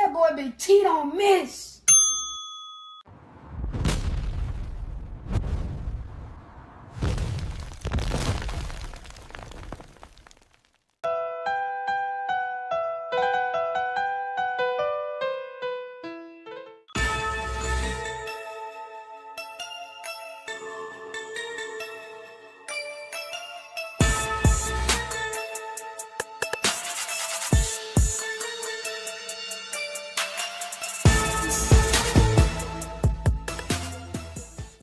That boy been cheat on miss.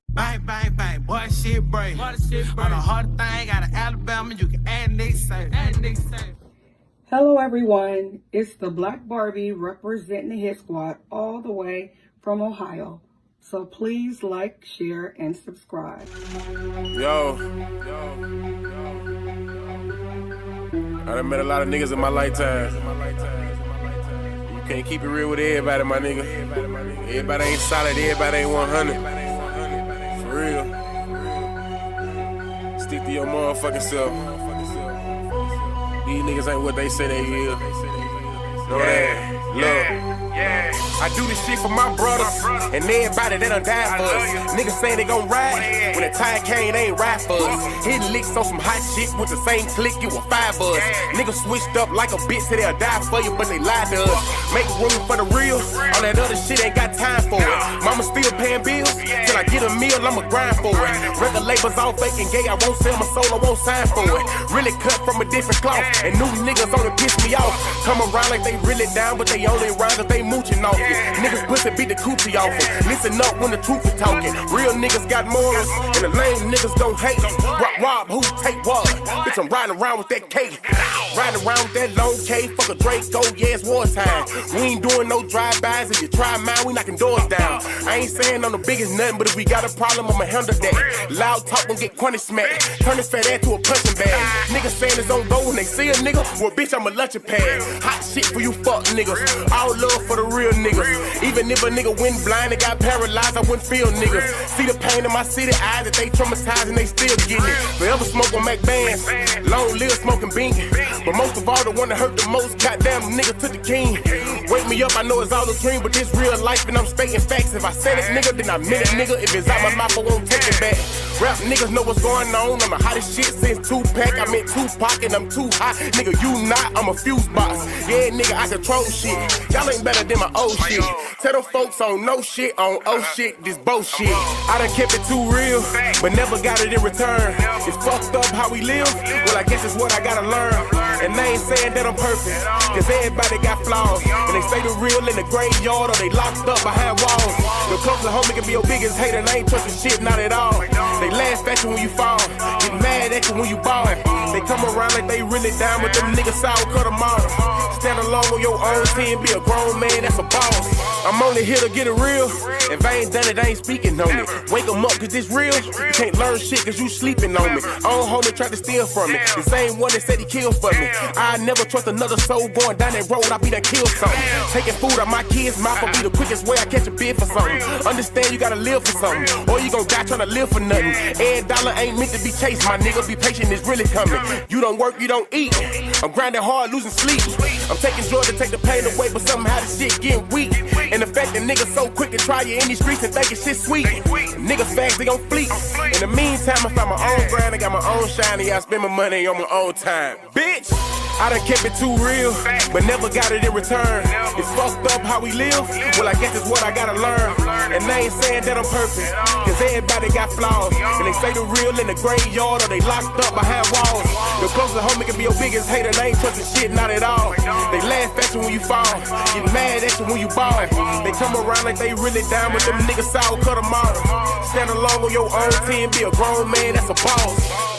Bang, bang, bang, boy, shit break. On a hard thing, out of Alabama, you can add next say. Hello everyone, it's the Black Barbie representing the Hit Squad all the way from Ohio. So please like, share, and subscribe. Yo. I done met a lot of niggas in my lifetime. You can't keep it real with everybody, my nigga. Everybody ain't solid, everybody ain't 100. For real. Stick to your motherfucking self. These niggas ain't what they say they is. Know that? Look. I do this shit for my brothers and everybody that done died for us. Niggas say they gon' ride. When the time came, they ain't ride for us. Hitting licks on some hot shit with the same click, you a 5 us. Niggas switched up like a bitch, say they'll die for you, but they lied to us. Make room for the real. All that other shit ain't got time for it. Mama still paying bills. Till I get a meal, I'ma grind for it. Record labels all fake and gay, I won't sell my soul, I won't sign for it. Really cut from a different cloth, and new niggas only piss me off. Come around like they really down, but they only rhyme if they mooching off it. Niggas pussy beat the coochie off it. Listen up when the truth is talking. Real niggas got morals, and the lame niggas don't hate. Rob, who take what? Bitch, I'm riding around with that cake. Riding around with that long K, fuck a Draco, yeah, it's wartime. We ain't doing no drive-bys, if you try mine, we knocking doors down. I ain't saying I'm the biggest nothing, but if we got a problem, I'ma handle that. Loud talk gon' get crunny smacked. Turn this fat ass to a punching bag. Niggas saying it's on go when they see a nigga. Well, bitch, I'm a luncheon pad. Hot shit for you fuck niggas. All love for the real niggas. Even if a nigga went blind and got paralyzed, I wouldn't feel niggas. See the pain in my city eyes that they traumatized and they still getting it. Forever smoke on Mac bands. Long live smoking bean. But most of all, the one that hurt the most, goddamn nigga took the king. Wake me up, I know it's all a dream, but this real life and I'm stating facts. If I said it, nigga, then I meant it, nigga. If it's out my mouth, I won't take it back. Rap niggas know what's going on. I'm the hottest shit since Tupac. I'm in Tupac and I'm too hot. Nigga, you not, I'm a fuse box. Yeah, nigga, I control shit. Y'all ain't better than my old shit. Tell them folks on no shit, on oh shit, this bullshit. I done kept it too real, but never got it in return. It's fucked up how we live. Well, I guess it's what I gotta learn. And they ain't saying that I'm perfect, cause everybody got flaws. And they say the real in the graveyard or they locked up behind walls. Your closest homie can be your biggest hater and I ain't trusting shit, not at all. They laugh at you when you fall, get mad at you when you ball. They come around like they really down with them niggas sour cut them off. Stand alone on your own team, be a grown man, that's a boss. I'm only here to get it real. If I ain't done it, I ain't speaking on it. Wake 'em up cause it's real. You can't learn shit cause you sleeping on me. Old homie tried to steal from me. The same one that said he killed for me. I never trust another soul going down that road, I be done kill something. Taking food out my kids' mouth will be the quickest way I catch a bid for something. Understand you gotta live for something, or you gon' die trying to live for nothing. Every dollar ain't meant to be chased, my nigga. Be patient, it's really coming. You don't work, you don't eat. I'm grinding hard, losing sleep. I'm taking drugs to take the pain away, but somehow this shit getting weak. And the fact that niggas so quick to try you in these streets and thinking shit sweet. Niggas fast, they gon' fleet. In the meantime, I found my own grind, I got my own shiny, I spend my money on my own time. Bitch! I done kept it too real, but never got it in return. It's fucked up how we live, well I guess it's what I gotta learn. And they ain't saying that I'm perfect, cause everybody got flaws. And they say the real in the graveyard or they locked up behind walls. Your closest homie can be your biggest hater, they ain't trusting shit, not at all. They laugh at you when you fall, get mad at you when you ball. They come around like they really down with them niggas sour cut them off. Stand alone on your own team, be a grown man, that's a boss.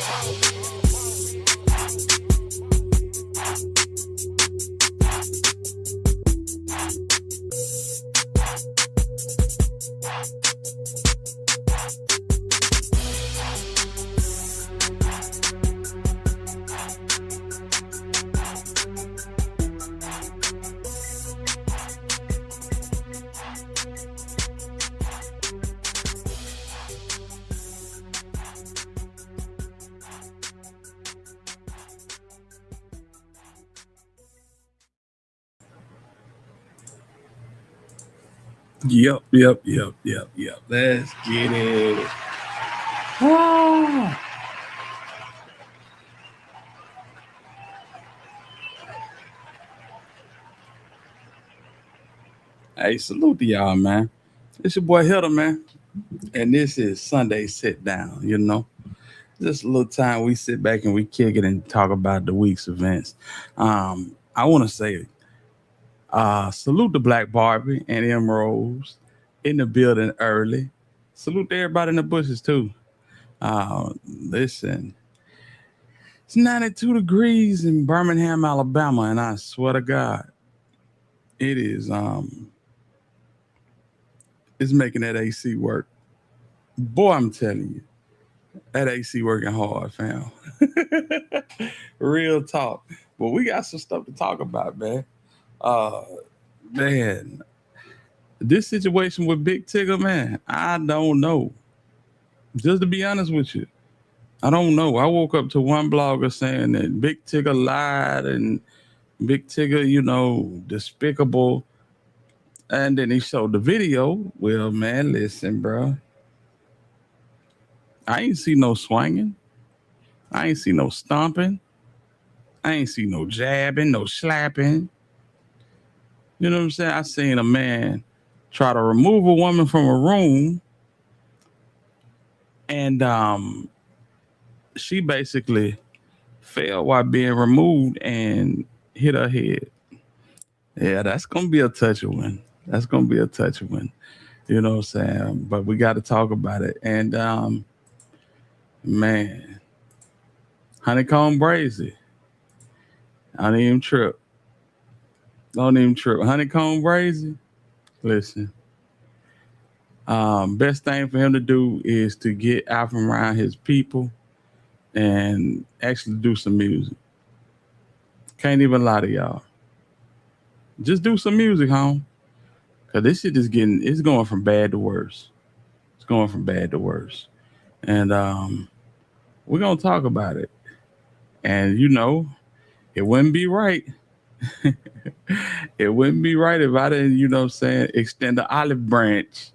Yep. Let's get it. Ah. Hey, salute to y'all, man. It's your boy Hitter, man. And this is Sunday Sit Down, Just a little time we sit back and we kick it and talk about the week's events. I want to say salute to Black Barbie and M Rose in the building early. Salute to everybody in the bushes too. Listen, it's 92 degrees in Birmingham, Alabama, and I swear to God, it is it's making that AC work. Boy, I'm telling you, that AC working hard, fam. Real talk. But we got some stuff to talk about, man. Uh man, this situation with Big Tigger, man, I don't know. Just to be honest with you, I don't know. I woke up to one blogger saying that Big Tigger lied and Big Tigger, despicable. And then he showed the video. Well, man, listen, bro. I ain't see no swinging. I ain't see no stomping. I ain't see no jabbing, no slapping. You know what I'm saying? I seen a man try to remove a woman from a room, and she basically fell while being removed and hit her head. Yeah, that's gonna be a touchy one. That's gonna be a touchy one. You know what I'm saying? But we got to talk about it. And man, Honeykomb Brazy. Don't even trip. Honeykomb Brazy. Listen. Best thing for him to do is to get out from around his people and actually do some music. Can't even lie to y'all. Just do some music, home. Cause this shit is it's going from bad to worse. It's going from bad to worse. And we're gonna talk about it. And it wouldn't be right. It wouldn't be right if I didn't, extend the olive branch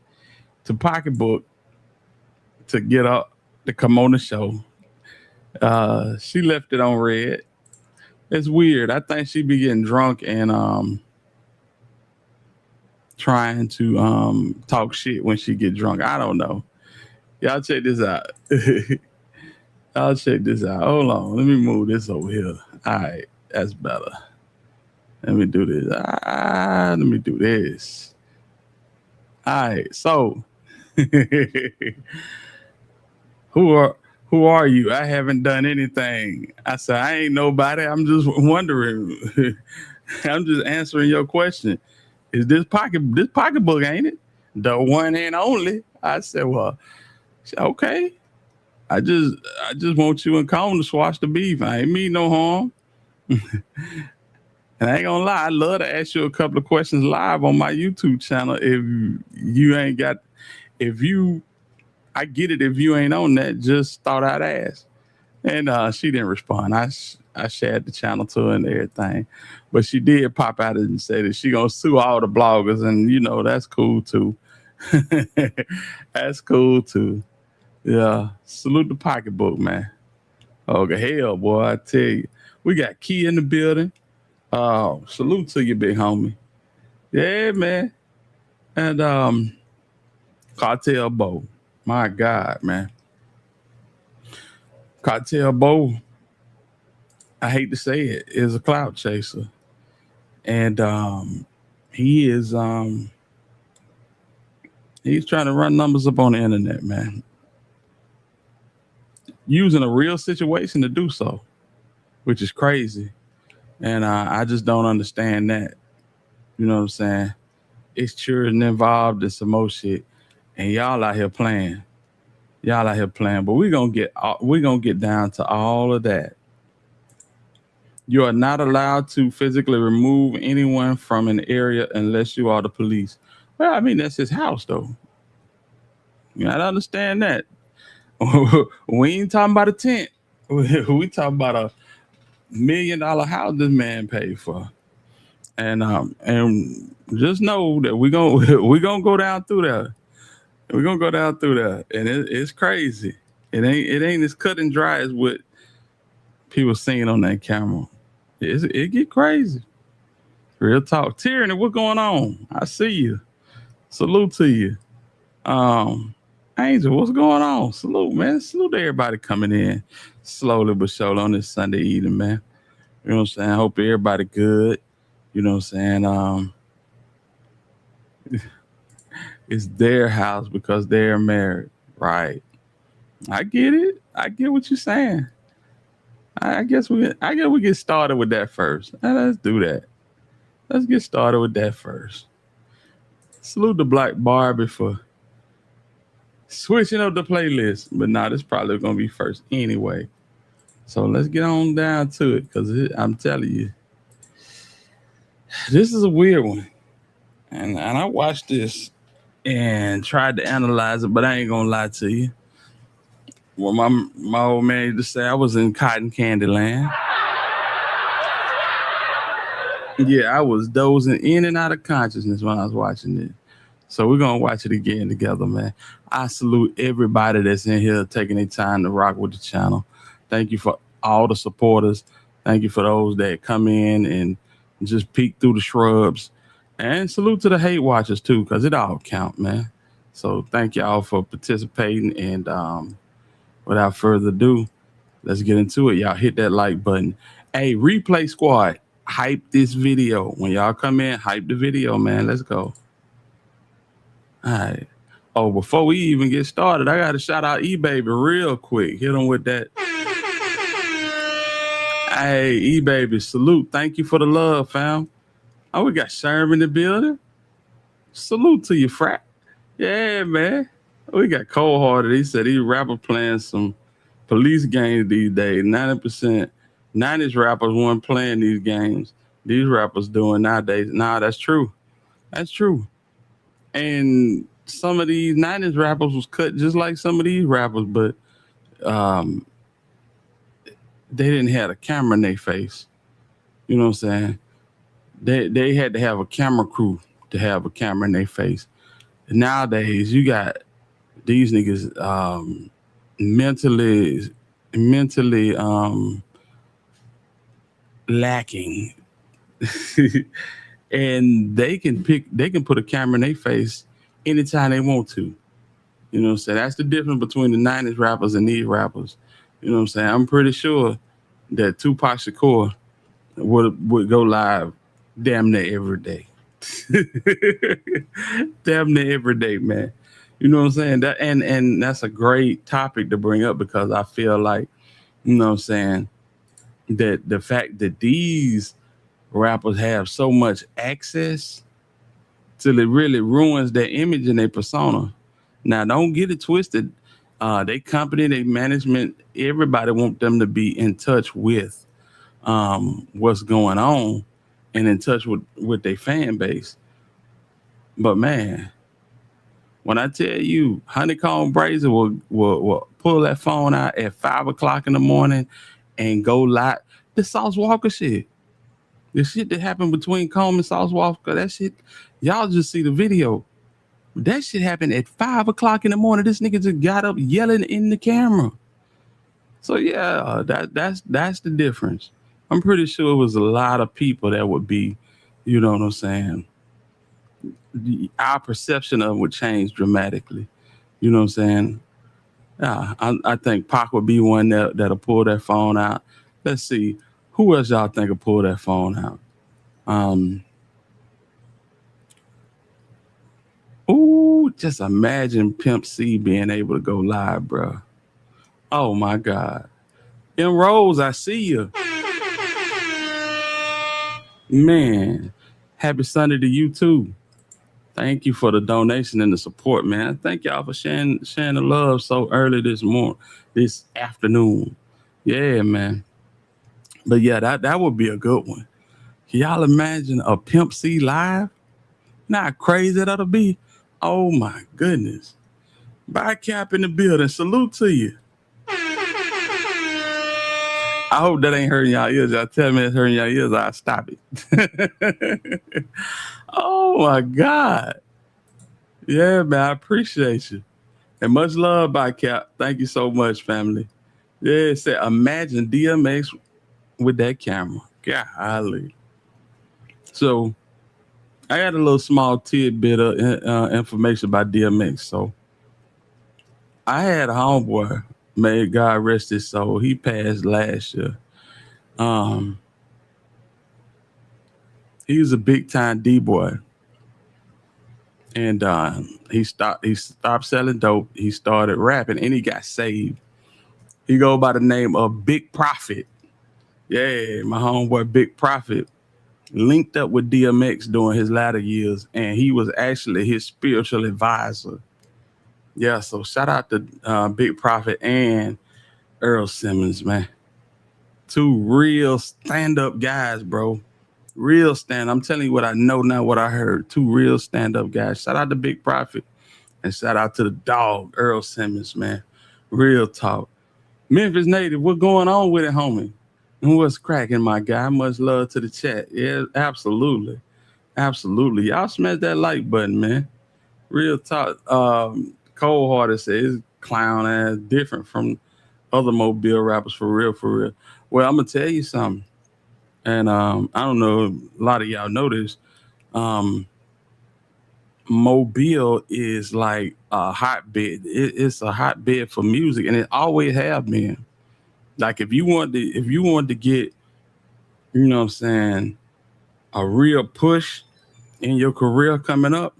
to Pocketbook to get up to come on the show. She left it on red. It's weird. I think she be getting drunk and trying to talk shit when she get drunk. I don't know. Y'all check this out. Y'all check this out. Hold on. Let me move this over here. All right. That's better. Let me do this. Let me do this. All right. So who are you? I haven't done anything. I said, I ain't nobody. I'm just wondering. I'm just answering your question. Is this pocketbook, ain't it? The one and only. I said, well, okay. I just want you and Cone to squash the beef. I ain't mean no harm. And I ain't gonna lie, I'd love to ask you a couple of questions live on my YouTube channel. If you ain't got, I get it. If you ain't on that, just thought I'd ask. And she didn't respond. I shared the channel to her and everything, but she did pop out and say that she gonna sue all the bloggers, and that's cool too. That's cool too. Yeah, salute the pocketbook, man. Okay, hell, boy, I tell you, we got Key in the building. Salute to you, big homie. Yeah, man. And Cartel Bo. My God, man. Cartel Bo, I hate to say it, is a clout chaser. And he is he's trying to run numbers up on the internet, man. Using a real situation to do so, which is crazy. And I just don't understand that. You know what I'm saying? It's children involved in some more shit. And y'all out here playing. But we're gonna get down to all of that. You are not allowed to physically remove anyone from an area unless you are the police. Well, I mean, that's his house, though. You gotta understand that. We ain't talking about a tent. We talking about $1 million house this man paid for. And just know that we gonna we gonna go down through there. We're gonna go down through there, and it's crazy. It ain't as cut and dry as what people seeing on that camera. It get crazy. Real talk. Tyranny, what's going on? I see you. Salute to you. Angel, what's going on? Salute, man. Salute to everybody coming in slowly but surely on this Sunday evening, man. You know what I'm saying? I hope everybody good. You know what I'm saying? It's their house because they're married. Right. I get it. I get what you're saying. I guess we get started with that first. Let's do that. Let's get started with that first. Salute the Black Barbie for switching up the playlist. But nah, this probably gonna be first anyway. So let's get on down to it, because I'm telling you, this is a weird one. And I watched this and tried to analyze it, but I ain't gonna lie to you. Well, my old man used to say I was in cotton candy land. Yeah, I was dozing in and out of consciousness when I was watching it. So we're gonna watch it again together, man. I salute everybody that's in here taking their time to rock with the channel. Thank you for all the supporters. Thank you for those that come in and just peek through the shrubs. And salute to the hate watchers too, because it all count, man. So thank y'all for participating. And without further ado, let's get into it. Y'all hit that like button. Hey, replay squad, hype this video. When y'all come in, hype the video, man. Let's go. All right. Oh, before we even get started, I got to shout out E-Baby real quick. Hit them with that. Hey, E-Baby, salute. Thank you for the love, fam. Oh, we got Sherm in the building. Salute to you, frat. Yeah, man. We got Cold Hearted. He said he rapper playing some police games these days. 90%, 90s rappers weren't playing these games. These rappers doing nowadays. Nah, that's true. That's true. And some of these 90s rappers was cut just like some of these rappers, but they didn't have a camera in their face. You know what I'm saying? They had to have a camera crew to have a camera in their face. Nowadays, you got these niggas mentally lacking. And they can put a camera in their face anytime they want to. You know what I'm saying? That's the difference between the 90s rappers and these rappers. You know what I'm saying? I'm pretty sure that Tupac Shakur would go live damn near every day. Damn near every day, man. You know what I'm saying? That and that's a great topic to bring up, because I feel like, you know what I'm saying, that the fact that these rappers have so much access till it really ruins their image and their persona. Now, don't get it twisted. They company, they management, everybody want them to be in touch with what's going on and in touch with their fan base. But man, when I tell you, Honeykomb Brazy will pull that phone out at 5 o'clock in the morning and go live. The Sauce Walker shit. The shit that happened between Comb and Sauce Walker, that shit, y'all just see the video. That shit happened at 5 o'clock in the morning. This nigga just got up yelling in the camera. So yeah, that's the difference. I'm pretty sure it was a lot of people that would be, you know what I'm saying, our perception of it would change dramatically. You know what I'm saying? Yeah, I think Pac would be one that'll pull that phone out. Let's see. Who else y'all think will pull that phone out? Just imagine Pimp C being able to go live, bro. Oh my God. M Rose, I see you. Man, happy Sunday to you too. Thank you for the donation and the support, man. Thank y'all for sharing the love so early this afternoon. Yeah, man. But yeah, that would be a good one. Can y'all imagine a Pimp C live? Not crazy that'll be. Oh my goodness. Bye Cap in the building. Salute to you. I hope that ain't hurting y'all ears. Y'all tell me it's hurting y'all ears, I'll stop it. Oh my God. Yeah, man, I appreciate you. And much love by Cap. Thank you so much, family. Yeah, it said imagine DMX with that camera. Golly. So I got a little small tidbit of information about DMX. So I had a homeboy, may God rest his soul. He passed last year. He was a big time D-boy. And he stopped selling dope. He started rapping and he got saved. He go by the name of Big Prophet. Yeah, my homeboy Big Prophet linked up with DMX during his latter years, and he was actually his spiritual advisor. Yeah, so shout out to Big Prophet and Earl Simmons, man. Two real stand-up guys, bro. Real stand. I'm telling you what I know now, what I heard. Two real stand-up guys. Shout out to Big Prophet and shout out to the dog, Earl Simmons, man. Real talk. Memphis native, what going on with it, homie? And what's cracking, my guy? Much love to the chat. Yeah, absolutely. Absolutely. Y'all smash that like button, man. Real talk. Cold Hearted says clown ass different from other Mobile rappers for real, for real. Well, I'm gonna tell you something. And I don't know, a lot of y'all know this. Mobile is like a hotbed. It's a hotbed for music, and it always have been. Like if you wanted to get, you know what I'm saying, a real push in your career coming up,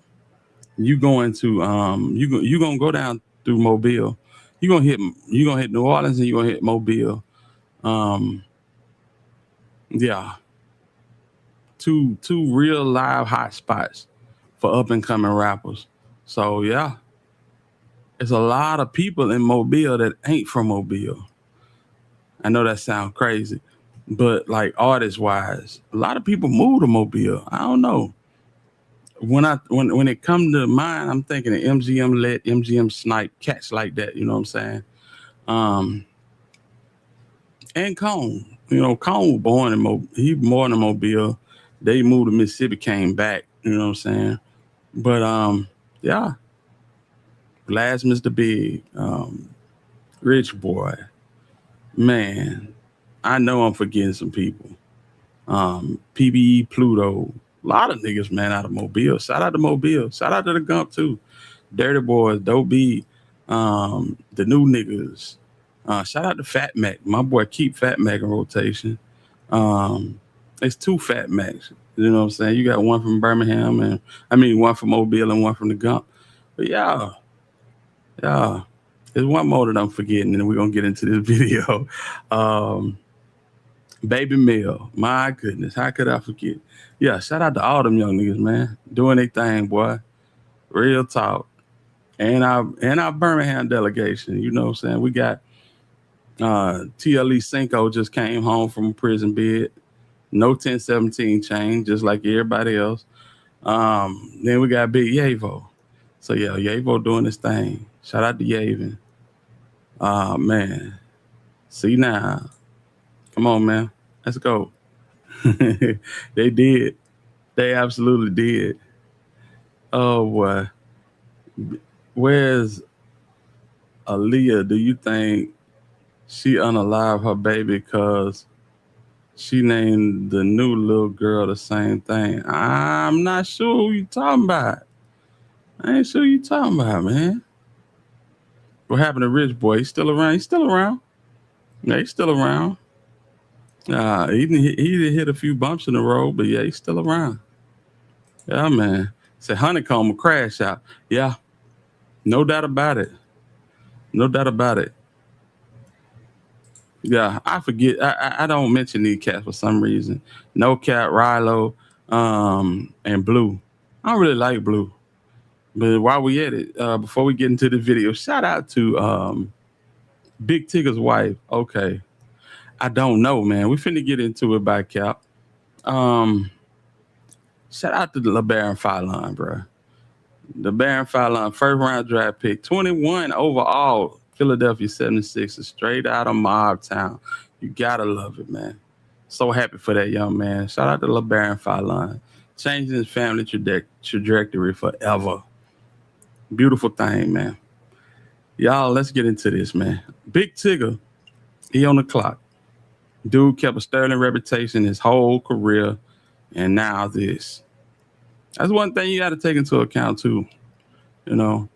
you going to you gonna go down through Mobile. You're gonna hit New Orleans and you're gonna hit Mobile. Yeah. Two real live hot spots for up and coming rappers. So yeah. There's a lot of people in Mobile that ain't from Mobile. I know that sounds crazy, but like artist wise, a lot of people move to Mobile. I don't know. When it comes to mine, I'm thinking of MGM Let, MGM Snipe, cats like that. You know what I'm saying? And Cone. You know, Cone was born in Mobile. He born in Mobile. They moved to Mississippi, came back. You know what I'm saying? But yeah. Blast Mr. Big, Rich Boy. Man, I know I'm forgetting some people. PBE Pluto. A lot of niggas, man, out of Mobile. Shout out to Mobile. Shout out to the Gump, too. Dirty Boys, Dope B, the new niggas. Shout out to Fat Mac. My boy keep Fat Mac in rotation. It's two Fat Macs. You know what I'm saying? You got one from Birmingham, one from Mobile and one from the Gump. But yeah. There's one more that I'm forgetting, and we're going to get into this video. Baby Mill. My goodness. How could I forget? Yeah, shout out to all them young niggas, man. Doing their thing, boy. Real talk. And our Birmingham delegation. You know what I'm saying? We got TLE Cinco just came home from a prison bid. No 1017 chain, just like everybody else. Then we got Big Yavo. So yeah, Yavo doing his thing. Shout out to Yavin. Man. See now. Come on, man. Let's go. They did. They absolutely did. Oh, boy. Where's Aaliyah? Do you think she unalive her baby because she named the new little girl the same thing? I'm not sure who you talking about. I ain't sure you talking about, man. What happened to Rich Boy? He's still around. He's still around. Yeah, he's still around. He did hit a few bumps in the road, but yeah, he's still around. Yeah, man. Say Honeykomb will crash out. Yeah, no doubt about it. No doubt about it. Yeah, I forget. I don't mention these cats for some reason. No Cat, Rilo, and Blue. I don't really like Blue. But while we at it, before we get into the video, shout out to Big Tigger's wife. Okay. I don't know, man. We finna get into it by Cap. Shout out to the LeBaron Fallon, bro. The Baron Fallon, first round draft pick, 21 overall, Philadelphia 76ers, straight out of Mob Town. You gotta love it, man. So happy for that young man. Shout out to LeBaron Fallon. Changing his family trajectory forever. Beautiful thing, man. Y'all, let's get into this, man. Big Tigger, he on the clock. Dude kept a sterling reputation his whole career, and now this. That's one thing you got to take into account too. You know,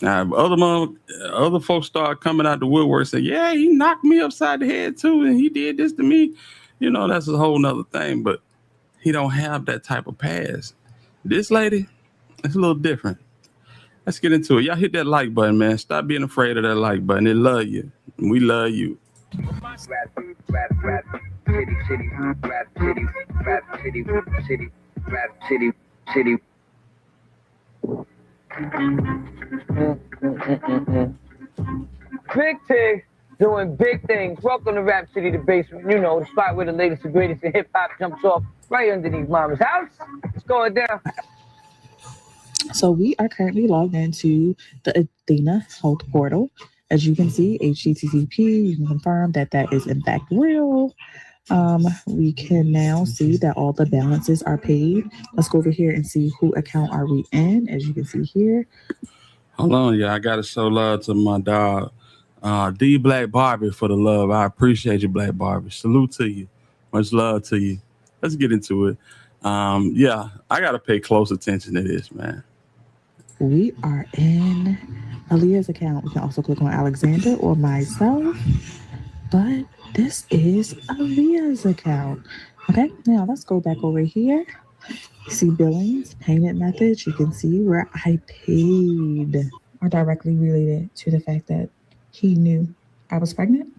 now other folks start coming out the woodwork and say, "Yeah, he knocked me upside the head too, and he did this to me." You know, that's a whole nother thing. But he don't have that type of past. This lady, it's a little different. Let's get into it. Y'all hit that like button, man. Stop being afraid of that like button. It love you. And we love you. Big Tig doing big things. Welcome to Rap City, the basement. You know, the spot where the latest and greatest in hip hop jumps off right underneath Mama's house. It's going down. So we are currently logged into the Athena Health Portal. As you can see, HTTP, you can confirm that that is in fact real. We can now see that all the balances are paid. Let's go over here and see who account are we in. As you can see here. Hold on, yeah, I gotta show love to my dog, D Black Barbie, for the love. I appreciate you, Black Barbie. Salute to you. Much love to you. Let's get into it. Yeah, I gotta pay close attention to this, man. We are in Aaliyah's account. We can also click on Alexander or myself, but this is Aaliyah's account. Okay, now let's go back over here. See billings, payment methods. You can see where I paid are directly related to the fact that he knew I was pregnant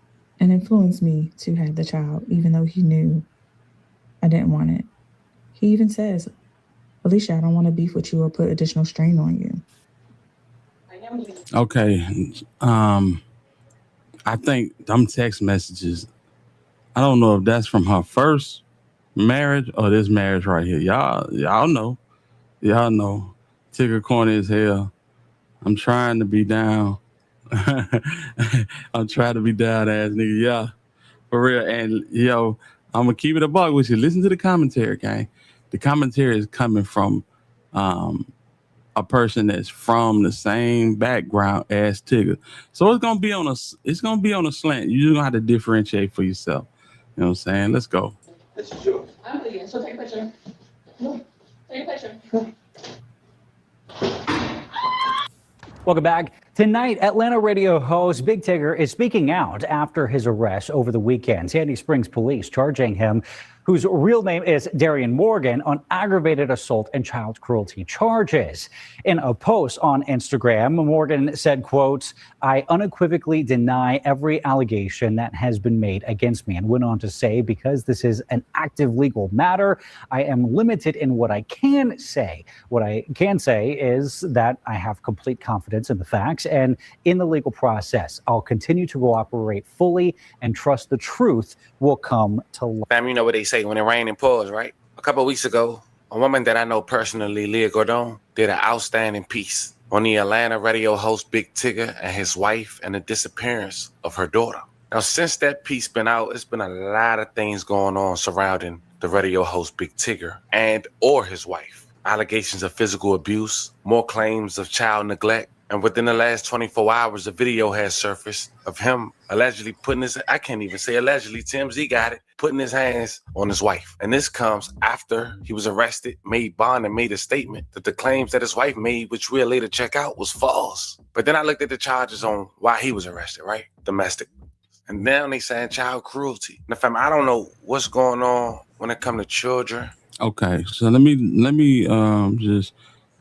and influenced me to have the child, even though he knew I didn't want it. He even says, Alicia, I don't want to beef with you or put additional strain on you. Okay. I think them text messages, I don't know if that's from her first marriage or this marriage right here. Y'all know. Y'all know. Tigger corny as hell. I'm trying to be down. I'm trying to be down ass nigga. Yeah. For real. And yo, I'm gonna keep it a buck with you. Listen to the commentary, gang. The commentary is coming from a person that's from the same background as Tigger. So it's gonna be on a slant. You're just gonna have to differentiate for yourself. You know what I'm saying? Let's go. This is yours. I'm leaving, so take a picture. No, take a picture. Welcome back. Tonight, Atlanta radio host Big Tigger is speaking out after his arrest over the weekend. Sandy Springs police charging him, whose real name is Darian Morgan, on aggravated assault and child cruelty charges. In a post on Instagram, Morgan said, quote, I unequivocally deny every allegation that has been made against me, and went on to say, because this is an active legal matter, I am limited in what I can say. What I can say is that I have complete confidence in the facts and in the legal process. I'll continue to cooperate fully and trust the truth will come to light. Fam, you know what they say, when it rain, it pours, right? A couple of weeks ago, a woman that I know personally, Leah Gordon, did an outstanding piece on the Atlanta radio host Big Tigger and his wife and the disappearance of her daughter. Now, since that piece been out, it's been a lot of things going on surrounding the radio host Big Tigger and or his wife. Allegations of physical abuse, more claims of child neglect. And within the last 24 hours, a video has surfaced of him allegedly putting his, I can't even say allegedly, TMZ got it, putting his hands on his wife. And this comes after he was arrested, made bond, and made a statement that the claims that his wife made, which we'll later check out, was false. But then I looked at the charges on why he was arrested, right? Domestic. And now they saying child cruelty. Now, fam, I don't know what's going on when it comes to children. Okay, so let me just,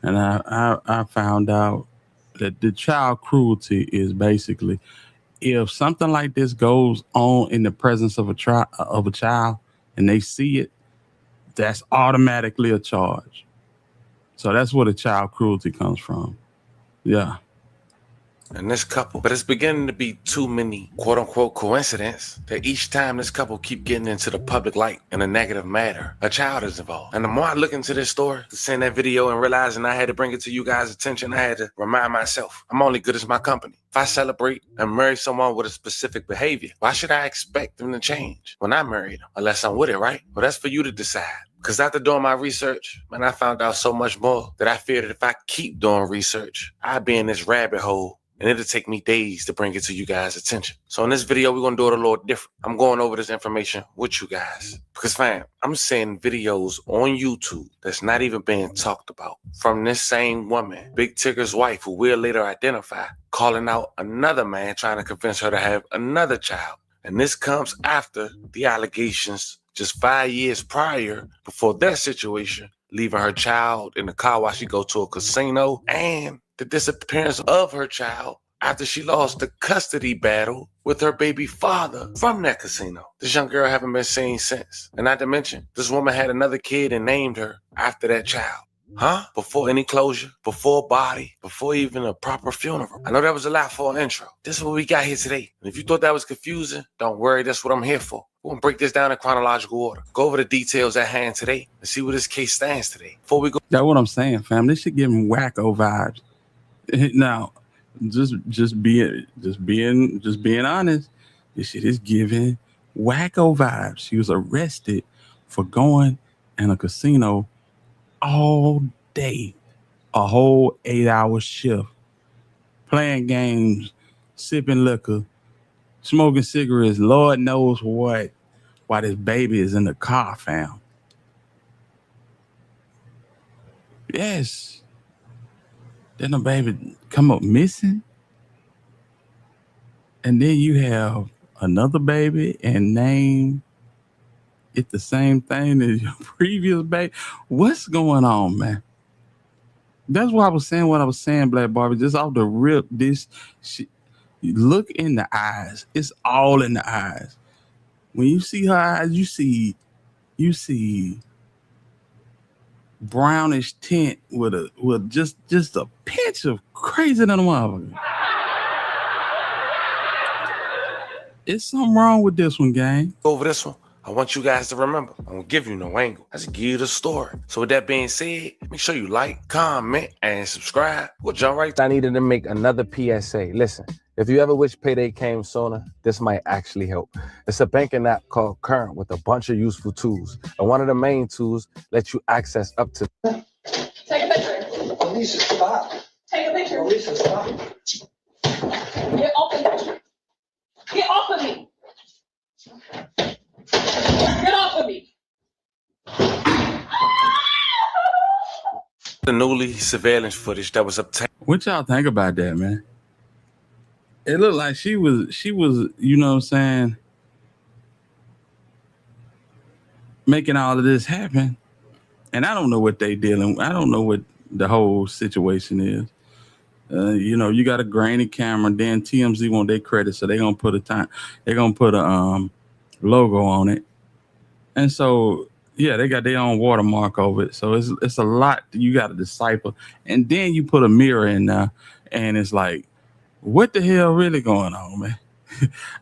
and I found out that the child cruelty is basically if something like this goes on in the presence of a child and they see it, that's automatically a charge. So that's where the child cruelty comes from. Yeah. and this couple, but it's beginning to be too many quote unquote coincidence that each time this couple keep getting into the public light in a negative manner, a child is involved. And the more I look into this story, to send that video and realizing I had to bring it to you guys' attention, I had to remind myself, I'm only good as my company. If I celebrate and marry someone with a specific behavior, why should I expect them to change when I marry them? Unless I'm with it, right? Well, that's for you to decide. Because after doing my research, man, I found out so much more that I fear that if I keep doing research, I'd be in this rabbit hole and it'll take me days to bring it to you guys' attention. So in this video, we're going to do it a little different. I'm going over this information with you guys. Because fam, I'm seeing videos on YouTube that's not even being talked about from this same woman, Big Tigger's wife, who we'll later identify, calling out another man trying to convince her to have another child. And this comes after the allegations just 5 years prior, before that situation, leaving her child in the car while she go to a casino, and the disappearance of her child after she lost the custody battle with her baby father from that casino. This young girl haven't been seen since. And not to mention, this woman had another kid and named her after that child. Huh? Before any closure, before a body, before even a proper funeral. I know that was a lot for an intro. This is what we got here today. And if you thought that was confusing, don't worry, that's what I'm here for. We're going to break this down in chronological order. Go over the details at hand today and see where this case stands today. Before we go. That's what I'm saying, fam. This should give him wacko vibes. Now, just being honest, this shit is giving wacko vibes. She was arrested for going in a casino all day, a whole 8-hour shift, playing games, sipping liquor, smoking cigarettes, Lord knows what, while this baby is in the car, fam. Yes. Then the baby come up missing. And then you have another baby and name it the same thing as your previous baby. What's going on, man? That's why I was saying what I was saying, Black Barbie. Just off the rip, this shit. Look in the eyes. It's all in the eyes. When you see her eyes, you see brownish tint with just a pinch of crazy than a motherfucker. It's something wrong with this one, gang. Over this one, I want you guys to remember, I won't give you no angle. I just give you the story. So with that being said, make sure you like, comment, and subscribe. We'll jump right. I needed to make another PSA. Listen, if you ever wish payday came sooner, this might actually help. It's a banking app called Current with a bunch of useful tools. And one of the main tools lets you access up to... Take a picture. Alicia, stop. Take a picture. Alicia, stop. Get off the picture. Get off of me. Get off of me. The newly surveillance footage that was obtained. What y'all think about that, man? It looked like she was, you know what I'm saying, making all of this happen. And I don't know what they dealing with. I don't know what the whole situation is. You know, you got a grainy camera, then TMZ want their credit, so they're gonna put a logo on it. And so yeah, they got their own watermark over it. So it's a lot you gotta decipher. And then you put a mirror in there and it's like, what the hell really going on, man?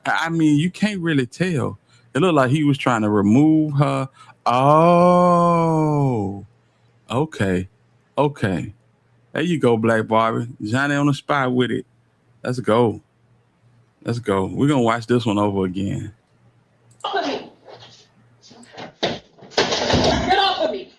I mean, you can't really tell. It looked like he was trying to remove her. Oh, okay. There you go, Black Barbie. Johnny on the spot with it. Let's go. We're going to watch this one over again. Off of me. Get off of me.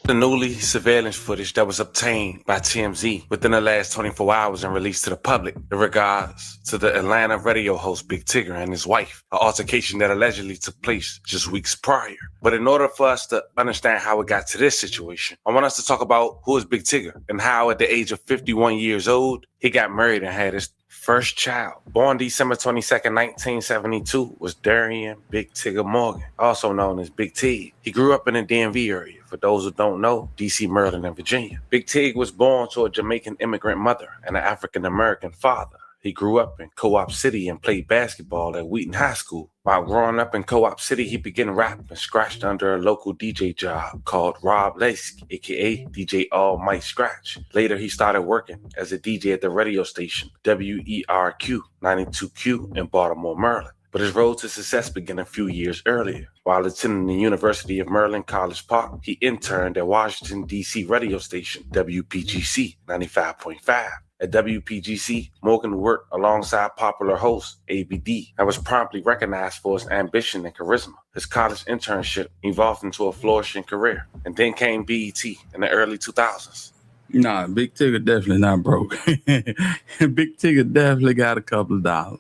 The newly surveillance footage that was obtained by TMZ within the last 24 hours and released to the public in regards to the Atlanta radio host Big Tigger and his wife, an altercation that allegedly took place just weeks prior. But in order for us to understand how it got to this situation, I want us to talk about who is Big Tigger and how at the age of 51 years old, he got married and had his first child. Born December 22nd, 1972, was Darian Big Tigger Morgan, also known as Big Tig. He grew up in the DMV area. For those who don't know, DC, Maryland, and Virginia. Big Tig was born to a Jamaican immigrant mother and an African-American father. He grew up in Co-op City and played basketball at Wheaton High School. While growing up in Co-op City, he began rap and scratched under a local DJ job called Rob Lask, aka DJ All Might Scratch. Later, he started working as a DJ at the radio station WERQ 92Q in Baltimore, Maryland. But his road to success began a few years earlier. While attending the University of Maryland College Park, he interned at Washington, D.C. radio station WPGC 95.5. At WPGC, Morgan worked alongside popular host ABD and was promptly recognized for his ambition and charisma. His college internship evolved into a flourishing career, and then came BET in the early 2000s. Nah, Big Tigger definitely not broke. Big Tigger definitely got a couple of dollars.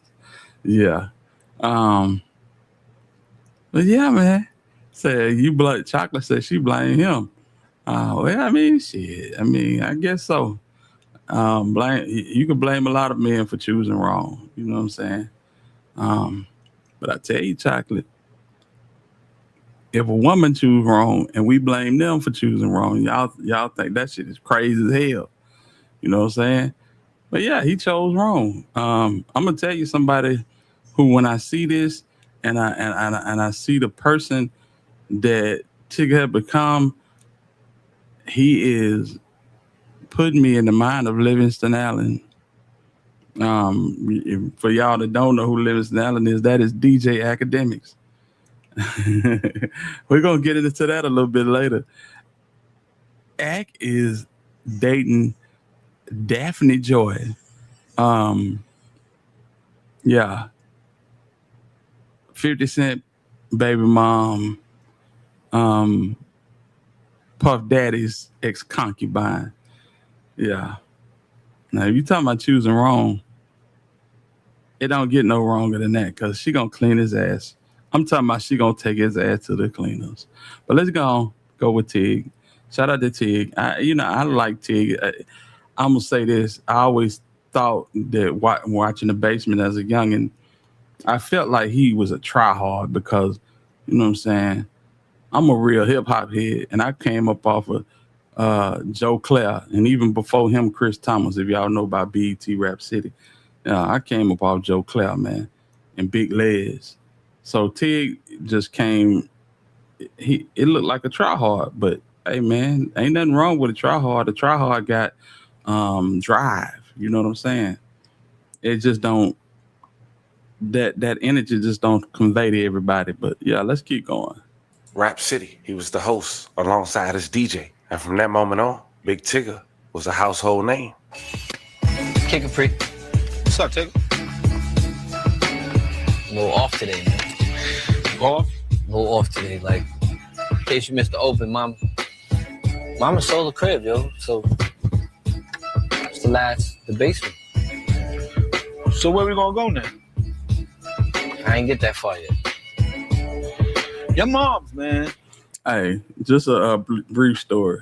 Yeah. But yeah, man. Said Chocolate said she blamed him. Well, I mean, shit. I mean, I guess so. You can blame a lot of men for choosing wrong. You know what I'm saying? But I tell you, Chocolate, if a woman choose wrong and we blame them for choosing wrong, y'all think that shit is crazy as hell. You know what I'm saying? But yeah, he chose wrong. I'm gonna tell you somebody who, when I see this and I see the person that Tigger had become, he is putting me in the mind of Livingston Allen. For y'all that don't know who Livingston Allen is, that is DJ Academics. We're gonna get into that a little bit later. Ak is dating Daphne Joy. Yeah. 50 Cent baby mom, Puff Daddy's ex-concubine. Yeah. Now, if you talking about choosing wrong, it don't get no wronger than that, because she gonna clean his ass. I'm talking about she gonna take his ass to the cleaners. But let's go with Tig. Shout out to Tig. I like Tig. I'm gonna say this. I always thought that watching The Basement as a youngin', I felt like he was a try-hard, because, you know what I'm saying, I'm a real hip-hop head, and I came up off of Joe Clair, and even before him, Chris Thomas, if y'all know about BET Rap City. I came up off Joe Clair, man, and Big Les. So Tig just came, it looked like a try-hard, but hey, man, ain't nothing wrong with a try-hard. The try-hard got drive, you know what I'm saying? It just don't, that energy just don't convey to everybody. But yeah, let's keep going. Rap City, he was the host alongside his DJ. And from that moment on, Big Tigger was a household name. Kid Capri. What's up, Tigger? A little off today, man. Off? A little off today. Like, in case you missed the open, Mama sold a crib, yo. So, it's the basement. So where we gonna go now? I ain't get that far yet. Your mom's, man. Hey, just a brief story.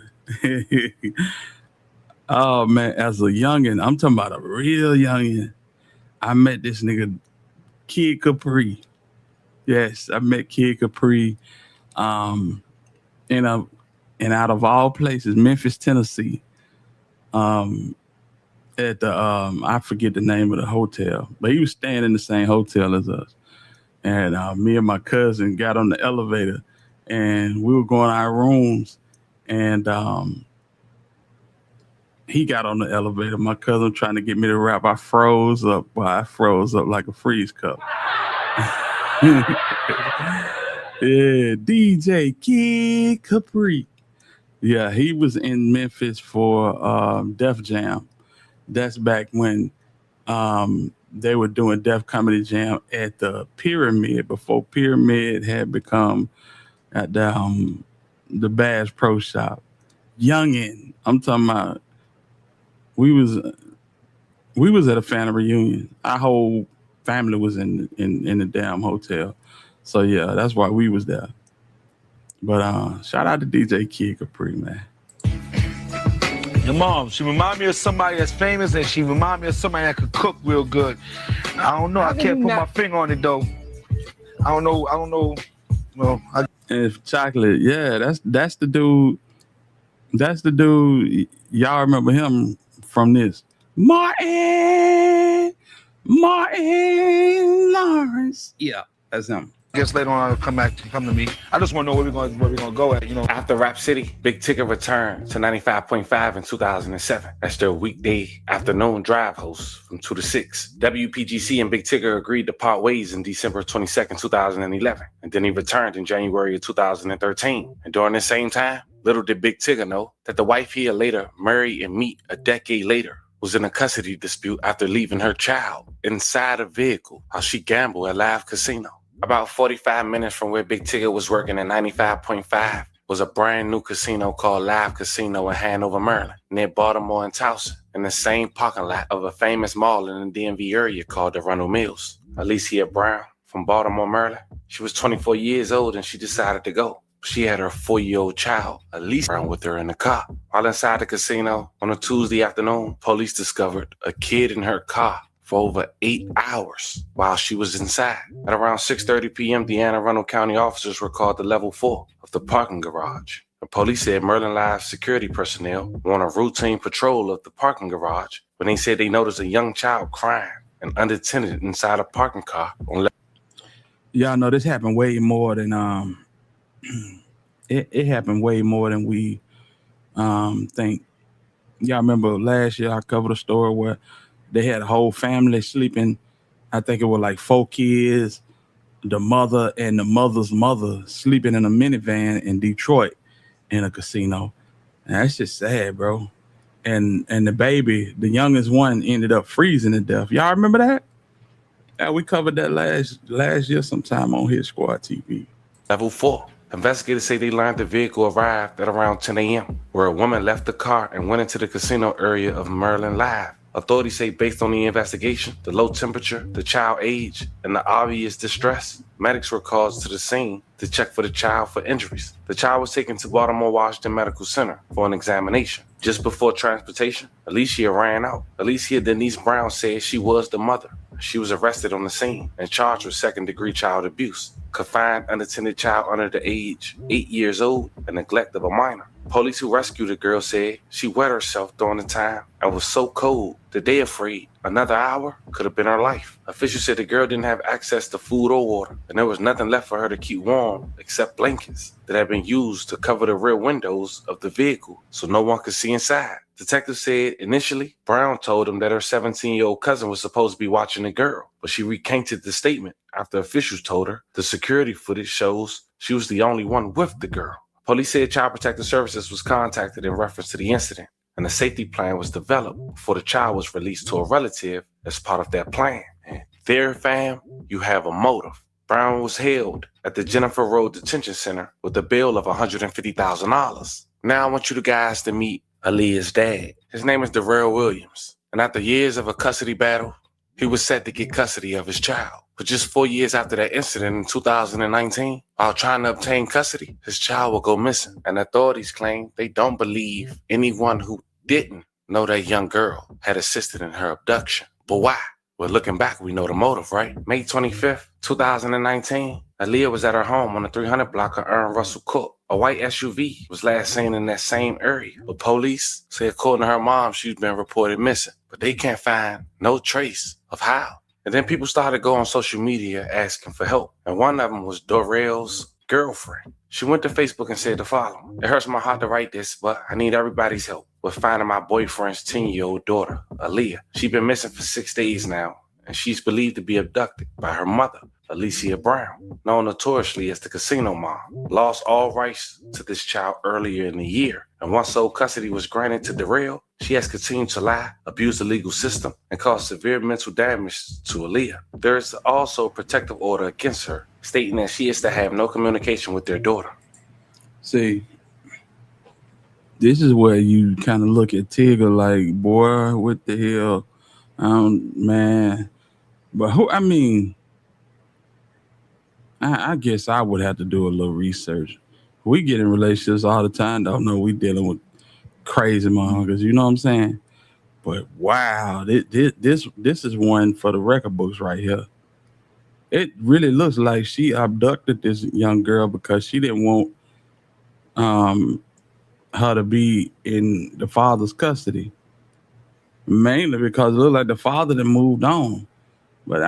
Oh, man, as a youngin', I'm talking about a real youngin', I met this nigga, Kid Capri. Yes, I met Kid Capri and out of all places, Memphis, Tennessee, at the, I forget the name of the hotel, but he was staying in the same hotel as us. And me and my cousin got on the elevator, and we were going to our rooms, and he got on the elevator. My cousin trying to get me to rap. I froze up. Well, I froze up like a freeze cup. Yeah, DJ Kid Capri. Yeah, he was in Memphis for Def Jam. That's back when they were doing Def Comedy Jam at the Pyramid, before Pyramid had become at the Bass Pro Shop. Youngin', I'm talking about. We was at a family reunion. Our whole family was in the damn hotel. So yeah, that's why we was there. But shout out to DJ Kid Capri, man. Your mom, she remind me of somebody that's famous, and she remind me of somebody that could cook real good. I don't know. I can't put my finger on it though. I don't know. Well, and Chocolate, yeah, that's the dude. That's the dude. Y'all remember him from this? Martin. Martin Lawrence. Yeah, that's him. I guess later on I'll come to me. I just want to know where we're gonna go at, you know. After Rap City, Big Tigger returned to 95.5 in 2007. That's their weekday afternoon drive host from 2 to 6. WPGC and Big Tigger agreed to part ways in December 22nd, 2011. And then he returned in January of 2013. And during this same time, little did Big Tigger know that the wife he'd later marry and meet a decade later was in a custody dispute after leaving her child inside a vehicle while she gambled at Live Casino. About 45 minutes from where Big Tigger was working at 95.5 was a brand new casino called Live Casino in Hanover, Maryland, near Baltimore and Towson, in the same parking lot of a famous mall in the DMV area called the Arundel Mills. Alicia Brown from Baltimore, Maryland. She was 24 years old and she decided to go. She had her 4-year-old child, Alicia Brown, with her in the car. While inside the casino on a Tuesday afternoon, police discovered a kid in her car for over 8 hours while she was inside. At around 6:30 p.m., the Anne Arundel County officers were called to level 4 of the parking garage. The police said Merlin Live security personnel were on a routine patrol of the parking garage when they said they noticed a young child crying and unattended inside a parking car. Y'all know this happened way more than it happened way more than we think. Y'all remember last year I covered a story where they had a whole family sleeping. I think it was like 4 kids, the mother and the mother's mother sleeping in a minivan in Detroit in a casino. And that's just sad, bro. And the baby, the youngest one, ended up freezing to death. Y'all remember that? Yeah, we covered that last year sometime on Hit Squad TV. Level 4. Investigators say they learned the vehicle arrived at around 10 a.m., where a woman left the car and went into the casino area of Merlin Live. Authorities say based on the investigation, the low temperature, the child age, and the obvious distress, medics were called to the scene to check for the child for injuries. The child was taken to Baltimore Washington Medical Center for an examination. Just before transportation, Alicia ran out. Alicia Denise Brown said she was the mother. She was arrested on the scene and charged with second-degree child abuse, confined unattended child under the age 8 years old, and neglect of a minor. Police who rescued the girl said she wet herself during the time and was so cold that they afraid another hour could have been her life. Officials said the girl didn't have access to food or water, and there was nothing left for her to keep warm except blankets that had been used to cover the rear windows of the vehicle so no one could see inside. Detectives said initially, Brown told them that her 17-year-old cousin was supposed to be watching the girl, but she recanted the statement after officials told her the security footage shows she was the only one with the girl. Police said Child Protective Services was contacted in reference to the incident, and a safety plan was developed before the child was released to a relative as part of that plan. And there, fam, you have a motive. Brown was held at the Jennifer Road Detention Center with a bail of $150,000. Now I want you guys to meet Aaliyah's dad. His name is Darrell Williams, and after years of a custody battle, he was set to get custody of his child. But just 4 years after that incident in 2019, while trying to obtain custody, his child will go missing. And authorities claim they don't believe anyone who didn't know that young girl had assisted in her abduction. But why? Well, looking back, we know the motive, right? May 25th, 2019, Aaliyah was at her home on the 300 block of Aaron Russell Court. A white SUV was last seen in that same area. But police say, according to her mom, she's been reported missing. But they can't find no trace of how. And then people started to go on social media asking for help. And one of them was Darrell's girlfriend. She went to Facebook and said the following: "It hurts my heart to write this, but I need everybody's help with finding my boyfriend's 10-year-old daughter, Aaliyah. She's been missing for 6 days now, and she's believed to be abducted by her mother, Alicia Brown, known notoriously as the Casino Mom. Lost all rights to this child earlier in the year, and once sole custody was granted to Darrell, she has continued to lie, abuse the legal system, and cause severe mental damage to Aaliyah. There is also a protective order against her, stating that she is to have no communication with their daughter." See, this is where you kind of look at Tigger like, boy, what the hell? Man. But I guess I would have to do a little research. We get in relationships all the time. Don't know we dealing with crazy motherfuckers, you know what I'm saying? But wow, this is one for the record books right here. It really looks like she abducted this young girl because she didn't want her to be in the father's custody. Mainly because it looked like the father that moved on. But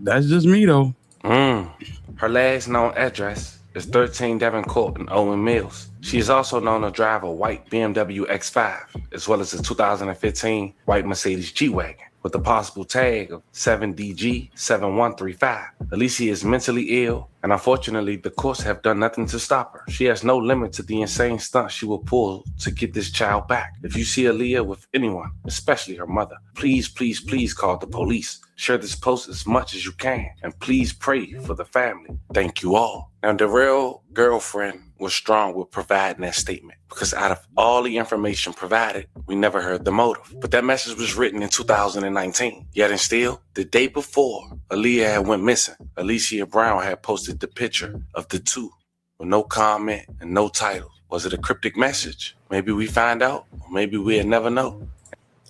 that's just me though. Her last known address is 13 Devon Court in Owen Mills. She is also known to drive a white BMW X5, as well as a 2015 white Mercedes G-Wagon, with a possible tag of 7DG7135. Alicia is mentally ill, and unfortunately, the courts have done nothing to stop her. She has no limit to the insane stunts she will pull to get this child back. If you see Aaliyah with anyone, especially her mother, please, please, please call the police. Share this post as much as you can, and please pray for the family. Thank you all. Now, the real girlfriend was strong with providing that statement, because out of all the information provided, we never heard the motive. But that message was written in 2019. Yet and still, the day before Aaliyah had went missing, Alicia Brown had posted the picture of the two with no comment and no title. Was it a cryptic message? Maybe we find out, or maybe we'll never know.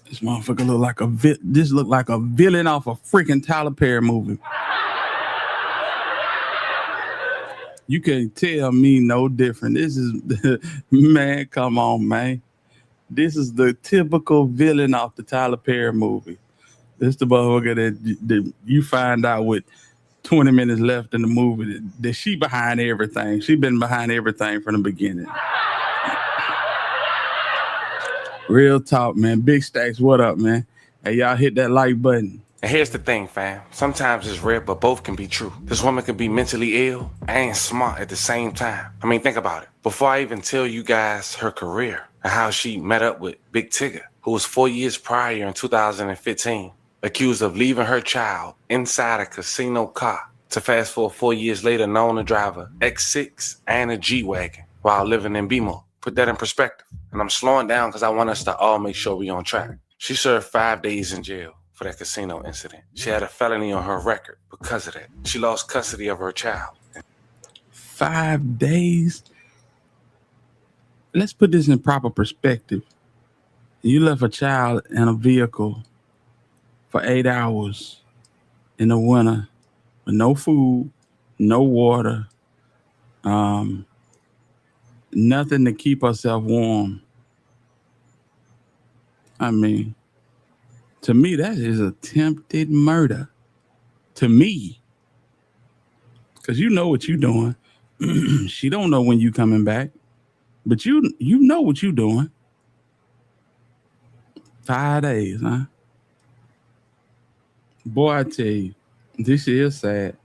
This motherfucker look like this look like a villain off a freaking Tyler Perry movie. You can't tell me no different. This is, man, come on, man. This is the typical villain off the Tyler Perry movie. This the motherfucker that you find out with 20 minutes left in the movie that she behind everything. She been behind everything from the beginning. Real talk, man. Big Stacks, what up, man? Hey, y'all hit that like button. And here's the thing, fam. Sometimes it's rare, but both can be true. This woman can be mentally ill and smart at the same time. I mean, think about it. Before I even tell you guys her career and how she met up with Big Tigger, who was 4 years prior in 2015, accused of leaving her child inside a casino car to fast forward 4 years later known to drive a X6 and a G-Wagon while living in BMO. Put that in perspective. And I'm slowing down because I want us to all make sure we on track. She served 5 days in jail for that casino incident. She had a felony on her record because of that. She lost custody of her child. 5 days? Let's put this in proper perspective. You left a child in a vehicle for 8 hours in the winter with no food, no water, nothing to keep herself warm. I mean, to me, that is attempted murder. To me. Because you know what you're doing. She don't know when you coming back. But you know what you're doing. 5 days, huh? Boy, I tell you, this is sad.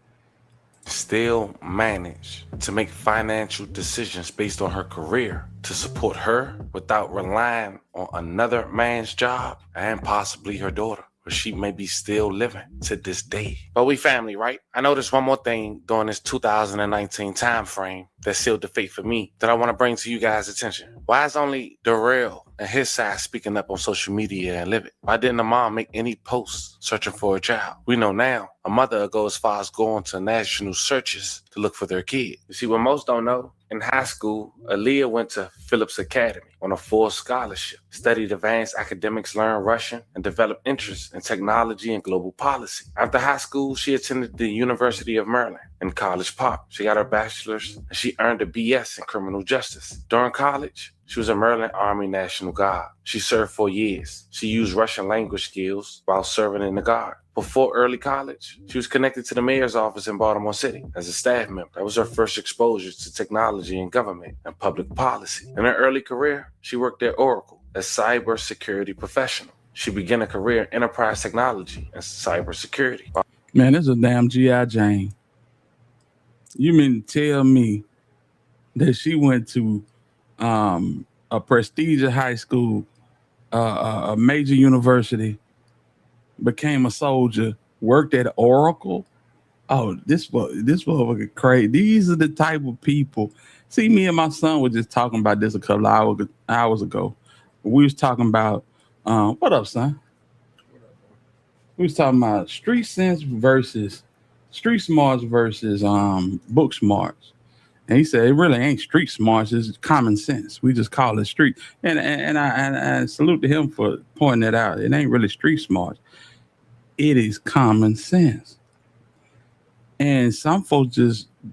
Still managed to make financial decisions based on her career to support her without relying on another man's job and possibly her daughter, where she may be still living to this day. But we family, right? I noticed one more thing during this 2019 time frame that sealed the fate for me that I want to bring to you guys' attention. Why is only Darrell and his side speaking up on social media and live it? Why didn't the mom make any posts searching for a child? We know now a mother will go as far as going to national searches to look for their kid. You see, what most don't know, in high school, Aaliyah went to Phillips Academy on a full scholarship, studied advanced academics, learned Russian, and developed interest in technology and global policy. After high school, she attended the University of Maryland in College Park. She got her bachelor's and she earned a BS in criminal justice. During college, she was a Maryland Army National Guard. She served 4 years. She used Russian language skills while serving in the Guard. Before early college, she was connected to the mayor's office in Baltimore City as a staff member. That was her first exposure to technology and government and public policy. In her early career, she worked at Oracle as cybersecurity professional. She began a career in enterprise technology and cybersecurity. Man, this is a damn G.I. Jane. You mean to tell me that she went to a prestigious high school, a major university, became a soldier, worked at Oracle? Oh, this motherfucker crazy. These are the type of people. See, me and my son were just talking about this a couple of hours ago. We was talking about, what up, son? We was talking about street smarts versus book smarts. And he said, it really ain't street smarts, it's common sense. We just call it street. And I salute to him for pointing that out. It ain't really street smarts. It is common sense. And some folks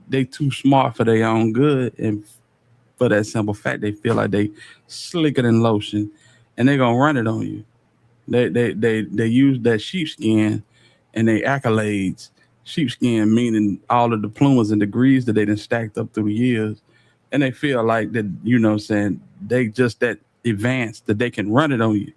they too smart for their own good. And for that simple fact, they feel like they slicker than lotion and they're going to run it on you. They use that sheepskin and they accolades. Sheepskin meaning all of the diplomas and degrees that they done stacked up through the years. And they feel like that, you know what I'm saying, they just that advanced that they can run it on you.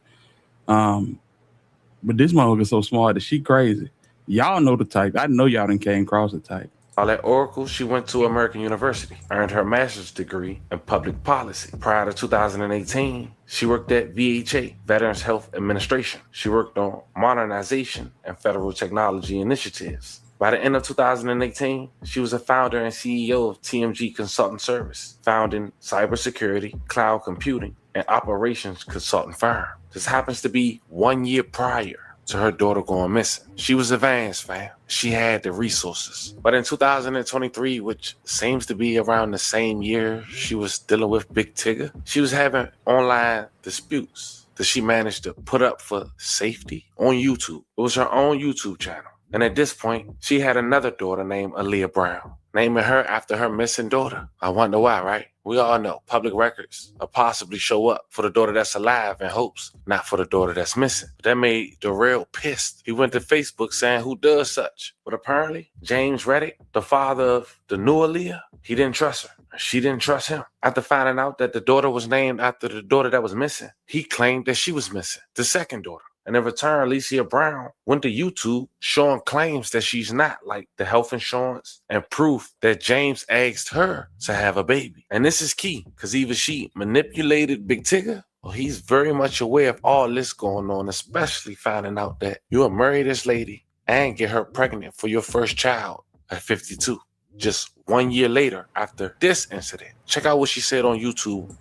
But this motherfucker's so smart that she crazy. Y'all know the type. I know y'all done came across the type. While at Oracle, she went to American University, earned her master's degree in public policy. Prior to 2018, she worked at VHA, Veterans Health Administration. She worked on modernization and federal technology initiatives. By the end of 2018, she was a founder and CEO of TMG Consulting Service, founding cybersecurity, cloud computing, and operations consulting firm. This happens to be 1 year prior to her daughter going missing. She was advanced, fam. She had the resources. But in 2023, which seems to be around the same year she was dealing with Big Tigger, she was having online disputes that she managed to put up for safety on YouTube. It was her own YouTube channel. And at this point, she had another daughter named Aaliyah Brown, naming her after her missing daughter. I wonder why, right? We all know public records will possibly show up for the daughter that's alive in hopes, not for the daughter that's missing. But that made Darrell pissed. He went to Facebook saying, who does such? But apparently, James Reddick, the father of the new Aaliyah, he didn't trust her. She didn't trust him. After finding out that the daughter was named after the daughter that was missing, he claimed that she was missing, the second daughter. And in return, Alicia Brown went to YouTube showing claims that she's not, like the health insurance and proof that James asked her to have a baby. And this is key because either she manipulated Big Tigger or he's very much aware of all this going on, especially finding out that you'll marry this lady and get her pregnant for your first child at 52, just 1 year later after this incident. Check out what she said on YouTube.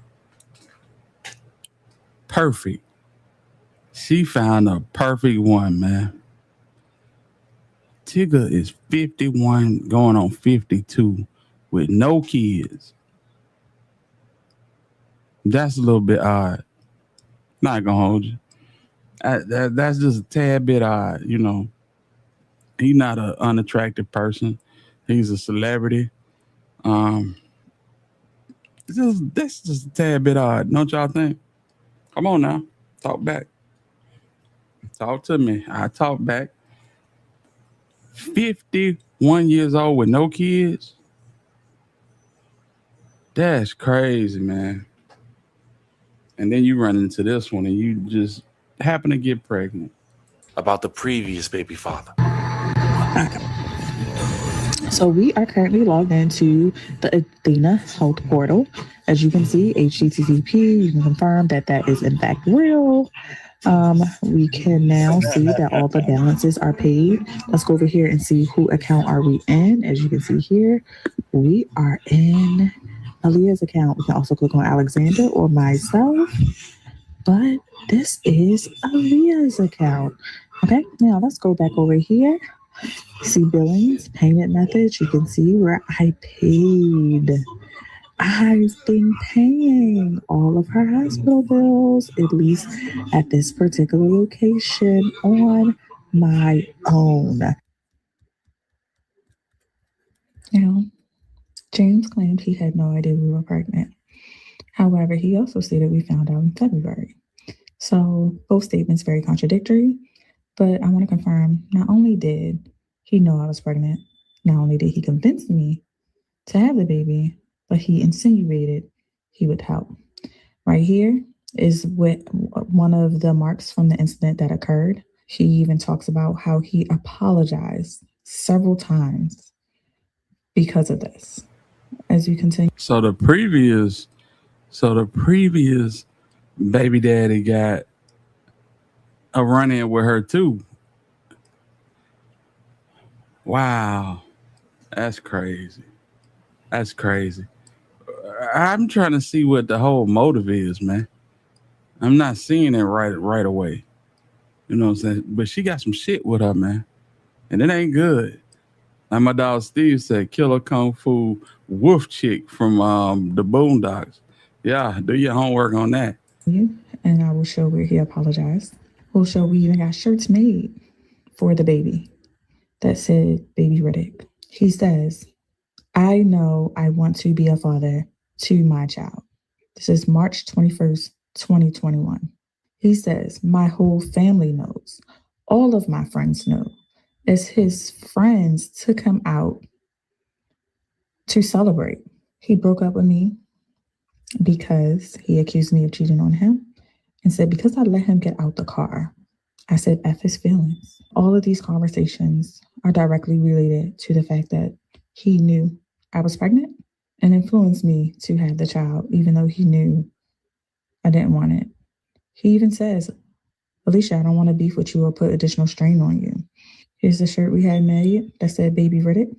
Perfect. She found a perfect one, man. Tigger is 51 going on 52 with no kids. That's a little bit odd. Not gonna hold you. That's just a tad bit odd, you know. He's not an unattractive person. He's a celebrity. That's just a tad bit odd. Don't y'all think? Come on now. Talk back. Talk to me. I talk back. 51 years old with no kids. That's crazy, man. And then you run into this one and you just happen to get pregnant. About the previous baby father. So we are currently logged into the Athena Health Portal. As you can see, HTTP, you can confirm that that is in fact real. We can now see that all the balances are paid. Let's go over here and see who account are we in. As you can see here, we are in Aaliyah's account. We can also click on Alexander or myself, but this is Aaliyah's account. Okay, now let's go back over here. See billings, payment methods. You can see where I paid. I've been paying all of her hospital bills, at least at this particular location, on my own. Now, James claimed he had no idea we were pregnant. However, he also stated we found out in February. So both statements very contradictory, but I want to confirm not only did he know I was pregnant, not only did he convince me to have the baby, but he insinuated he would help. Right here is one of the marks from the incident that occurred. He even talks about how he apologized several times because of this. As you continue. So the previous baby daddy got a run-in with her too. Wow. That's crazy. That's crazy. I'm trying to see what the whole motive is, man. I'm not seeing it right away. You know what I'm saying? But she got some shit with her, man. And it ain't good. Like my dog Steve said, killer kung fu wolf chick from the Boondocks. Yeah, do your homework on that. And I will show where he apologized. We'll show we even got shirts made for the baby that said Baby Riddick. He says, I know I want to be a father to my child. This is March 21st, 2021. He says, my whole family knows. All of my friends know. as his friends took him out to celebrate. He broke up with me because he accused me of cheating on him and said, because I let him get out the car, I said, F his feelings. All of these conversations are directly related to the fact that he knew I was pregnant and influenced me to have the child, even though he knew I didn't want it. He even says, Alicia, I don't want to beef with you or put additional strain on you. Here's the shirt we had made that said Baby Riddick.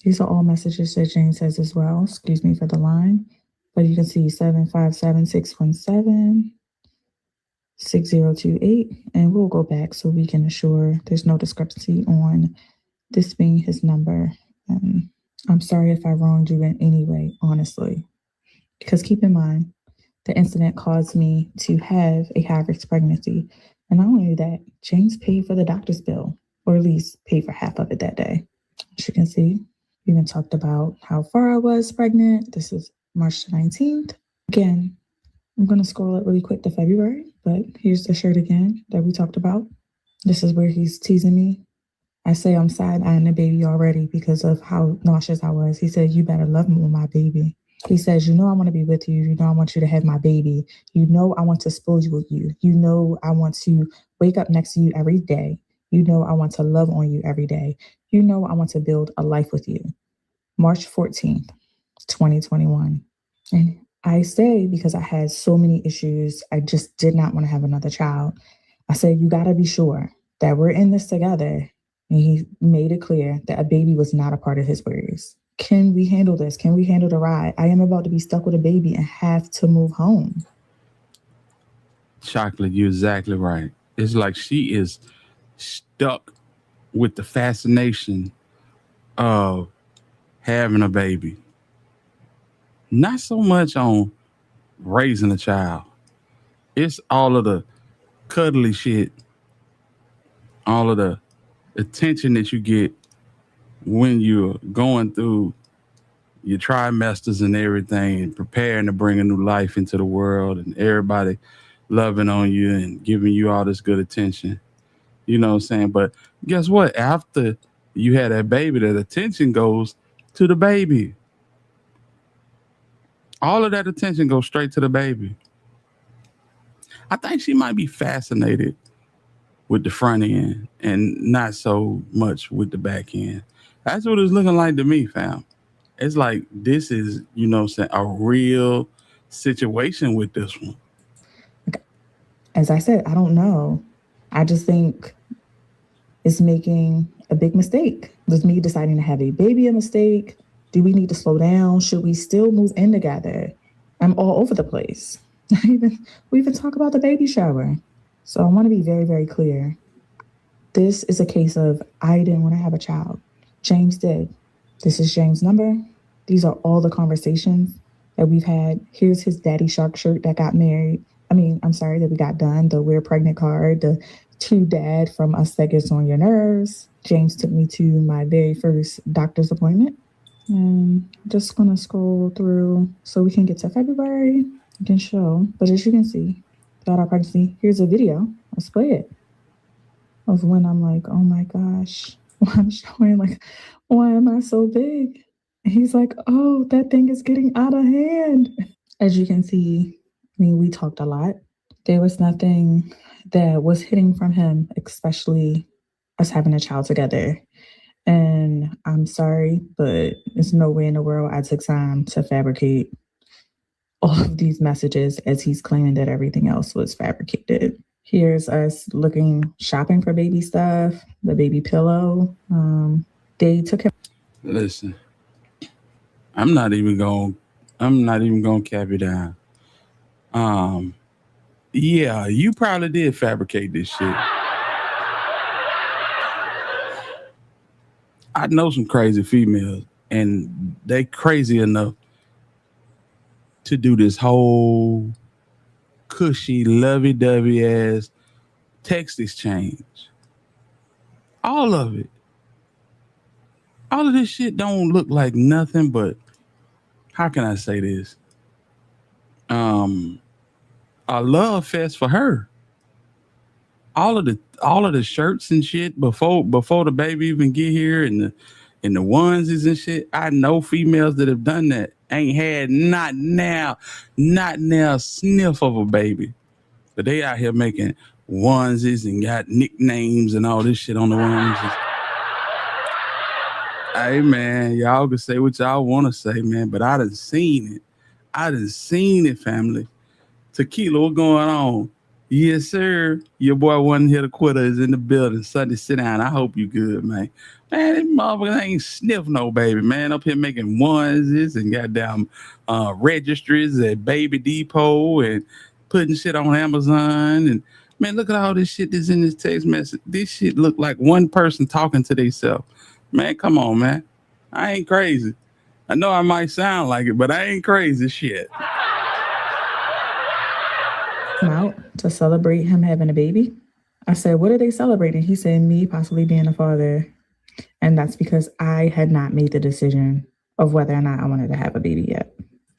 These are all messages that James has as well. Excuse me for the line. But you can see 757-617-6028. And we'll go back so we can assure there's no discrepancy on this being his number. I'm sorry if I wronged you in any way, honestly. Because keep in mind, the incident caused me to have a high-risk pregnancy. And not only that, James paid for the doctor's bill, or at least paid for half of it that day. As you can see, we even talked about how far I was pregnant. This is March the 19th. Again, I'm going to scroll it really quick to February, but here's the shirt again that we talked about. This is where he's teasing me. I say I'm side-eyeing the baby already because of how nauseous I was. He said, you better love me with my baby. He says, you know I want to be with you. You know I want you to have my baby. You know I want to spoil you with you. You know I want to wake up next to you every day. You know I want to love on you every day. You know I want to build a life with you. March 14th, 2021. And I say because I had so many issues, I just did not want to have another child. I said, you got to be sure that we're in this together. And he made it clear that a baby was not a part of his worries. Can we handle this? Can we handle the ride? I am about to be stuck with a baby and have to move home. Chocolate, you're exactly right. It's like she is stuck with the fascination of having a baby. Not so much on raising a child. It's all of the cuddly shit, all of the attention that you get when you're going through your trimesters and everything and preparing to bring a new life into the world and everybody loving on you and giving you all this good attention. You know what I'm saying? But guess what? After you had that baby, that attention goes to the baby. All of that attention goes straight to the baby. I think she might be fascinated with the front end and not so much with the back end. That's what it's looking like to me, fam. It's like this is, you know what I'm saying, a real situation with this one. As I said, I don't know. I just think it's making a big mistake. Was me deciding to have a baby a mistake? Do we need to slow down? Should we still move in together? I'm all over the place. We even talk about the baby shower. So I want to be very, very clear. This is a case of I didn't want to have a child. James did. This is James' number. These are all the conversations that we've had. Here's his Daddy Shark shirt that got married. That we got done. The We're Pregnant card, the to Dad from Us That Gets On Your Nerves. James took me to my very first doctor's appointment. And I'm just going to scroll through so we can get to February. I can show. But as you can see, throughout our pregnancy, here's a video. Let's play it. Of when I'm like, oh my gosh. I'm showing like, why am I so big? And he's like, oh, that thing is getting out of hand. As you can see, we talked a lot. There was nothing that was hidden from him, especially us having a child together. And I'm sorry, but there's no way in the world I took time to fabricate all of these messages as he's claiming that everything else was fabricated. Here's us shopping for baby stuff, the baby pillow. They took him. Listen, I'm not even gonna cap you down. Yeah, you probably did fabricate this shit. I know some crazy females, and they crazy enough to do this whole cushy, lovey-dovey ass text exchange. All of it. All of this shit don't look like nothing but, how can I say this? A love fest for her. all of the shirts and shit before the baby even get here, and the onesies and shit. I know females that have done that ain't had not now sniff of a baby, but they out here making onesies and got nicknames and all this shit on the onesies. Hey man, y'all can say what y'all want to say, man, but I done seen it. I done seen it, family. Tequila, what's going on? Yes, sir. Your boy One Hit a Quitter is in the building. Sunday, sit down. I hope you good, man. Man, this motherfucker ain't sniff no baby, man. Up here making onesies and goddamn registries at Baby Depot and putting shit on Amazon. And man, look at all this shit that's in this text message. This shit look like one person talking to themselves. Man, come on, man. I ain't crazy. I know I might sound like it, but I ain't crazy shit. Out to celebrate him having a baby. I said, what are they celebrating? He said, me possibly being a father. And that's because I had not made the decision of whether or not I wanted to have a baby yet.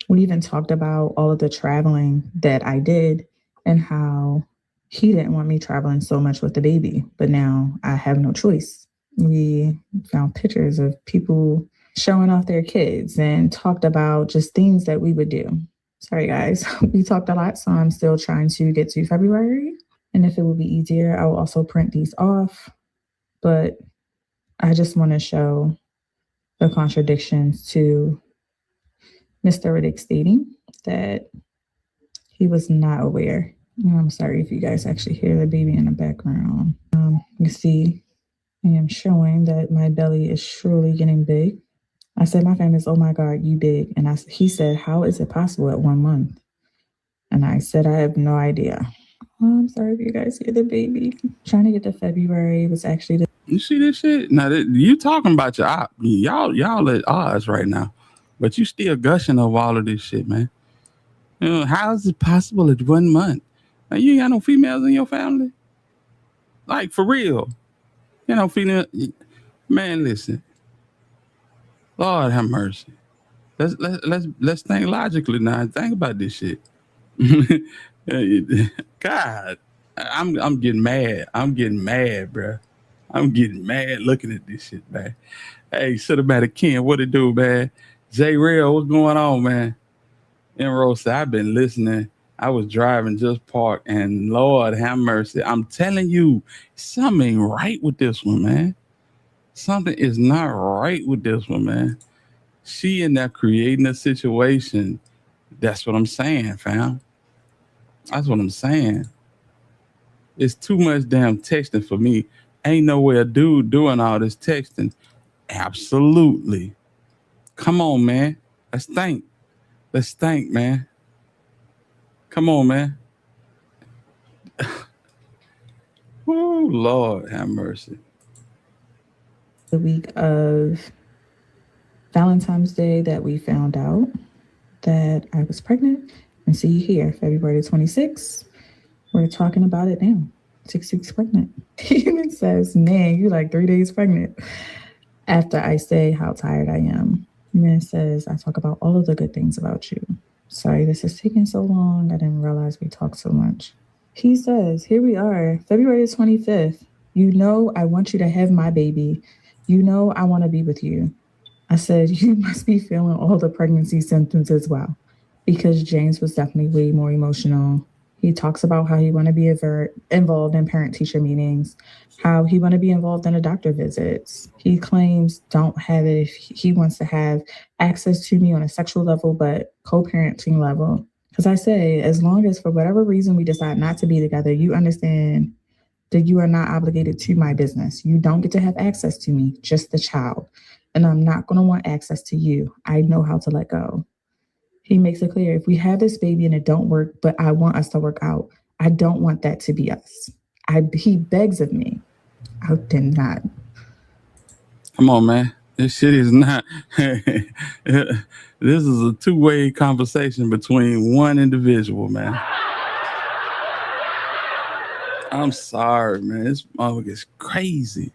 We even talked about all of the traveling that I did and how he didn't want me traveling so much with the baby, but now I have no choice. We found pictures of people showing off their kids and talked about just things that we would do. Sorry, guys. We talked a lot, so I'm still trying to get to February. And if it would be easier, I will also print these off. But I just want to show the contradictions to Mr. Riddick stating that he was not aware. I'm sorry if you guys actually hear the baby in the background. You see, I am showing that my belly is surely getting big. I said, my family's, oh my God, you big. And he said, how is it possible at 1 month? And I said, I have no idea. Oh, I'm sorry if you guys hear the baby. Trying to get to February was actually You see this shit? Now you talking about your op. Y'all at odds right now. But you still gushing over all of this shit, man. You know, how is it possible at 1 month? Now, you ain't got no females in your family? Like, for real. You know, female. Man, listen. Lord have mercy. Let's think logically now and think about this shit. God, I'm getting mad. I'm getting mad, bro. I'm getting mad looking at this shit, man. Hey, Cinematic Ken, what it do, man? J Real, what's going on, man? Emerald said, I've been listening. I was driving, just parked, and Lord have mercy. I'm telling you, something ain't right with this one, man. Something is not right with this one, man. She in there creating a situation. That's what I'm saying, fam. That's what I'm saying. It's too much damn texting for me. Ain't no way a dude doing all this texting. Absolutely. Come on, man. Let's think. Let's think, man. Come on, man. Oh, Lord have mercy. the week of Valentine's Day that we found out that I was pregnant. And see here, February 26th, we're talking about it now. 6 weeks pregnant. He even says, man, you like 3 days pregnant. After I say how tired I am. And then it says, I talk about all of the good things about you. Sorry, this is taking so long. I didn't realize we talked so much. He says, here we are, February 25th. You know I want you to have my baby. You know I want to be with you. I said, you must be feeling all the pregnancy symptoms as well. Because James was definitely way more emotional. He talks about how he want to be involved in parent-teacher meetings, how he want to be involved in the doctor visits. He claims don't have it if he wants to have access to me on a sexual level, but co-parenting level. Because I say, as long as for whatever reason we decide not to be together, you understand that you are not obligated to my business. You don't get to have access to me, just the child. And I'm not going to want access to you. I know how to let go. He makes it clear, if we have this baby and it don't work, but I want us to work out, I don't want that to be us. He begs of me. I did not. Come on, man. This shit is not. This is a two-way conversation between one individual, man. I'm sorry, man. This motherfucker is crazy.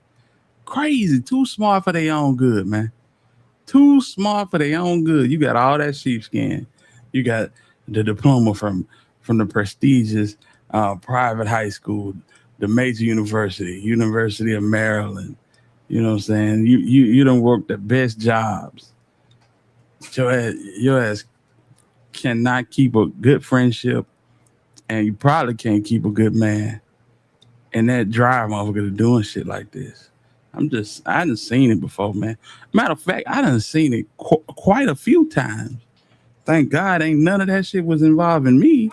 Crazy. Too smart for their own good, man. Too smart for their own good. You got all that sheepskin. You got the diploma from the prestigious private high school, the major University of Maryland. You know what I'm saying? You don't work the best jobs. Your ass cannot keep a good friendship, and you probably can't keep a good man. And that drive motherfucker to doing shit like this. I done seen it before, man. Matter of fact, I done seen it quite a few times. Thank God ain't none of that shit was involving me.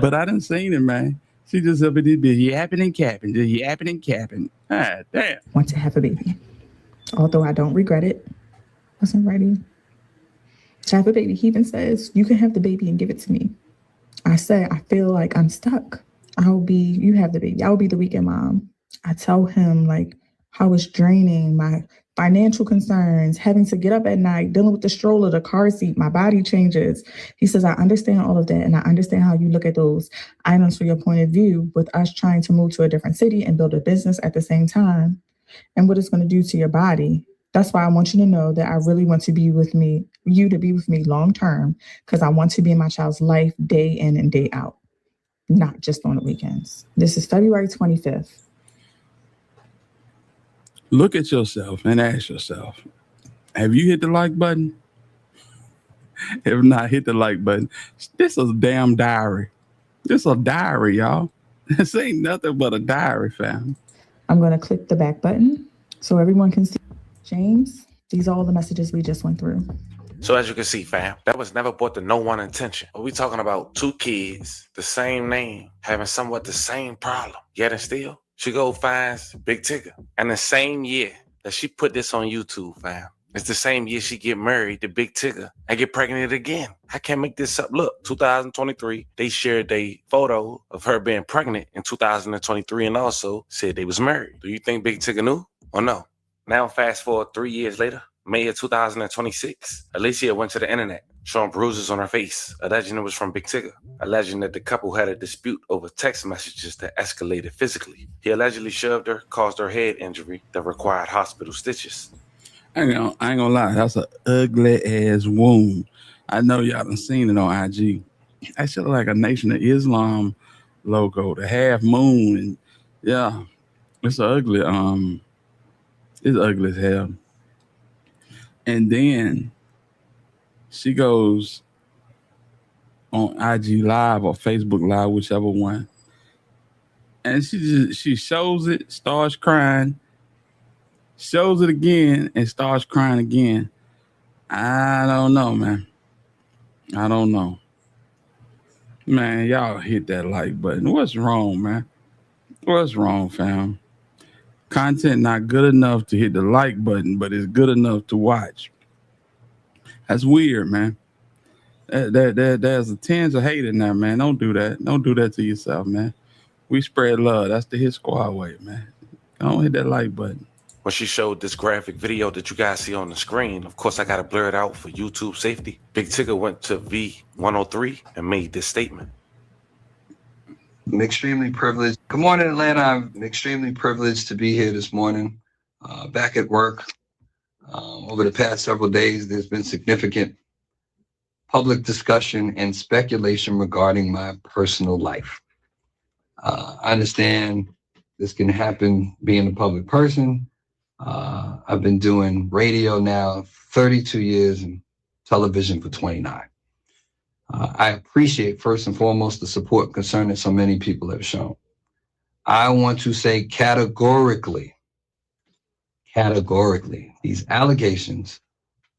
But I done seen it, man. She just up in this bitch yapping and capping, just yapping and capping. Ah, damn. Want to have a baby. Although I don't regret it. Wasn't ready to have a baby. He even says, you can have the baby and give it to me. I said, I feel like I'm stuck. You have the baby. I'll be the weekend mom. I tell him like how it's draining, my financial concerns, having to get up at night, dealing with the stroller, the car seat, my body changes. He says, I understand all of that. And I understand how you look at those items from your point of view with us trying to move to a different city and build a business at the same time and what it's going to do to your body. That's why I want you to know that I really want to be with me, you to be with me long term, because I want to be in my child's life day in and day out, not just on the weekends. This is February 25th. Look at yourself and ask yourself, have you hit the like button? If not, hit the like button. This is a damn diary. This is a diary, y'all. This ain't nothing but a diary, fam. I'm going to click the back button so everyone can see. James, these are all the messages we just went through. So as you can see, fam, that was never brought to no one intention. But we talking about two kids, the same name, having somewhat the same problem. Yet and still, she go finds Big Tigger. And the same year that she put this on YouTube, fam, it's the same year she get married to Big Tigger and get pregnant again. I can't make this up. Look, 2023, they shared a photo of her being pregnant in 2023 and also said they was married. Do you think Big Tigger knew or no? Now, fast forward 3 years later, May of 2026, Alicia went to the internet, showing bruises on her face, alleging it was from Big Tigger, alleging that the couple had a dispute over text messages that escalated physically. He allegedly shoved her, caused her head injury that required hospital stitches. I ain't gonna lie, that's an ugly ass wound. I know y'all done seen it on IG. That shit like a Nation of Islam logo, the half moon, and yeah, it's ugly. It's ugly as hell. And then she goes on IG Live or Facebook Live, whichever one. And she shows it, starts crying, shows it again, and starts crying again. I don't know, man. I don't know. Man, y'all hit that like button. What's wrong, man? What's wrong, fam? Content not good enough to hit the like button, but it's good enough to watch. That's weird, man. There's a tens of hate in there, man. Don't do that. Don't do that to yourself, man. We spread love. That's the Hit Squad way, man. Don't hit that like button. When she showed this graphic video that you guys see on the screen, of course, I got to blur it out for YouTube safety. Big Tigger went to V103 and made this statement. I'm extremely privileged. Good morning, Atlanta. I'm extremely privileged to be here this morning, back at work. Over the past several days, there's been significant public discussion and speculation regarding my personal life. I understand this can happen being a public person. I've been doing radio now 32 years and television for 29. I appreciate first and foremost the support and concern that so many people have shown. I want to say categorically, these allegations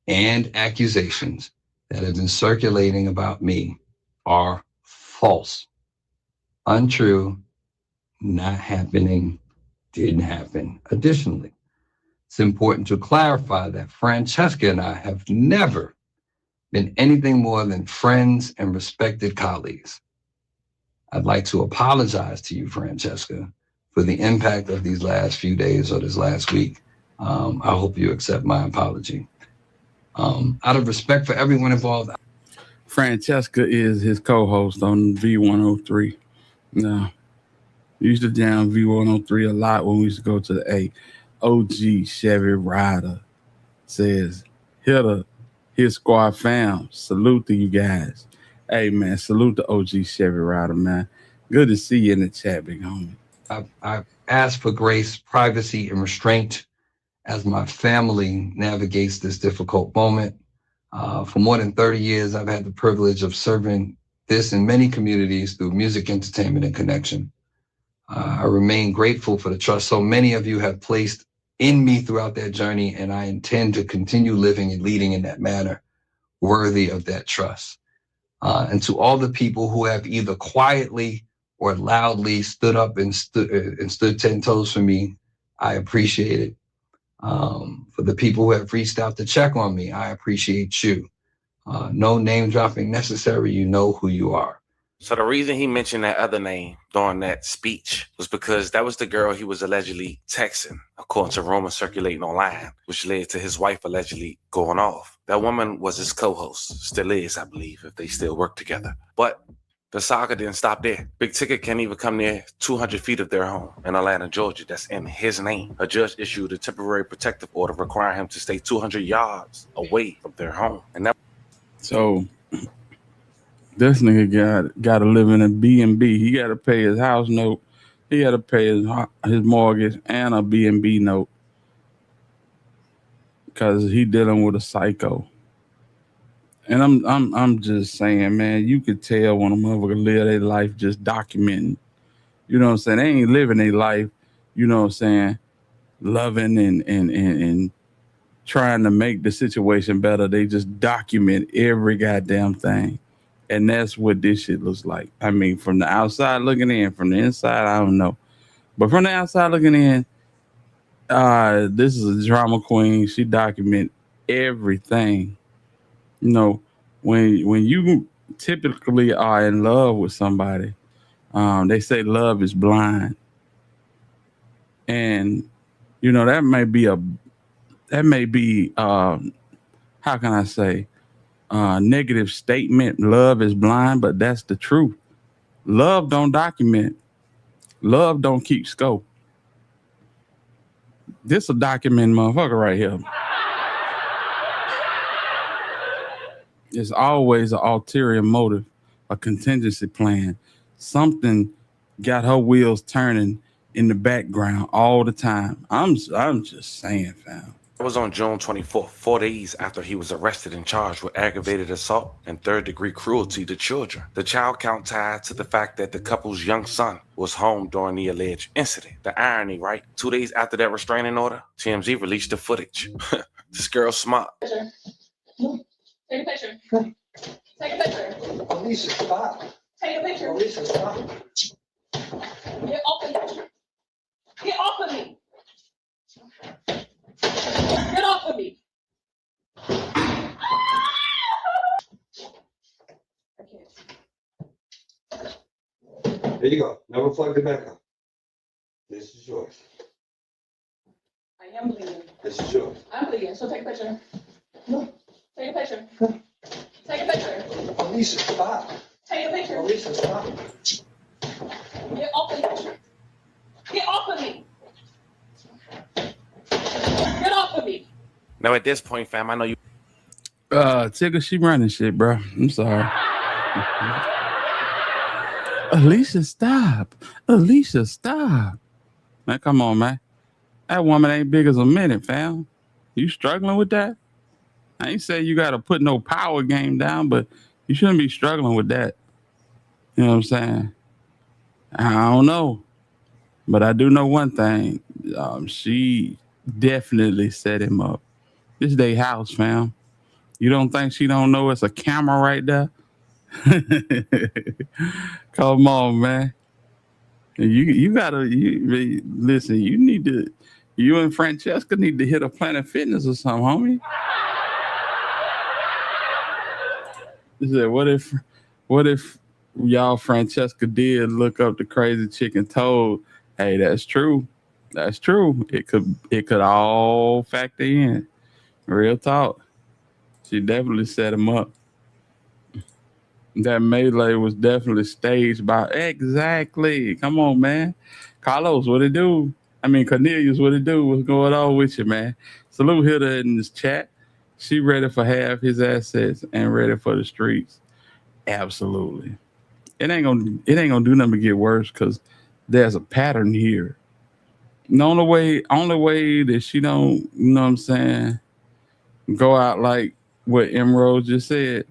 and accusations that have been circulating about me are false, untrue, not happening, didn't happen. Additionally, it's important to clarify that Francesca and I have never been anything more than friends and respected colleagues. I'd like to apologize to you, Francesca, for the impact of these last few days or this last week. I hope you accept my apology. Out of respect for everyone involved. Francesca is his co-host on V103. No, we used to jam V103 a lot when we used to go to the OG Chevy Rider. Says, Hit Squad fam, salute to you guys. Hey, man, salute the OG Chevy Rider, man. Good to see you in the chat, big homie. I've asked for grace, privacy, and restraint as my family navigates this difficult moment. For more than 30 years, I've had the privilege of serving this in many communities through music, entertainment, and connection. I remain grateful for the trust so many of you have placed in me throughout that journey, and I intend to continue living and leading in that manner, worthy of that trust. And to all the people who have either quietly or loudly stood up and stood 10 toes for me, I appreciate it. For the people who have reached out to check on me, I appreciate you. No name dropping necessary. You know who you are. So the reason he mentioned that other name during that speech was because that was the girl he was allegedly texting, according to rumors circulating online, which led to his wife allegedly going off. That woman was his co-host, still is, I believe, if they still work together. But the saga didn't stop there. Big Tigger can't even come near 200 feet of their home in Atlanta, Georgia. That's in his name. A judge issued a temporary protective order requiring him to stay 200 yards away from their home. And that. So this nigga got to live in a B&B. He got to pay his house note. He got to pay his mortgage and a B&B note because he dealing with a psycho. And I'm just saying, man, you could tell when a motherfucker live their life just documenting. You know what I'm saying? They ain't living their life, you know what I'm saying, loving and trying to make the situation better. They just document every goddamn thing. And that's what this shit looks like. I mean, from the outside looking in, from the inside, I don't know. But from the outside looking in, this is a drama queen. She document everything. You know, when you typically are in love with somebody, they say love is blind. And, you know, that may be how can I say, negative statement, love is blind, but that's the truth. Love don't document. Love don't keep scope. This a document motherfucker right here. It's always an ulterior motive, a contingency plan. Something got her wheels turning in the background all the time. I'm just saying, fam. It was on June 24th, 4 days after he was arrested and charged with aggravated assault and third-degree cruelty to children. The child count tied to the fact that the couple's young son was home during the alleged incident. The irony, right? 2 days after that restraining order, TMZ released the footage. This girl's smart. Take a picture. Take a picture. Alicia, stop. Take a picture. Alicia, stop. Get off of me. Get off of me. Get off of me. There you go. Never plug it back up. This is yours. I am bleeding. This is yours. I'm bleeding, so take a picture. Take a picture. Take a picture. Alicia, stop. Take a picture. Alicia, stop. Get off of me. Get off of me. Get off of me. Now at this point, fam, I know you. Tigger, she running shit, bro. I'm sorry. Alicia, stop. Alicia, stop. Man, come on, man. That woman ain't big as a minute, fam. You struggling with that? I ain't saying you got to put no power game down, but you shouldn't be struggling with that. You know what I'm saying? I don't know. But I do know one thing. She definitely set him up. This is their house, fam. You don't think she don't know it's a camera right there? Come on, man. You gotta listen. You and Francesca need to hit a Planet Fitness or something, homie. He said, what if y'all Francesca did look up the crazy chicken toad? Hey, that's true. That's true. It could all factor in. Real talk. She definitely set him up. That melee was definitely staged by exactly. Come on, man. Carlos, what it do? I mean, Cornelius, what it do? What's going on with you, man? Salute Hilda in this chat. She ready for half his assets and ready for the streets. Absolutely. it ain't gonna do nothing but get worse because there's a pattern here. The only way that she don't, you know what I'm saying, go out like what Emerald just said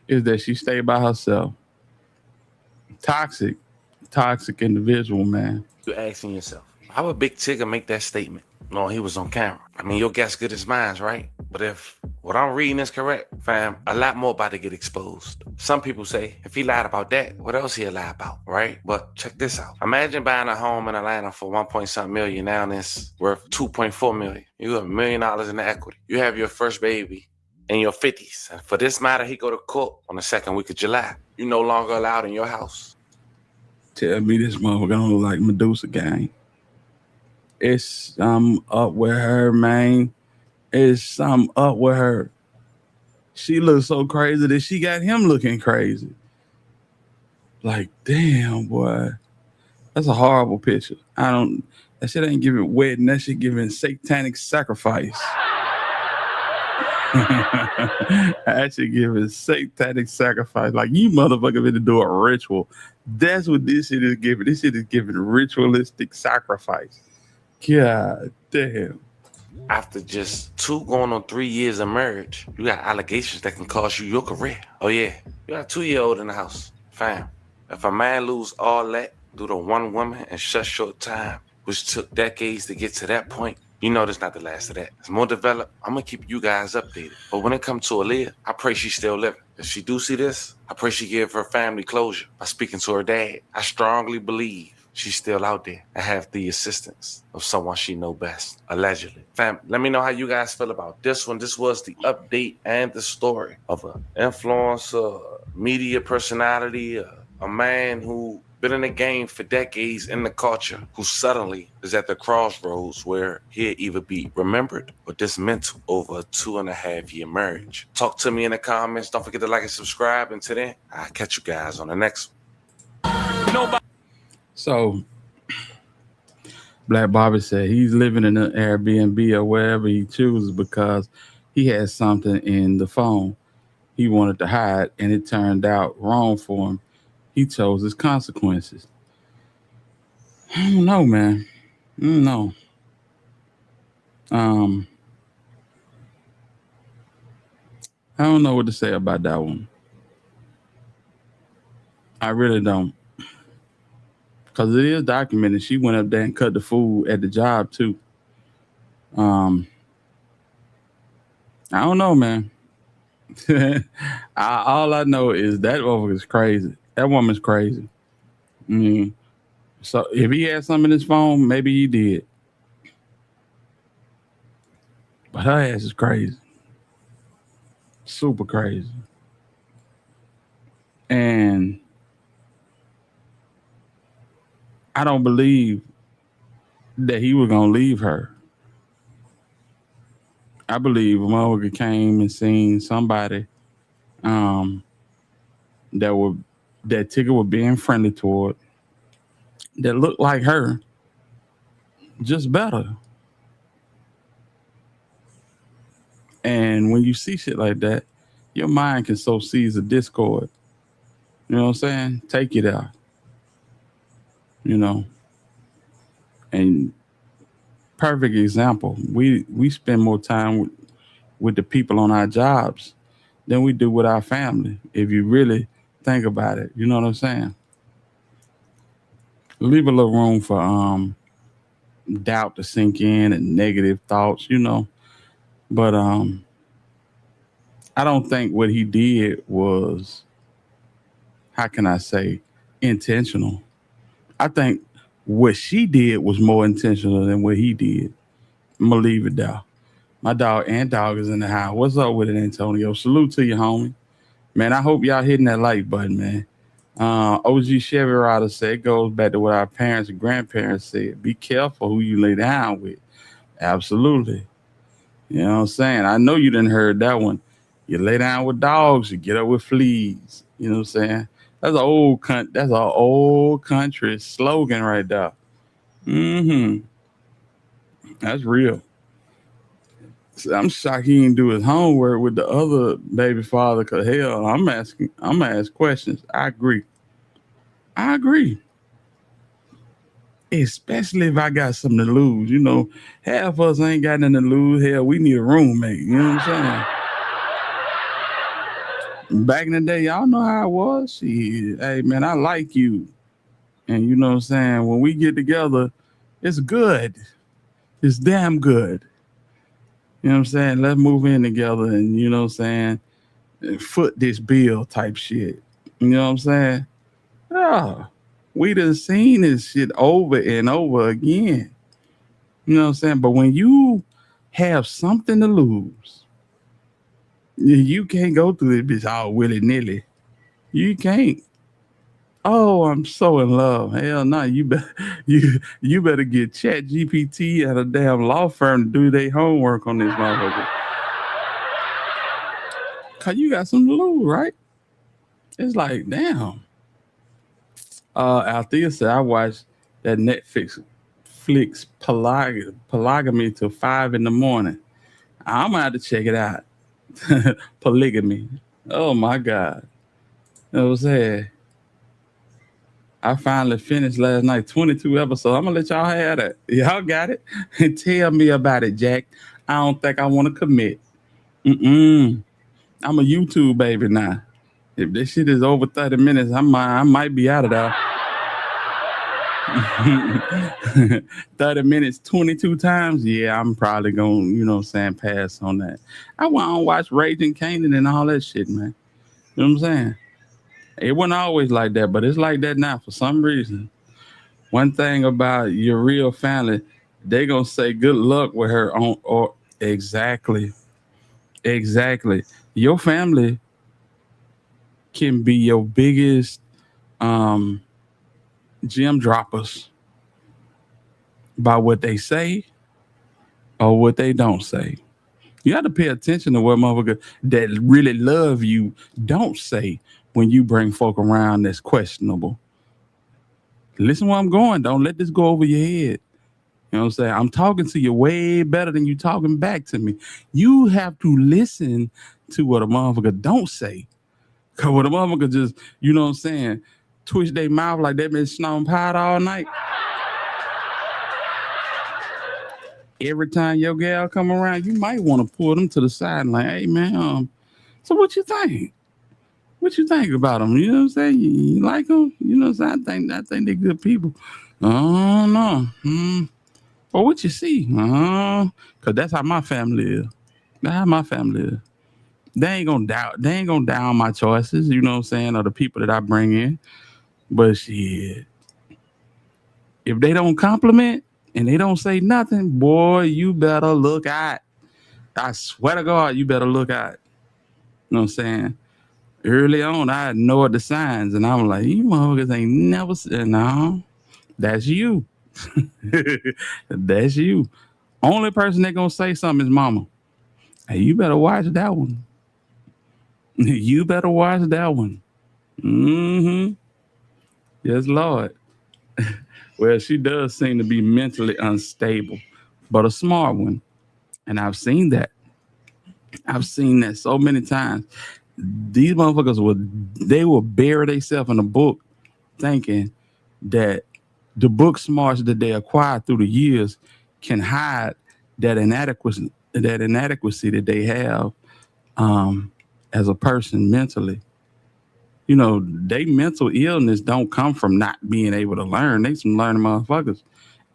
is that she stay by herself. Toxic individual, man. You asking yourself, how would Big Tigger make that statement? No, he was on camera. I mean, your guess good as mine, right? But if what I'm reading is correct, fam, a lot more about to get exposed. Some people say, if he lied about that, what else he'll lie about, right? But check this out. Imagine buying a home in Atlanta for 1.something million. Now it's worth 2.4 million. You have $1 million in the equity. You have your first baby in your 50s. And for this matter, he go to court on the 2nd week of July. You no longer allowed in your house. Tell me this motherfucker don't look like Medusa gang. It's up with her, man. It's up with her. She looks so crazy that she got him looking crazy. Like, damn, boy. That's a horrible picture. That shit ain't giving wedding. That shit giving satanic sacrifice. That shit giving satanic sacrifice. Like, you motherfucker been to do a ritual. That's what this shit is giving. This shit is giving ritualistic sacrifice. God damn. After just 2 going on 3 years of marriage, you got allegations that can cost you your career. Oh yeah, you got a 2-year-old in the house. Fam, if a man lose all that due to one woman in such short time, which took decades to get to that point, you know that's not the last of that. It's more developed. I'm gonna keep you guys updated. But when it comes to Aaliyah, I pray she's still living. If she do see this, I pray she give her family closure by speaking to her dad. I strongly believe she's still out there and have the assistance of someone she know best, allegedly. Fam, let me know how you guys feel about this one. This was the update and the story of an influencer, media personality, a man who been in the game for decades in the culture, who suddenly is at the crossroads where he'll either be remembered or dismantled over a 2.5-year marriage. Talk to me in the comments. Don't forget to like and subscribe. Until then, I'll catch you guys on the next one. So, Black Bobby said he's living in an Airbnb or wherever he chooses because he had something in the phone he wanted to hide, and it turned out wrong for him. He chose his consequences. I don't know, man. I don't know. I don't know what to say about that one. I really don't. Because it is documented. She went up there and cut the food at the job, too. I don't know, man. All I know is that woman is crazy. That woman's crazy. So if he had something in his phone, maybe he did. But her ass is crazy. Super crazy. And I don't believe that he was going to leave her. I believe a motherfucker came and seen somebody that Tigger was being friendly toward that looked like her, just better. And when you see shit like that, your mind can sow seeds of discord. You know what I'm saying? Take it out. You know. And perfect example. We spend more time with the people on our jobs than we do with our family. If you really think about it, you know what I'm saying? Leave a little room for doubt to sink in and negative thoughts, you know. But I don't think what he did was, how can I say, intentional. I think what she did was more intentional than what he did. I'm gonna leave it there. My dog is in the house. What's up with it, Antonio? Salute to you, homie. Man, I hope y'all hitting that like button, man. OG Chevy Rider said, it goes back to what our parents and grandparents said. Be careful who you lay down with. Absolutely. You know what I'm saying? I know you didn't heard that one. You lay down with dogs, you get up with fleas. You know what I'm saying? That's an old country slogan right there. That's real. I'm shocked he didn't do his homework with the other baby father, cause hell, I'm gonna ask questions. I agree. I agree. Especially if I got something to lose. You know, half of us ain't got nothing to lose. Hell, we need a roommate. You know what I'm saying? Back in the day, y'all know how it was. Shit, hey, man, I like you. And you know what I'm saying? When we get together, it's good. It's damn good. You know what I'm saying? Let's move in together and, you know what I'm saying, foot this bill type shit. You know what I'm saying? Yeah. We done seen this shit over and over again. You know what I'm saying? But when you have something to lose, you can't go through this bitch all willy-nilly. You can't. Oh, I'm so in love. Hell no, you better get Chat GPT at a damn law firm to do their homework on this motherfucker. Cause you got something to lose, right? It's like, damn. Althea said I watched that Netflix polygamy till 5 a.m. I'm gonna have to check it out. Polygamy. Oh my God. It was sad. I finally finished last night, 22 episodes. I'm gonna let y'all have that. Y'all got it? Tell me about it, Jack. I don't think I want to commit. I'm a YouTube baby now. If this shit is over 30 minutes, I might be out of there. 30 minutes, 22 times. Yeah, I'm probably gonna, you know what I'm saying, pass on that. I want to watch Raging Canaan and all that shit, man. You know what I'm saying? It wasn't always like that, but it's like that now for some reason. One thing about your real family, they gonna say good luck with her on or exactly. Your family can be your biggest gem droppers by what they say or what they don't say. You have to pay attention to what motherfuckers that really love you don't say when you bring folk around that's questionable. Listen where I'm going. Don't let this go over your head. You know what I'm saying? I'm talking to you way better than you talking back to me. You have to listen to what a motherfucker don't say. Cause what a motherfucker just, you know what I'm saying, twitch their mouth like they've been snorting powder all night. Every time your gal come around, you might want to pull them to the side and like, hey man, so what you think? What you think about them? You know what I'm saying? You like them? You know what I'm saying? I think they're good people. Oh no. Well, what you see? Cause that's how my family is. That's how my family is. They ain't gonna down my choices, you know what I'm saying, or the people that I bring in. But shit, if they don't compliment and they don't say nothing, boy, you better look out. I swear to God, you better look out. You know what I'm saying? Early on, I ignored the signs, and I'm like, you motherfuckers ain't never said, no, that's you. That's you. Only person that gonna say something is mama. Hey, you better watch that one. You better watch that one. Yes, Lord. Well, she does seem to be mentally unstable, but a smart one. And I've seen that. I've seen that so many times. These motherfuckers will bury themselves in a book thinking that the book smarts that they acquired through the years can hide that inadequacy that they have as a person mentally. You know, they mental illness don't come from not being able to learn. They some learning motherfuckers.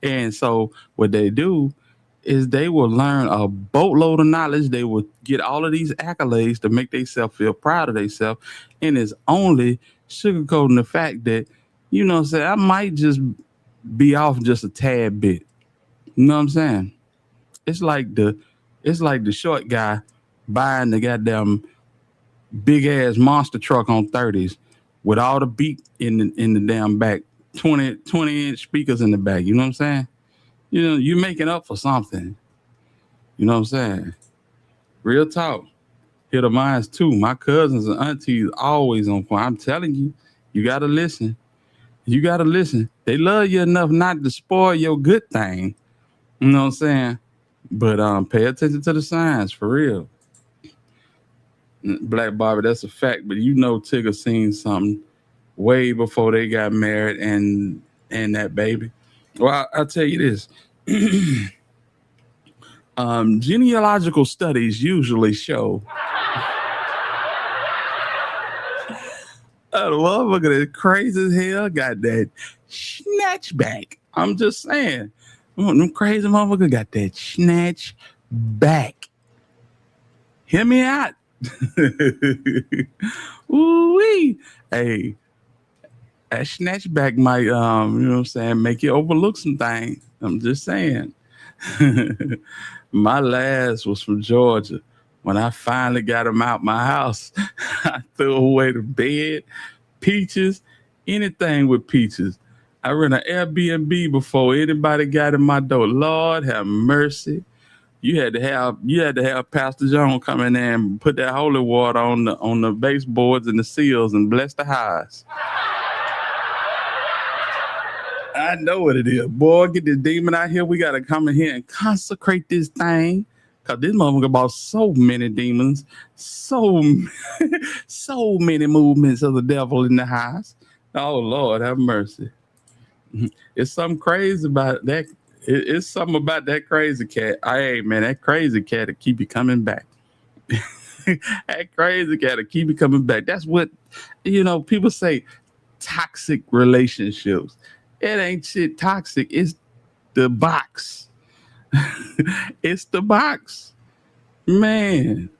And so what they do is they will learn a boatload of knowledge. They will get all of these accolades to make themselves feel proud of themselves. And it's only sugarcoating the fact that, you know what I'm saying, I might just be off just a tad bit. You know what I'm saying? It's like the short guy buying the goddamn big ass monster truck on 30s with all the beat in the damn back, 20-inch speakers in the back. You know what I'm saying? You know, you're making up for something. You know what I'm saying? Real talk. Hit of mines too. My cousins and aunties always on point. I'm telling you, you gotta listen. You gotta listen. They love you enough not to spoil your good thing. You know what I'm saying? But pay attention to the signs for real. Black Barbie, that's a fact. But you know Tigger seen something way before they got married and that baby. Well, I'll tell you this. Genealogical studies usually show a motherfucker that's crazy as hell got that snatch back. I'm just saying. Them crazy motherfuckers got that snatch back. Hear me out. Ooh-wee. Hey, that snatch back might, you know what I'm saying, make you overlook some things. I'm just saying. My last was from Georgia. When I finally got him out my house, I threw away the bed, peaches, anything with peaches. I ran an Airbnb before anybody got in my door. Lord have mercy. You had to have Pastor John come in there and put that holy water on the baseboards and the seals and bless the highs. I know what it is. Boy, get this demon out here. We got to come in here and consecrate this thing. Because this motherfucker bought so many demons, so many movements of the devil in the house. Oh, Lord, have mercy. It's something crazy about that. It's something about that crazy cat. Hey, man, that crazy cat will keep you coming back. That crazy cat will keep you coming back. That's what, people say, toxic relationships. It ain't shit toxic. It's the box. It's the box. Man.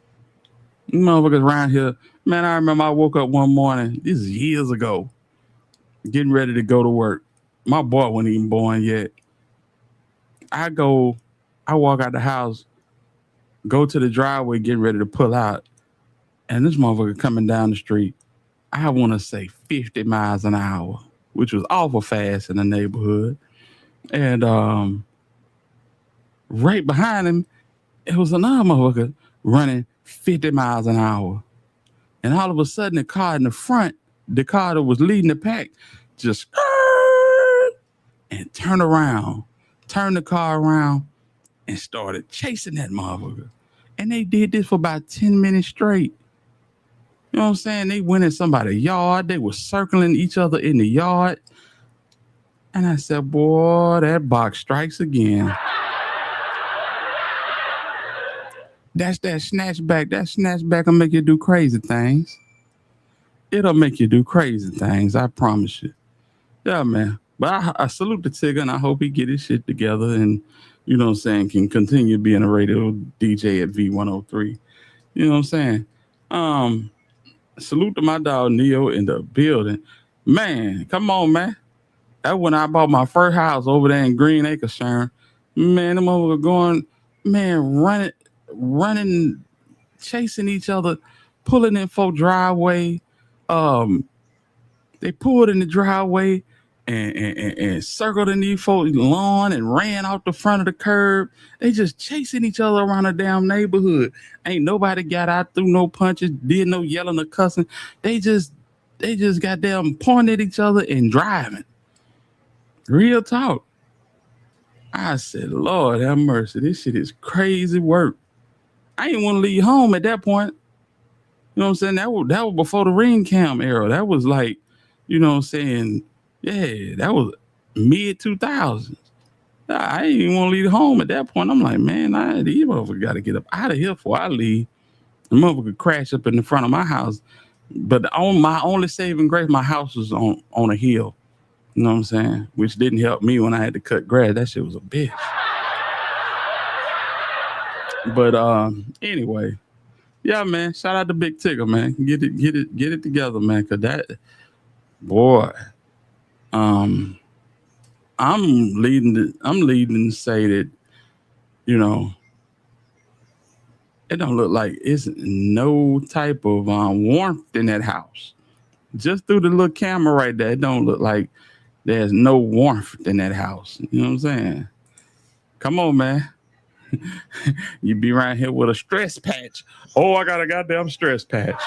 Motherfuckers around here. Man, I remember I woke up one morning, this is years ago, getting ready to go to work. My boy wasn't even born yet. I walk out the house, go to the driveway, getting ready to pull out, and this motherfucker coming down the street, I want to say 50 miles an hour, which was awful fast in the neighborhood. And right behind him, it was another motherfucker running 50 miles an hour. And all of a sudden, the car in the front, the car that was leading the pack, just and turned the car around, and started chasing that motherfucker. And they did this for about 10 minutes straight. You know what I'm saying? They went in somebody's yard. They were circling each other in the yard. And I said, boy, that box strikes again. That's that snatchback. That snatchback will make you do crazy things. It'll make you do crazy things, I promise you. Yeah, man. But I salute the Tigger, and I hope he get his shit together and, you know what I'm saying, can continue being a radio DJ at V103. You know what I'm saying? Salute to my dog Neo in the building. Man, come on, man. That when I bought my first house over there in Green Acres, Sharon. Man, them over going, man, running, chasing each other, pulling in for driveway. They pulled in the driveway and circled in the lawn and ran out the front of the curb. They just chasing each other around the damn neighborhood. Ain't nobody got out, threw no punches, did no yelling or cussing. They just goddamn pointing at each other and driving. Real talk. I said, Lord have mercy. This shit is crazy work. I didn't want to leave home at that point. You know what I'm saying? That was before the ring cam era. That was like, you know what I'm saying? Yeah, that was mid 2000s. I didn't even want to leave home at that point. I'm like, man, these motherfuckers got to get up out of here before I leave. The motherfucker crash up in the front of my house. But my only saving grace, my house was on a hill. You know what I'm saying? Which didn't help me when I had to cut grass. That shit was a bitch. But anyway, yeah, man. Shout out to Big Tigger, man. Get it together, man. Cause that boy, I'm leading to say that, you know, it don't look like it's no type of warmth in that house. Just through the little camera right there, it don't look like there's no warmth in that house. You know what I'm saying? Come on, man. You be around here with a stress patch. Oh, I got a goddamn stress patch.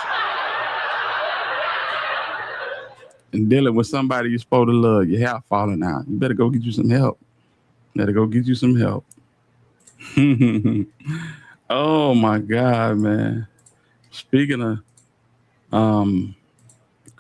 And dealing with somebody you're supposed to love, your hair falling out. You better go get you some help. Oh my God, man. Speaking of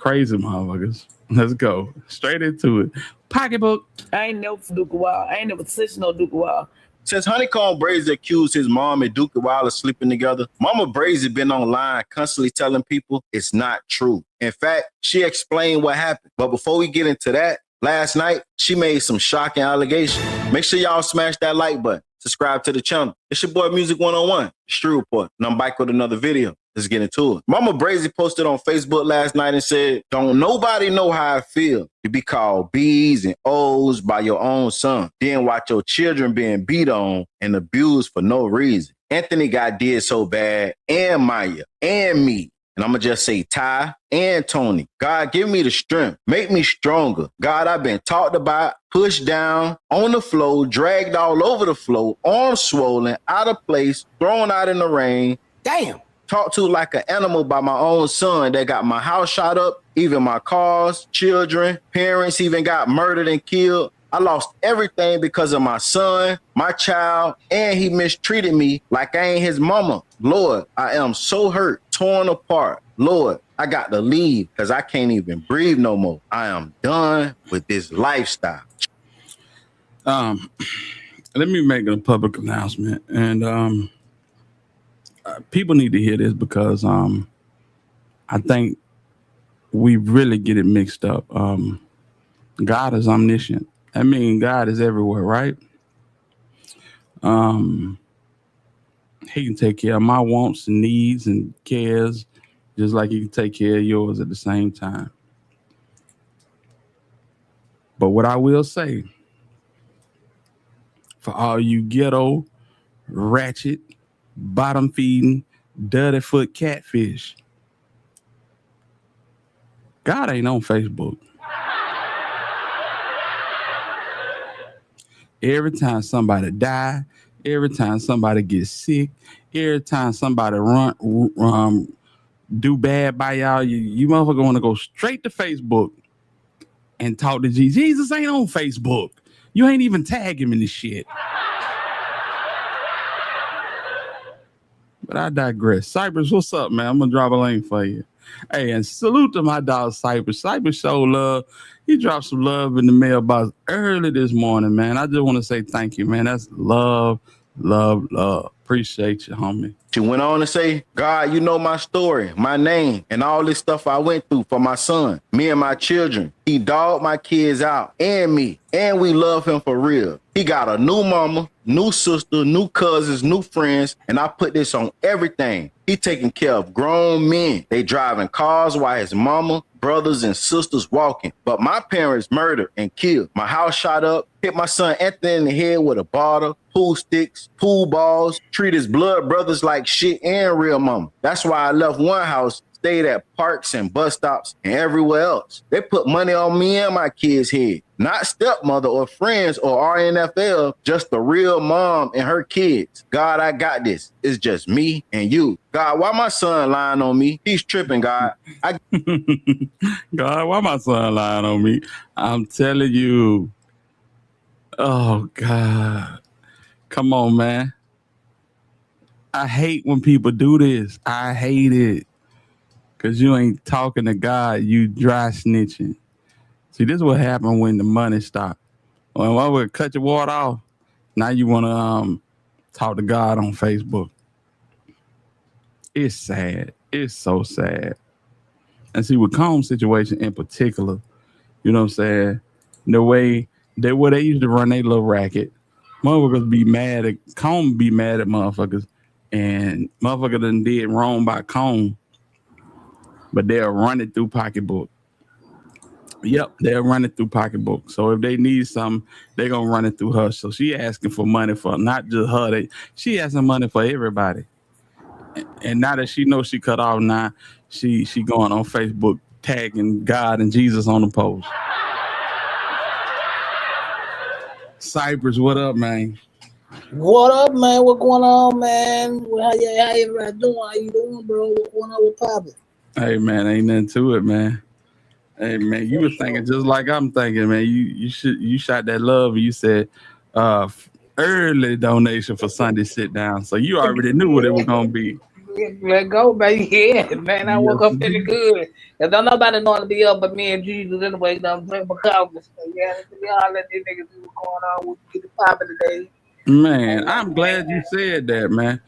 crazy motherfuckers. Let's go straight into it. Pocketbook. I ain't never Duke Wild. I ain't never touched no Duke Wild. Since Honeykomb Brazy accused his mom and Duke Wild of sleeping together, Mama Brazy been online constantly telling people it's not true. In fact, she explained what happened. But before we get into that, last night, she made some shocking allegations. Make sure y'all smash that like button. Subscribe to the channel. It's your boy Music 101, Street Report, and I'm back with another video. Let's get into it. Mama Brazy posted on Facebook last night and said, "Don't nobody know how I feel to be called B's and O's by your own son. Then watch your children being beat on and abused for no reason. Anthony got did so bad, and Maya, and me. And I'm going to just say Ty and Tony. God, give me the strength. Make me stronger. God, I've been talked about, pushed down, on the floor, dragged all over the floor, arms swollen, out of place, thrown out in the rain. Damn. Talked to like an animal by my own son that got my house shot up, even my cars, children, parents even got murdered and killed. I lost everything because of my son, my child, and he mistreated me like I ain't his mama. Lord, I am so hurt, torn apart. Lord, I got to leave because I can't even breathe no more. I am done with this lifestyle." Let me make a public announcement, and people need to hear this because I think we really get it mixed up. God is omniscient. I mean, God is everywhere, right? He can take care of my wants and needs and cares, just like he can take care of yours at the same time. But what I will say, for all you ghetto, ratchet, bottom feeding, dirty foot catfish, God ain't on Facebook. Every time somebody die, every time somebody gets sick, every time somebody do bad by y'all, you motherfucker want to go straight to Facebook and talk to Jesus. Jesus ain't on Facebook. You ain't even tag him in this shit. But I digress. Cypress, what's up, man? I'm gonna drop a link for you. Hey, and salute to my dog Cypress. Cypress show love. He dropped some love in the mailbox early this morning, man. I just want to say thank you, man. That's love, love, love. Appreciate you, homie. She went on to say, "God, you know my story, my name, and all this stuff I went through for my son, me and my children. He dogged my kids out and me, and we love him for real. He got a new mama, new sister, new cousins, new friends, and I put this on everything. He taking care of grown men. They driving cars while his mama, brothers, and sisters walking. But my parents murdered and killed. My house shot up, hit my son Anthony in the head with a bottle, pool sticks, pool balls, treat his blood brothers like shit and real mama. That's why I left one house, stayed at parks and bus stops and everywhere else. They put money on me and my kids' head. Not stepmother or friends or RNFL, just the real mom and her kids. God, I got this. It's just me and you. God, why my son lying on me? He's tripping, God. God, why my son lying on me? I'm telling you. Oh, God. Come on, man. I hate when people do this. I hate it. Because you ain't talking to God. You dry snitching. See, this is what happened when the money stopped. When I would cut your water off, now you want to talk to God on Facebook. It's sad. It's so sad. And see, with Comb's situation in particular, you know what I'm saying? The way they used to run their little racket, motherfuckers be mad at Comb, be mad at motherfuckers, and motherfucker done did wrong by Comb, but they'll run it through Pocketbook. Yep, they'll run it through Pocketbook. So if they need something, they're gonna run it through her. So she asking for money for not just her, she asking money for everybody. And now that she knows she cut off, now she going on Facebook tagging God and Jesus on the post. Cypress, what up, man? What up, man? What going on, man? How everybody doing? How you doing, bro? What's going on with Poppy? Hey, man, ain't nothing to it, man. Hey, man, you were thinking just like I'm thinking, man. You shot that love and you said early donation for Sunday sit down. So you already knew what it was gonna be. Let go, baby. Yeah, man. I woke up feeling good. And don't nobody know to be up but me and Jesus anyway. I'm drinking my coffee. So, yeah, y'all let these niggas see what's going on. We get the popping today. Man, I'm glad you said that, man.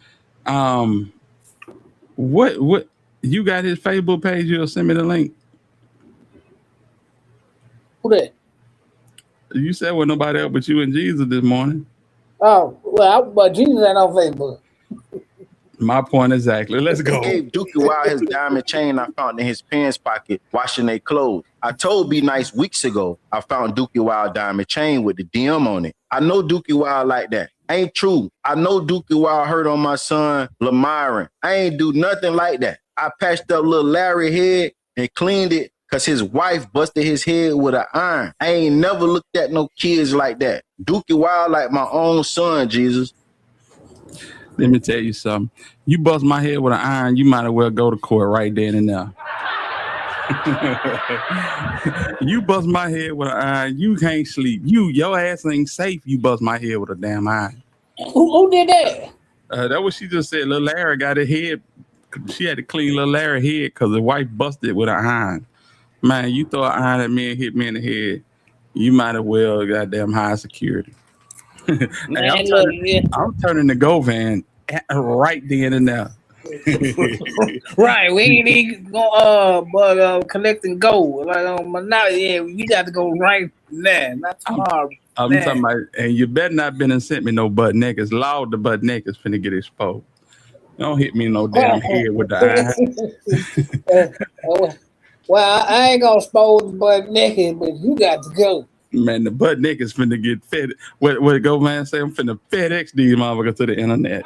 What you got his Facebook page? You'll send me the link. Who that? You said with nobody else but you and Jesus this morning. Oh, well, but Jesus ain't on Facebook. My point exactly. Let's go. Gave Dookie Wild his diamond chain I found in his pants pocket washing their clothes. I told B Nice weeks ago I found Dookie Wild diamond chain with the DM on it. I know Dookie Wild like that. Ain't true. I know Dookie Wild hurt on my son Lamiron. I ain't do nothing like that. I patched up little Larry head and cleaned it because his wife busted his head with an iron. I ain't never looked at no kids like that. Dookie Wild like my own son, Jesus. Let me tell you something. You bust my head with an iron, you might as well go to court right then and there. You bust my head with an iron, you can't sleep. Your ass ain't safe. You bust my head with a damn iron. Who did that? That's what she just said. Little Larry got his head. She had to clean little Larry's head because the wife busted with an iron. Man, you throw an iron at me and hit me in the head, you might as well goddamn high security. Man, hey, I'm turning the go van right then and there. Right, we ain't even going collecting gold. Like but now, yeah, you got to go right now, not tomorrow. I'm talking about, and you better not been and sent me no butt naked. Loud the butt naked finna get exposed. Don't hit me no damn head with the iron. Well, I ain't gonna expose butt naked, but you got to go. Man, the butt naked's finna get fed. What go man say? I'm finna FedEx these motherfuckers to the internet.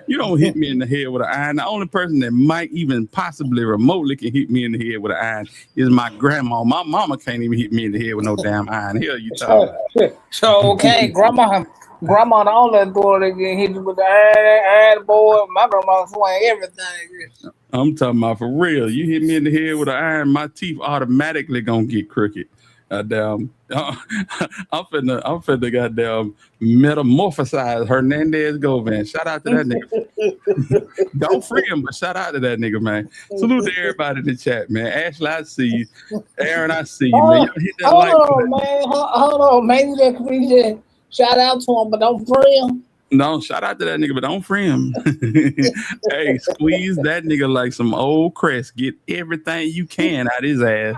You don't hit me in the head with an iron. The only person that might even possibly remotely can hit me in the head with an iron is my grandma. My mama can't even hit me in the head with no damn iron. Hell, you talking about? So okay, grandma the only boy that get hit with the iron boy. My grandma swing everything. I'm talking about for real. You hit me in the head with an iron, my teeth automatically gonna get crooked. I'm finna goddamn metamorphosize Hernandez Govan. Shout out to that nigga. Don't free him, but shout out to that nigga, man. Salute to everybody in the chat, man. Ashley, I see you. Aaron, I see you, man. Y'all hit that Hold like on, man. Hold on. Maybe that we just shout out to him, but don't free him. No, shout out to that nigga, but don't free him. Hey, squeeze that nigga like some old crest. Get everything you can out his ass.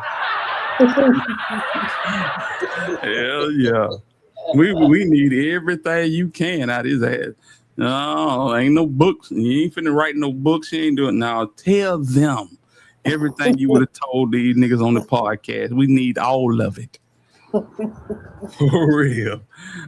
Hell yeah. We need everything you can out his ass. No, ain't no books. You ain't finna write no books. You ain't doing now. Tell them everything you would have told these niggas on the podcast. We need all of it. For real.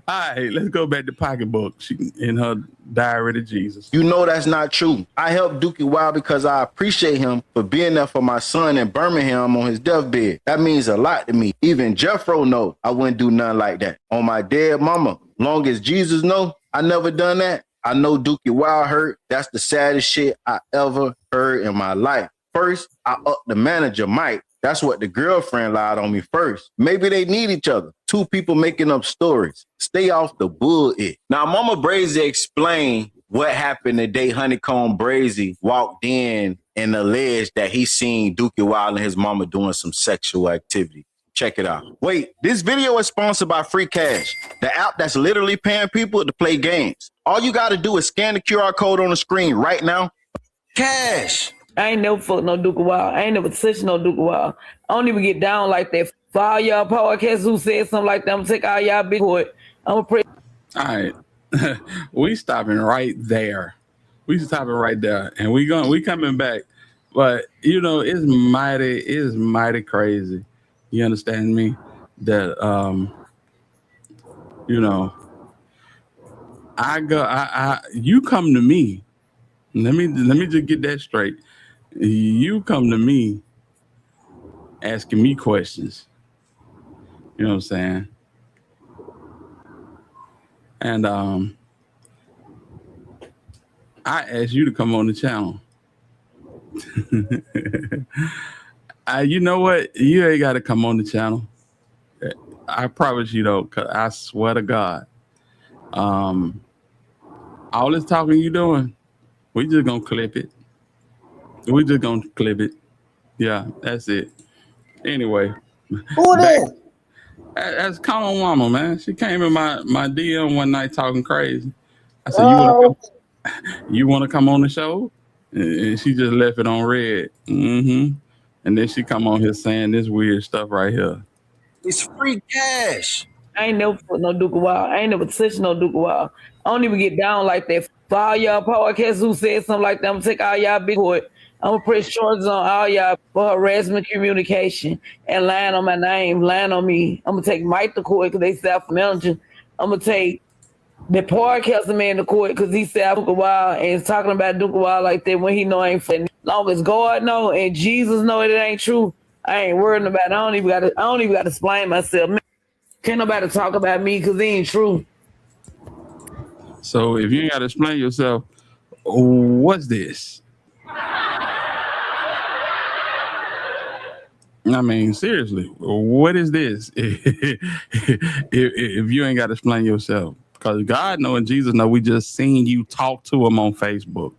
All right, let's go back to Pocketbook. She in her diary to Jesus. You know that's not true. I helped Dookie Wild because I appreciate him for being there for my son in Birmingham on his deathbed. That means a lot to me. Even Jeffro know I wouldn't do nothing like that. On my dead mama, long as Jesus know, I never done that. I know Dookie Wild hurt. That's the saddest shit I ever heard in my life. First, I upped the manager, Mike. That's what the girlfriend lied on me first. Maybe they need each other. Two people making up stories. Stay off the bullshit. Now, Mama Brazy explained what happened the day Honeykomb Brazy walked in and alleged that he seen Dookie Wild and his mama doing some sexual activity. Check it out. Wait, this video is sponsored by Free Cash, the app that's literally paying people to play games. All you got to do is scan the QR code on the screen right now. Cash. I ain't never fucked no Dookie Wild. I ain't never touched no Dookie Wild. I don't even get down like that. For all y'all podcasts who said something like that, I'm gonna take all y'all big for it. I'm gonna pray. All right. We stopping right there. We stopping right there. And we coming back. But you know, it's mighty crazy. You understand me? That you know, you come to me. Let me just get that straight. You come to me asking me questions. You know what I'm saying? And I asked you to come on the channel. You know what? You ain't got to come on the channel. I promise you though, 'cause I swear to God, All this talking you doing, we just gonna clip it. We just gonna clip it. Yeah, that's it. Anyway, Who that? that's Common Mama, man. She came in my DM one night talking crazy. I said, Oh, you wanna come on the show? And she just left it on red. Mm-hmm. And then she come on here saying this weird stuff right here. It's free cash. I ain't never put no Duke Wild. I ain't never touched no Duke Wild. I don't even get down like that. For all y'all podcasts who said something like that, I'm gonna take all y'all big court. I'm gonna press charges on all y'all for harassment communication and lying on my name, lying on me. I'm gonna take Mike to court because they self-managing. I'm gonna take the podcast man to court because he said Duke Wild and is talking about Duke Wild like that when he know I ain't for long as God know and Jesus know it ain't true. I ain't worrying about it. I don't even gotta explain myself. Man, can't nobody talk about me because it ain't true. So if you ain't gotta explain yourself, what's this? I mean, seriously, what is this? if you ain't got to explain yourself, because God know and Jesus know, we just seen you talk to him on Facebook.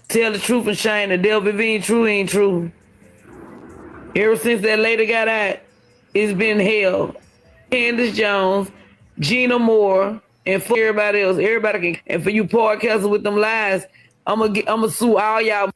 Tell the truth and shame the devil. If it ain't true, it ain't true. Ever since that lady got out, it's been hell. Candace Jones, Gina Moore, and for everybody else, everybody can. And for you podcasters with them lies, I'm gonna sue all y'all.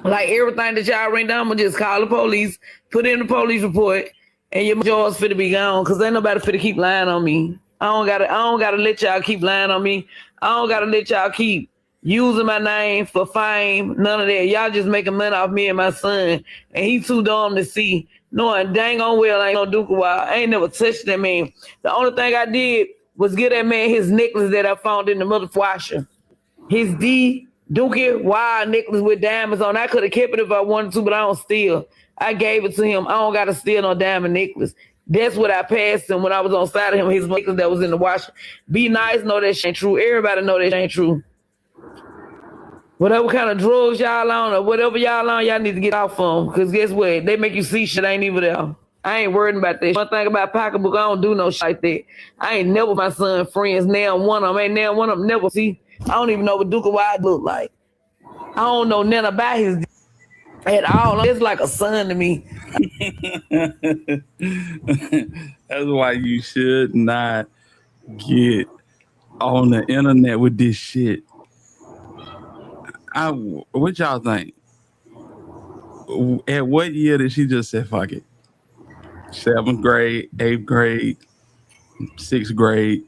Like everything that y'all ran down, I'm gonna just call the police, put in the police report, and your jaw's finna be gone. Cause ain't nobody finna keep lying on me. I don't gotta let y'all keep lying on me. I don't gotta let y'all keep using my name for fame. None of that. Y'all just making money off me and my son, and he too dumb to see. Knowing dang on well I ain't no Duke Wild. I ain't never touched that man. The only thing I did was get that man his necklace that I found in the mother washer. His Dookie Wild necklace with diamonds on. I could have kept it if I wanted to, but I don't steal. I gave it to him. I don't got to steal no diamond necklace. That's what I passed him when I was on side of him, his necklace that was in the washer. Be nice, know that shit ain't true. Everybody know that shit ain't true. Whatever kind of drugs y'all on or whatever y'all on, y'all need to get off them. Because guess what? They make you see shit ain't even there. I ain't worried about that. One thing about pocketbook, I don't do no shit like that. I ain't never my son friends. Now one of them. Ain't now one of them never see. I don't even know what Duke Wild look like. I don't know nothing about his at all. It's like a son to me. That's why you should not get on the internet with this shit. What y'all think? At what year did she just say fuck it? 7th grade, 8th grade, 6th grade.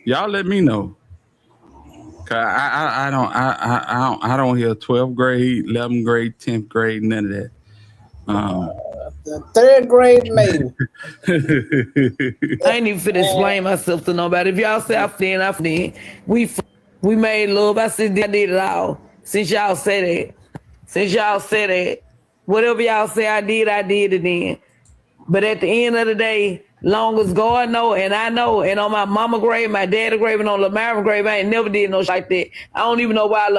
Y'all let me know. Cause I don't hear 12th grade, 11th grade, 10th grade, none of that. The 3rd grade maybe. I ain't even finna explain myself to nobody. If y'all say I fin. We made love. I said I did it all. Since y'all said that, whatever y'all say I did it then. But at the end of the day, long as God know and I know, and on my mama grave, my daddy grave, and on Lamara grave, I ain't never did no shit like that. I don't even know why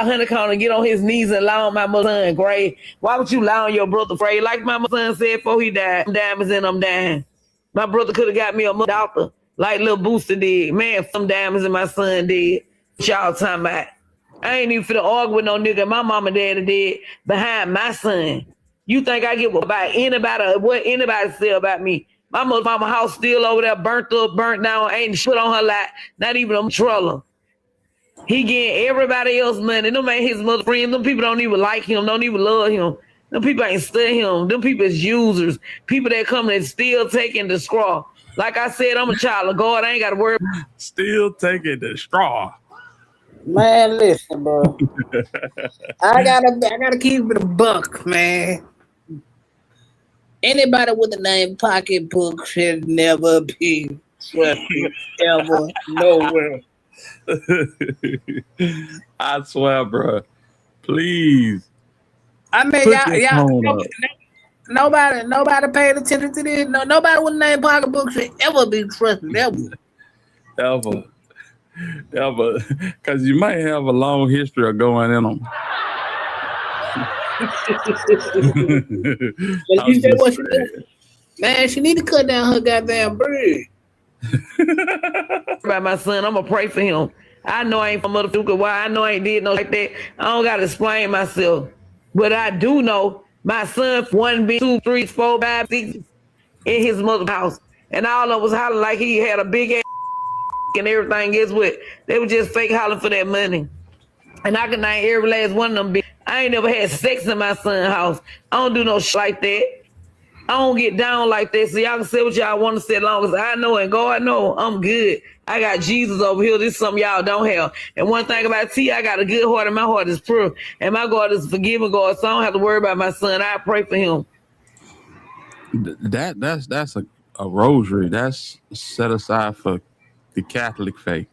Honeykomb and get on his knees and lie on my son's grave. Why would you lie on your brother's grave? Like my son said before he died, diamonds and I'm dying. My brother could have got me a doctor like little Booster did. Man, some diamonds and my son did. What y'all talking about? I ain't even finna argue with no nigga my mama and daddy did behind my son. You think I give about anybody, what anybody say about me? My mama house still over there, burnt up, burnt down, ain't shit on her lot, not even a troller. He getting everybody else money. Them ain't his mother friends. Them people don't even like him, don't even love him. Them people ain't study him. Them people is users. People that come and still taking the straw. Like I said, I'm a child of God. I ain't got to worry. Still taking the straw. Man, listen, bro. I gotta keep it a buck, man. Anybody with the name Pocketbook should never be trusted ever, nowhere. I swear, bro. Please. I mean, nobody paid attention to this. No, nobody with the name Pocketbook should ever be trusted ever. Ever. Because you might have a long history of going in them. You said what she did? Man, she need to cut down her goddamn bread. About my son, I'm gonna pray for him. I know I ain't from motherfucker. Why? I know I ain't did no like that. I don't gotta explain myself, but I do know my son 1, 2, 3, 4, 5, 6 in his mother's house, and all of them was hollering like he had a big ass and everything. Guess what? They were just fake hollering for that money. And I can name every last one of them. I ain't never had sex in my son's house. I don't do no shit like that. I don't get down like that. So y'all can say what y'all want to say as long as I know and God know I'm good. I got Jesus over here. This is something y'all don't have. And one thing about T, I got a good heart and my heart is pure. And my God is a forgiving God, so I don't have to worry about my son. I pray for him. That's a rosary. That's set aside for the Catholic faith.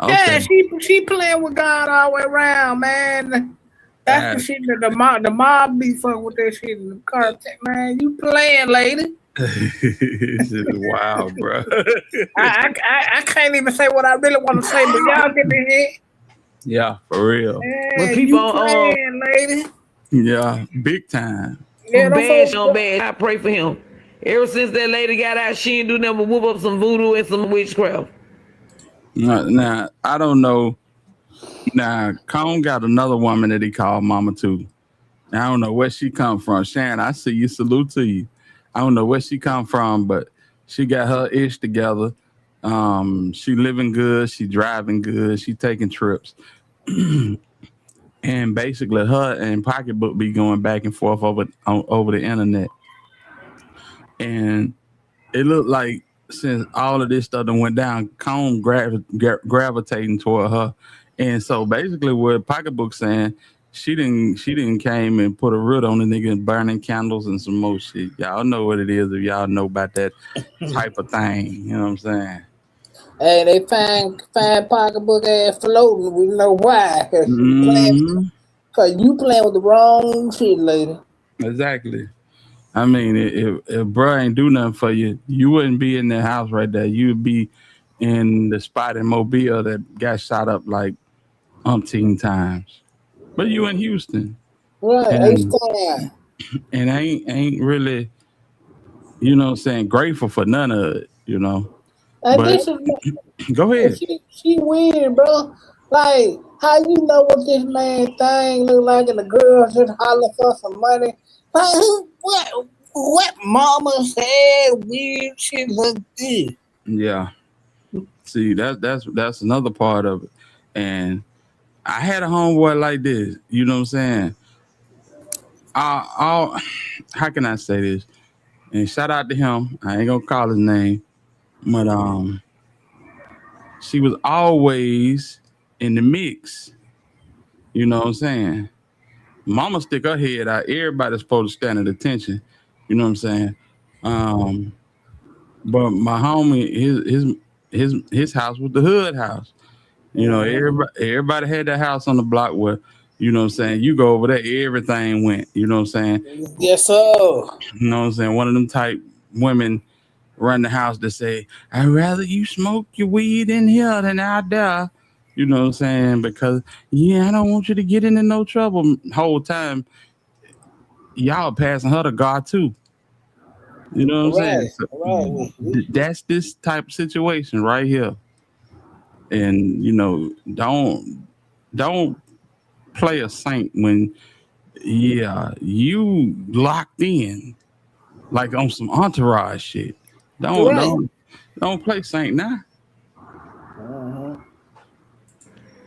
Yeah, she playing with God all the way around, man. That's the shit that the mob be fucking with that shit in the Cartel, man. You playing, lady. This is wild, bro. I can't even say what I really want to say, but y'all get the hit. Yeah, for real. When people you playing, lady. Yeah, big time. Yeah, bad. I pray for him. Ever since that lady got out, she ain't do nothing but whoop up some voodoo and some witchcraft. Now, I don't know. Now, Cone got another woman that he called Mama too. Now, I don't know where she come from. Shan, I see you. Salute to you. I don't know where she come from, but she got her ish together. She living good. She driving good. She taking trips. And basically, her and Pocketbook be going back and forth over the internet. And it looked like since all of this stuff that went down, Cone gravitating toward her. And so basically what Pocketbook saying, she didn't came and put a root on the nigga and burning candles and some more shit. Y'all know what it is if y'all know about that type of thing. You know what I'm saying? Hey, they find Pocketbook ass floating. We know why. Because you playing with the wrong shit, lady. Exactly. I mean, if bro ain't do nothing for you, you wouldn't be in that house right there. You'd be in the spot in Mobile that got shot up like umpteen times. But you in Houston. Right, and I ain't really, you know what I'm saying, grateful for none of it, you know. But go ahead. She weird, bro. Like, how you know what this man thing look like and the girl just holler for some money? Like, what mama said weird shit look good? Yeah. See, that's another part of it. And I had a homeboy like this, you know what I'm saying? How can I say this? And shout out to him. I ain't gonna call his name, but she was always in the mix. You know what I'm saying? Mama stick her head out. Everybody's supposed to stand at attention. You know what I'm saying? But my homie, his house was the hood house. You know, everybody had that house on the block where, you know what I'm saying, you go over there, everything went. You know what I'm saying? Yes, sir. You know what I'm saying? One of them type women run the house that say, I'd rather you smoke your weed in here than out there. You know what I'm saying? Because, I don't want you to get into no trouble. Whole time, y'all passing her to God too. You know what I'm saying? So, that's this type of situation right here. And, you know, don't play a saint when, you locked in like on some entourage shit. Don't play saint now.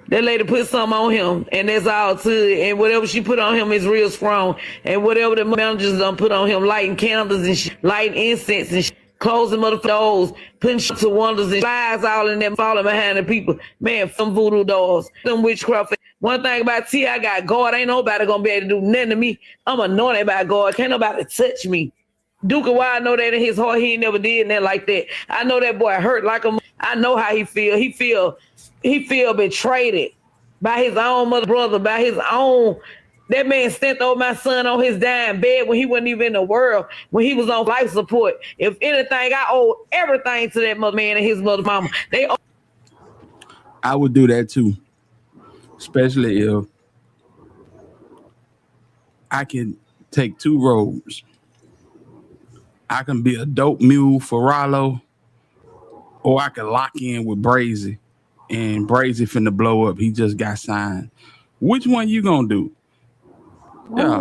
That lady put something on him, and that's all to it. And whatever she put on him is real strong. And whatever the managers done put on him, lighting candles and shit, lighting incense and shit, closing motherfucking doors, putting shit to wonders and flies all in them, falling behind the people. Man, some voodoo doors, some witchcraft. One thing about T, I got God. Ain't nobody gonna be able to do nothing to me. I'm anointed by God. Can't nobody touch me. Duke, why I know that in his heart, he ain't never did nothing like that. I know that boy hurt like a. I know how he feel. He feel betrayed by his own mother, brother, by his own. That man sent over my son on his dying bed when he wasn't even in the world, when he was on life support. If anything, I owe everything to that mother man and his mother mama. I would do that too, especially if I can take two roads. I can be a dope mule for Rollo, or I could lock in with Brazy, and Brazy finna blow up. He just got signed. Which one you gonna do? I'm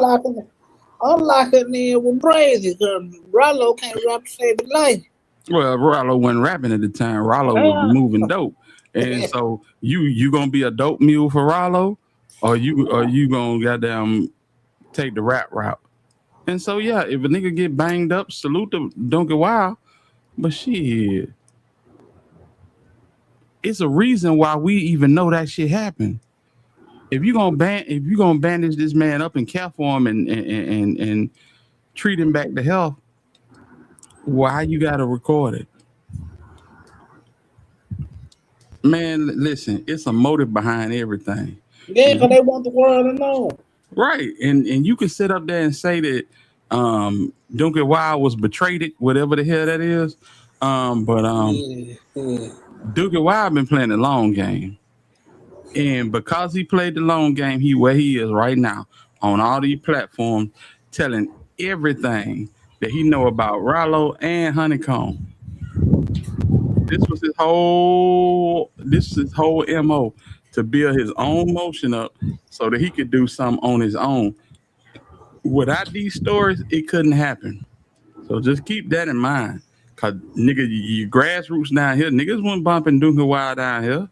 locking in with Brazy because Rollo can't rap to save his life. Well, Rollo wasn't rapping at the time. Rollo was moving dope, and so you gonna be a dope mule for Rollo, or you gonna goddamn take the rap route? And so yeah, if a nigga get banged up, salute the Donkey Wild. But shit, it's a reason why we even know that shit happened. If you gonna bandage this man up and care for him and treat him back to health, why you gotta record it? Man, listen, it's a motive behind everything. Yeah, because they want the world to know. Right. And you can sit up there and say that Donkey Wild was betrayed, whatever the hell that is. Donkey Wild been playing the long game. And because he played the long game, he where he is right now on all these platforms, telling everything that he know about Rollo and Honeykomb. This was his whole MO, to build his own motion up so that he could do something on his own. Without these stories, it couldn't happen. So just keep that in mind. Cause nigga, you grassroots down here, niggas wasn't bumping Donkey Wild down here.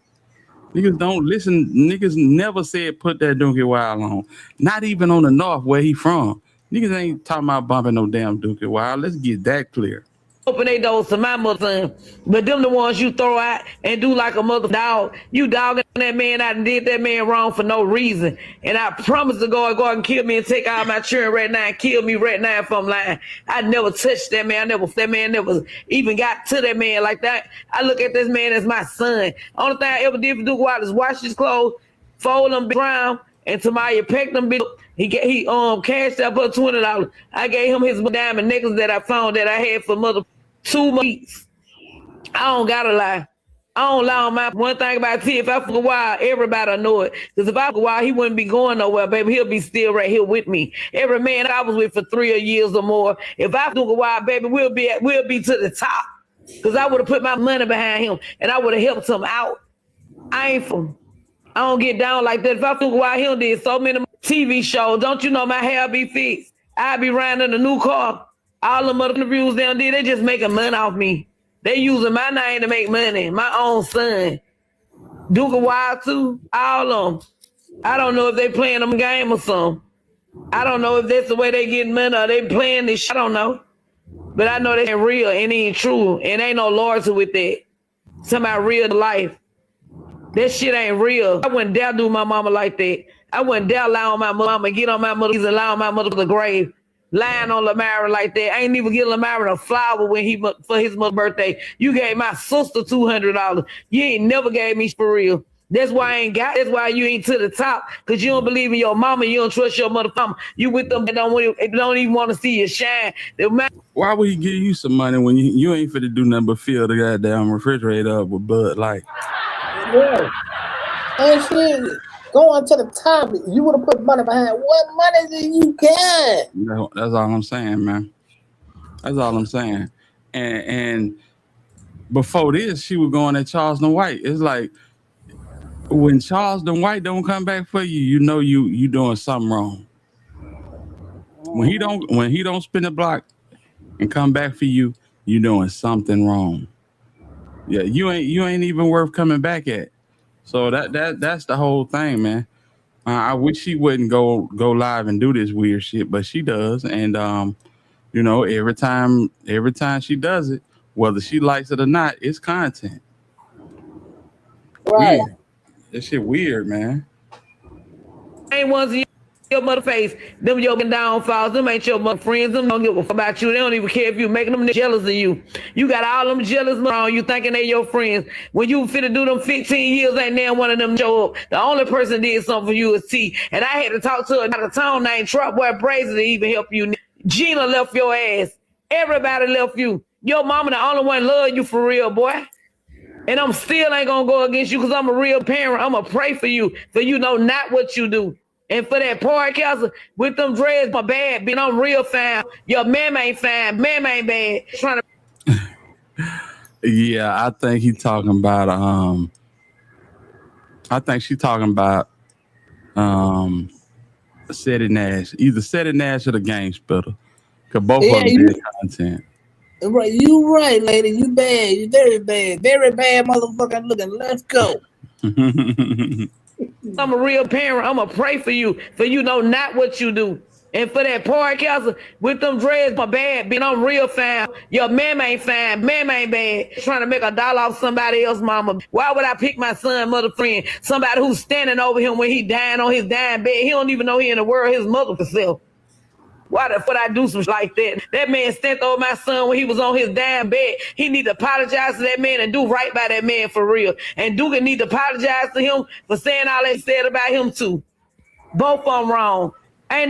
Niggas don't listen. Niggas never said put that Donkey Wild on. Not even on the north where he from. Niggas ain't talking about bumping no damn Donkey Wild. Let's get that clear. Open their doors to my mother, but them the ones you throw out and do like a mother dog. You dogging that man out and did that man wrong for no reason. And I promise to go and kill me and take all my children right now and kill me right now if I'm lying. I never touched that man. That man never even got to that man like that. I look at this man as my son. Only thing I ever did for Duke Wild is wash his clothes, fold them brown, and Tamaya pecked them. He cashed out for $20. I gave him his diamond necklace that I found that I had for mother 2 months. I don't gotta lie. I don't lie on my one thing about T. If I fuck a Wild, everybody know it. Because if I fuck a Wild, he wouldn't be going nowhere, baby. He'll be still right here with me. Every man I was with for 3 years or more. If I fuck a Wild, baby, we'll be to the top. Because I would have put my money behind him and I would have helped him out. I don't get down like that. If I fuck a Wild, he did so many TV shows. Don't you know my hair be fixed? I be riding in a new car. All the mother interviews down there, they just making money off me. They using my name to make money. My own son. Duke Wild too. All of them. I don't know if they playing them game or something. I don't know if that's the way they getting money or they playing this shit. I don't know. But I know that ain't real and ain't true. And ain't no loyalty with that. Somebody real life. That shit ain't real. I wouldn't dare do my mama like that. I wouldn't dare lie on my mama, get on my mother's and lie on my mother to the grave. Lying on Lamara like that. I ain't even give Lamara a flower for his mother's birthday. You gave my sister $200. You ain't never gave me for real. That's why that's why you ain't to the top. Because you don't believe in your mama. You don't trust your mother. You with them that don't even want to see you shine. Why would he give you some money when you ain't finna do nothing but fill the goddamn refrigerator up with Bud Light? Yeah. And shit. Going to the top, you would have put money behind. What money do you get? No, that's all I'm saying, man. That's all I'm saying. And before this, she was going at Charleston White. It's like when Charleston White don't come back for you, you know you doing something wrong. When he don't spin the block and come back for you, you doing something wrong. Yeah, you ain't even worth coming back at. So that's the whole thing, man. I wish she wouldn't go live and do this weird shit, but she does. And every time she does it, whether she likes it or not, it's content. Right. Weird. That shit weird, man. Ain't ones in your mother face. Them your downfalls. Them ain't your mother friends. Them don't give a fuck about you. They don't even care if you making them jealous of you. You got all them jealous around you thinking they your friends. When you finna do them 15 years, ain't now one of them show up. The only person did something for you is T. And I had to talk to her out of town named Trump Boy Brazy to even help you. Gina left your ass. Everybody left you. Your mama the only one love you for real, boy. And I'm still ain't gonna go against you because I'm a real parent. I'm gonna pray for you know not what you do. And for that podcast with them dreads, my bad, I'm real fine. Your mama ain't fine, mama ain't bad. Trying to Yeah, I think he talking about I think she talking about Seti Nash, either Seti Nash or the Game Spitter, cause both of Yeah, them did content. right. You right, lady. You bad. You very bad motherfucker looking. Let's go. I'm a real parent. I'm going to pray for you know not what you do. And for that podcast with them dreads, my bad, being I'm real fine. Your man ain't fine, man ain't bad. Trying to make $1 off somebody else, mama. Why would I pick my son, mother friend? Somebody who's standing over him when he dying on his dying bed. He don't even know he in the world, his mother herself. Why the fuck I do some shit like that? That man stand over my son when he was on his dying bed. He need to apologize to that man and do right by that man for real. And Duke need to apologize to him for saying all that said about him too. Both of them wrong.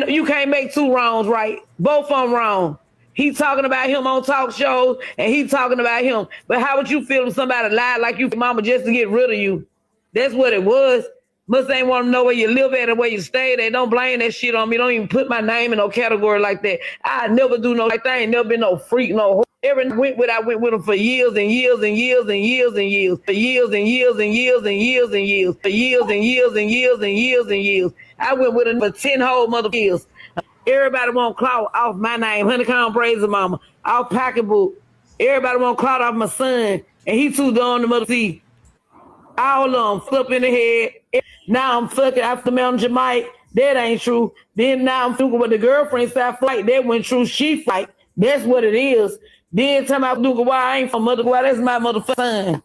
You can't make two wrongs right. Both of them wrong. He talking about him on talk shows and he talking about him. But how would you feel if somebody lied like you, mama, just to get rid of you? That's what it was. Must ain't want to know where you live at or where you stay. They don't blame that shit on me. Don't even put my name in no category like that. I never do no like that. I ain't never been no freak, no whore. I went with him for years and years and years and years and years. For years and years and years and years and years. For years and years and years and years and years. I went with him for 10 whole mother years. Everybody want clout off my name, Honeykomb, Brazy Mama, off Pocketbook. Everybody want clout off my son, and he too dumb to mother see. All of them flip in the head. Now I'm fucking after Mountain Jamaica. That ain't true. Then now I'm fucking with the girlfriend side flight. That went true. She fight. That's what it is. Then tell me I do why I ain't from mother. Why that's my motherfucking son.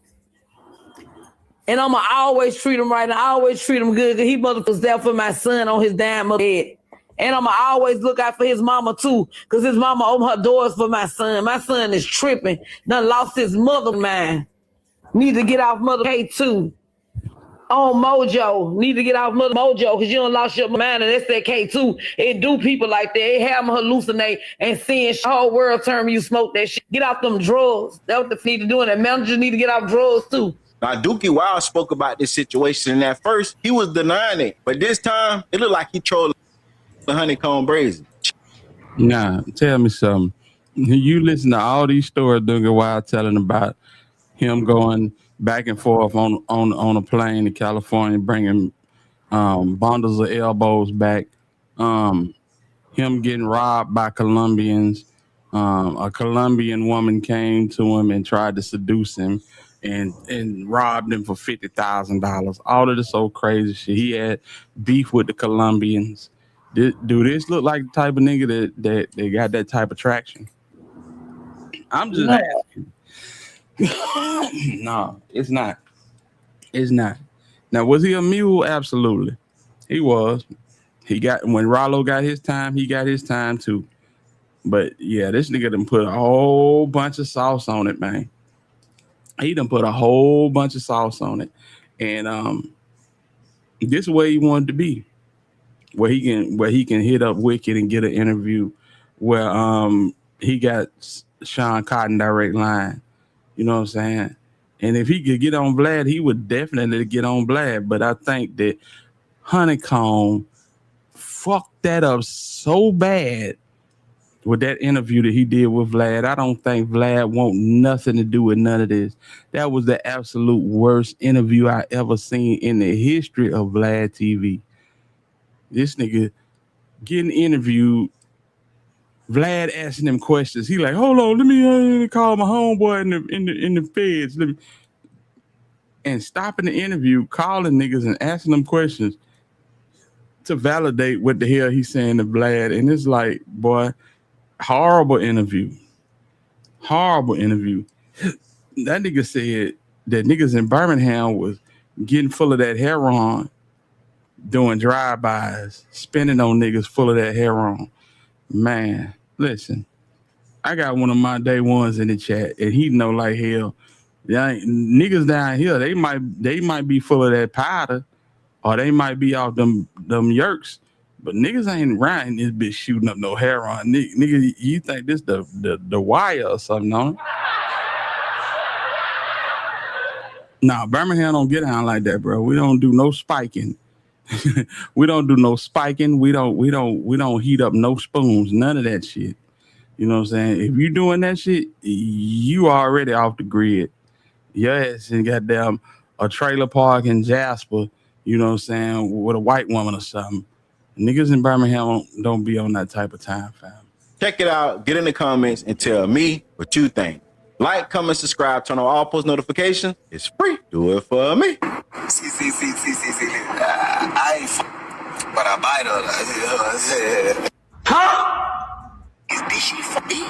And I'ma always treat him right and I always treat him good because he motherfuckers there for my son on his damn mother head. And I'ma always look out for his mama too because his mama opened her doors for my son. My son is tripping. Done lost his mother mind. Need to get off mother K2. On Mojo. Need to get off mother Mojo because you done lost your mind and that's that K2. It do people like that. It have them hallucinate and seeing the whole world turn you smoke that shit. Get off them drugs. That's what they need to do. And the managers need to get off drugs too. Now, Dookie Wild spoke about this situation, and at first, he was denying it. But this time, it looked like he trolling the Honeykomb Brazy. Nah, tell me something. You listen to all these stories Dookie Wild telling about him going back and forth on a plane to California, bringing bundles of elbows back, him getting robbed by Colombians. A Colombian woman came to him and tried to seduce him and robbed him for $50,000. All of this old crazy shit. He had beef with the Colombians. Do this look like the type of nigga that they got that type of traction? I'm just asking. No, it's not. It's not. Now, was he a mule? Absolutely. He was. When Rollo got his time, he got his time too. But yeah, this nigga done put a whole bunch of sauce on it, man. He done put a whole bunch of sauce on it. And this is where he wanted to be. Where he can hit up Wicked and get an interview where he got Sean Cotton direct line. You know what I'm saying? And if he could get on Vlad, he would definitely get on Vlad. But I think that Honeykomb fucked that up so bad with that interview that he did with Vlad. I don't think Vlad want nothing to do with none of this. That was the absolute worst interview I ever seen in the history of Vlad TV. This nigga getting interviewed, Vlad asking him questions. He like, hold on, let me call my homeboy in the feds. And stopping the interview, calling niggas and asking them questions to validate what the hell he's saying to Vlad. And it's like, boy, horrible interview. Horrible interview. That nigga said that niggas in Birmingham was getting full of that heroin, doing drive-bys, spending on niggas full of that heroin. Man, listen, I got one of my day ones in the chat, and he know like hell. Niggas down here, they might be full of that powder, or they might be off them yerks, but niggas ain't around this bitch shooting up no heroin. Nigga, you think this the wire or something, no? Nah, Birmingham don't get down like that, bro. We don't do no spiking. We don't do no spiking. We don't heat up no spoons. None of that shit. You know what I'm saying? If you doing that shit, you already off the grid. Yes, and goddamn a trailer park in Jasper, you know what I'm saying, with a white woman or something. Niggas in Birmingham don't be on that type of time, fam. Check it out. Get in the comments and tell me what you think. Like, comment, subscribe, turn on all post notifications. It's free. Do it for me. See. I ain't but I bite her. Huh? Is bitchy for me?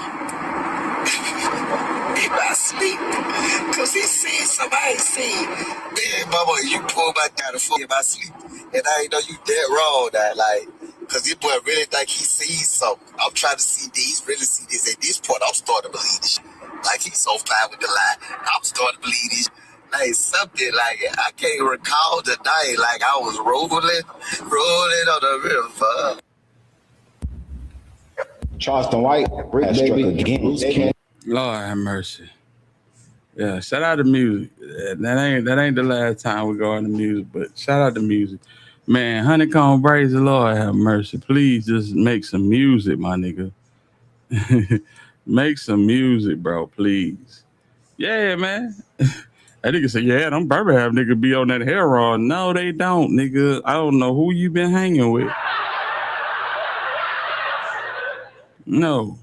In my sleep. Cause he said something I ain't seen. Man, mama, you pulled my down the phone in my sleep. And I ain't know you dead wrong that, like, cause this boy really think he sees something. I'm trying to see this, really see this. At this point, I'm starting to believe this shit. Like, he's so fine with the lie. I'm starting to believe this. Like, something like, I can't recall the night. Like, I was rolling on the river. Charleston White, Brick Baby, again. Lord have mercy. Yeah, shout out to music. That ain't the last time we go into music, but shout out to music. Man, Honeykomb, Brazy, Lord have mercy. Please just make some music, my nigga. Make some music, bro, please. Yeah, man. That nigga said, yeah, them Birmingham nigga be on that heroin. No, they don't, nigga. I don't know who you been hanging with. No.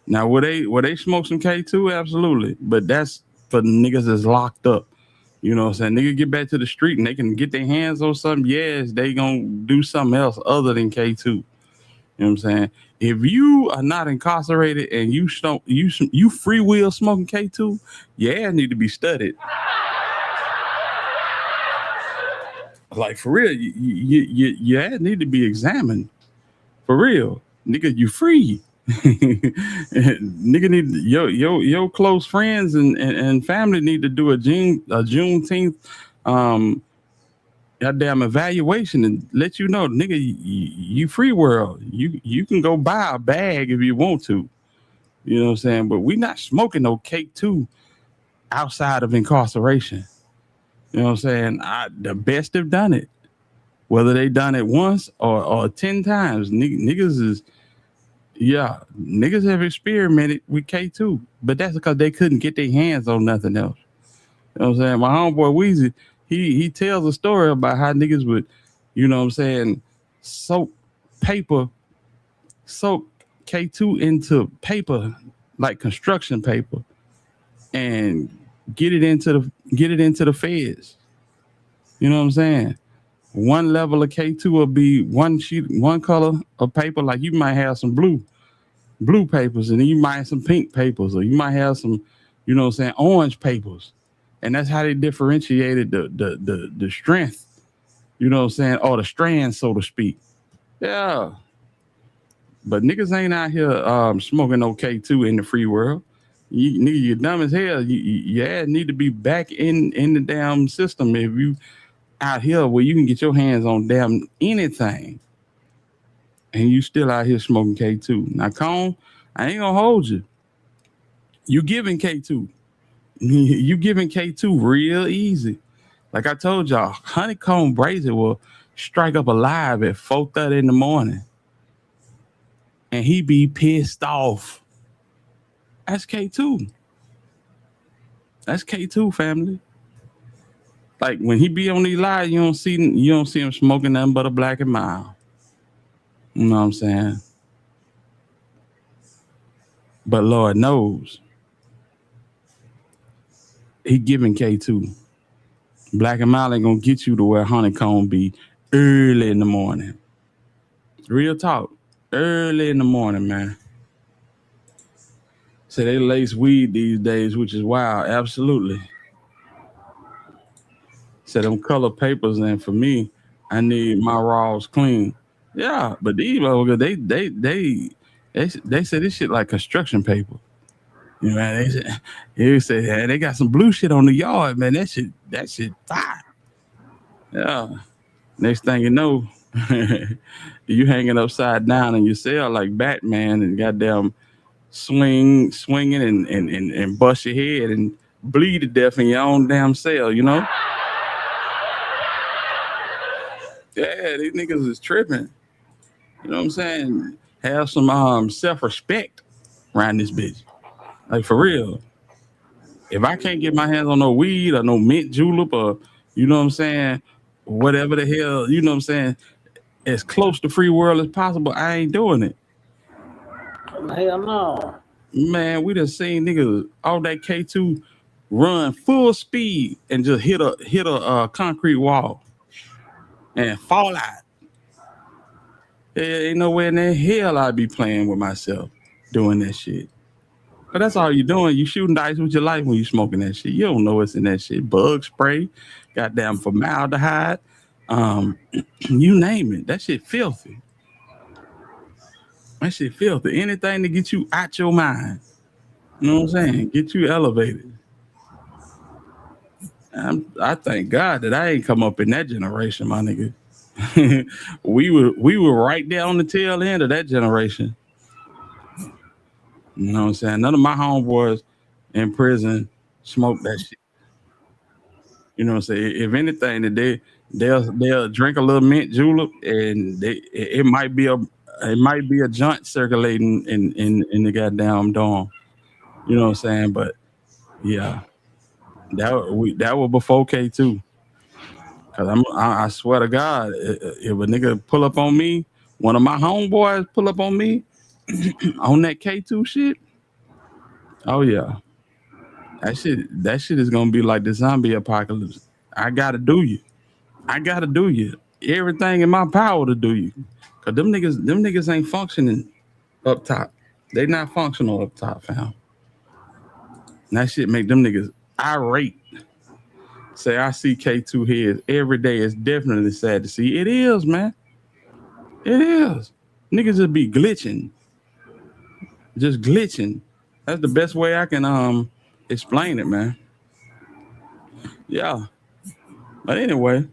Now, will they smoke some K2? Absolutely. But that's for niggas that's locked up. You know what I'm saying? Nigga get back to the street and they can get their hands on something. Yes, they gonna do something else other than K2. You know what I'm saying? If you are not incarcerated and you free will smoking K2, your ass need to be studied. Like, for real, your ass need to be examined. For real. Nigga, you free. Nigga need your close friends and family need to do a Juneteenth goddamn evaluation and let you know, nigga, you free world. You can go buy a bag if you want to. You know what I'm saying? But we not smoking no K2 outside of incarceration. You know what I'm saying? The best have done it. Whether they done it once or 10 times, niggas is. Yeah, niggas have experimented with K2, but that's because they couldn't get their hands on nothing else. You know what I'm saying? My homeboy Weezy, he tells a story about how niggas would, you know what I'm saying, soak K2 into paper, like construction paper, and get it into the feds. You know what I'm saying? One level of K2 will be one color of paper, like you might have some blue papers, and then you might have some pink papers, or you might have some, you know what I'm saying, orange papers. And that's how they differentiated the strength, you know what I'm saying, or the strands, so to speak. Yeah. But niggas ain't out here smoking no K2 in the free world. Nigga, you're dumb as hell. You need to be back in the damn system if you out here where you can get your hands on damn anything. And you still out here smoking K2. Now, Cone, I ain't gonna hold you. You giving K2. You giving K2 real easy. Like I told y'all, Honeykomb Brazy will strike up alive at 4:30 in the morning. And he be pissed off. That's K2. That's K2, family. Like when he be on these lives, you don't see him smoking nothing but a Black and Mild. You know what I'm saying? But Lord knows, he giving K2. Black and Mild ain't gonna get you to where Honeykomb be early in the morning. Real talk. Early in the morning, man. Say they lace weed these days, which is wild. Absolutely. Say them color papers, and for me, I need my raws clean. Yeah, but these they say this shit like construction paper. You know, they say hey, they got some blue shit on the yard, man. That shit fire. Yeah. Next thing you know, you hanging upside down in your cell like Batman and goddamn swinging and bust your head and bleed to death in your own damn cell, you know? Yeah, these niggas is tripping. You know what I'm saying? Have some self-respect around this bitch. Like, for real. If I can't get my hands on no weed or no mint julep or, you know what I'm saying, whatever the hell, you know what I'm saying, as close to free world as possible, I ain't doing it. Hell no. Man, we done seen niggas all that K2 run full speed and just hit a concrete wall and fall out. There ain't nowhere in the hell I'd be playing with myself doing that shit. But that's all you're doing. You shooting dice with your life when you smoking that shit. You don't know what's in that shit. Bug spray, goddamn formaldehyde, you name it. That shit filthy. That shit filthy. Anything to get you out your mind. You know what I'm saying? Get you elevated. I thank God that I ain't come up in that generation, my nigga. we were right there on the tail end of that generation. You know what I'm saying? None of my homeboys in prison smoke that shit. You know what I'm saying? If anything, they'll drink a little mint julep, and it might be a joint circulating in the goddamn dorm. You know what I'm saying? But yeah, that was before K2. Cause I swear to God, if a nigga pull up on me, one of my homeboys pull up on me on that K2 shit. Oh yeah, that shit is gonna be like the zombie apocalypse. I gotta do you. Everything in my power to do you. Cause them niggas ain't functioning up top. They not functional up top, fam. And that shit make them niggas irate. Say I see K2 heads every day. It's definitely sad to see. It is, man. It is. Niggas just be glitching. Just glitching. That's the best way I can explain it, man. Yeah. But anyway,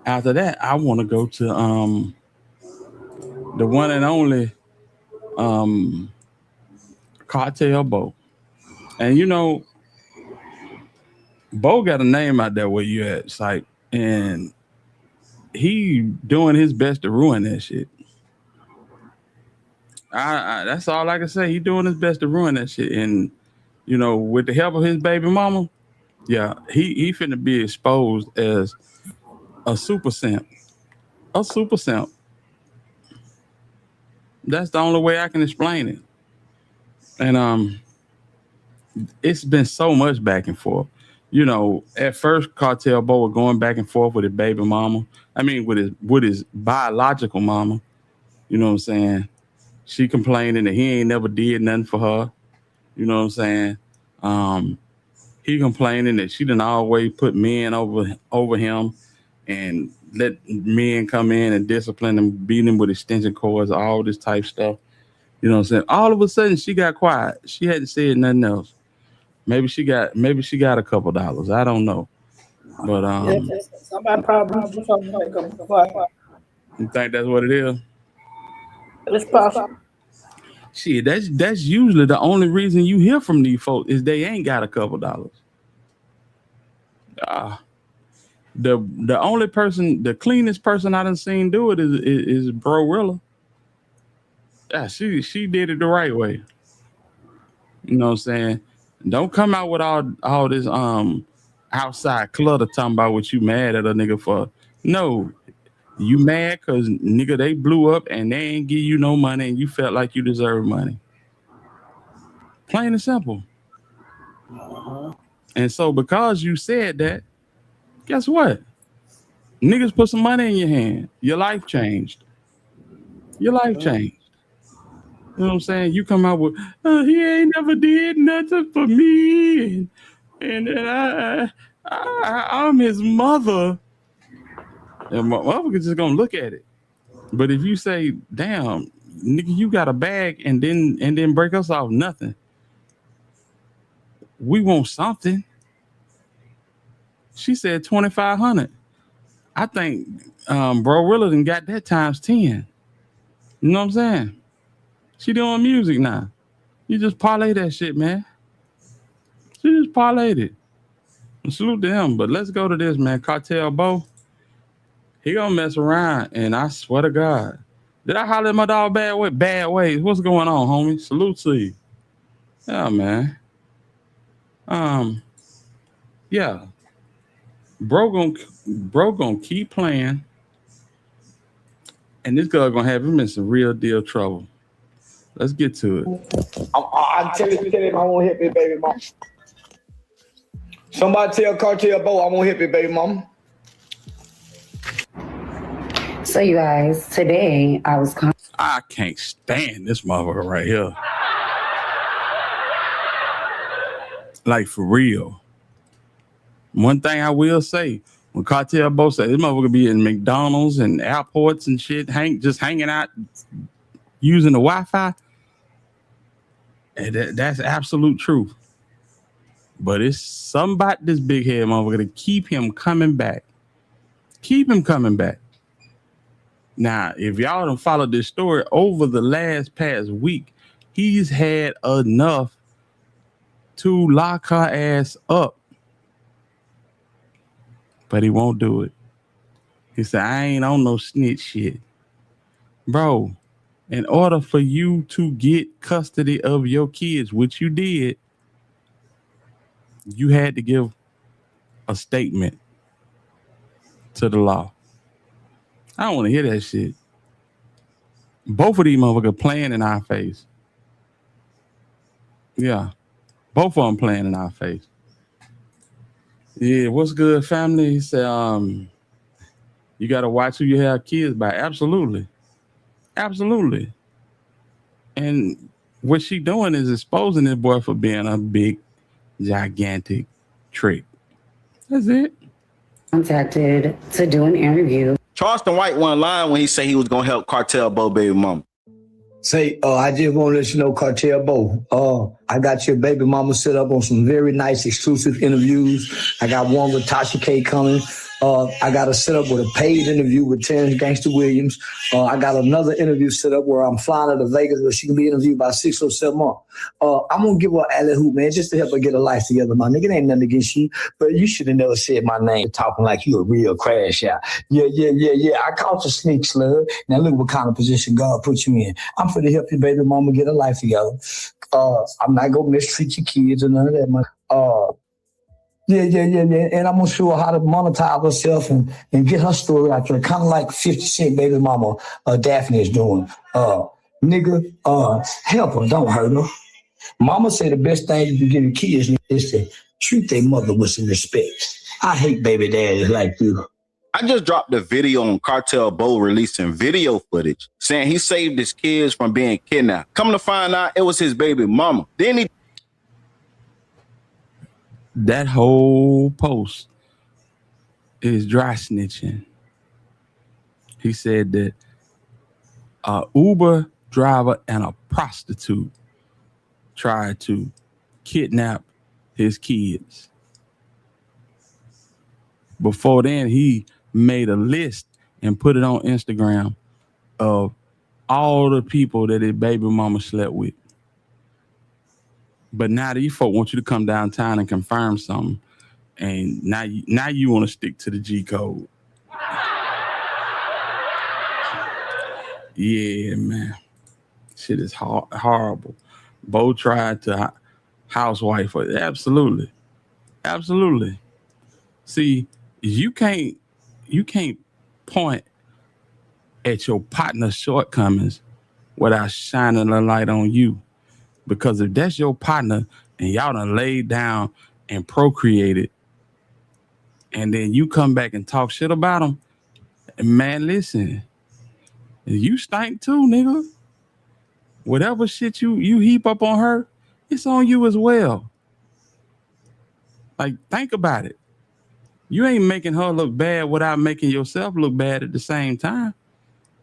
after that, I want to go to the one and only Cartel Bo. And you know, Bo got a name out there where you at, psych, and he doing his best to ruin that shit. That's all I can say. He doing his best to ruin that shit, and you know, with the help of his baby mama, yeah, he finna be exposed as a super simp. A super simp. That's the only way I can explain it. And it's been so much back and forth. You know, at first Cartel Bo was going back and forth with his baby mama. I mean, with his biological mama. You know what I'm saying? She complaining that he ain't never did nothing for her. You know what I'm saying? He complaining that she done always put men over him and let men come in and discipline him, beat him with extension cords, all this type stuff. You know what I'm saying? All of a sudden she got quiet. She hadn't said nothing else. Maybe she got a couple dollars. I don't know. But somebody probably do something like that. You think that's what it is? It's possible. Shit, that's usually the only reason you hear from these folks is they ain't got a couple dollars. The only person, the cleanest person I done seen do it is Brorilla. Yeah, she did it the right way. You know what I'm saying? Don't come out with all this outside clutter talking about what you mad at a nigga for. No, you mad because nigga they blew up and they ain't give you no money and you felt like you deserve money. Plain and simple. And so because you said that, guess what? Niggas put some money in your hand. Your life changed. Your life changed. You know what I'm saying? You come out with, he ain't never did nothing for me. And I'm his mother. And my motherfucker's just gonna look at it. But if you say, damn, nigga, you got a bag and then break us off nothing. We want something. She said 2,500. I think Brorilla done got that times 10. You know what I'm saying? She doing music now. You just parlay that shit, man. She just parlayed it. And salute to him. But let's go to this, man. Cartel Bo. He gonna mess around, and I swear to God. Did I holler at my dog bad ways? What's going on, homie? Salute to you. Yeah, man. Yeah, bro gonna keep playing, and this girl gonna have him in some real deal trouble. Let's get to it. I tell him I won't hit me, baby mom. Somebody tell Cartel Bo I won't hit me, baby mom. So you guys, today I can't stand this motherfucker right here. Like, for real. One thing I will say, when Cartel Bo said this motherfucker be in McDonald's and airports and shit, just hanging out using the Wi-Fi, and that's absolute truth. But it's something about this big head motherfucker to keep him coming back. Keep him coming back. Now, if y'all don't follow this story, over the past week, he's had enough to lock her ass up. But he won't do it. He said, I ain't on no snitch shit. Bro, in order for you to get custody of your kids, which you did, you had to give a statement to the law. I don't want to hear that shit. Both of these motherfuckers playing in our face. Yeah. Both of them playing in our face. Yeah, what's good, family? He said, you got to watch who you have kids by. Absolutely. Absolutely. And what she doing is exposing this boy for being a big, gigantic trick. That's it. contacted to do an interview. Charleston White won line when he said he was going to help Cartel Bo baby mama. Say, I just want to let you know, Cartel Bo, I got your baby mama set up on some very nice exclusive interviews. I got one with Tasha K coming. I got a set up with a paid interview with Terrence Gangster Williams. I got another interview set up where I'm flying her to Vegas where she can be interviewed by 6 or 7 months. I'm going to give her an alley hoop, man, just to help her get her life together, my nigga. It ain't nothing against you, but you should have never said my name talking like you a real crash out. Yeah. I caught you sneak slug. Now look what kind of position God put you in. I'm for to help your baby mama get her life together. I'm not going to mistreat your kids or none of that, man. Yeah. And I'm going to show her how to monetize herself and get her story out there, kind of like 50 Cent baby mama Daphne is doing. Nigga, help her, don't hurt her. Mama say the best thing you can give your kids is to treat their mother with some respect. I hate baby daddies like you. I just dropped a video on Cartel Bo releasing video footage saying he saved his kids from being kidnapped. Come to find out, it was his baby mama. Then he... That whole post is dry snitching. He said that an Uber driver and a prostitute tried to kidnap his kids. Before then, he made a list and put it on Instagram of all the people that his baby mama slept with. But now these folk want you to come downtown and confirm something. And now you want to stick to the G code. Yeah, man. Shit is horrible. Bo tried to housewife her. Absolutely. See, you can't point at your partner's shortcomings without shining a light on you. Because if that's your partner and y'all done laid down and procreated, and then you come back and talk shit about them, man, listen, you stink too, nigga. Whatever shit you heap up on her, it's on you as well. Like, think about it. You ain't making her look bad without making yourself look bad at the same time.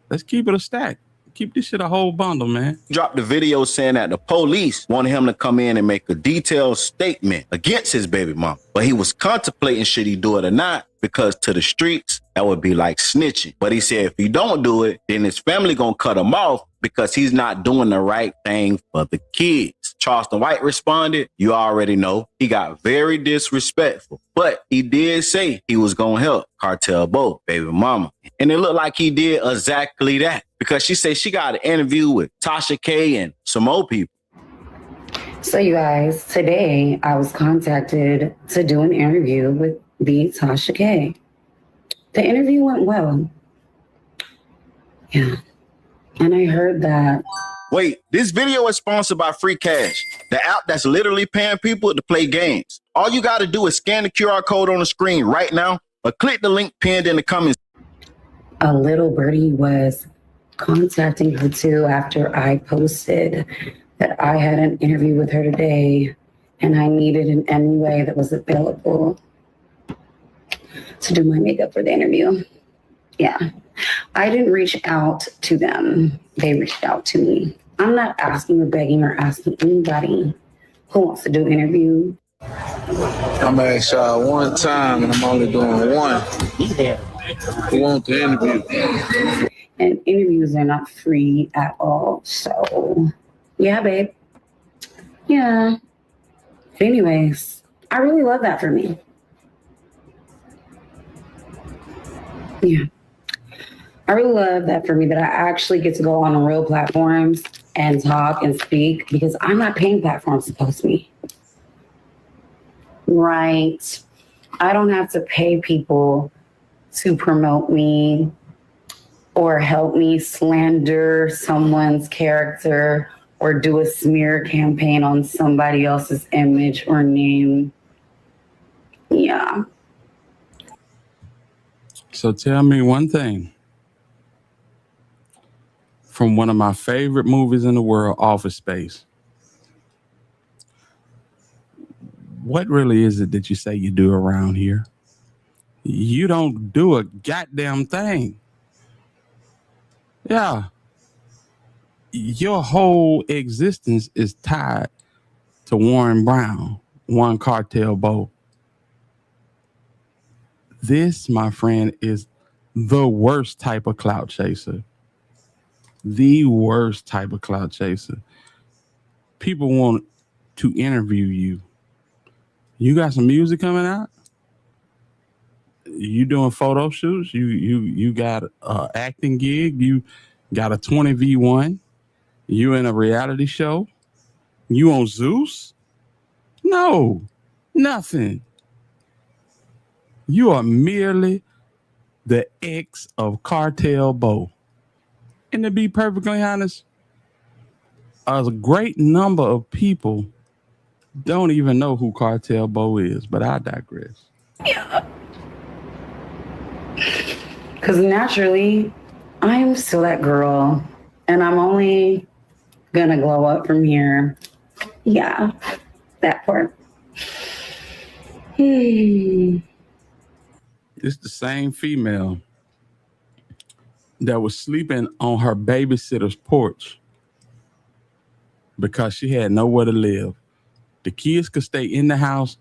Let's keep it a stack. Keep this shit a whole bundle, man. Dropped the video saying that the police wanted him to come in and make a detailed statement against his baby mom. But he was contemplating should he do it or not, because to the streets, that would be like snitching. But he said if he don't do it, then his family gonna cut him off because he's not doing the right thing for the kids. Charleston White responded, you already know, he got very disrespectful. But he did say he was gonna help Cartel Bo, baby mama. And it looked like he did exactly that, because she said she got an interview with Tasha K and some more people. So you guys, today I was contacted to do an interview with the Tasha K. The interview went well. Yeah. And I heard that. Wait, this video is sponsored by Free Cash, the app that's literally paying people to play games. All you got to do is scan the QR code on the screen right now or click the link pinned in the comments. A little birdie was contacting her too after I posted that I had an interview with her today and I needed in any way that was available to do my makeup for the interview. Yeah. I didn't reach out to them. They reached out to me. I'm not asking or begging or asking anybody who wants to do an interview. I'm gonna ask y'all one time, and I'm only doing one. Who want the interview? And interviews are not free at all. So, yeah, babe. Yeah. But anyways, I really love that for me. Yeah. I really love that for me, that I actually get to go on real platforms and talk and speak, because I'm not paying platforms to post me. Right. I don't have to pay people to promote me or help me slander someone's character or do a smear campaign on somebody else's image or name. Yeah. So tell me one thing. From one of my favorite movies in the world, Office Space. What really is it that you say you do around here? You don't do a goddamn thing. Yeah. Your whole existence is tied to Warren Brown, one Cartel Bo. This, my friend, is the worst type of clout chaser. The worst type of clout chaser. People want to interview you. You got some music coming out? You doing photo shoots? You got an acting gig? You got a 20v1? You in a reality show? You on Zeus? No, nothing. You are merely the ex of Cartel Bo. And to be perfectly honest, a great number of people don't even know who Cartel Bo is, but I digress. Yeah. Because naturally, I'm still that girl, and I'm only gonna glow up from here. Yeah, that part. It's the same female that was sleeping on her babysitter's porch because she had nowhere to live. The kids could stay in the house.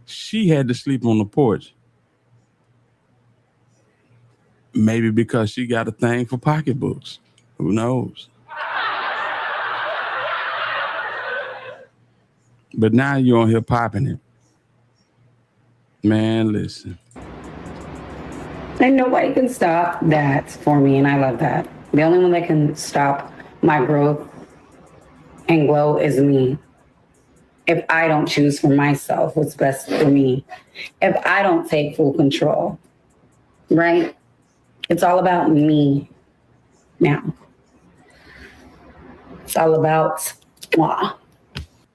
She had to sleep on the porch. Maybe because she got a thing for pocketbooks. Who knows? But now you're on here popping it. Man, listen. And nobody can stop that for me, and I love that. The only one that can stop my growth and glow is me. If I don't choose for myself what's best for me, if I don't take full control, right? It's all about me now. It's all about moi.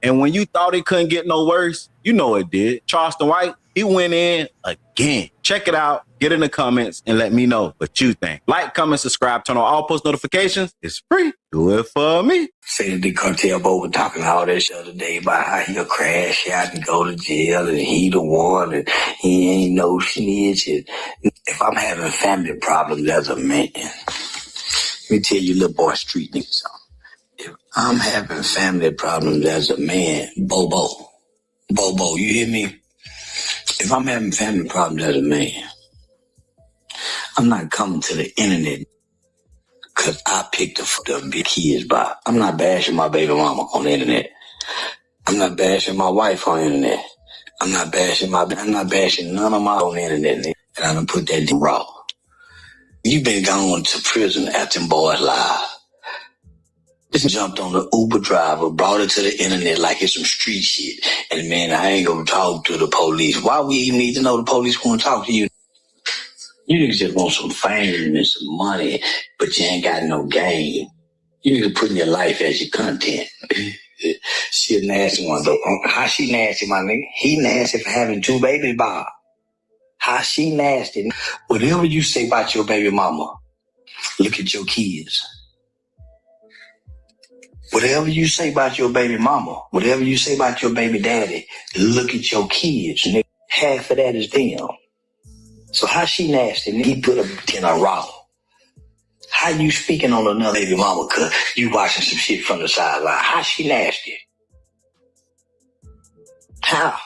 And when you thought it couldn't get no worse, you know it did. Charleston White, he went in again. Check it out. Get in the comments and let me know what you think. Like, comment, subscribe, turn on all post notifications. It's free. Do it for me. Say that the Cartel Bo was talking all that shit the other day about how he'll crash out and go to jail and he the one and he ain't no snitch. And if I'm having family problems as a man, let me tell you little boy street nigga something. If I'm having family problems as a man, Bobo, you hear me? If I'm having family problems as a man, I'm not coming to the internet because I picked the fucked up big kids by. I'm not bashing my baby mama on the internet. I'm not bashing my wife on the internet. I'm not bashing none of my on the internet. And I done put that in raw. You been going to prison at them boys live. This jumped on the Uber driver, brought it to the internet like it's some street shit. And man, I ain't gonna talk to the police. Why we even need to know the police want to talk to you? You niggas just want some fame and some money, but you ain't got no game. You niggas putting your life as your content. She a nasty one though. How she nasty, my nigga? He nasty for having 2 babies, Bob. How she nasty? Whatever you say about your baby mama, look at your kids. Whatever you say about your baby mama, whatever you say about your baby daddy, look at your kids, nigga. Half of that is them. So how she nasty? He put her in a raw. How you speaking on another baby mama cause you watching some shit from the sideline? How she nasty? How?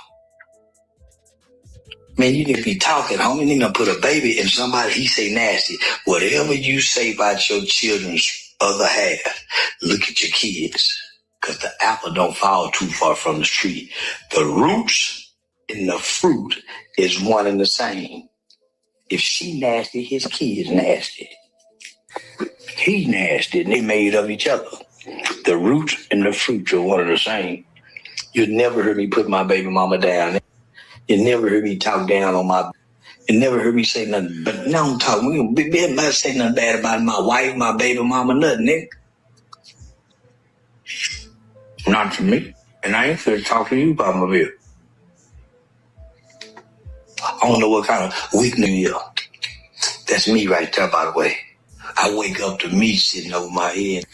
Man, you need to be talking, homie. You need to put a baby in somebody, he say nasty. Whatever you say about your children's other half, look at your kids. Cause the apple don't fall too far from the tree. The roots and the fruit is one and the same. If she nasty, his kid's nasty. He nasty, and they made of each other. The roots and the fruit are one and the same. You'd never heard me put my baby mama down. You never heard me talk down on my... You never heard me say nothing. But now I'm talking. We don't be about to say nothing bad about my wife, my baby mama, nothing, nigga. Not to me. And I ain't finna talk to you about my bill. I don't know what kind of weakness you are. That's me right there, by the way. I wake up to me sitting over my head.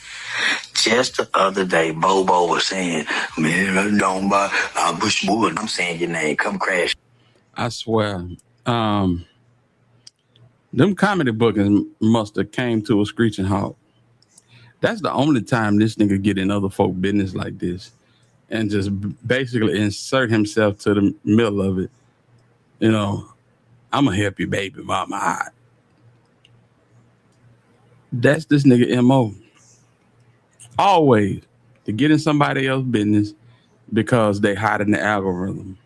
Just the other day, Bobo was saying, man, I don't buy, I wish you would. I'm saying your name. Come crash. I swear. Them comedy bookings must have came to a screeching halt. That's the only time this nigga get in other folk business like this and just basically insert himself to the middle of it. You know, I'm gonna help you, baby mama. That's this nigga MO. Always to get in somebody else's business because they hide in the algorithm.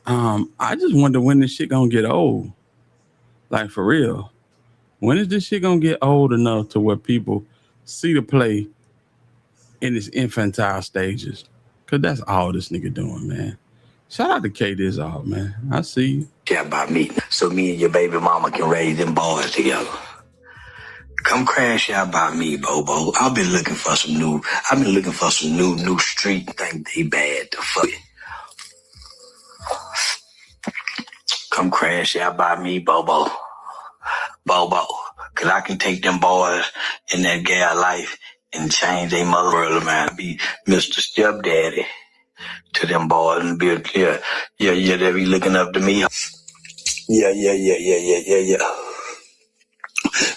I just wonder when this shit gonna get old. Like for real. When is this shit gonna get old enough to where people see the play in its infantile stages? Cause that's all this nigga doing, man. Shout out to K this all, man. I see you. Yeah, about me. So me and your baby mama can raise them boys together. Come crash out by me, Bobo. I've been looking for some new street think they bad to fuck it. Come crash out by me, Bobo. Cause I can take them boys in that gal life and change their mother world, man. Be Mr. Stepdaddy to them boys and be clear. Yeah, they be looking up to me. Yeah.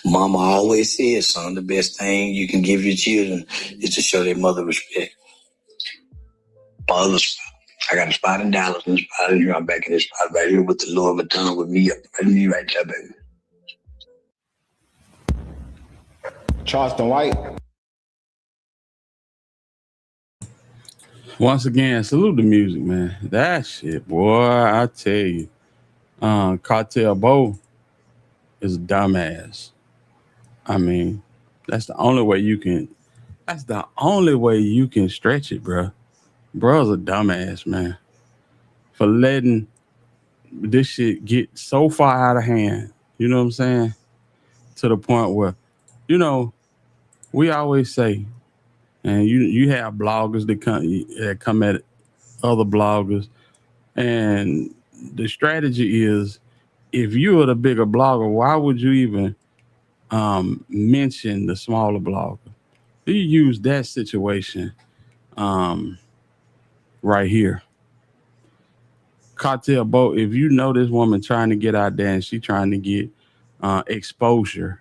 Mama always said, son, the best thing you can give your children is to show their mother respect. Mothers, I got a spot in Dallas and a spot in here. I'm back in this spot right here with the Louis Vuitton with me right there, baby. Charleston White. Once again, salute the music, man. That shit, boy, I tell you. Cartel Bo is a dumbass. I mean, that's the only way you can stretch it, bro. Bro's a dumbass, man. For letting this shit get so far out of hand. You know what I'm saying? To the point where, you know, we always say, and you have bloggers that come at other bloggers, and the strategy is, if you are the bigger blogger, why would you even mention the smaller blogger? You use that situation right here. Cartel Bo, if you know this woman trying to get out there and she trying to get exposure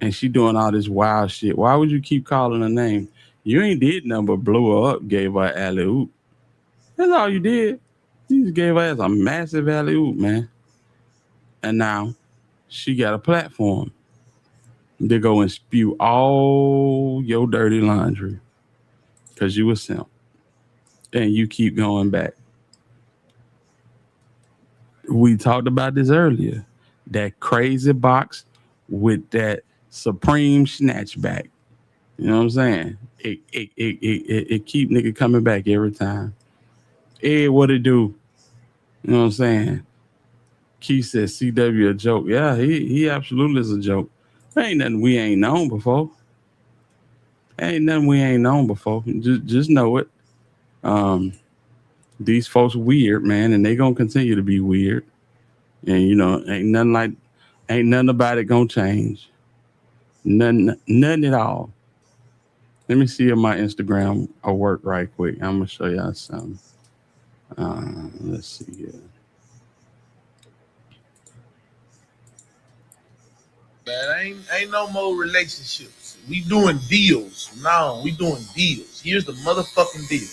and she doing all this wild shit, why would you keep calling her name? You ain't did nothing but blew her up, gave her alley-oop. That's all you did. You just gave her ass a massive alley-oop, man. And now she got a platform to go and spew all your dirty laundry because you a simp. And you keep going back. We talked about this earlier. That crazy box with that Supreme snatchback. You know what I'm saying? It keep nigga coming back every time. Hey, what it do? You know what I'm saying? Keith said CW a joke. Yeah, he absolutely is a joke. There ain't nothing we ain't known before. Ain't nothing we ain't known before. Just know it. These folks weird, man, and they gonna continue to be weird. And you know, ain't nothing about it gonna change. Nothing at all. Let me see if my Instagram will work right quick. I'm gonna show y'all something. Let's see here. Man, ain't no more relationships. We doing deals. No, we doing deals. Here's the motherfucking deal.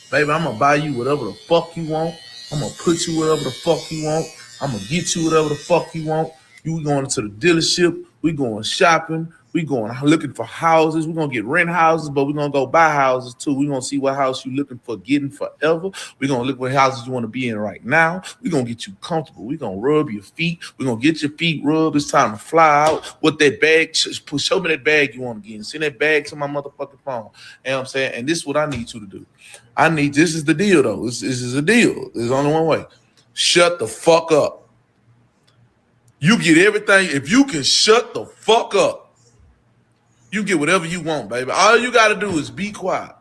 Baby, I'm gonna buy you whatever the fuck you want. I'm gonna put you whatever the fuck you want. I'm gonna get you whatever the fuck you want. You going to the dealership. We going shopping. We going looking for houses. We're gonna get rent houses, but we're gonna go buy houses too. We're gonna see what house you looking for getting forever. We're gonna look what houses you want to be in right now. We're gonna get you comfortable. We're gonna rub your feet. We're gonna get your feet rubbed. It's time to fly out. What that bag, show me that bag you want to get. Send that bag to my motherfucking phone. You know what I'm saying? And this is what I need you to do. This is the deal though. This is a deal. There's only one way. Shut the fuck up. You get everything. If you can shut the fuck up, you get whatever you want, baby. All you got to do is be quiet.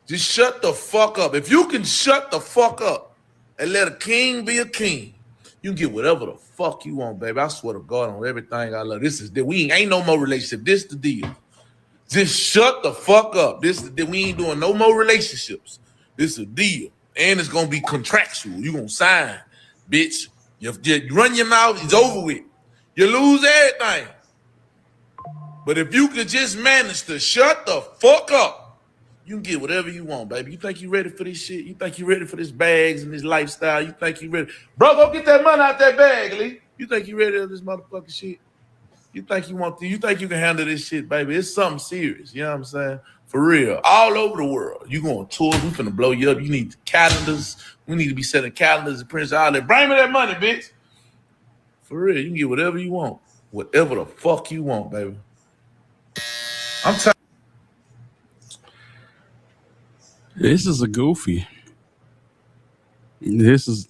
Just shut the fuck up. If you can shut the fuck up and let a king be a king, you can get whatever the fuck you want, baby. I swear to God on everything I love. We ain't no more relationship. This the deal. Just shut the fuck up. We ain't doing no more relationships. This is a deal. And it's going to be contractual. You going to sign, bitch. You run your mouth, it's over with. You lose everything. But if you could just manage to shut the fuck up, you can get whatever you want, baby. You think you ready for this shit? You think you ready for this bags and this lifestyle? You think you ready? Bro, go get that money out that bag, Lee. You think you ready for this motherfucking shit? You think you think you can handle this shit, baby? It's something serious. You know what I'm saying? For real. All over the world. You going to tours. We finna blow you up. You need calendars. We need to be setting calendars and Prince Island. Bring me that money, bitch. For real. You can get whatever you want. Whatever the fuck you want, baby. I'm tired. This is a goofy. This is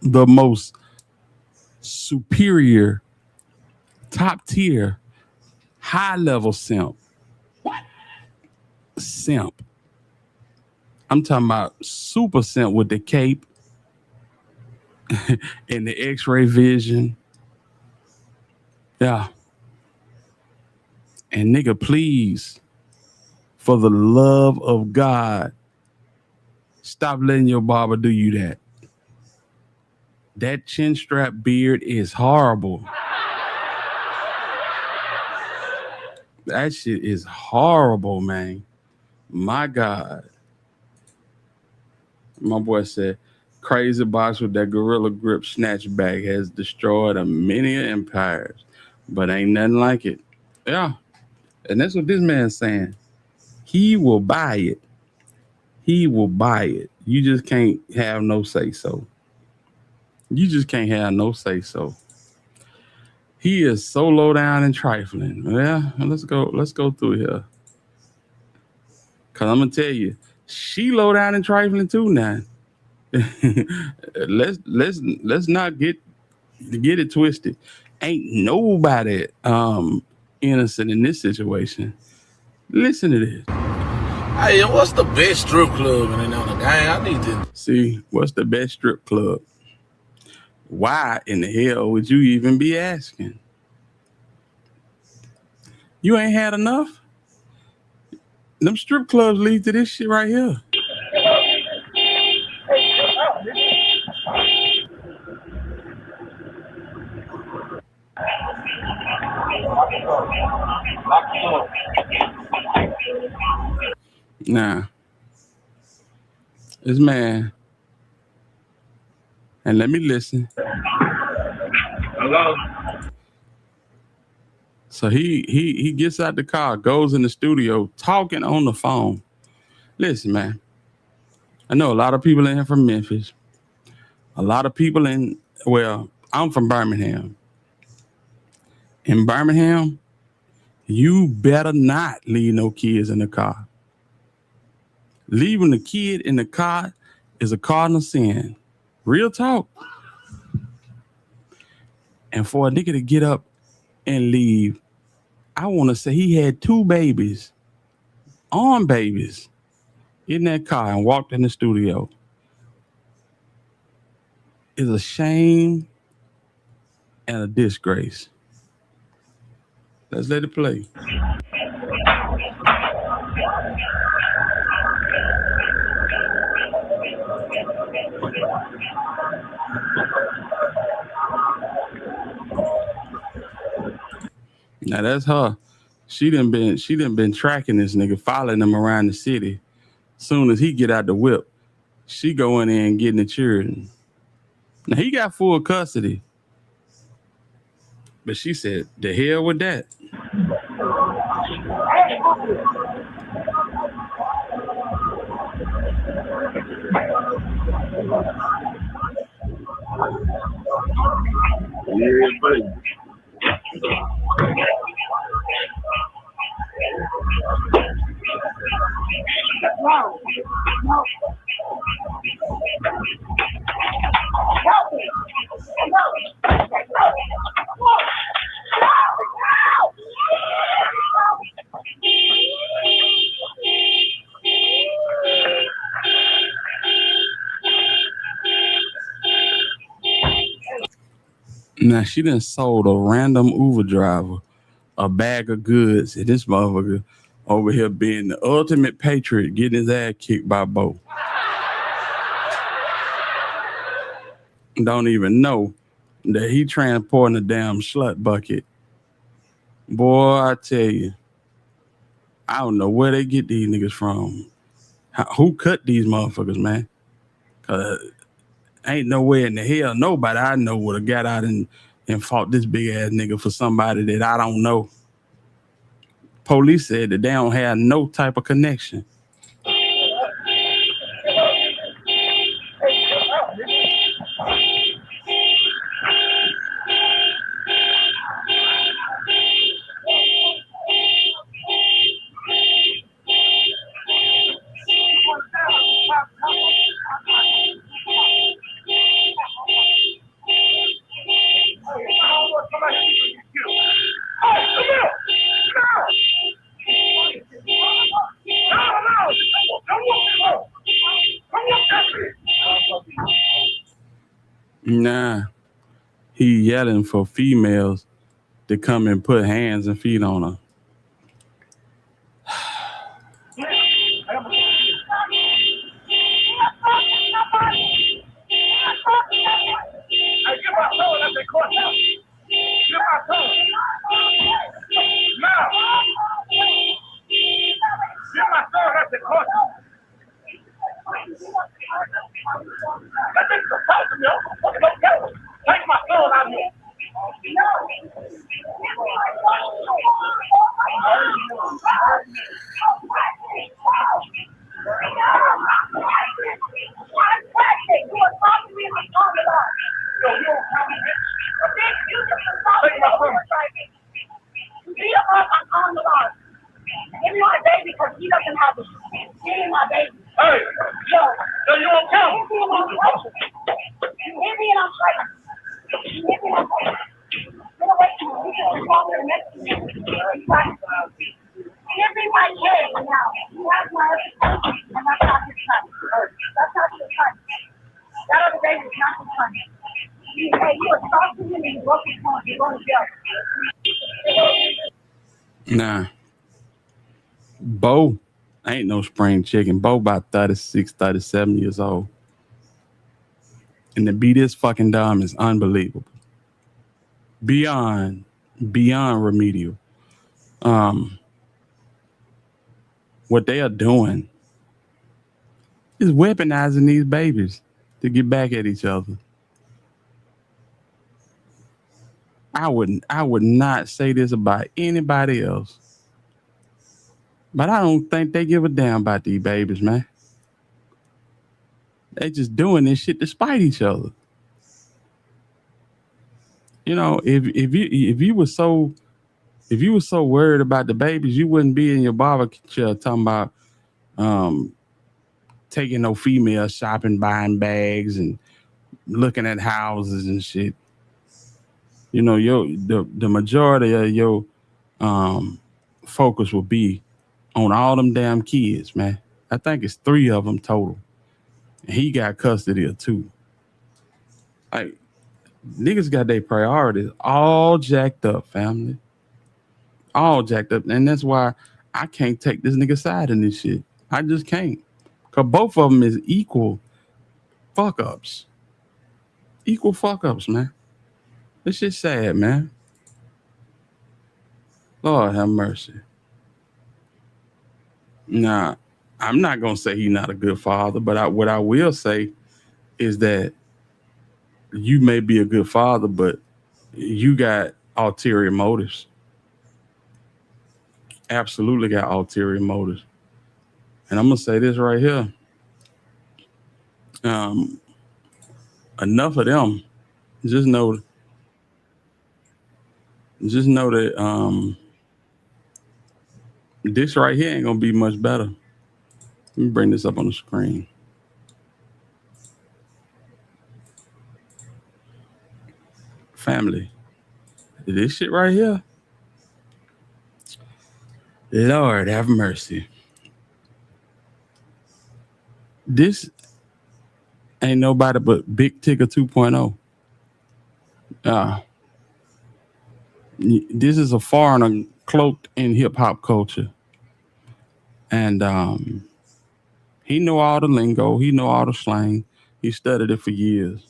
the most superior, top tier, high level simp. What? Simp. I'm talking about super simp with the cape and the X-ray vision. Yeah. And nigga, please, for the love of God, stop letting your barber do you that. That chin strap beard is horrible. That shit is horrible, man. My God. My boy said, crazy box with that gorilla grip snatch bag has destroyed a many empires, but ain't nothing like it. Yeah. And that's what this man's saying. He will buy it. He will buy it. You just can't have no say so. You just can't have no say so. He is so low down and trifling. Yeah, let's go through here. Cause I'm gonna tell you, she low down and trifling too now. let's not get it twisted. Ain't nobody innocent in this situation. Listen to this. Hey, what's the best strip club in the gang? I need to see what's the best strip club. Why in the hell would you even be asking? You ain't had enough? Them strip clubs lead to this shit right here. Nah. This man, and let me listen. Hello? So he gets out the car, goes in the studio, talking on the phone. Listen, man. I know a lot of people in here from Memphis. A lot of people I'm from Birmingham. In Birmingham, You better not leave no kids in the car. Leaving the kid in the car is a cardinal sin. Real talk. And for a nigga to get up and leave, I want to say he had 2 babies, arm babies, in that car and walked in the studio. Is a shame and a disgrace. Let's let it play. Now that's her. She done been tracking this nigga, following him around the city. Soon as he get out the whip, she go in there and getting the children. Now he got full custody. But she said, the hell with that. Yeah, buddy. Now she done sold a random Uber driver a bag of goods, and this motherfucker over here being the ultimate patriot, getting his ass kicked by Bo. Don't even know that he transporting a damn slut bucket. Boy, I tell you, I don't know where they get these niggas from. Who cut these motherfuckers, man? Ain't nowhere in the hell nobody I know would have got out and fought this big ass nigga for somebody that I don't know. Police said that they don't have no type of connection. Nah, he yelling for females to come and put hands and feet on her. Nah. Bo ain't no spring chicken. Bo about 36, 37 years old. And to be this fucking dumb is unbelievable. Beyond remedial. What they are doing is weaponizing these babies to get back at each other. I would not say this about anybody else. But I don't think they give a damn about these babies, man. They just doing this shit to spite each other. You know, if you were so If you were so worried about the babies, you wouldn't be in your barber chair talking about taking no female shopping, buying bags, and looking at houses and shit. You know, the majority of your focus will be on all them damn kids, man. I think it's 3 of them total. And he got custody of 2. Like, niggas got their priorities all jacked up, family. All jacked up. And that's why I can't take this nigga side in this shit. I just can't. Because both of them is equal fuck-ups. Equal fuck-ups, man. This shit sad, man. Lord have mercy. Nah, I'm not going to say he's not a good father, but what I will say is that you may be a good father, but you got ulterior motives. Absolutely got ulterior motives. And I'm going to say this right here. Enough of them. Just know that this right here ain't going to be much better. Let me bring this up on the screen. Family. This shit right here. Lord have mercy. This ain't nobody but Big Tigger 2.0. This is a foreigner cloaked in hip hop culture. And he know all the lingo. He know all the slang. He studied it for years.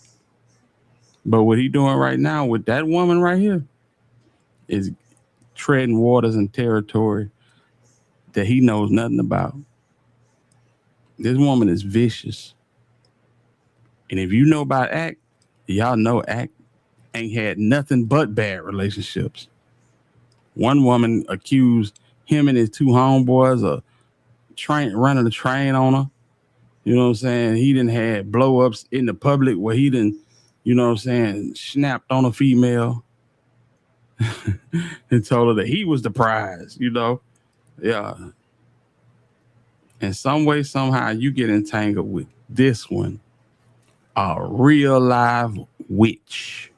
But what he doing right now with that woman right here is treading waters and territory that he knows nothing about. This woman is vicious. And if you know about Act, y'all know Act ain't had nothing but bad relationships. One woman accused him and his 2 homeboys of running a train on her. You know what I'm saying? He done had blow-ups in the public where he done, you know what I'm saying, snapped on a female and told her that he was the prize, you know? Yeah. And some way, somehow, you get entangled with this one, a real live witch.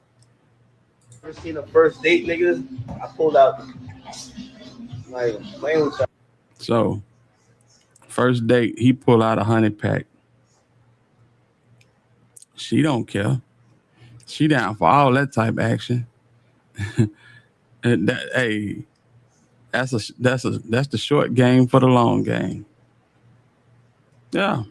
Ever seen a first date, niggas? I pulled out like playing with y'all. So, first date, he pulled out a honey pack. She don't care. She down for all that type action. And that's the short game for the long game. Yeah.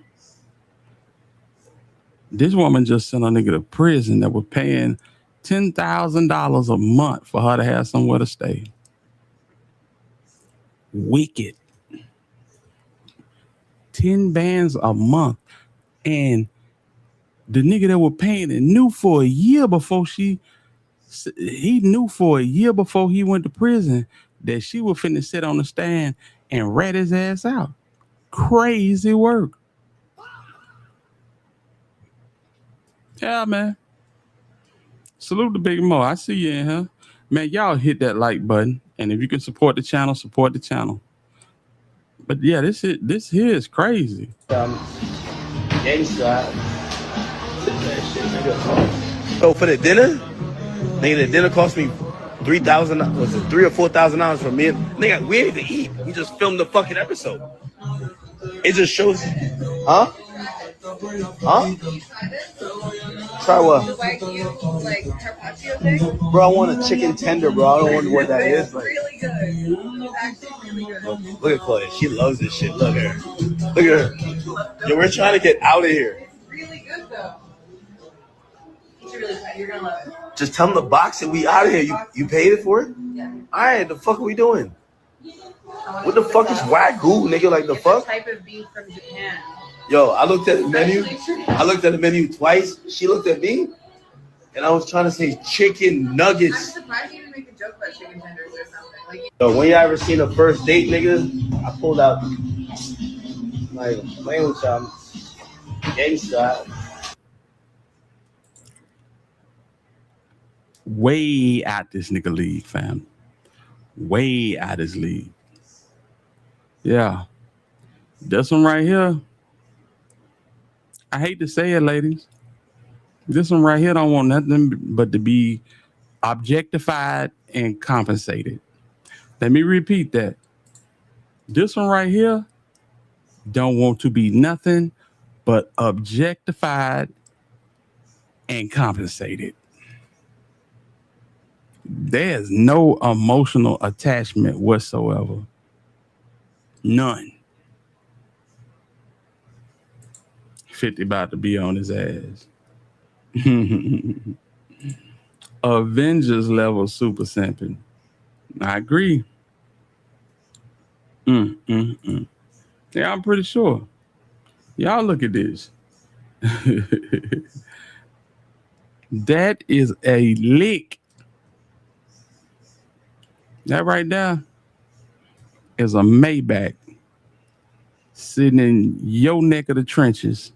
This woman just sent a nigga to prison that was paying $10,000 a month for her to have somewhere to stay. Wicked. 10 bands a month. And the nigga that was paying it knew for a year before he went to prison that she was finna sit on the stand and rat his ass out. Crazy work. Yeah, man. Salute to Big Mo. I see you in here. Man, y'all hit that like button. And if you can support the channel, support the channel. But yeah, this here is crazy. Gangsta. So for the dinner, nigga, the dinner cost me $3,000. Was it $3,000 or $4,000 for me? Nigga, we didn't even eat. We just filmed the fucking episode. It just shows, huh? Try what? The Wagyu, like carpaccio thing. Bro, I want a chicken tender, bro. I don't know what that is. But Really good. It's actually really good. look at Chloe. She loves this shit. Look at her. Look at her. Yo, we're trying to get out of here. It's really good though. You're gonna love it. Just tell them to box it. We out of here. You paid it for it? Yeah. All right. The fuck are we doing? What the fuck is Wagyu, nigga? Like the fuck? Type of beef from Japan. Yo, I looked at the menu. I looked at the menu twice. She looked at me, and I was trying to say chicken I'm nuggets. surprised you didn't make a joke about chicken tenders or something. Like, Yo, when you ever seen a first date, niggas? I pulled out like playing with y'all. Gangsta. Way out this nigga league, fam. Way out his league. Yeah. This one right here, I hate to say it, ladies. This one right here don't want nothing but to be objectified and compensated. Let me repeat that. This one right here don't want to be nothing but objectified and compensated. There's no emotional attachment whatsoever. None. 50 about to be on his ass. Avengers level super simping. I agree. Yeah, I'm pretty sure. Y'all look at this. That is a lick. That right there is a Maybach sitting in your neck of the trenches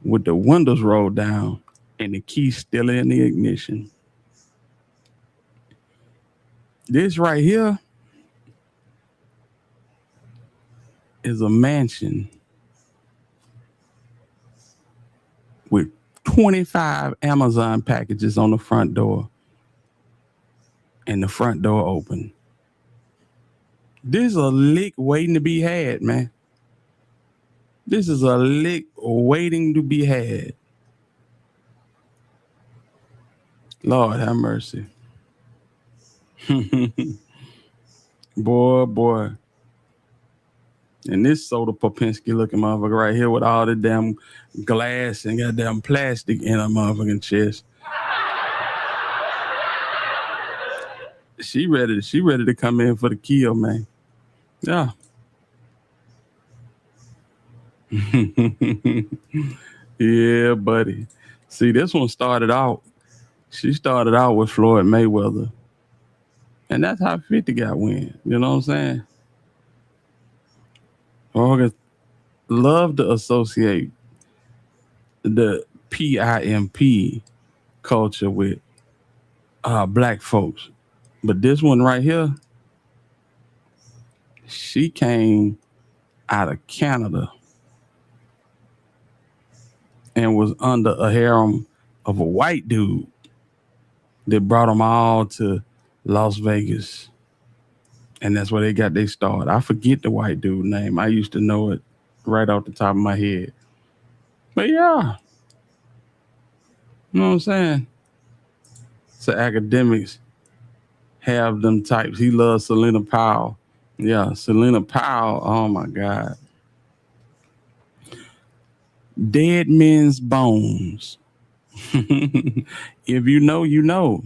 with the windows rolled down and the key still in the ignition. This right here is a mansion with 25 Amazon packages on the front door and the front door open. This is a lick waiting to be had, man. This is a lick waiting to be had. Lord have mercy. Boy. And this Soda Popinski looking motherfucker right here with all the damn glass and goddamn plastic in her motherfucking chest. She ready to come in for the kill, man. Yeah. Yeah, buddy. See, this one started out. She started out with Floyd Mayweather. And that's how 50 got win. You know what I'm saying? I love to associate the PIMP culture with black folks. But this one right here, she came out of Canada and was under a harem of a white dude that brought them all to Las Vegas. And that's where they got their start. I forget the white dude's name. I used to know it right off the top of my head. But yeah. You know what I'm saying? So academics have them types. He loves Selena Powell. Yeah, Selena Powell. Oh my God. Dead men's bones. If you know, you know.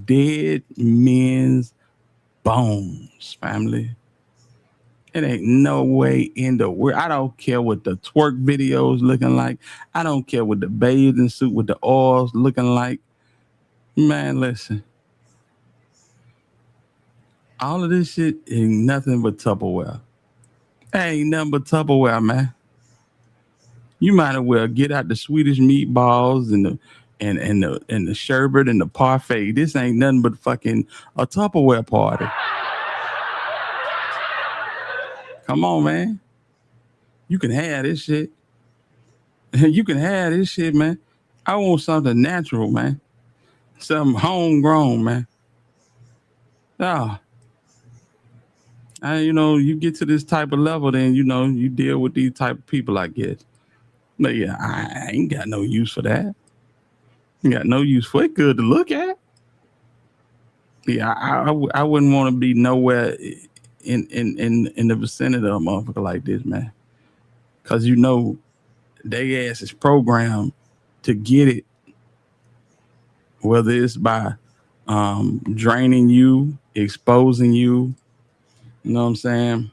Dead men's bones, family. It ain't no way in the world. I don't care what the twerk videos looking like. I don't care what the bathing suit with the oils looking like. Man, listen. All of this shit ain't nothing but Tupperware. Ain't nothing but Tupperware, man. You might as well get out the Swedish meatballs and the sherbet and the parfait. This ain't nothing but fucking a Tupperware party. Come on, man. You can have this shit. You can have this shit, man. I want something natural, man. Something homegrown, man. Yeah. And you get to this type of level, then you deal with these type of people, I guess. But yeah, I ain't got no use for that. Ain't got no use for it. Good to look at. Yeah, I wouldn't want to be nowhere in the vicinity of a motherfucker like this, man. Cause they ass is programmed to get it. Whether it's by draining you, exposing you, you know what I'm saying?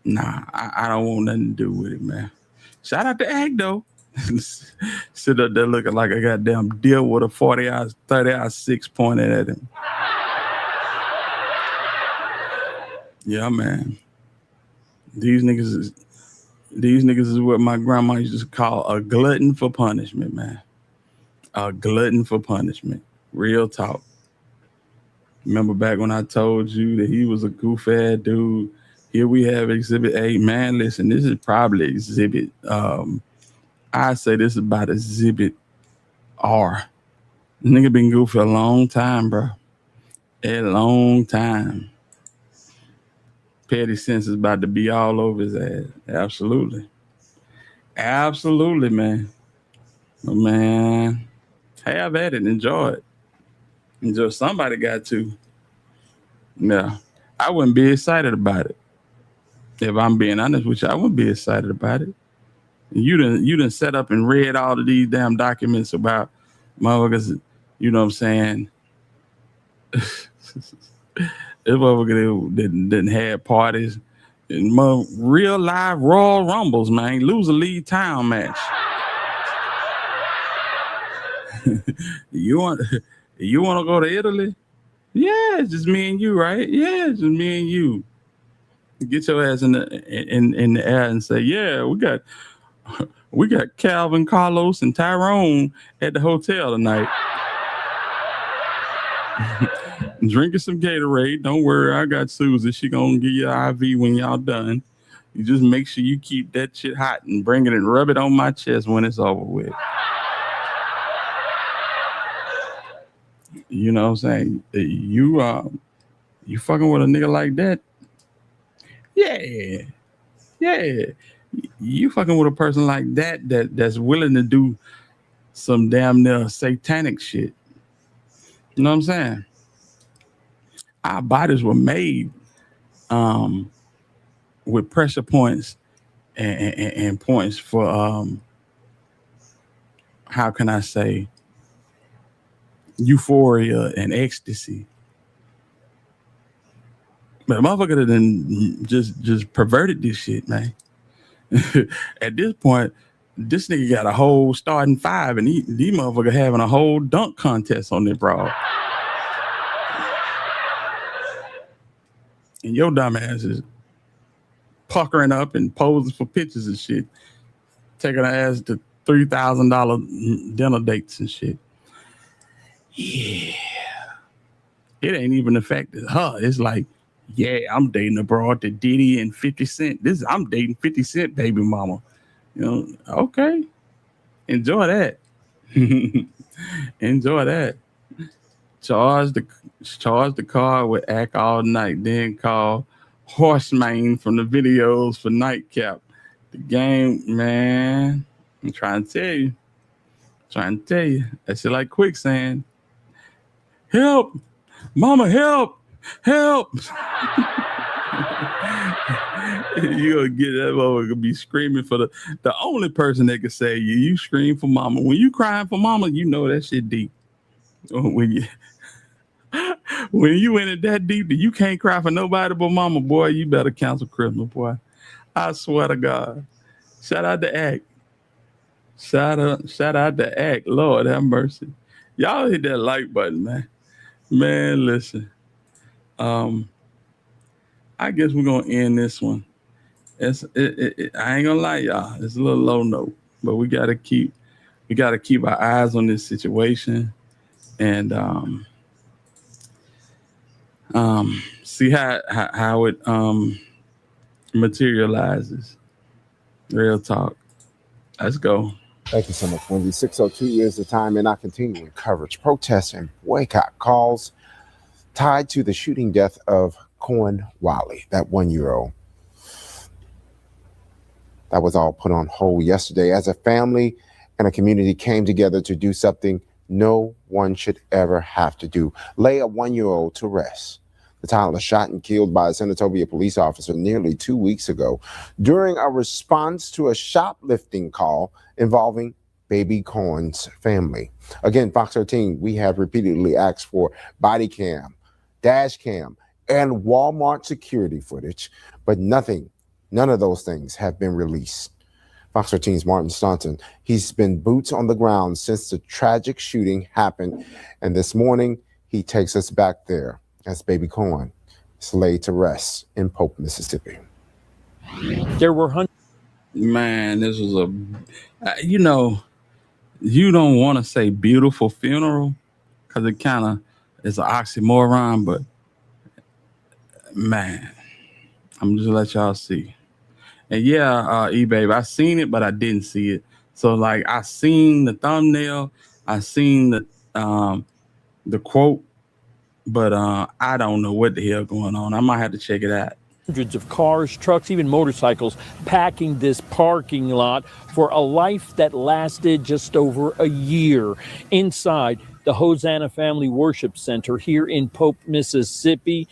Nah, I don't want nothing to do with it, man. Shout out to Agdo. Sit up there looking like a goddamn deer with a 30-aught 6 pointed at him. Yeah, man. These niggas is what my grandma used to call a glutton for punishment, man. A glutton for punishment. Real talk. Remember back when I told you that he was a goof-ass dude? Here we have Exhibit A. Man, listen, this is probably Exhibit. I say this is about Exhibit R. Nigga been goofy a long time, bro. A long time. Petty sense is about to be all over his ass. Absolutely. Absolutely, man. Oh, man. Have at it. Enjoy it. Enjoy. Somebody got to. Yeah. I wouldn't be excited about it. If I'm being honest with you, I wouldn't be excited about it. You done set up and read all of these damn documents about motherfuckers, you know what I'm saying? This motherfucker didn't have parties and real live Royal Rumbles, man. Lose a lead town match. You want to go to Italy? Yeah, it's just me and you, right? Yeah, it's just me and you. Get your ass in the air and say, yeah, we got Calvin, Carlos, and Tyrone at the hotel tonight. Drinking some Gatorade. Don't worry, I got Susie. She gonna give you an IV when y'all done. You just make sure you keep that shit hot and bring it and rub it on my chest when it's over with. You know what I'm saying? You fucking with a nigga like that? Yeah. You fucking with a person like that's willing to do some damn near satanic shit. You know what I'm saying? Our bodies were made with pressure points and points for how can I say, euphoria and ecstasy. But a motherfucker done just perverted this shit, man. At this point, this nigga got a whole starting five, and these motherfucker having a whole dunk contest on their broad. And your dumb ass is puckering up and posing for pictures and shit, taking her ass to $3,000 dinner dates and shit. Yeah. It ain't even affected her. It's like, yeah, I'm dating a broad to Diddy and 50 Cent. I'm dating 50 Cent baby mama. You know, okay. Enjoy that. Enjoy that. Charge the car with act all night, then call Horseman from the videos for nightcap. The game, man. I'm trying to tell you. That shit like quicksand. Help! Mama, help! Help! You gonna get that motherfucker be screaming for the only person that can say you scream for mama. When you crying for mama, you know that shit deep. When you in it that deep that you can't cry for nobody but mama, boy, you better cancel Christmas, boy. I swear to God. Shout out to Act. Shout out to Act. Lord have mercy. Y'all hit that like button, man. Man, listen. I guess we're gonna end this one. I ain't gonna lie, y'all. It's a little low note, but we gotta keep our eyes on this situation and see how it materializes. Real talk. Let's go. Thank you so much, Wendy. 6:02 years of time and our continuing coverage, protests, and boycott calls tied to the shooting death of Cohen Wiley, that 1-year-old. That was all put on hold yesterday as a family and a community came together to do something no one should ever have to do: lay a 1-year-old to rest. The child was shot and killed by a Senatobia police officer nearly 2 weeks ago during a response to a shoplifting call involving baby Cohen's family. Again, Fox 13, we have repeatedly asked for body cam, dash cam, and Walmart security footage, but none of those things have been released. Fox 13's Martin Staunton, he's been boots on the ground since the tragic shooting happened, and this morning he takes us back there as baby Cohen is laid to rest in Pope, Mississippi. There were hundreds. Man, this was you don't want to say beautiful funeral because it kind it's an oxymoron, but man, I'm just let y'all see. And yeah, E-Babe, I seen it, but I didn't see it. So like I seen the thumbnail, I seen the quote, but I don't know what the hell going on. I might have to check it out. Hundreds of cars, trucks, even motorcycles packing this parking lot for a life that lasted just over a year. Inside the Hosanna Family Worship Center here in Pope, Mississippi,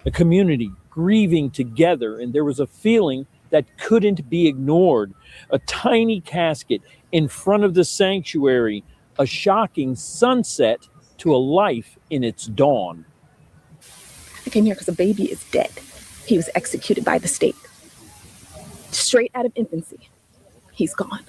a community grieving together, and there was a feeling that couldn't be ignored. A tiny casket in front of the sanctuary, a shocking sunset to a life in its dawn. I came here because a baby is dead. He was executed by the state. Straight out of infancy. He's gone.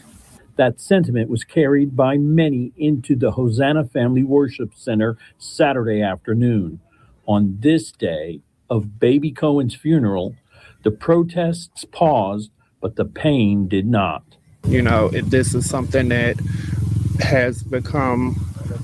That sentiment was carried by many into the Hosanna Family Worship Center Saturday afternoon. On this day of baby Cohen's funeral, the protests paused, but the pain did not. You know, this is something that has become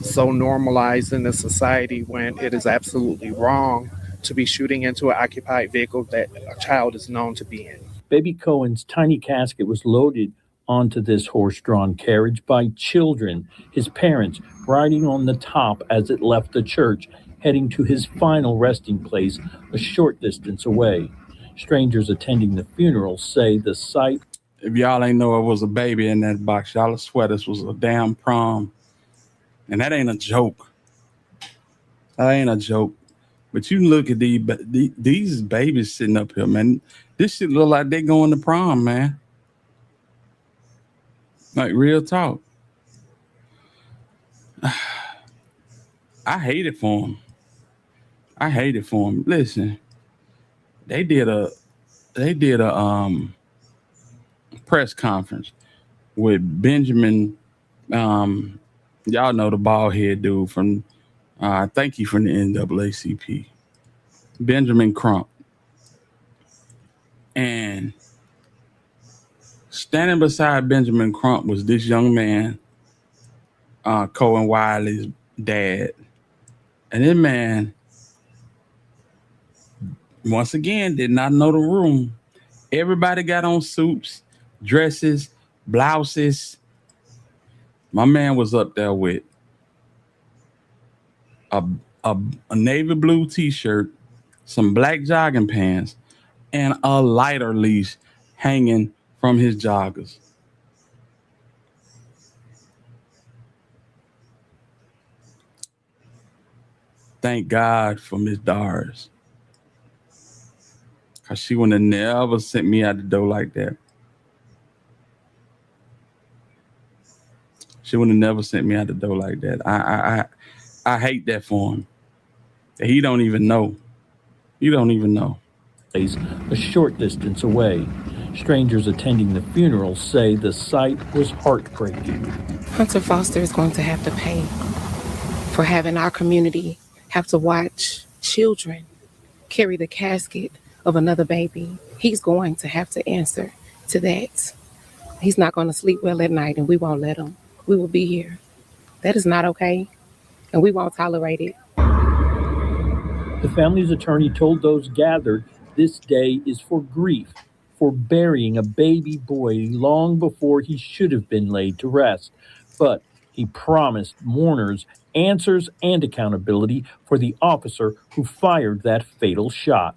so normalized in the society when it is absolutely wrong to be shooting into an occupied vehicle that a child is known to be in. Baby Cohen's tiny casket was loaded onto this horse-drawn carriage by children, his parents riding on the top as it left the church, heading to his final resting place a short distance away. Strangers attending the funeral say the sight... If y'all ain't know it was a baby in that box, y'all swear this was a damn prom. And that ain't a joke. That ain't a joke. But you look at these babies sitting up here, man. This shit look like they going to prom, man. Like real talk. I hate it for them. I hate it for them. Listen, they did a press conference with Benjamin. Y'all know the bald head dude from. I think he from the NAACP, Benjamin Crump. And standing beside Benjamin Crump was this young man, Cohen Wiley's dad. And this man, once again, did not know the room. Everybody got on suits, dresses, blouses. My man was up there with a navy blue t-shirt, some black jogging pants, and a lighter leash hanging from his joggers. Thank God for Miss Doris. Because she would have never sent me out the door like that. She would have never sent me out the door like that. I hate that for him. He don't even know. You don't even know. A short distance away. Strangers attending the funeral say the sight was heartbreaking. Hunter Foster is going to have to pay for having our community have to watch children carry the casket of another baby. He's going to have to answer to that. He's not going to sleep well at night, and we won't let him. We will be here. That is not okay, and we won't tolerate it. The family's attorney told those gathered this day is for grief, for burying a baby boy long before he should have been laid to rest. But he promised mourners answers and accountability for the officer who fired that fatal shot.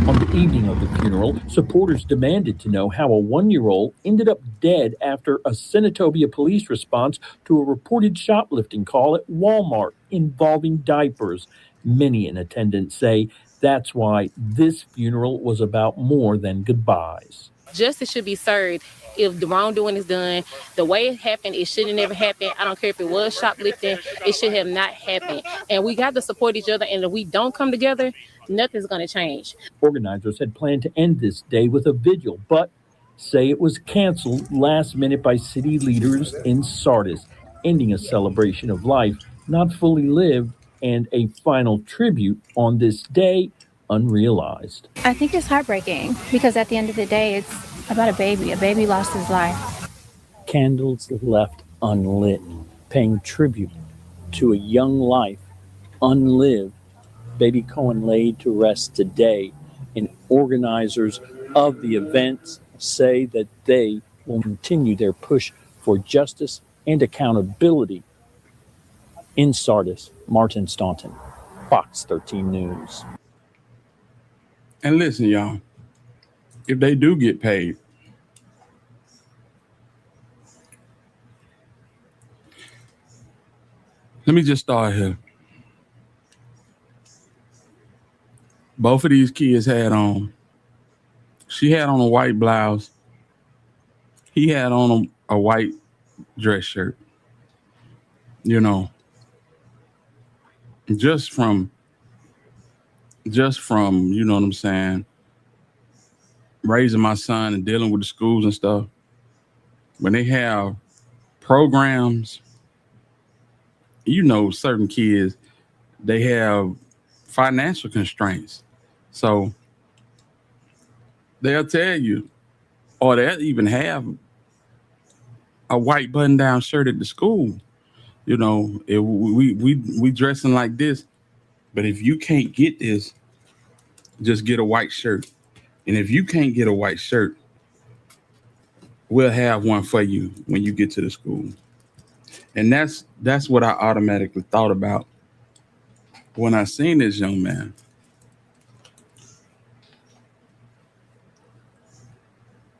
On the evening of the funeral, supporters demanded to know how a 1-year-old ended up dead after a Senatobia police response to a reported shoplifting call at Walmart involving diapers. Many in attendance say that's why this funeral was about more than goodbyes. Justice should be served if the wrongdoing is done. The way it happened, it should have never happened. I don't care if it was shoplifting, it should have not happened. And we got to support each other, and if we don't come together, nothing's going to change. Organizers had planned to end this day with a vigil, but say it was canceled last minute by city leaders in Sardis, ending a celebration of life not fully lived and a final tribute on this day unrealized. I think it's heartbreaking because at the end of the day, it's about a baby. A baby lost his life. Candles left unlit, paying tribute to a young life unlived. Baby Cohen laid to rest today, and organizers of the events say that they will continue their push for justice and accountability. In Sardis, Martin Staunton, Fox 13 News. And listen, y'all, if they do get paid, let me just start here. Both of these kids had on, she had on a white blouse. He had on a white dress shirt. You know, just from, you know what I'm saying, raising my son and dealing with the schools and stuff, when they have programs, you know, certain kids, they have financial constraints. So they'll tell you, or they'll even have a white button-down shirt at the school. You know, we dressing like this, but if you can't get this, just get a white shirt. And if you can't get a white shirt, we'll have one for you when you get to the school. And that's what I automatically thought about when I seen this young man.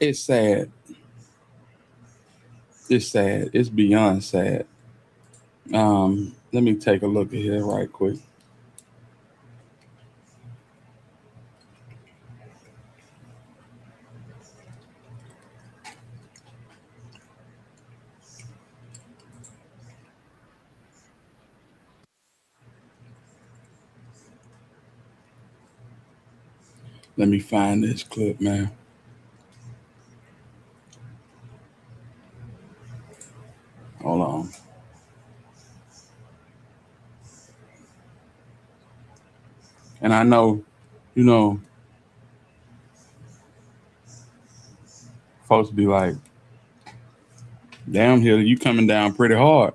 It's sad. It's sad. It's beyond sad. Let me take a look at here right quick. Let me find this clip, man. Hold on. And I know, you know, folks be like, damn, Hill, you coming down pretty hard.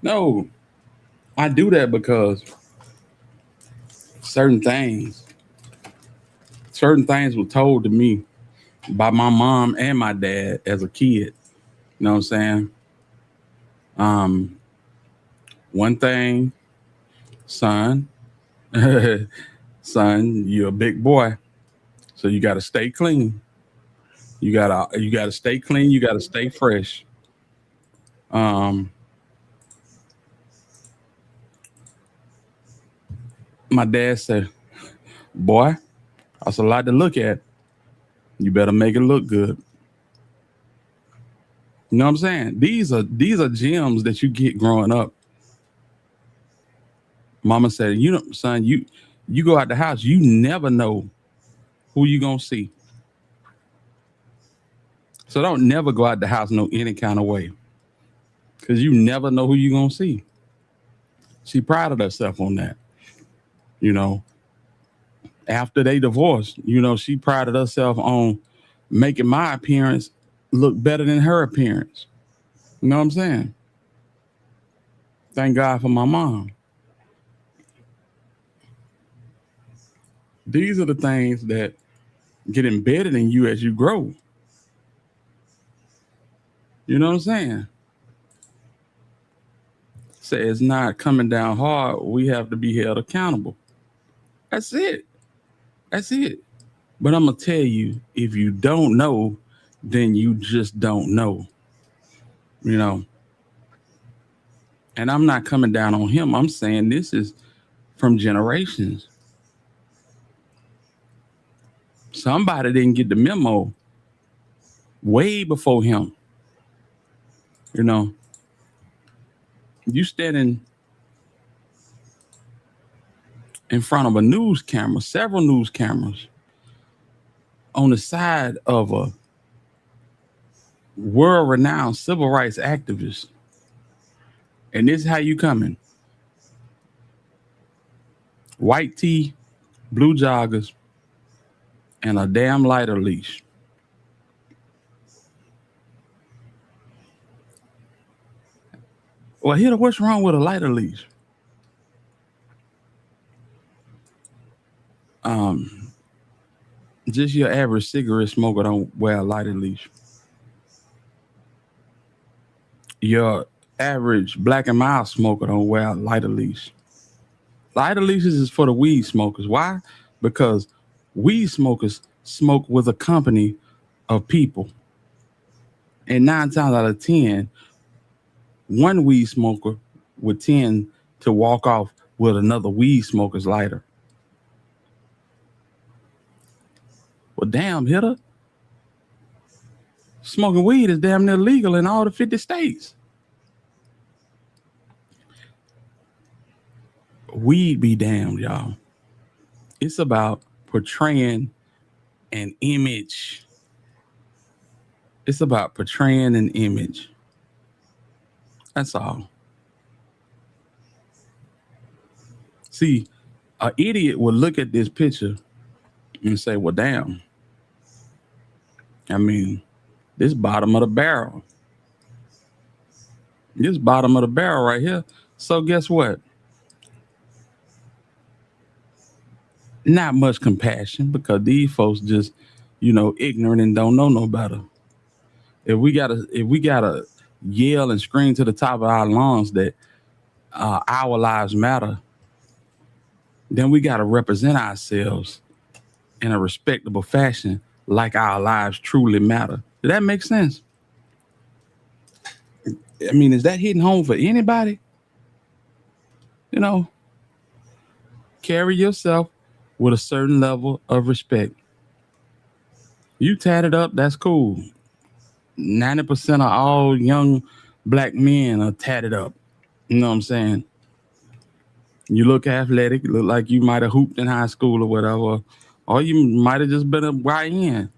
No, I do that because certain things were told to me by my mom and my dad as a kid. You know what I'm saying? One thing, son, you're a big boy, so you got to stay clean. You gotta stay clean. You gotta stay fresh. My dad said, "Boy, that's a lot to look at. You better make it look good." You know what I'm saying? These are gems that you get growing up. Mama said, "You know, son, you go out the house, you never know who you gonna see. So don't never go out the house no any kind of way, because you never know who you gonna see." She prided herself on that. You know, after they divorced, you know, she prided herself on making my appearance look better than her appearance. You know what I'm saying? Thank God for my mom. These are the things that get embedded in you as you grow. You know what I'm saying? Say it's not coming down hard. We have to be held accountable. That's it. That's it. But I'm going to tell you, if you don't know, then you just don't know. You know? And I'm not coming down on him. I'm saying this is from generations. Somebody didn't get the memo way before him. You know? You standing in front of a news camera, several news cameras, on the side of a world-renowned civil rights activist. And this is how you coming. White tee, blue joggers, and a damn lighter leash. Well, here, what's wrong with a lighter leash? Just your average cigarette smoker don't wear a lighter leash. Your average black and mild smoker don't wear a lighter leash. Lighter leashes is for the weed smokers. Why? Because weed smokers smoke with a company of people. And 9 times out of 10, one weed smoker would tend to walk off with another weed smoker's lighter. Well, damn, hitter. Smoking weed is damn near legal in all the 50 states. Weed be damned, y'all. It's about portraying an image. It's about portraying an image. That's all. See, an idiot would look at this picture and say, well, damn. I mean, this bottom of the barrel. This bottom of the barrel right here. So guess what? Not much compassion, because these folks just, ignorant and don't know no better. If we gotta yell and scream to the top of our lungs that our lives matter, then we gotta represent ourselves in a respectable fashion, like our lives truly matter. Does that make sense? I mean, is that hitting home for anybody? Carry yourself with a certain level of respect. You tatted up, that's cool. 90% of all young black men are tatted up. You know what I'm saying? You look athletic, you look like you might have hooped in high school or whatever, or you might have just been a YN.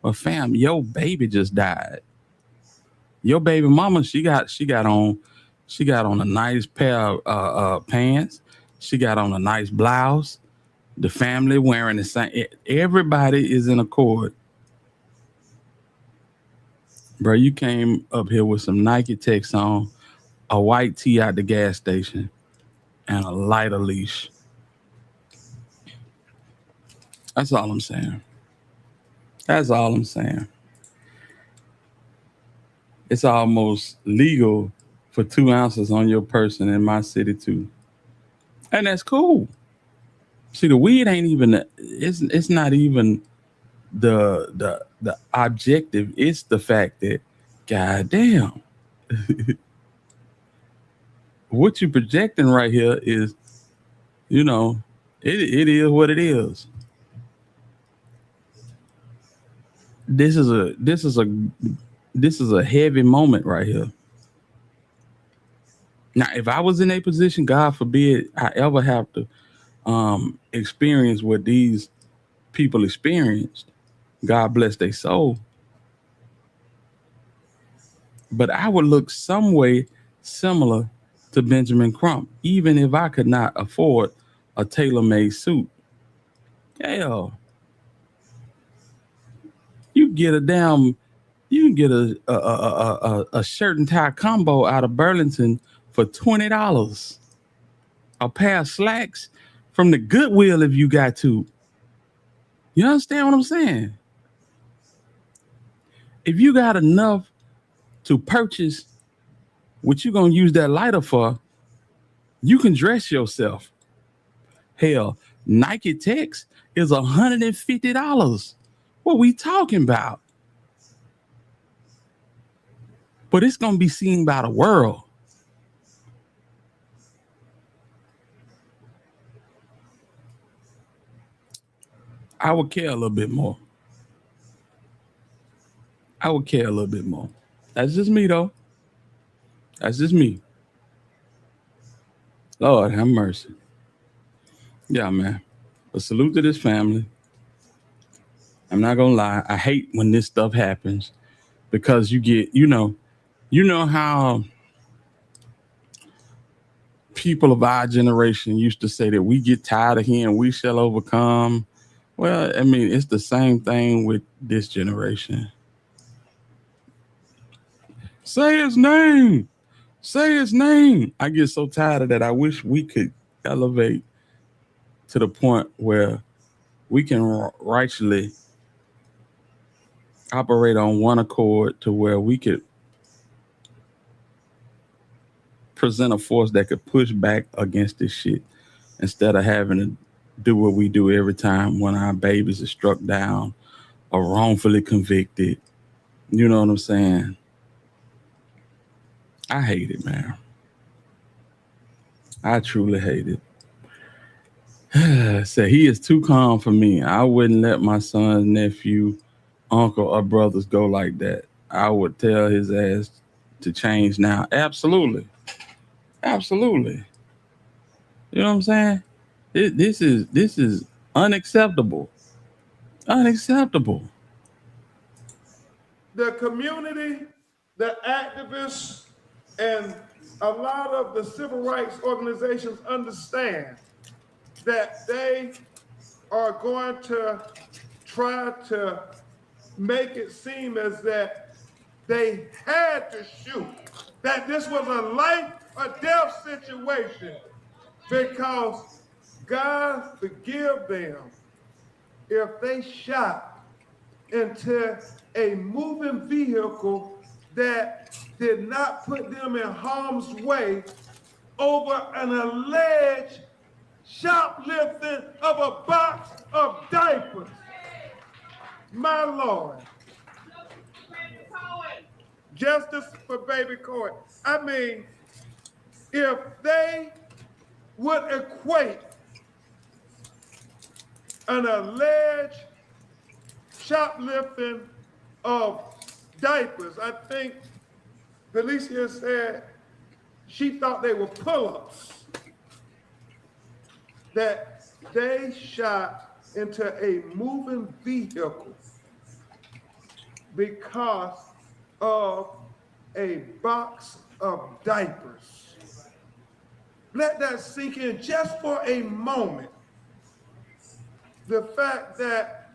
But fam, your baby just died. Your baby mama, she got on a nice pair of pants. She got on a nice blouse. The family wearing the same. Everybody is in accord. Bro, you came up here with some Nike Techs on, a white tee at the gas station, and a lighter leash. That's all I'm saying. That's all I'm saying. It's almost legal for 2 ounces on your person in my city too. And that's cool. See, the weed ain't even, it's not even the objective. It's the fact that, goddamn, what you projecting right here is, it is what it is. This is a heavy moment right here. Now, if I was in a position, God forbid I ever have to experience what these people experienced, God bless their soul, but I would look some way similar to Benjamin Crump, even if I could not afford a tailor-made suit. Hell, you get a shirt and tie combo out of Burlington for $20. A pair of slacks from the Goodwill if you got to. You understand what I'm saying? If you got enough to purchase what you're going to use that lighter for, you can dress yourself. Hell, Nike Techs is $150. What we talking about? But it's going to be seen by the world. I would care a little bit more. That's just me, though. That's just me. Lord have mercy. Yeah, man. But salute to this family. I'm not gonna lie. I hate when this stuff happens, because you get, you know how people of our generation used to say that we get tired of hearing "we shall overcome." Well, I mean, it's the same thing with this generation. Say his name. Say his name. I get so tired of that. I wish we could elevate to the point where we can rightfully operate on one accord to where we could present a force that could push back against this shit instead of having to do what we do every time when our babies are struck down or wrongfully convicted. You know what I'm saying? I hate it, man. I truly hate it. Say he is too calm for me. I wouldn't let my son's nephew, uncle, or brothers go like that. I would tell his ass to change now. Absolutely. Absolutely. You know what I'm saying? This is unacceptable. Unacceptable. The community, the activists, and a lot of the civil rights organizations understand that they are going to try to make it seem as that they had to shoot, that this was a life or death situation, because God forgive them if they shot into a moving vehicle that did not put them in harm's way over an alleged shoplifting of a box of diapers. My Lord. Justice for baby Coy. I mean, if they would equate an alleged shoplifting of diapers, I think Felicia said she thought they were pull-ups, that they shot into a moving vehicle because of a box of diapers. Let that sink in just for a moment. The fact that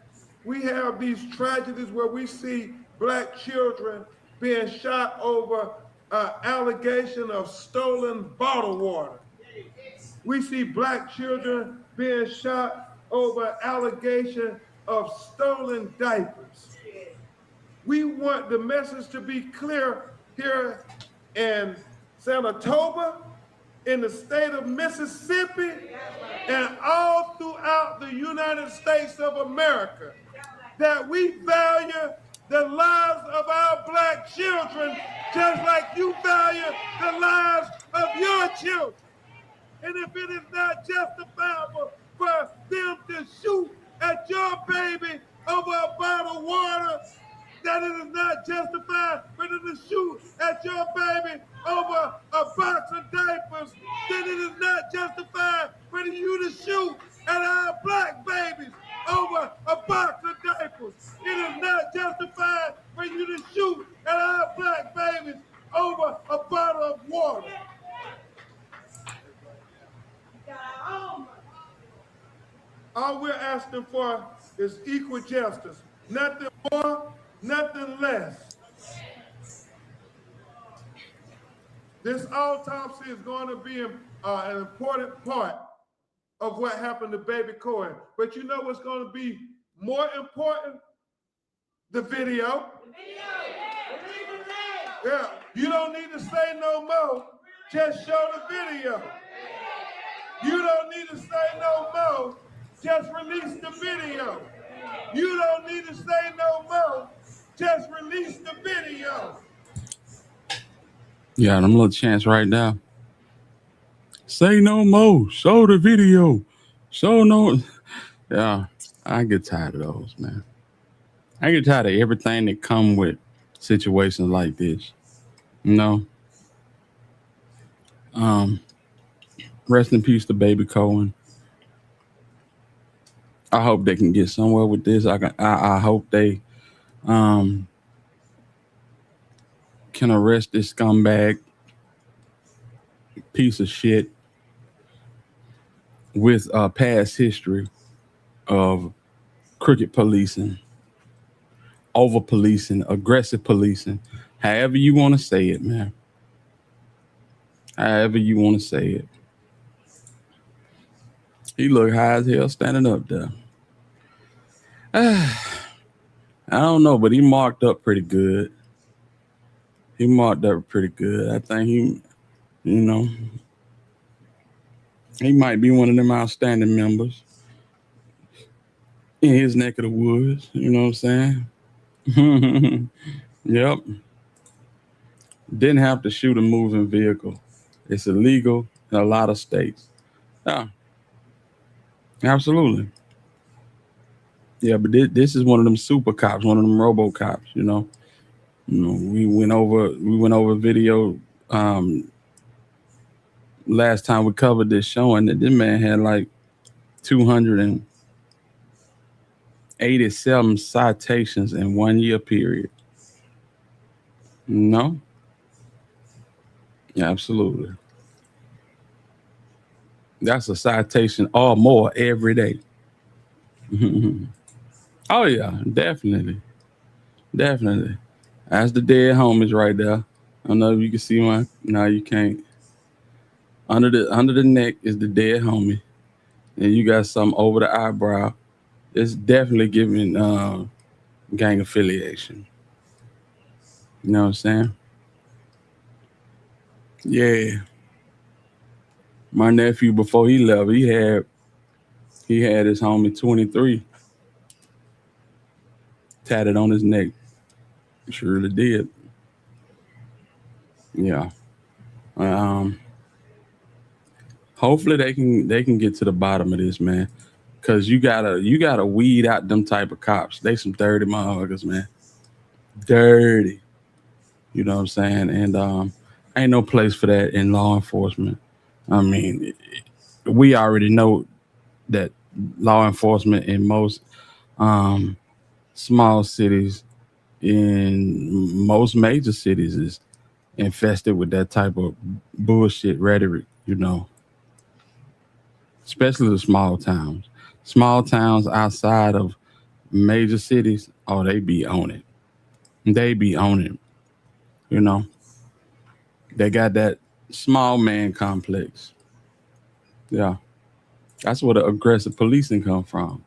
we have these tragedies where we see Black children being shot over an allegation of stolen bottled water. We see Black children being shot over allegation of stolen diapers. We want the message to be clear here in Saratoga, in the state of Mississippi, and all throughout the United States of America, that we value the lives of our Black children just like you value the lives of your children. And if it is not justifiable for them to shoot at your baby over a bottle of water, that it is not justified for them to shoot at your baby over a box of diapers, then it is not justified for you to shoot at our Black babies over a box of diapers. It is not justified for you to shoot at our Black babies over a bottle of water. All we're asking for is equal justice. Nothing more, nothing less. This autopsy is going to be an important part of what happened to baby Coy. But you know what's going to be more important? The video. Yeah, you don't need to say no more. Just show the video. You don't need to say no more. Just release the video. You don't need to say no more. Just release the video. Yeah, them little chants right now. Say no more. Show the video. Show no. Yeah, I get tired of those, man. I get tired of everything that come with situations like this. You know? Rest in peace to baby Cohen. I hope they can get somewhere with this. I hope they can arrest this scumbag piece of shit with a past history of crooked policing, over policing, aggressive policing, however you want to say it, man. However you want to say it. He looked high as hell standing up there. I don't know, but he marked up pretty good. He marked up pretty good. I think he, you know, he might be one of them outstanding members in his neck of the woods. You know what I'm saying? Yep. Didn't have to shoot a moving vehicle. It's illegal in a lot of states. Yeah, absolutely. Yeah, but this is one of them super cops, one of them robo cops. You know, we went over video last time we covered this, showing that this man had like 287 citations in 1 year period. No, yeah, absolutely. That's a citation or more every day. Oh yeah, definitely. That's the dead homies right there. I don't know if you can see one. No, you can't. Under the neck is the dead homie, and you got some over the eyebrow. It's definitely giving gang affiliation. You know what I'm saying? Yeah. My nephew, before he left, he had his homie 23 tatted on his neck. Surely did. Yeah. Hopefully they can get to the bottom of this, man. Cause you gotta weed out them type of cops. They some dirty motherfuckers, man. Dirty. You know what I'm saying? And ain't no place for that in law enforcement. I mean, we already know that law enforcement in most small cities, in most major cities, is infested with that type of bullshit rhetoric, you know. Especially the small towns. Small towns outside of major cities, oh, they be on it. They be on it. You know. They got that small man complex. Yeah. That's where the aggressive policing come from.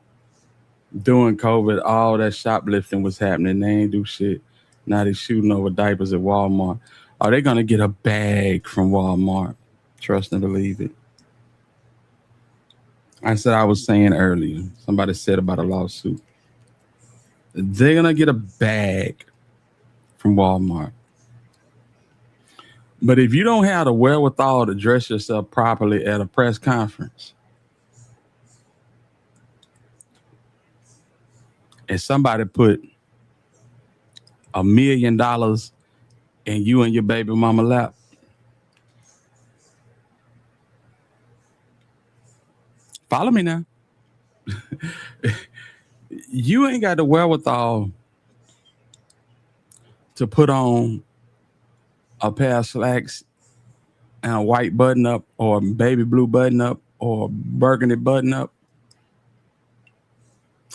During COVID, all that shoplifting was happening. They ain't do shit. Now they shooting over diapers at Walmart. Are they gonna get a bag from Walmart? Trust and believe it. I was saying earlier, somebody said about a lawsuit. They're gonna get a bag from Walmart. But if you don't have the wherewithal to dress yourself properly at a press conference, and somebody put $1 million in you and your baby mama lap, follow me now. You ain't got the wherewithal to put on a pair of slacks and a white button up or a baby blue button up or a burgundy button up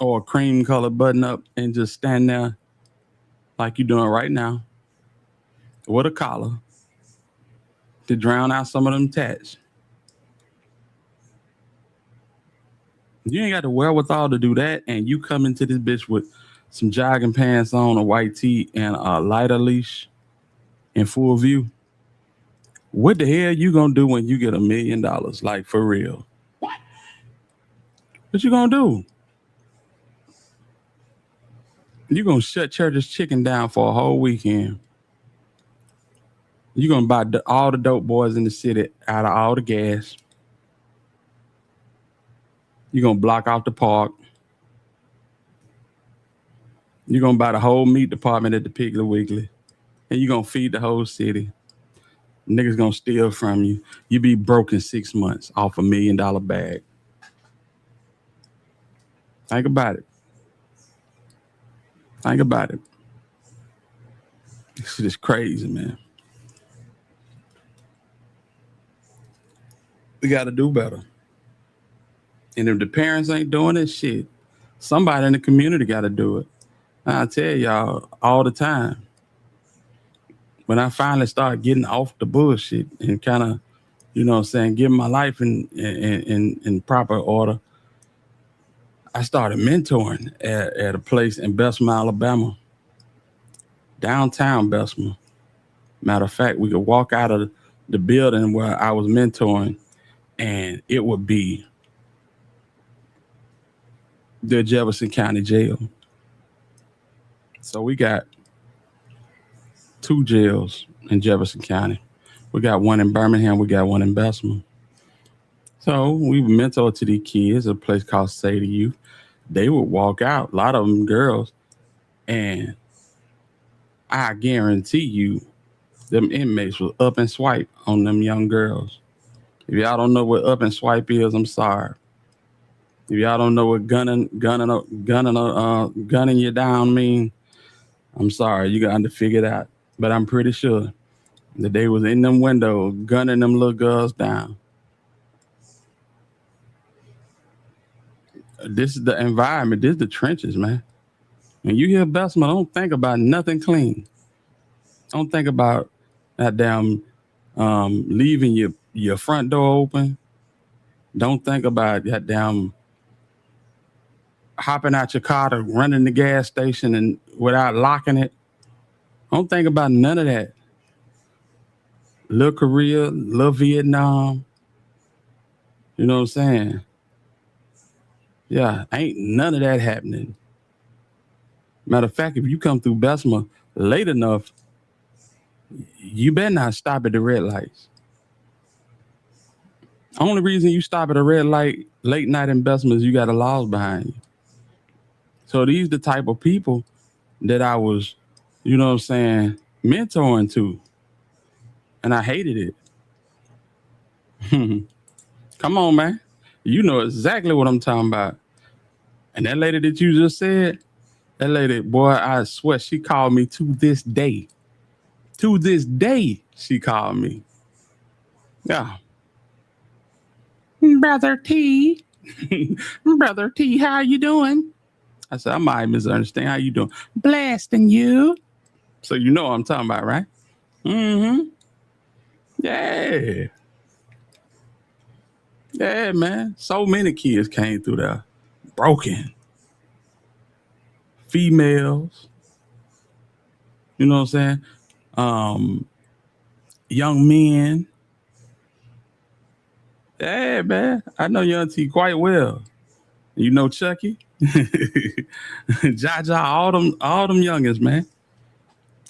or a cream colored button up and just stand there like you're doing right now with a collar to drown out some of them tats. You ain't got the wherewithal to do that, and you come into this bitch with some jogging pants on, a white tee, and a lighter leash in full view. What the hell you gonna do when you get $1 million? Like, for real? What you gonna do? You gonna shut Church's Chicken down for a whole weekend. You gonna buy all the dope boys in the city out of all the gas. You're going to block off the park. You're going to buy the whole meat department at the Piggly Wiggly. And you're going to feed the whole city. Niggas going to steal from you. You be broke in 6 months off $1 million bag. Think about it. Think about it. This shit is crazy, man. We got to do better. And if the parents ain't doing it, shit, somebody in the community got to do it. I tell y'all all the time, when I finally started getting off the bullshit and kind of, you know what I'm saying, getting my life in proper order, I started mentoring at a place in Bessemer, Alabama, downtown Bessemer. Matter of fact, we could walk out of the building where I was mentoring, and it would be the Jefferson County Jail. So we got 2 jails in Jefferson County. We got one in Birmingham. We got one in Bessemer. So we mentored to these kids, a place called Say to You. They would walk out, a lot of them girls, and I guarantee you, them inmates was up and swipe on them young girls. If y'all don't know what up and swipe is, I'm sorry. If y'all don't know what gunning you down mean, I'm sorry. You got to figure it out. But I'm pretty sure that they was in them windows gunning them little girls down. This is the environment. This is the trenches, man. When you hear Bessemer, don't think about nothing clean. Don't think about that damn leaving your front door open. Don't think about that damn hopping out your car to running the gas station and without locking it. Don't think about none of that. Little Korea, little Vietnam. You know what I'm saying? Yeah, ain't none of that happening. Matter of fact, if you come through Bessemer late enough, you better not stop at the red lights. Only reason you stop at a red light late night in Bessemer is you got a laws behind you. So these the type of people that I was, you know what I'm saying, mentoring to. And I hated it. Come on, man. You know exactly what I'm talking about. And that lady that you just said, that lady, boy, I swear she called me to this day. To this day, she called me. Yeah. Brother T. Brother T, how you doing? I said, I might misunderstand. How you doing? Blasting you. So you know what I'm talking about, right? Mm-hmm. Yeah. Yeah, man. So many kids came through there. Broken. Females. You know what I'm saying? Young men. Yeah, man. I know Young T quite well. You know Chucky? Jaja, all them youngins, man.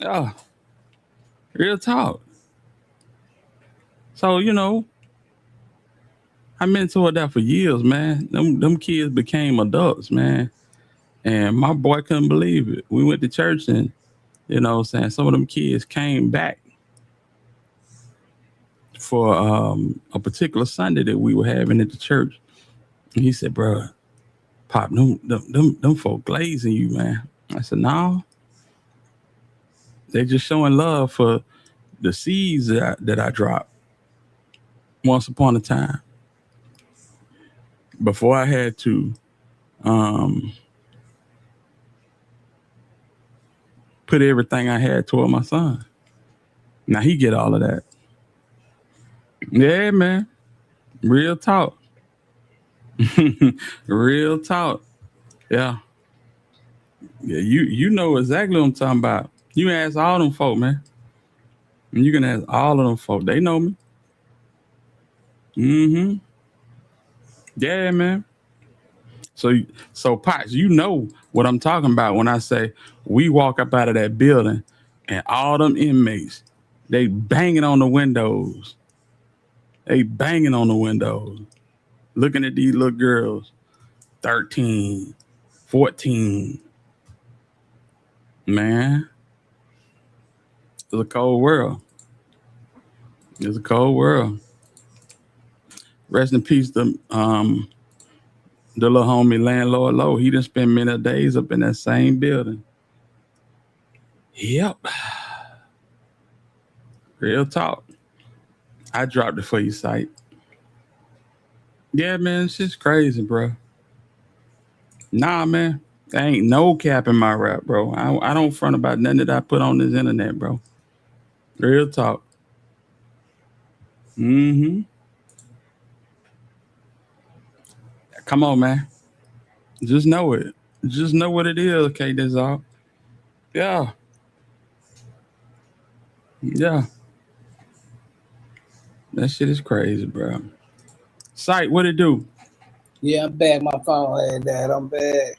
Oh, real talk. So, you know, I mentored that for years, man. Them kids became adults, man. And my boy couldn't believe it. We went to church and, you know what I'm saying, some of them kids came back for a particular Sunday that we were having at the church. And he said, bro, Pop, them folk glazing you, man. I said, no. They just showing love for the seeds that I dropped once upon a time. Before I had to put everything I had toward my son. Now he get all of that. Yeah, man. Real talk. Real talk. Yeah. Yeah, you know exactly what I'm talking about. You ask all them folk, man. And you can ask all of them folk. They know me. Mm-hmm. Yeah, man. So Pots, you know what I'm talking about when I say we walk up out of that building and all them inmates, they banging on the windows. They banging on the windows. Looking at these little girls, 13, 14. Man, it's a cold world. It's a cold world. Rest in peace to the little homie Landlord Low. He done spent many days up in that same building. Yep. Real talk. I dropped it for you, Sight. Yeah, man, it's just crazy, bro. Nah, man. There ain't no cap in my rap, bro. I don't front about nothing that I put on this internet, bro. Real talk. Mm-hmm. Come on, man. Just know it. Just know what it is, okay, that's all. Yeah. Yeah. That shit is crazy, bro. Sight, what it do? Yeah, I'm back. My phone had that. I'm back.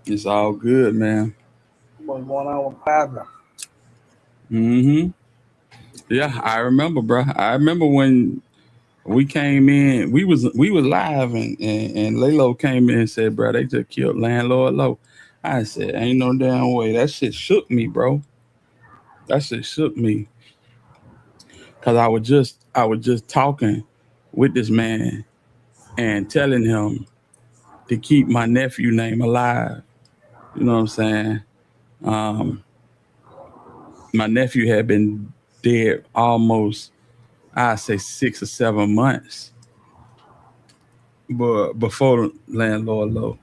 It's all good, man. What's going on with Pablo? Mm-hmm. Yeah, I remember, bro. I remember when we came in, we was live and Lalo came in and said, bro, they just killed Landlord Low. I said, ain't no damn way. That shit shook me, bro. That shit shook me. Cause I was just talking with this man and telling him to keep my nephew name alive. You know what I'm saying? My nephew had been dead almost, I'd say 6 or 7 months. But before Landlord Low.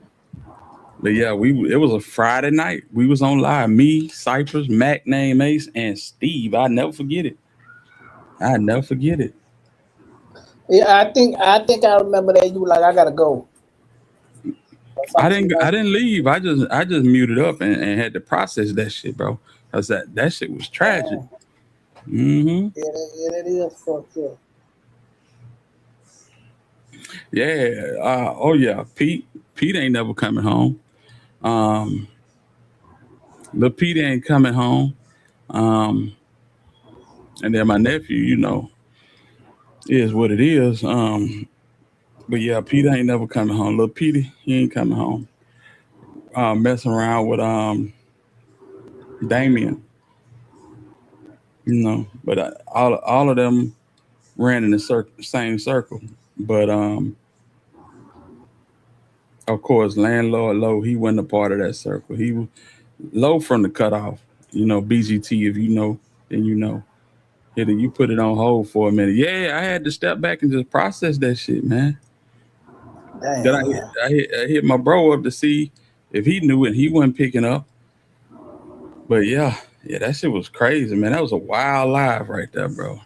But yeah, it was a Friday night. We was on live. Me, Cypress, Mac Name Ace, and Steve. I never forget it. Yeah, I think I remember that you were like, I gotta go. I didn't leave. I just muted up and had to process that shit, bro. Cause that shit was tragic. Mm-hmm. Yeah, it is fucked up. Yeah. Oh yeah. Pete ain't never coming home. Lil Pete ain't coming home. And then my nephew, you know, is what it is. But yeah, Peter ain't never coming home. Lil Petey, he ain't coming home. Messing around with Damien. You know, but all of them ran in the same circle. But of course, Landlord Low, he wasn't a part of that circle. He was Low from the cutoff. You know, BGT, if you know, then you know. You put it on hold for a minute. Yeah, I had to step back and just process that shit, man. Then I hit my bro up to see if he knew it. He wasn't picking up. But yeah, that shit was crazy, man. That was a wild live right there, bro.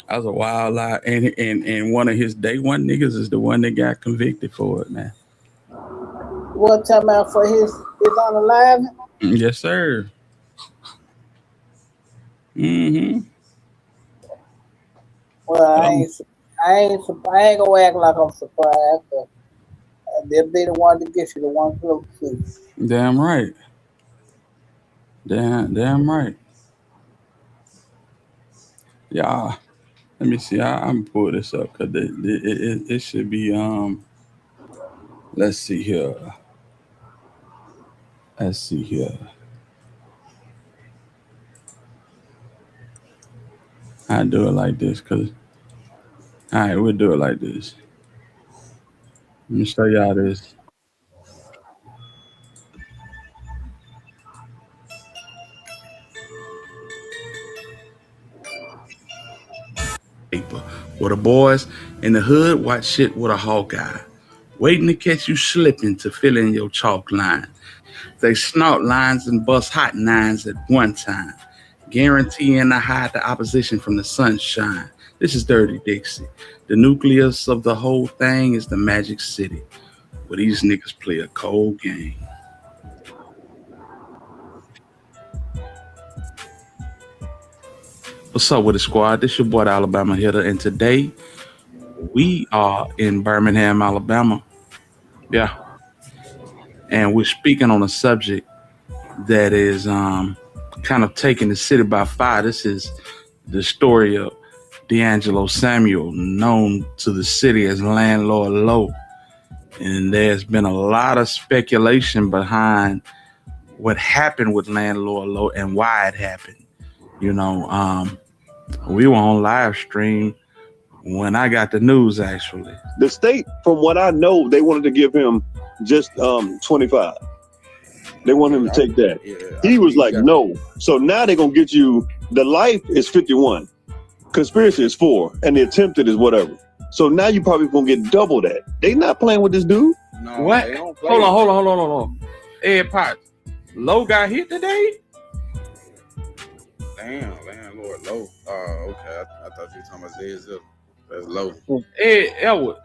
That was a wild live. And one of his day one niggas is the one that got convicted for it, man. What time out for his on the live? Yes, sir. Mm-hmm. Well, I ain't gonna act like I'm surprised, but they'll be the one to get you the one close to. Damn right. Damn right. Yeah. Let me see. I'm pull this up because it should be let's see here. I do it like this because all right, we'll do it like this. Let me show y'all this. Where the boys in the hood watch shit with a hawk eye, waiting to catch you slipping to fill in your chalk line. They snort lines and bust hot nines at one time, guaranteeing to hide the opposition from the sunshine. This is Dirty Dixie. The nucleus of the whole thing is the Magic City, where these niggas play a cold game. What's up with the squad? This your boy, the Alabama Hitter, and today we are in Birmingham, Alabama. Yeah. And we're speaking on a subject that is kind of taking the city by fire. This is the story of D'Angelo Samuel, known to the city as Landlord Low. And there's been a lot of speculation behind what happened with Landlord Low and why it happened. You know, we were on live stream when I got the news, actually. The state, from what I know, they wanted to give him just 25. They want him to take that. He was like, no. So now they're going to get you, the life is 51. Conspiracy is 4. And the attempted is whatever. So now you probably going to get double that. They not playing with this dude. No, what? Hold on. Ed Potts, Low got hit today? Damn, landlord low. Oh, okay. I thought you were talking about Zed. That's low. Hey, Elwood.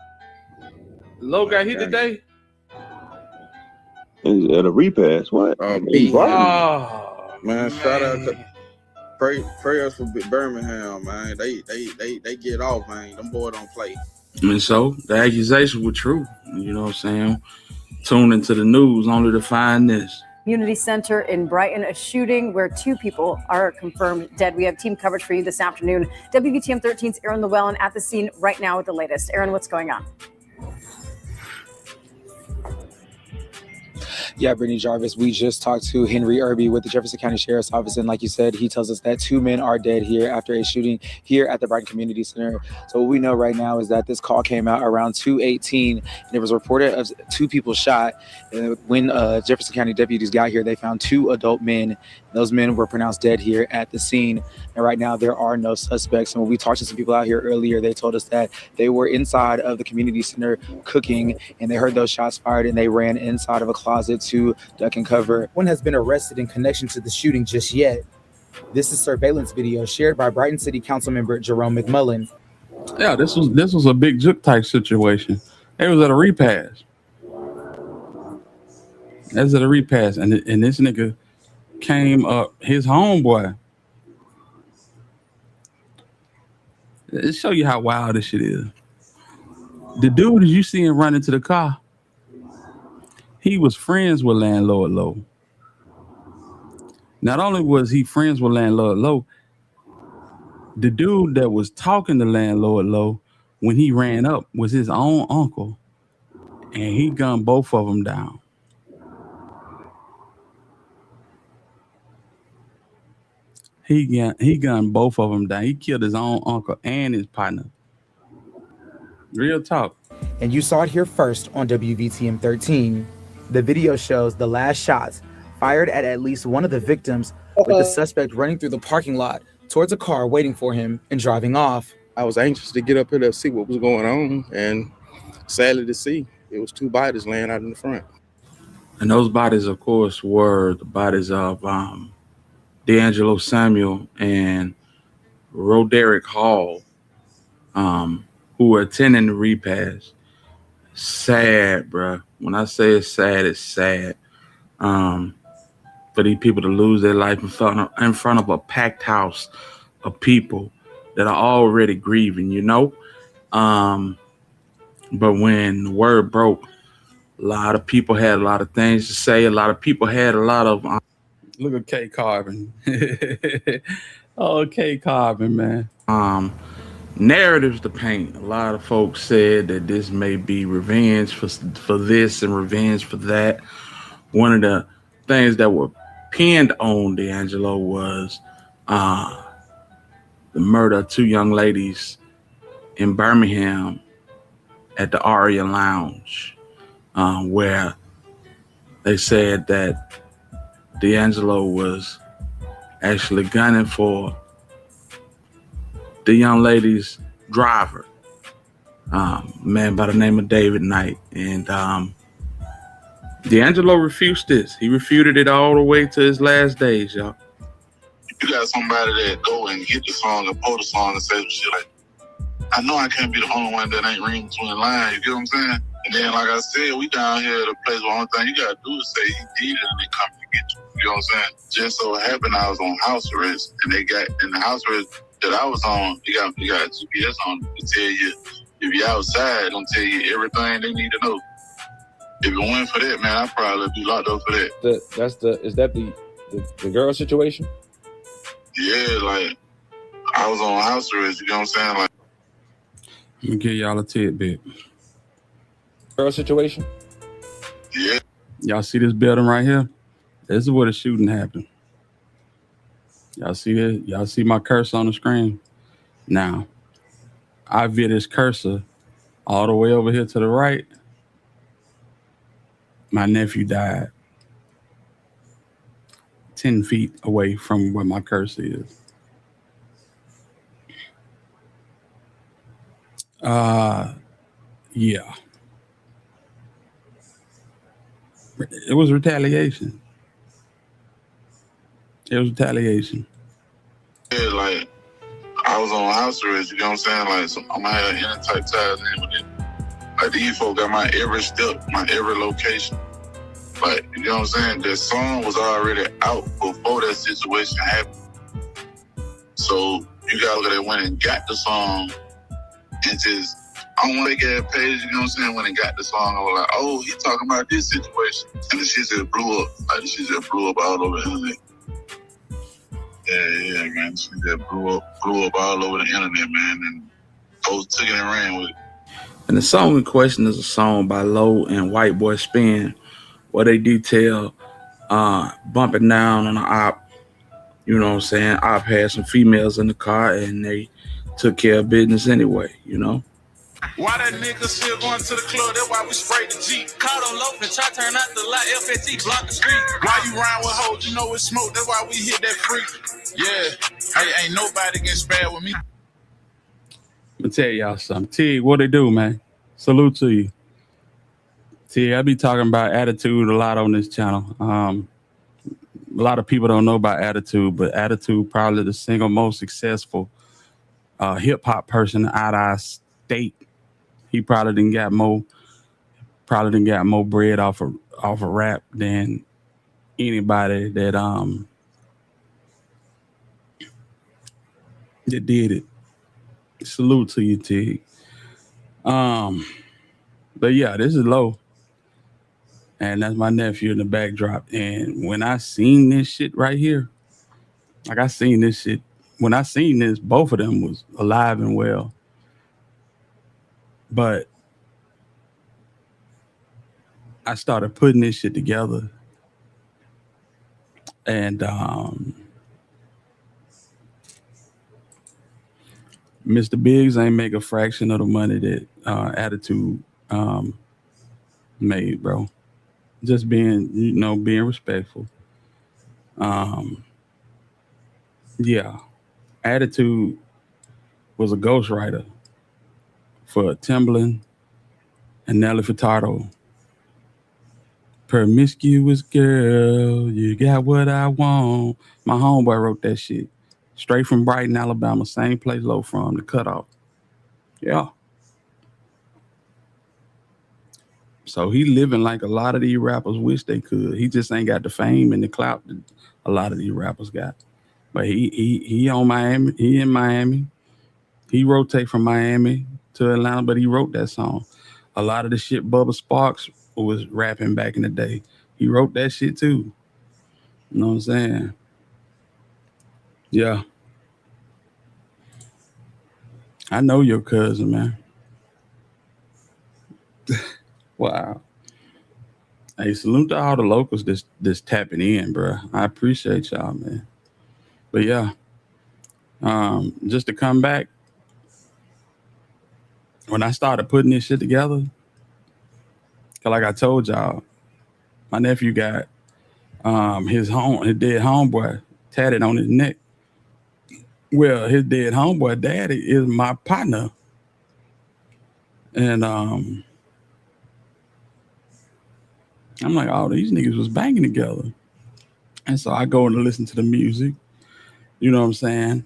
Low got hit today. At a repass, what? B. Oh, man, shout out to prayers for Birmingham, man. They get off, man. Them boys don't play. And so the accusations were true. You know what I'm saying? Tune into the news only to find this. Community Center in Brighton, a shooting where 2 people are confirmed dead. We have team coverage for you this afternoon. WVTM 13's Aaron Llewellyn at the scene right now with the latest. Aaron, what's going on? Yeah, Brittany Jarvis, we just talked to Henry Irby with the Jefferson County Sheriff's Office, and like you said, he tells us that 2 men are dead here after a shooting here at the Brighton Community Center. So what we know right now is that this call came out around 2:18, and it was reported of 2 people shot. And when Jefferson County deputies got here, they found 2 adult men. Those men were pronounced dead here at the scene. And right now, there are no suspects. And when we talked to some people out here earlier, they told us that they were inside of the community center cooking, and they heard those shots fired, and they ran inside of a closet to duck and cover. No one has been arrested in connection to the shooting just yet. This is surveillance video shared by Brighton City Council member Jerome McMullen. Yeah, this was a big juke type situation. They was at a repass. That's at a repass, and this nigga came up, his homeboy. It show you how wild this shit is. The dude that you see him run into the car, he was friends with Landlord Low. Not only was he friends with Landlord Low, the dude that was talking to Landlord Low when he ran up was his own uncle, and he gunned both of them down. He gunned both of them down. He killed his own uncle and his partner. Real talk. And you saw it here first on WVTM 13. The video shows the last shots fired at least one of the victims, with the suspect running through the parking lot towards a car waiting for him and driving off. I was anxious to get up here to see what was going on, and sadly to see, it was 2 bodies laying out in the front. And those bodies, of course, were the bodies of D'Angelo Samuel and Roderick Hall, who were attending the repass. Sad, bro. When I say it's sad, it's sad. For these people to lose their life in front of a packed house of people that are already grieving, you know? But when the word broke, a lot of people had a lot of things to say. A lot of people had a lot of... Look at K Carbon. Oh, K Carbon, man. Narratives to paint. A lot of folks said that this may be revenge for this and revenge for that. One of the things that were pinned on D'Angelo was the murder of 2 young ladies in Birmingham at the Aria Lounge, where they said that D'Angelo was actually gunning for the young lady's driver, a man by the name of David Knight. And D'Angelo refused this. He refuted it all the way to his last days, y'all. You got somebody that go and get the song and pull the song and say some shit like, I know I can't be the only one that ain't reading between the lines, you get what I'm saying? And then, like I said, we down here at a place where the only thing you gotta do is say he did it and they come to get you. You know what I'm saying? Just so happened I was on house arrest, and they got in the house arrest that I was on, you got GPS on to tell you if you're outside, it's gonna tell you everything they need to know. If it wasn't for that, man, I'd probably be locked up for that. Is that the girl situation? Yeah, like I was on house arrest, you know what I'm saying? Like, let me give y'all a tidbit. Girl situation? Yeah. Y'all see this building right here? This is where the shooting happened. Y'all see that? Y'all see my cursor on the screen? Now, I veer this cursor all the way over here to the right. My nephew died 10 feet away from where my cursor is. Yeah. It was retaliation. It was retaliation. I was on house arrest, you know what I'm saying? Like, so I'm gonna have any type ties in with it. Like, these folks got my every step, my every location. Like, you know what I'm saying? That song was already out before that situation happened. So you gotta look at it when it got the song and just on one big ass page, you know what I'm saying? When it got the song, I was like, oh, he talking about this situation. And the shit just blew up. Like, the shit just blew up all over the internet. Yeah, man. She just blew up all over the internet, man. And folks took it and ran with it. And the song in question is a song by Low and White Boy Spin, where they detail bumping down on the op. You know what I'm saying? Op had some females in the car and they took care of business anyway, you know? Why that nigga still going to the club? That's why we spray the Jeep. Caught on low and try to turn out the light. FST block the street. Why you rhyme with hoes? You know it's smoke. That's why we hit that freak. Yeah, ain't nobody get spared with me. I'm gonna tell y'all something. Tig, what they do, man? Salute to you. Tig, I be talking about attitude a lot on this channel. A lot of people don't know about Attitude, but Attitude probably the single most successful hip hop person out of our state. He probably didn't got more bread off of rap than anybody that did it. Salute to you, Tig. But yeah, this is Low. And that's my nephew in the backdrop. And when I seen this shit right here, like I seen this shit, when I seen this, both of them was alive and well. But I started putting this shit together. And Mr. Biggs ain't make a fraction of the money that Attitude made, bro. Just being respectful. Yeah. Attitude was a ghostwriter for Timbaland and Nelly Furtado. Promiscuous girl, you got what I want. My homeboy wrote that shit. Straight from Brighton, Alabama. Same place Low from, the Cutoff. Yeah. So he living like a lot of these rappers wish they could. He just ain't got the fame and the clout that a lot of these rappers got. But he on Miami. He in Miami. He rotate from Miami to Atlanta, but he wrote that song. A lot of the shit Bubba Sparks was rapping back in the day. He wrote that shit too. You know what I'm saying? Yeah. I know your cousin, man. Wow. Hey, salute to all the locals that's tapping in, bro. I appreciate y'all, man. But yeah, just to come back, when I started putting this shit together, cause like I told y'all, my nephew got his dead homeboy tatted on his neck. Well, his dead homeboy daddy is my partner. And I'm like, oh, these niggas was banging together. And so I go and listen to the music. You know what I'm saying?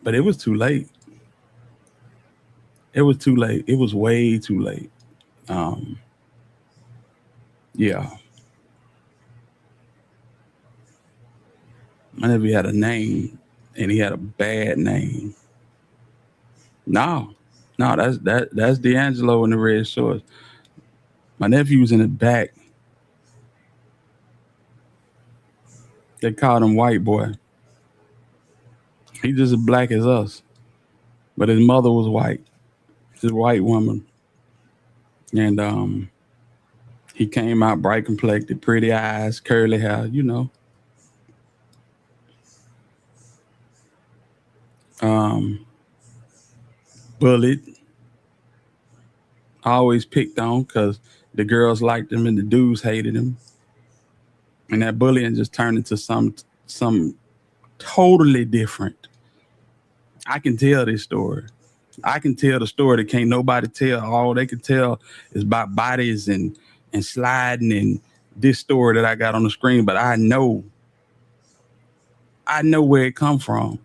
But it was too late. It was too late. It was way too late. Yeah. My nephew had a name, and he had a bad name. No, that's D'Angelo in the red shorts. My nephew was in the back. They called him White Boy. He just as black as us, but his mother was white. She's a white woman, and he came out bright complected, pretty eyes, curly hair, you know. Bullied. Always picked on because the girls liked him and the dudes hated him. And that bullying just turned into some totally different. I can tell this story. I can tell the story that can't nobody tell. All they can tell is about bodies and sliding and this story that I got on the screen. But I know I know where it come from.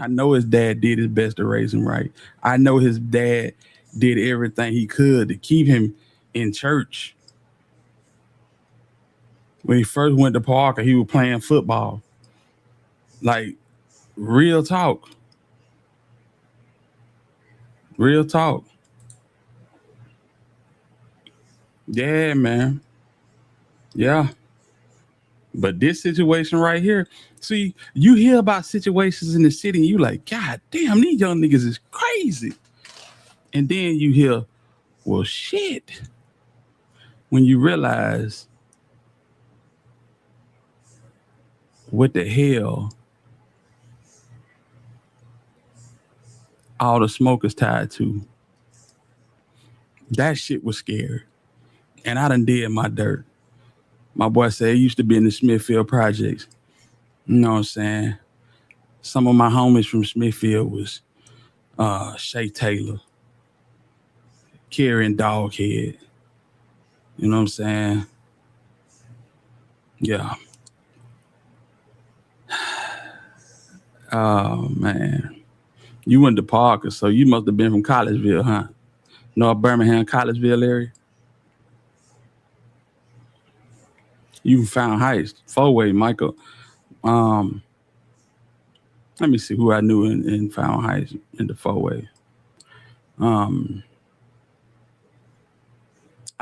I know his dad did his best to raise him right. I know his dad did everything he could to keep him in church. When he first went to Parker, he was playing football. Like, real talk. Real talk. Yeah, man. Yeah. But this situation right here, see, you hear about situations in the city and you like, God damn, these young niggas is crazy. And then you hear, well, shit. When you realize what the hell all the smoke is tied to. That shit was scary. And I done did my dirt. My boy said he used to be in the Smithfield projects. You know what I'm saying? Some of my homies from Smithfield was Shay Taylor, Kerry and Doghead. You know what I'm saying? Yeah. Oh, man. You went to Parker, so you must have been from Collegeville, huh? North Birmingham, Collegeville area? You found Heights, four-way, Michael. Let me see who I knew in Found Heights in the four-way. I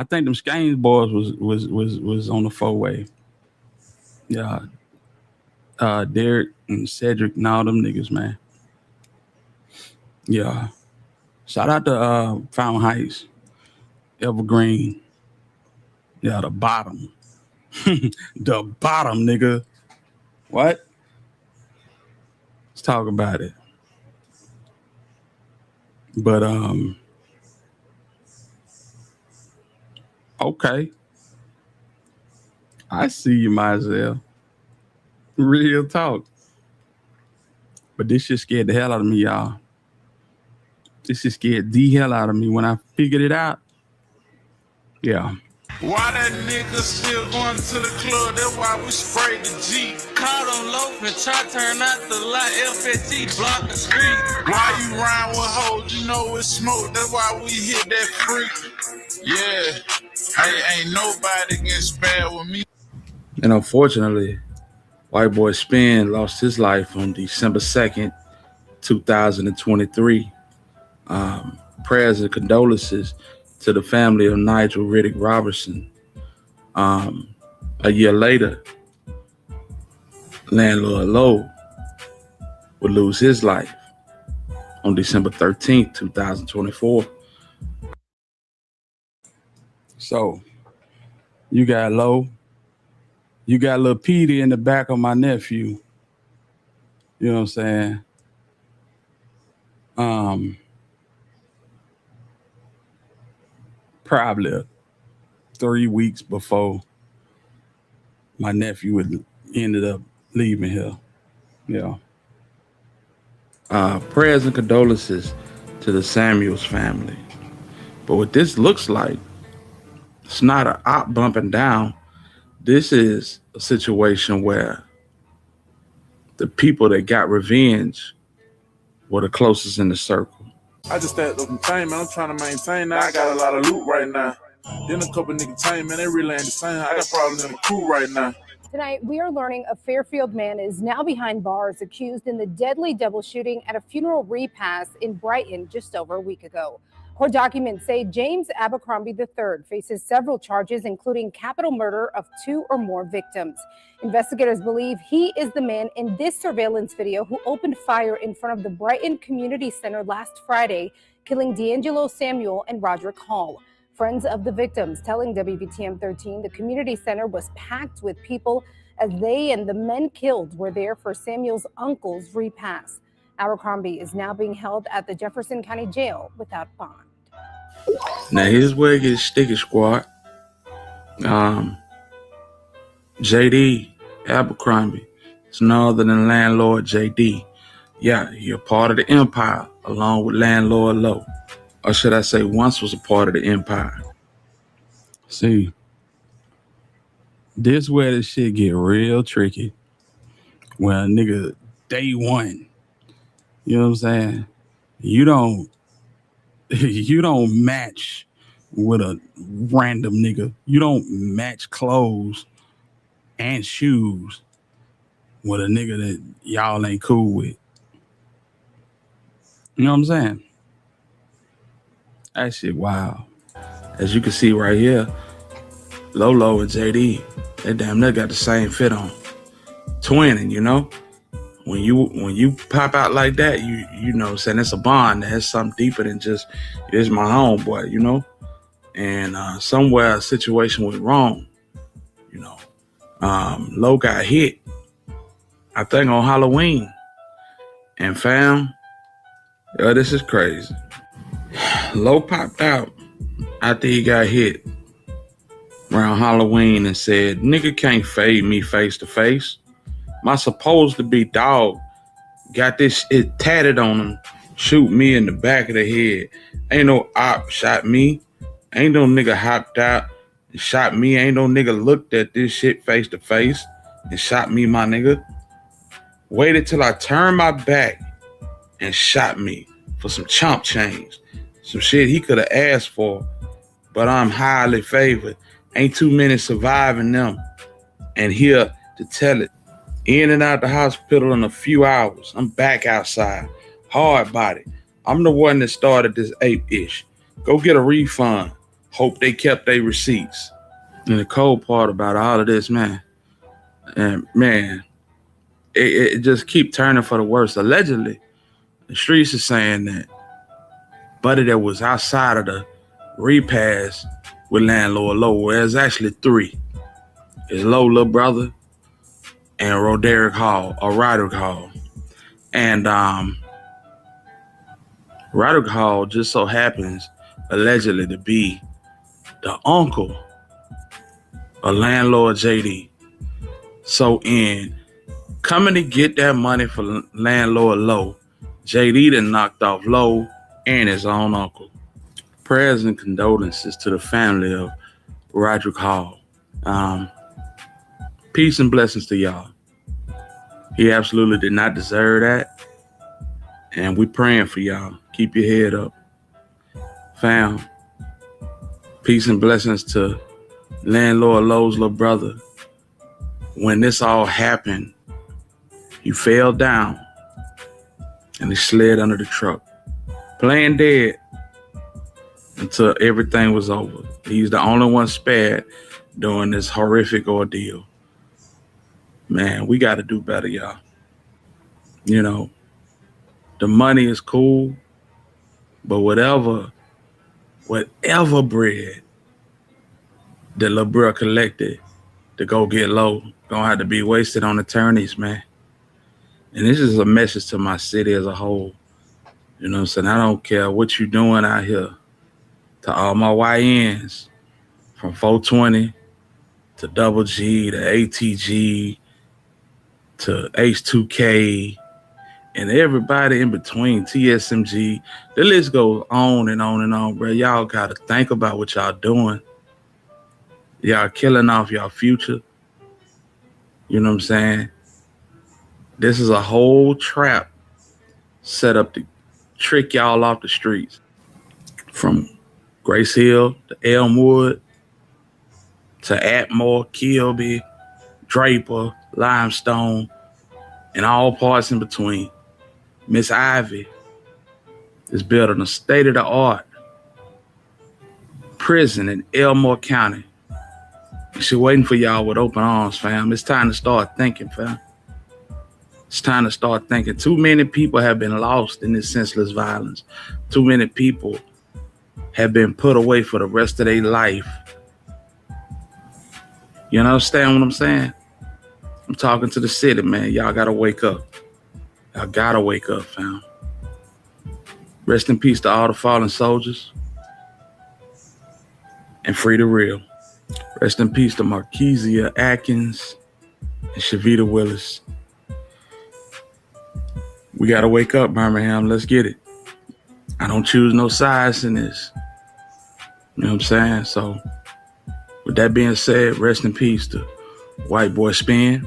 think them Skanes boys was on the four-way. Yeah. Derek and Cedric and all them niggas, man. Yeah. Shout out to Found Heights, Evergreen. Yeah, the bottom. The bottom, nigga. What? Let's talk about it. But okay. I see you, Mizell. Real talk. But this shit scared the hell out of me, y'all. This shit scared the hell out of me when I figured it out. Yeah. Why that nigga still going to the club? That's why we sprayed the G. Caught him loafing, try to turn out the light. FFT block the street. Why you rhyme with hoes? You know it's smoke. That's why we hit that freak. Yeah. Ain't nobody getting spared with me. And unfortunately, White Boy Spin lost his life on December 2nd, 2023. Prayers and condolences to the family of Nigel Riddick Robertson. A year later, Landlord Lowe would lose his life on December 13th, 2024. So, you got Lowe. You got Lil Petey in the back of my nephew. You know what I'm saying? Probably 3 weeks before my nephew ended up leaving here. Yeah. Prayers and condolences to the Samuels family. But what this looks like, it's not an op bumping down. This is a situation where the people that got revenge were the closest in the circle. I just stayed up and time, man. I'm trying to maintain that. I got a lot of loot right now. Then a couple niggas time, man. They really ain't the same. I got problems in the crew right now. Tonight, we are learning a Fairfield man is now behind bars accused in the deadly double shooting at a funeral repast in Brighton just over a week ago. Court documents say James Abercrombie III faces several charges, including capital murder of 2 or more victims. Investigators believe he is the man in this surveillance video who opened fire in front of the Brighton Community Center last Friday, killing D'Angelo Samuel and Roderick Hall. Friends of the victims telling WVTM 13 the community center was packed with people as they and the men killed were there for Samuel's uncle's repast. Abercrombie is now being held at the Jefferson County Jail without bond. Now here's where it gets sticky, squad. JD Abercrombie is none other than Landlord JD. Yeah, you're part of the empire along with Landlord Lowe. Or should I say once was a part of the empire. See, This where the shit get real tricky. Well, nigga, day one, you know what I'm saying? You don't match with a random nigga. You don't match clothes and shoes with a nigga that y'all ain't cool with. You know what I'm saying? That shit wild. As you can see right here, Lolo and JD, they damn near got the same fit on. Twinning, you know? When you pop out like that, you know what I'm saying, it's a bond. There's something deeper than just, it's my homeboy, you know? And somewhere a situation went wrong, you know. Lo got hit, I think on Halloween. And fam, yo, this is crazy. Lo popped out after he got hit around Halloween and said, nigga can't fade me face to face. My supposed to be dog got this shit tatted on him, shoot me in the back of the head. Ain't no op shot me. Ain't no nigga hopped out and shot me. Ain't no nigga looked at this shit face to face and shot me, my nigga. Waited till I turned my back and shot me for some chump change. Some shit he could have asked for, but I'm highly favored. Ain't too many surviving them. And here to tell it. In and out the hospital in a few hours. I'm back outside. Hard body. I'm the one that started this ape-ish. Go get a refund. Hope they kept their receipts. And the cold part about all of this, man, and man, it just keep turning for the worse. Allegedly, the streets are saying that buddy that was outside of the repass with landlord Low, there's actually three. It's Low little brother and Roderick Hall, or Roderick Hall. And Roderick Hall just so happens allegedly to be the uncle of landlord JD. So in coming to get that money for landlord Low, JD done knocked off Low and his own uncle. Prayers and condolences to the family of Roderick Hall. Peace and blessings to y'all. He absolutely did not deserve that. And we praying for y'all. Keep your head up. Fam, peace and blessings to landlord Low's little brother. When this all happened, he fell down and he slid under the truck. Playing dead until everything was over. He's the only one spared during this horrific ordeal. Man, we got to do better, y'all. You know, the money is cool, but whatever bread that little bro collected to go get Low gonna have to be wasted on attorneys, man. And this is a message to my city as a whole. You know what I'm saying? I don't care what you doing out here. To all my YNs, from 420 to Double G to ATG to H2K and everybody in between, TSMG, the list goes on and on and on, bro. Y'all got to think about what y'all doing. Y'all killing off y'all future. You know what I'm saying? This is a whole trap set up to trick y'all off the streets. From Grace Hill to Elmwood to Atmore, Kilby, Draper, Limestone, and all parts in between. Miss Ivy is building a state-of-the-art prison in Elmore County. She's waiting for y'all with open arms, fam. It's time to start thinking, fam. It's time to start thinking. Too many people have been lost in this senseless violence. Too many people have been put away for the rest of their life. You understand what I'm saying? I'm talking to the city, man. Y'all gotta wake up. Y'all gotta wake up, fam. Rest in peace to all the fallen soldiers. And free the real. Rest in peace to Markesia Atkins and Shavita Willis. We gotta wake up, Birmingham. Let's get it. I don't choose no sides in this. You know what I'm saying? So, with that being said, rest in peace to White Boy Spin,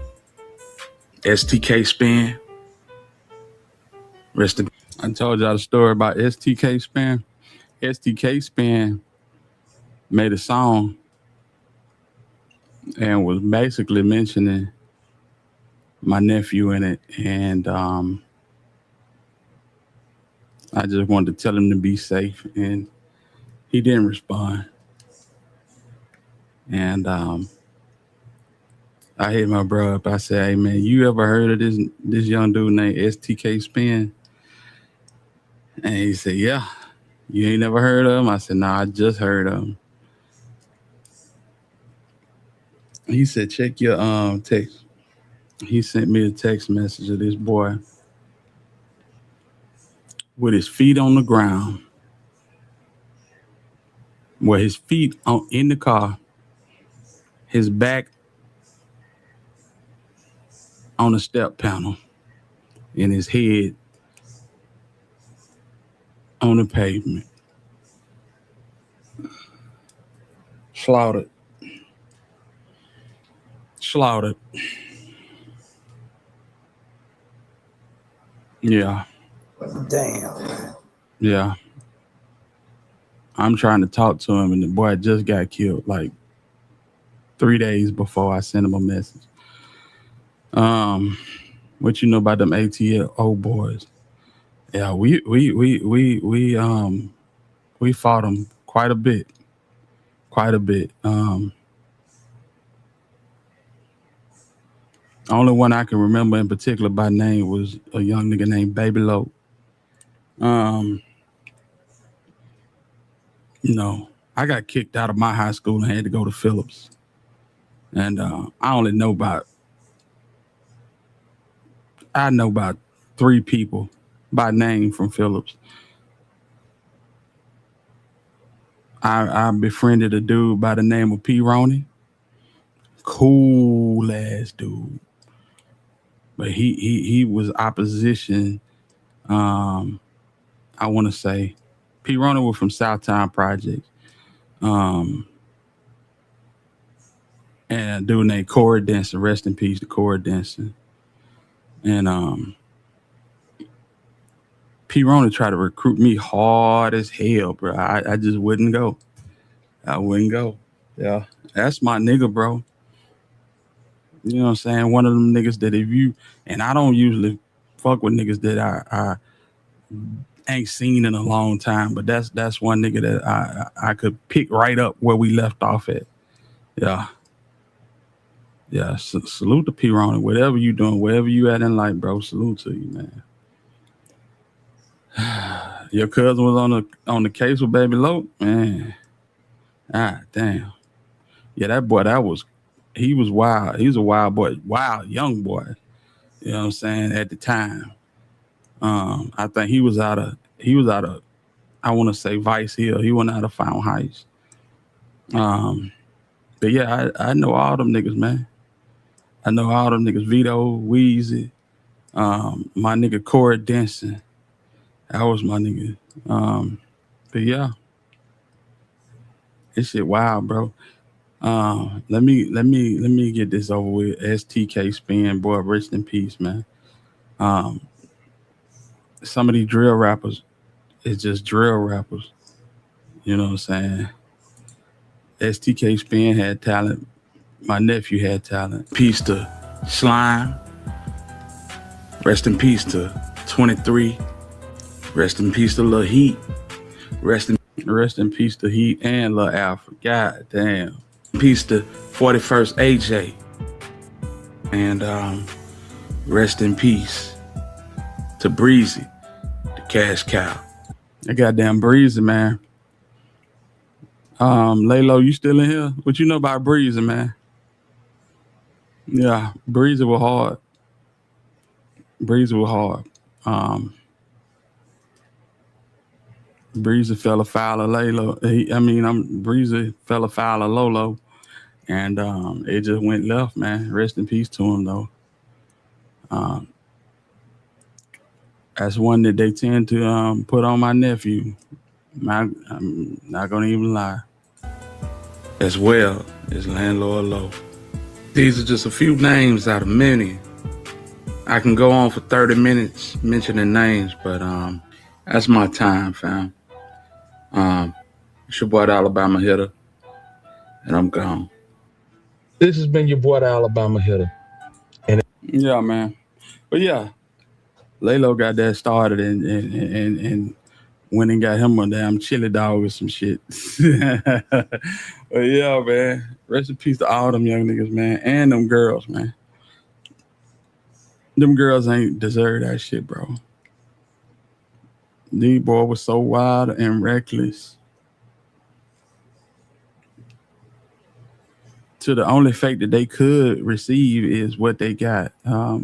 STK Spin. Rest in. I told y'all the story about STK Spin. STK Spin made a song and was basically mentioning my nephew in it, and I just wanted to tell him to be safe, and he didn't respond. And I hit my bro up. I said, "Hey man, you ever heard of this young dude named STK Spin?" And he said, "Yeah." "You ain't never heard of him?" I said, "Nah, I just heard of him." He said, "Check your text." He sent me a text message of this boy with his feet on the ground, where his feet in the car, his back on the step panel, and his head on the pavement. Slaughtered. Yeah. Damn. Yeah. I'm trying to talk to him, and the boy just got killed like 3 days before I sent him a message. What you know about them ATL boys? Yeah, we fought them quite a bit. Only one I can remember in particular by name was a young nigga named Baby Low. You know, I got kicked out of my high school and had to go to Phillips. And I know about 3 people by name from Phillips. I befriended a dude by the name of P. Roney. Cool ass dude. But he was opposition. I want to say P. Roney was from Southtown Projects. And a dude named Corey Denson, rest in peace to Corey Denson. And P. Roney tried to recruit me hard as hell, bro. I just wouldn't go. I wouldn't go. Yeah, that's my nigga, bro. You know what I'm saying? One of them niggas that if you, and I don't usually fuck with niggas that I ain't seen in a long time, but that's one nigga that I could pick right up where we left off at. Yeah. Yeah, salute to P. Roney. Whatever you doing, wherever you at in life, bro, salute to you, man. Your cousin was on the case with Baby Low, man. Ah, damn. Yeah, that boy, he was wild. He was a wild boy, wild young boy. You know what I'm saying? At the time, I think he was out of. I want to say Vice Hill. He went out of Fountain Heights. But yeah, I know all them niggas, man. I know all them niggas. Vito, Weezy, my nigga Corey Denson. That was my nigga. But yeah, this shit wild, bro. Let me get this over with. STK Spin, boy, rest in peace, man. Some of these drill rappers, it's just drill rappers. You know what I'm saying? STK Spin had talent. My nephew had talent. Peace to Slime. Rest in peace to 23. Rest in peace to Lil Heat. Rest in peace to Heat and Lil Alpha. God damn. Peace to 41st AJ. And rest in peace to Brezy, the cash cow. That goddamn Brezy, man. Laylo, you still in here? What you know about Brezy, man? Yeah, Brezy was hard. Breezy fell afoul of Laylo. Breezy fell afoul of Lolo, and it just went left, man. Rest in peace to him, though. That's one that they tend to put on my nephew. I'm not gonna even lie. As well as Landlord Low. These are just a few names out of many. I can go on for 30 minutes mentioning names, but that's my time, fam. It's your boy, the Alabama Hitter, and I'm gone. This has been your boy, the Alabama Hitter. Yeah, man. But yeah, Lalo got that started and went and got him a damn chili dog or some shit. But yeah, man. Rest in peace to all them young niggas, man, and them girls, man. Them girls ain't deserve that shit, bro. These boy was so wild and reckless. To the only fate that they could receive is what they got. I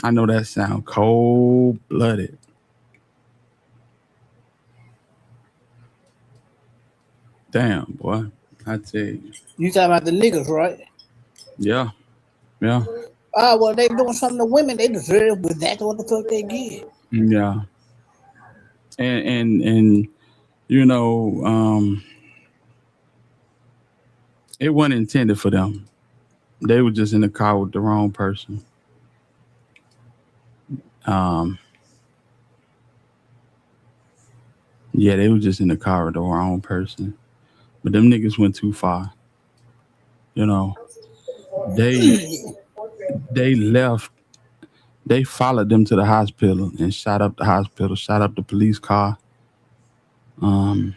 know that sound cold-blooded. Damn, boy. I tell you. You talking about the niggas, right? Yeah. Yeah. Well, they doing something to women they deserve, but that's what the fuck they get. Yeah. And you know, it wasn't intended for them. They were just in the car with the wrong person. Yeah, they were just in the car with the wrong person. But them niggas went too far. You know, they left. They followed them to the hospital and shot up the hospital, shot up the police car. Yeah.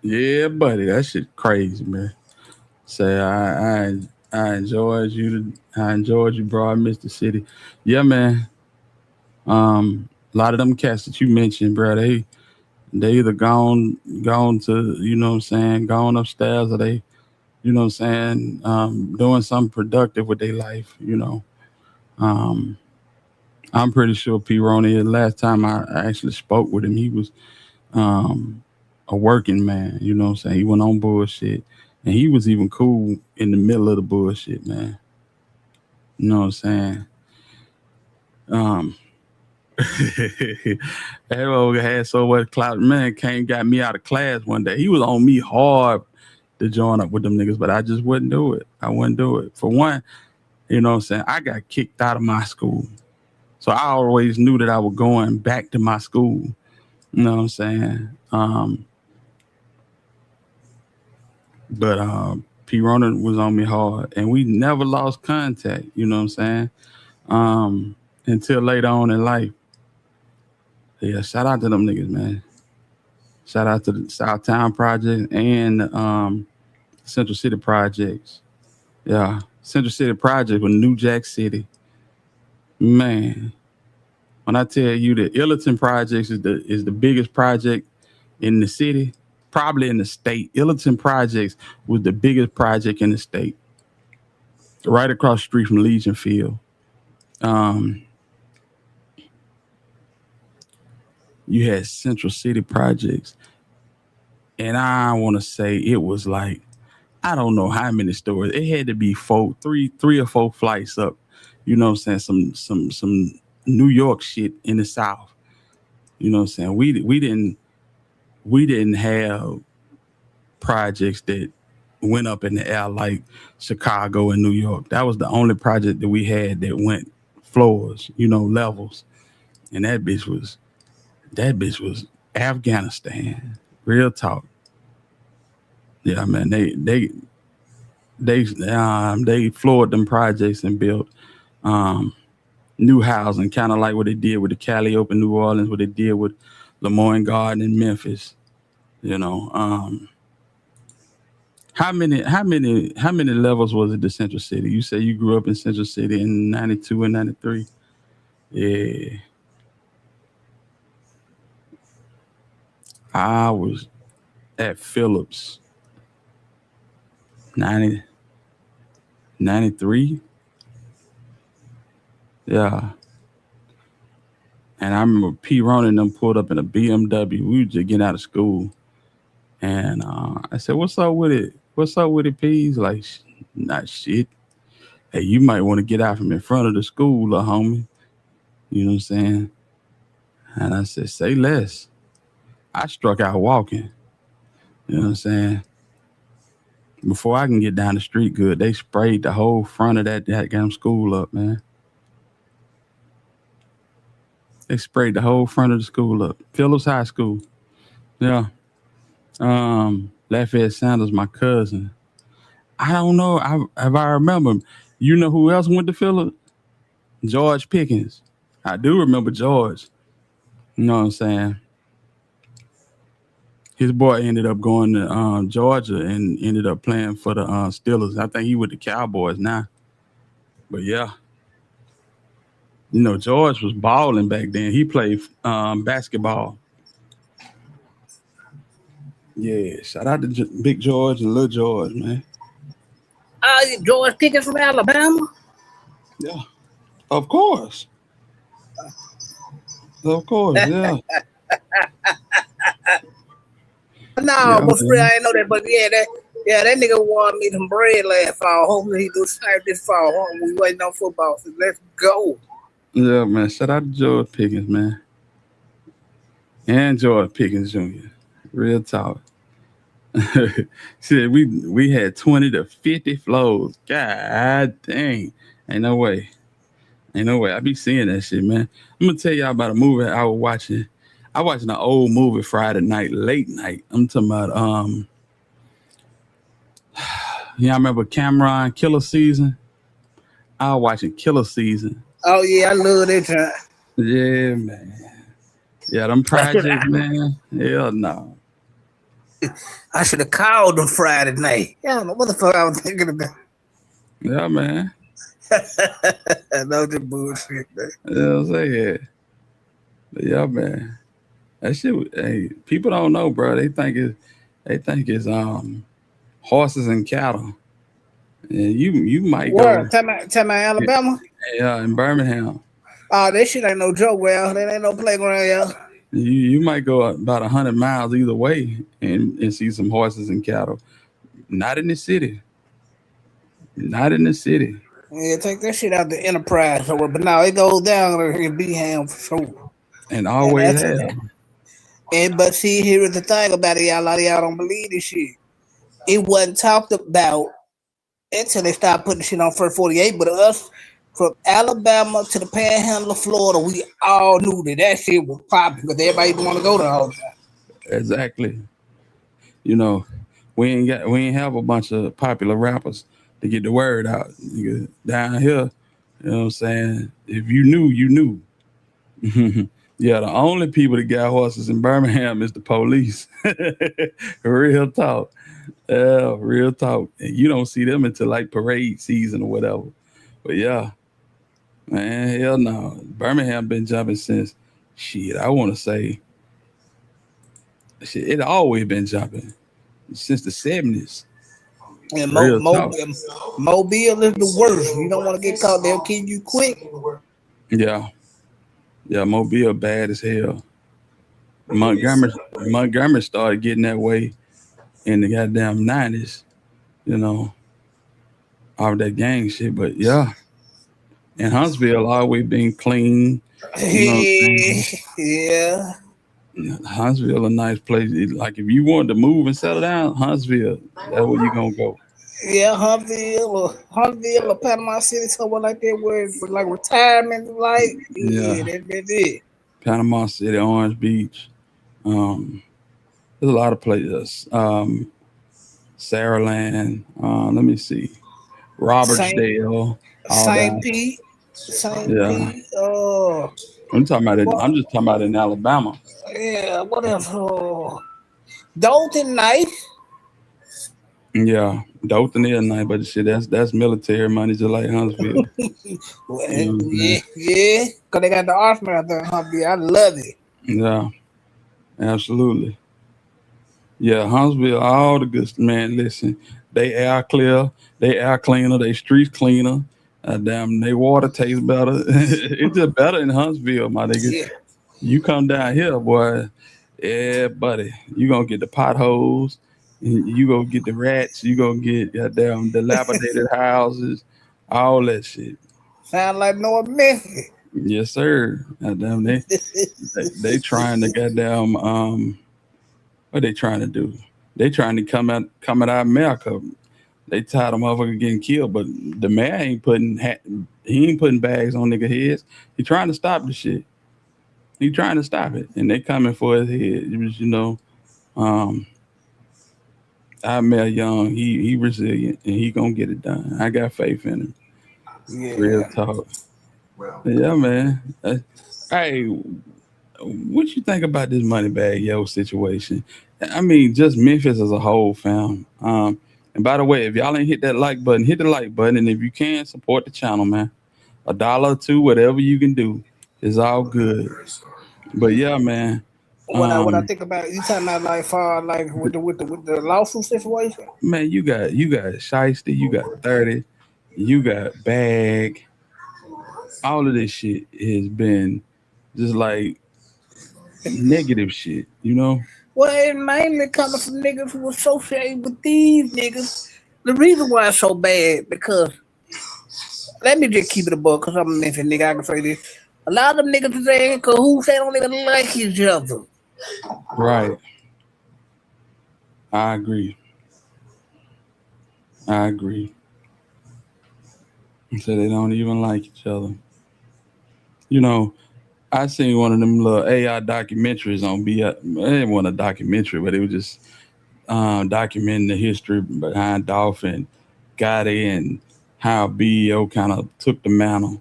Yeah, buddy, that shit crazy, man. Say I enjoyed you. I enjoyed you, bro. I missed the city. Yeah, man. A lot of them cats that you mentioned, bro, they either gone to, you know what I'm saying, gone upstairs, or they, you know what I'm saying, doing something productive with their life, you know. I'm pretty sure P. Roney, last time I actually spoke with him, he was a working man, you know what I'm saying? He went on bullshit. And he was even cool in the middle of the bullshit, man. You know what I'm saying? That had so much clout. Man got me out of class one day. He was on me hard to join up with them niggas, but I just wouldn't do it. I wouldn't do it. For one, you know what I'm saying, I got kicked out of my school. So I always knew that I was going back to my school. You know what I'm saying? But P. Ronan was on me hard, and we never lost contact, you know what I'm saying? Until later on in life. Yeah, shout out to them niggas, man. Shout out to the Southtown Project and Central City Projects. Yeah, Central City Project with New Jack City. Man, when I tell you that Illerton Projects is the biggest project in the city, probably in the state. Illerton Projects was the biggest project in the state. Right across the street from Legion Field. You had Central City Projects. And I want to say it was like, I don't know how many stories. It had to be three or four flights up. You know what I'm saying? Some New York shit in the South. You know what I'm saying? We didn't have projects that went up in the air like Chicago and New York. That was the only project that we had that went floors, you know, levels. And that bitch was Afghanistan. Real talk. Yeah, man, they floored them projects and built new housing, kind of like what they did with the Cali Open New Orleans, what they did with Lemoyne Garden in Memphis. You know, how many levels was it to Central City? You say you grew up in Central City in 92 and 93. Yeah. I was at Phillips 93. Yeah. And I remember P. Ronan and them pulled up in a BMW. We were just getting out of school. And I said, what's up with it? What's up with it, P? He's like, not shit. Hey, you might want to get out from in front of the school, little homie. You know what I'm saying? And I said, say less. I struck out walking. You know what I'm saying? Before I can get down the street good, they sprayed the whole front of that goddamn school up, man. They sprayed the whole front of the school up. Phillips High School. Yeah. Lafayette Sanders, my cousin. I don't know if I remember. You know who else went to Phillips? George Pickens. I do remember George. You know what I'm saying? His boy ended up going to Georgia and ended up playing for the Steelers. I think he with the Cowboys now. But yeah. You know, George was balling back then. He played basketball. Yeah, shout out to Big George and Little George, man. George Pickens from Alabama? Yeah, of course. Of course, yeah. No, but free, I ain't know that. But that nigga won me some bread last fall. Hopefully he do the same this fall. We waiting on football, so let's go. Yeah, man. Shout out to George Pickens, man. And George Pickens Jr. Real talk. See, we had 20 to 50 flows. God dang. Ain't no way. I be seeing that shit, man. I'm gonna tell y'all about a movie I was watching. I watched an old movie Friday night, late night. I'm talking about y'all remember Cameron Killer Season? I was watching Killer Season. Oh yeah, I love that time. Yeah, man. Yeah, them projects, man. Hell no. I should have called them Friday night. Yeah, I don't know what the fuck I was thinking about. Yeah, man. I know the bullshit, man. You know what I'm saying? But yeah, man. That shit, hey, people don't know, bro. They think it's horses and cattle. And you might Where? go. Tell me Alabama? Yeah, in Birmingham. Oh, that shit ain't no joke, well. That ain't no playground, y'all. You might go about 100 miles either way and see some horses and cattle. Not in the city. Not in the city. Yeah, take that shit out the Enterprise. But no, it goes down there in Beham for sure. And always have. But see, here is the thing about it, y'all. A lot of y'all don't believe this shit. It wasn't talked about until they started putting shit on First 48. But us, from Alabama to the Panhandle of Florida, we all knew that shit was popping because everybody want to go there all the time. Exactly. You know, we ain't have a bunch of popular rappers to get the word out. Down here, you know what I'm saying? If you knew, you knew. Yeah, the only people that got horses in Birmingham is the police. Real talk. Yeah, real talk. And you don't see them until like parade season or whatever. But yeah, man, hell no. Birmingham been jumping since, I want to say, it always been jumping since the 70s. And Mobile is the worst. You don't want to get caught. They'll kill you quick. Yeah. Yeah, Mobile bad as hell. Montgomery started getting that way in the goddamn 90s, you know, all that gang shit. But yeah, and Huntsville always been clean. You know what I'm saying? Yeah. Huntsville a nice place. Like if you wanted to move and settle down, Huntsville, that's where you gonna go. Yeah, Huntsville or Panama City, somewhere like that, where it's like retirement, like that's it. Panama City, Orange Beach. There's a lot of places. Saraland. Let me see. Robertsdale. St. Pete. Pete. Oh. I'm just talking about in Alabama. Yeah, what else? Dalton nice. Yeah, Dothan is nice, but shit, that's military money, just like Huntsville. Yeah, because they got the arsenal out there in Huntsville. I love it. Yeah, absolutely. Yeah, Huntsville, all the good, man. Listen, they air clear, they air cleaner, they streets cleaner. Damn, they water tastes better. It's just better in Huntsville, my nigga. Yeah. You come down here, boy, yeah, buddy, you gonna get the potholes. You gonna get the rats. You gonna get goddamn dilapidated houses, all that shit. Sound like North Memphis. Yes, sir. Goddamn, they trying to goddamn what they trying to do? They trying to come out of America. They tired of motherfucker getting killed, but the man ain't putting bags on nigga heads. He trying to stop the shit. He trying to stop it, and they coming for his head. It was, I met Young. He resilient, and he gonna get it done. I got faith in him. Yeah. Real talk. Yeah, man. Hey, what you think about this Moneybag Yo situation? I mean, just Memphis as a whole, fam. And by the way, if y'all ain't hit that like button, hit the like button, and if you can, support the channel, man. $1 or $2, whatever you can do, is all good. But yeah, man. What I think about, you talking about like far like with the lawsuit situation? Man, you got Shiesty, you got 30, you got Bag. All of this shit has been just like negative shit, Well, it mainly coming from niggas who associate with these niggas. The reason why it's so bad, because let me just keep it a buck, because I'm a Memphis nigga, I can say this. A lot of them niggas today in cahoots, they don't even like each other. Right. I agree. So they don't even like each other. I seen one of them little AI documentaries on BI. It wasn't a documentary, but it was just documenting the history behind Dolph and Gotti and how BEO kind of took the mantle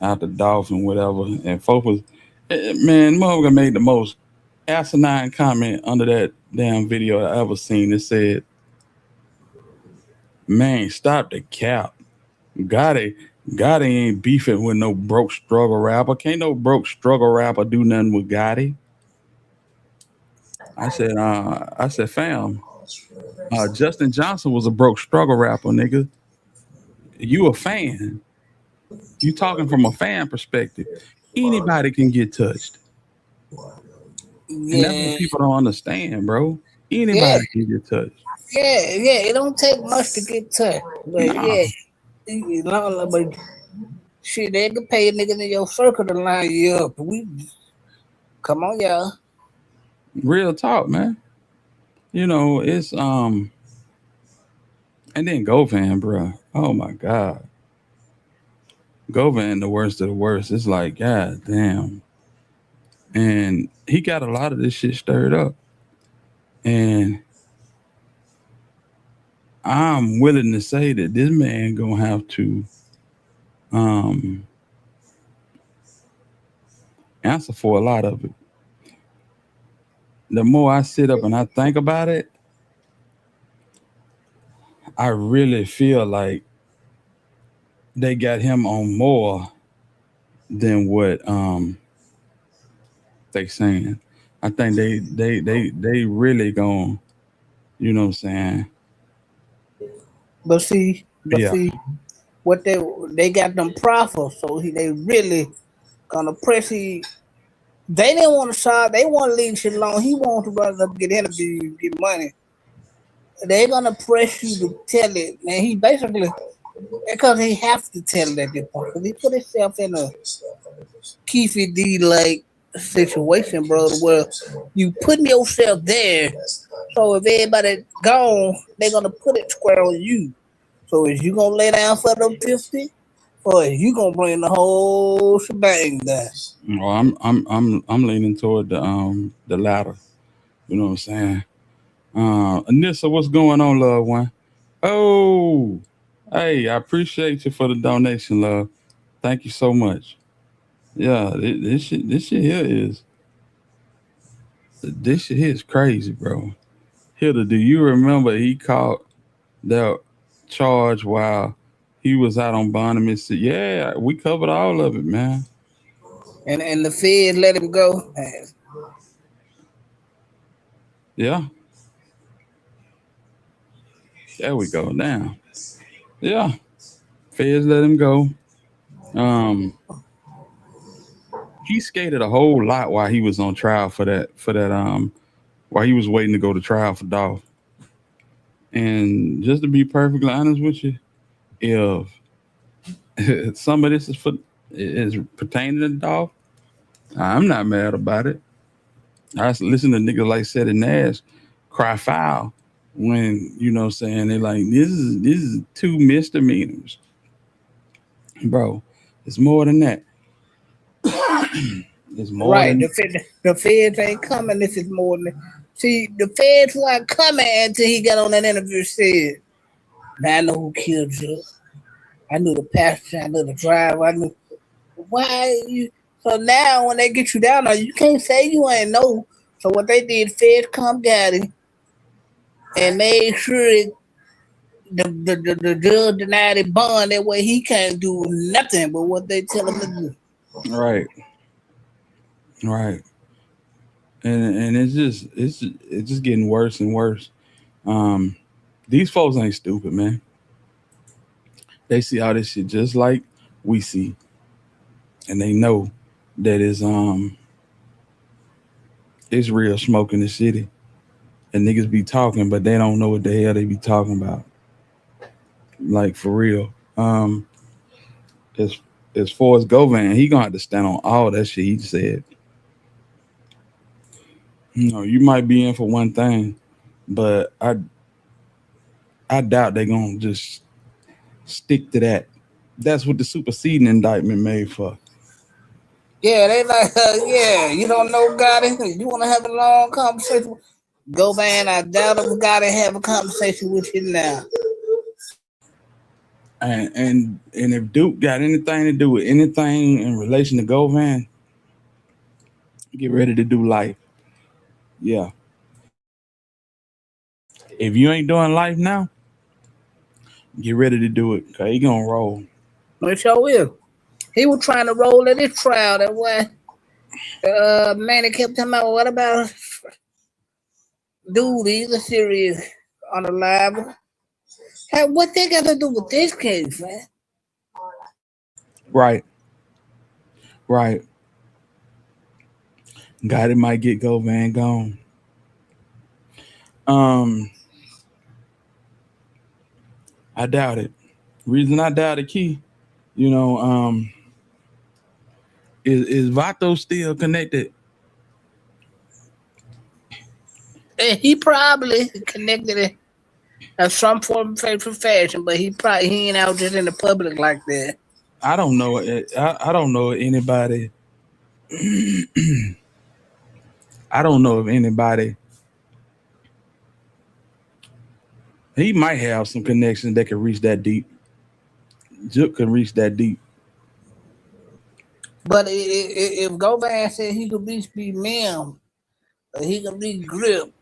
after Dolph and whatever. And folks was, man, motherfucker made the most asinine comment under that damn video I ever seen. It said, man, stop the cap. Gotti ain't beefing with no broke struggle rapper. Can't no broke struggle rapper do nothing with Gotti. I said, fam, Justin Johnson was a broke struggle rapper, nigga. You a fan. You talking from a fan perspective. Anybody can get touched. Yeah. And that's what people don't understand, bro. Anybody can get touched. Yeah, it don't take much to get touched. But but shit, they can pay a nigga in your circle to line you up. Come on, y'all. Real talk, man. It's and then Govan, bro. Oh my God. Govan, the worst of the worst. It's like, God damn. And he got a lot of this shit stirred up. And I'm willing to say that this man gonna have to answer for a lot of it. The more I sit up and I think about it, I really feel like they got him on more than what they saying. I think they really gonna, you know what I'm saying? But see, what they got them profits, so they really gonna press he. They didn't want to start. They want to leave shit alone. He wants to run up, get interviews, get money. They're gonna press you to tell it, man. He basically, because he have to tell it at this point. He put himself in a Keefe D like situation, bro, where you putting yourself there. So if everybody gone, they're gonna put it square on you. So is you gonna lay down for them 50, or is you gonna bring the whole shebang down? Well, I'm leaning toward the latter. You know what I'm saying? Anissa, what's going on, loved one? Oh, hey, I appreciate you for the donation, love. Thank you so much. Yeah, this shit here is crazy, bro. Hilda, do you remember he caught that charge while he was out on bond in Mississippi? Yeah, we covered all of it, man. And the Fed let him go. Yeah. There we go. Now. Yeah. Feds let him go. He skated a whole lot while he was on trial for that while he was waiting to go to trial for Dolph. And just to be perfectly honest with you, if some of this is for is pertaining to the dog, I'm not mad about it. I listen to niggas like Seth and Nash cry foul when, you know what I'm saying, they're like, this is 2 misdemeanors. Bro, it's more than that. It's more Right. than The feds ain't coming if it's more than. See, the feds weren't coming until he got on that interview and said, "Now I know who killed you. I knew the passenger, I knew the driver, I knew why you." So now when they get you down there, you can't say you ain't know. So what they did, feds come got him and made sure the judge denied it bond. That way he can't do nothing but what they tell him to do. right. And it's just getting worse and worse. These folks ain't stupid, man. They see all this shit just like we see, and they know that it's real smoke in the city, and niggas be talking, but they don't know what the hell they be talking about. Like, for real. As far as Govan, he gonna have to stand on all that shit he said. You know, you might be in for one thing, but I doubt they gonna just stick to that. That's what the superseding indictment made for. Yeah, they like, yeah, you don't know Gotti. You want to have a long conversation? Go, man. I doubt if Gotti have a conversation with you now. And if Duke got anything to do with anything in relation to Govan, get ready to do life. Yeah. If you ain't doing life now, get ready to do it, because he gonna roll. It sure will. He was trying to roll at his trial. That way, man, he kept talking about, what about dude? He's a serious unreliable. Hey, what they got to do with this case, man? Right. Gotti might get Govan gone. I doubt it. Reason I doubt it, Key, you know, is Vato still connected? And he probably connected it in some form of fashion, but he ain't out just in the public like that. I don't know. I don't know anybody. I don't know if anybody. He might have some connections that can reach that deep. Juk can reach that deep. But if Govan said he could be Mim, he could be Grip,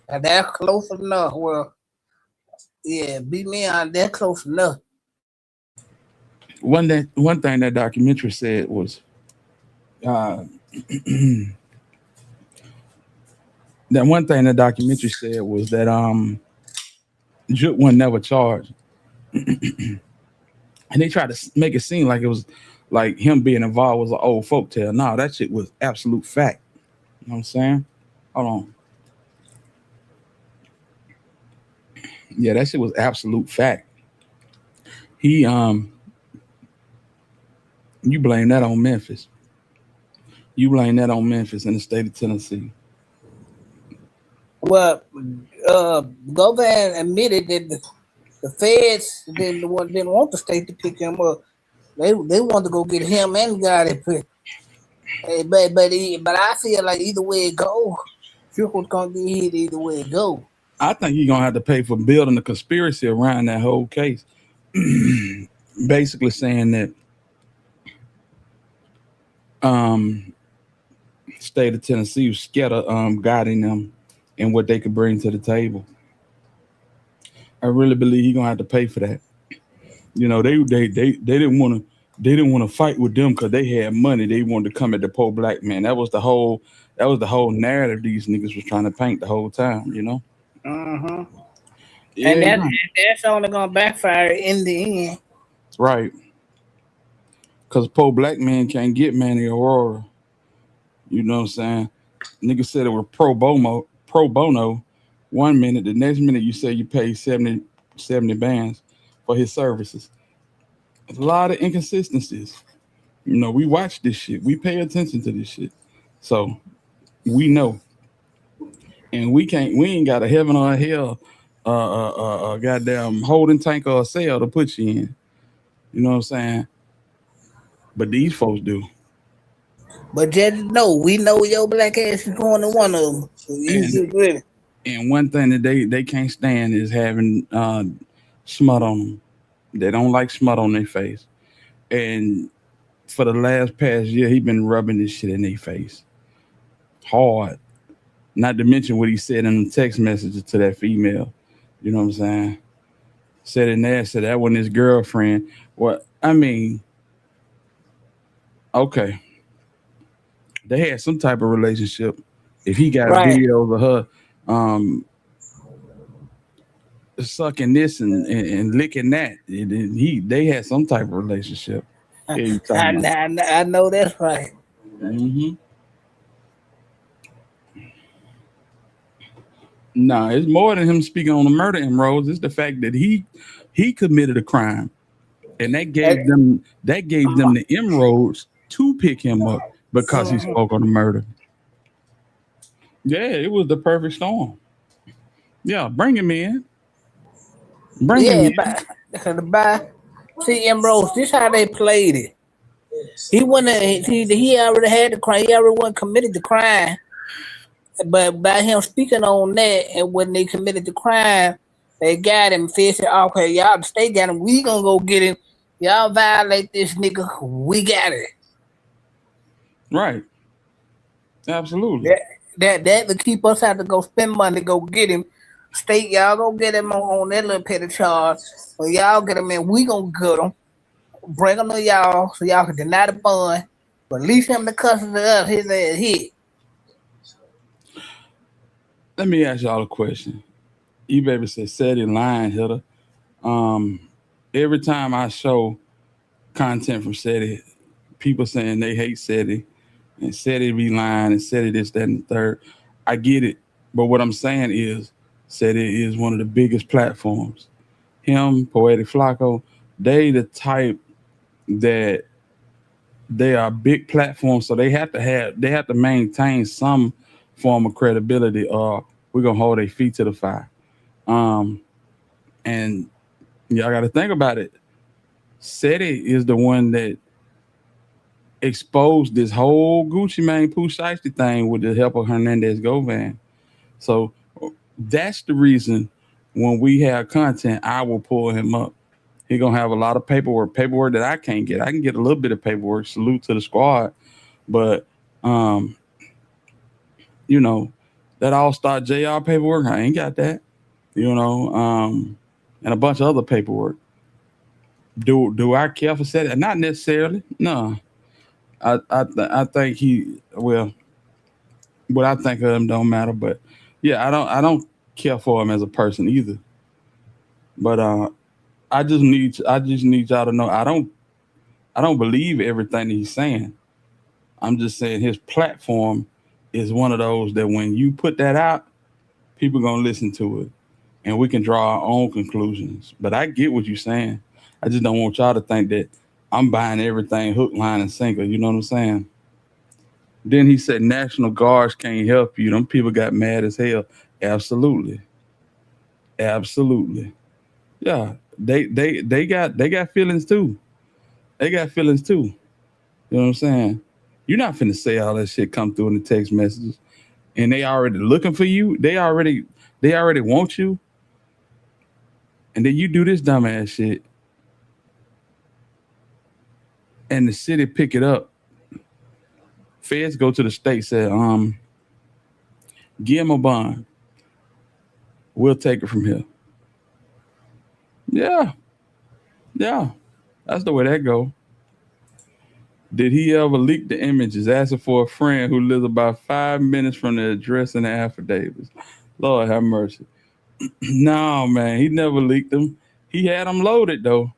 and that's close enough. Well, yeah, be Mim, that's close enough. One thing that documentary said was, that one thing that documentary said was that Juk was never charged. And they tried to make it seem like it was like him being involved was an old folktale. No, that shit was absolute fact. You know what I'm saying? Hold on. Yeah, that shit was absolute fact. He you blame that on Memphis. You blame that on Memphis in the state of Tennessee. Well, Govan admitted that the feds didn't want the state to pick him up. They wanted to go get him and Gotti. But I feel like either way it go, Juk was gonna get hit either way it go. I think you're gonna have to pay for building the conspiracy around that whole case. Basically saying that state of Tennessee was scared of guiding them and what they could bring to the table. I really believe he's gonna have to pay for that. You know, they didn't want to fight with them because they had money. They wanted to come at the poor black man. That was the whole narrative these niggas was trying to paint the whole time, you know? Uh-huh. Yeah, and that's only gonna backfire in the end. Right. Because poor black man can't get Manny Aurora. You know what I'm saying? Niggas said it was pro bono 1 minute. The next minute you say you pay 70 bands for his services. There's a lot of inconsistencies. You know, we watch this shit. We pay attention to this shit. So we know. And we ain't got a heaven or a hell goddamn holding tank or a cell to put you in. You know what I'm saying? But these folks do. But just know, we know your black ass is going to one of them. So you just ready. And one thing that they can't stand is having smut on them. They don't like smut on their face. And for the past year, he been rubbing this shit in their face. Hard. Not to mention what he said in the text messages to that female. You know what I'm saying? Said in there, said that wasn't his girlfriend. Well, I mean, okay. They had some type of relationship. If he got videos of her sucking this and licking that, they had some type of relationship. I know that's right. Mm-hmm. Nah, it's more than him speaking on the murder inroads. It's the fact that he committed a crime, and that gave them the inroads to pick him up because he spoke on the murder. Yeah, it was the perfect storm. Yeah, bring him in. Bring him in. See, Ambrose, this how they played it. He already had the crime. He already wasn't committed the crime. But by him speaking on that, and when they committed the crime, they got him. Said, okay, y'all, the state got him. We gonna go get him. Y'all violate this nigga. We got it. Right. Absolutely. That to keep us out to go spend money to go get him. State, y'all go get him on that little petty charge. So y'all get him in. We gonna get him. Bring him to y'all so y'all can deny the bond. Release him to custody of us. His ass hit. Let me ask y'all a question. E-Baby said, Sadie lying, Hitter. Every time I show content from Sadie, people saying they hate Sadie, and Sadie be lying, and Sadie this, that, and the third. I get it. But what I'm saying is, Sadie is one of the biggest platforms. Him, Poetic Flacco, they the type that they are big platforms, so they have to maintain some form of credibility, or we're gonna hold their feet to the fire. And y'all got to think about it. Sadie is the one that exposed this whole Gucci Mane Pooh Shiesty thing with the help of Hernandez Govan. So that's the reason when we have content, I will pull him up. He gonna have a lot of paperwork that I can't get. I can get a little bit of paperwork. Salute to the squad, but you know, that All-Star JR paperwork, I ain't got that. You know, and a bunch of other paperwork. Do I care for Sadie? Not necessarily. No. I think what I think of him don't matter, but yeah, I don't care for him as a person either. But I just need y'all to know I don't believe everything that he's saying. I'm just saying his platform is one of those that when you put that out, people gonna listen to it, and we can draw our own conclusions. But I get what you're saying. I just don't want y'all to think that I'm buying everything hook, line, and sinker. You know what I'm saying? Then he said National Guards can't help you. Them people got mad as hell. Absolutely. Yeah, they got feelings too. They got feelings too. You know what I'm saying? You're not finna say all that shit come through in the text messages, and they already looking for you. They already want you, and then you do this dumbass shit, and the city pick it up. Feds go to the state, say, give him a bond. We'll take it from here. Yeah, that's the way that go. Did he ever leak the images? Asking for a friend who lives about 5 minutes from the address and the affidavits. Lord have mercy. No, man, he never leaked them. He had them loaded, though.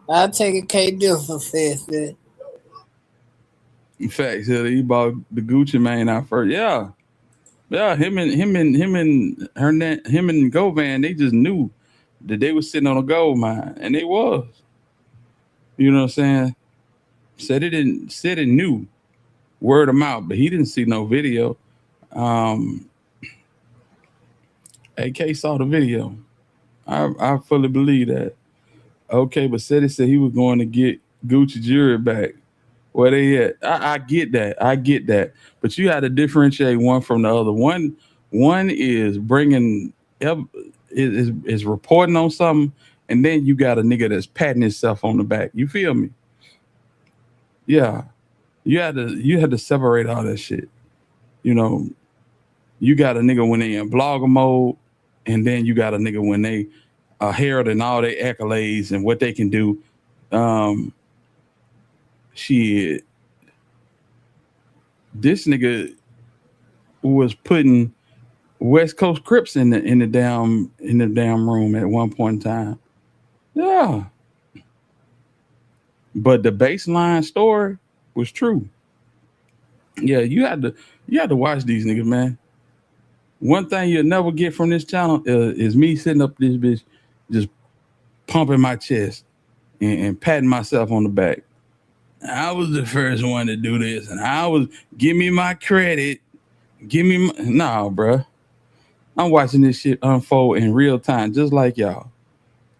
I'll take it. K. Dillon says that. In fact, he bought the Gucci Mane out first. Yeah, him and Govan, they just knew that they was sitting on a gold mine, and they was. You know what I'm saying? Said it knew word of mouth, but he didn't see no video. AK saw the video. I fully believe that. Okay, but said he was going to get Gucci jewelry back. Where they at? I get that. I get that. But you had to differentiate one from the other. One is bringing is reporting on something, and then you got a nigga that's patting himself on the back. You feel me? Yeah. You had to separate all that shit. You know, you got a nigga when they in blogger mode, and then you got a nigga when they are heralding all their accolades and what they can do. Shit. This nigga was putting West Coast Crips in the damn room at one point in time. Yeah. But the baseline story was true. Yeah, you had to watch these niggas, man. One thing you'll never get from this channel is me sitting up this bitch just pumping my chest and patting myself on the back. I was the first one to do this, and give me my credit. Nah, bruh. I'm watching this shit unfold in real time, just like y'all.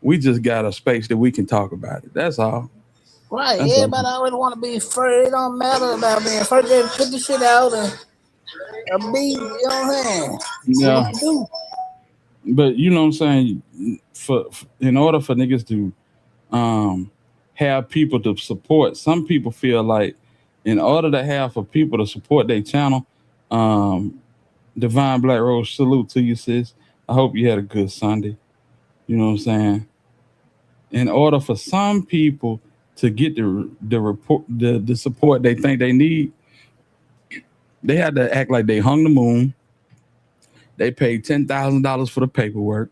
We just got a space that we can talk about it. That's all. Right. That's Everybody all. always want to be first. It don't matter about being first. Just put the shit out and be, you know what I'm saying? Yeah. What you do. But you know what I'm saying? In order for niggas to have people to support, some people feel like in order to have for people to support their channel, Divine Black Rose, salute to you, sis. I hope you had a good Sunday. You know what I'm saying? In order for some people to get the support they think they need, they had to act like they hung the moon. They paid $10,000 for the paperwork.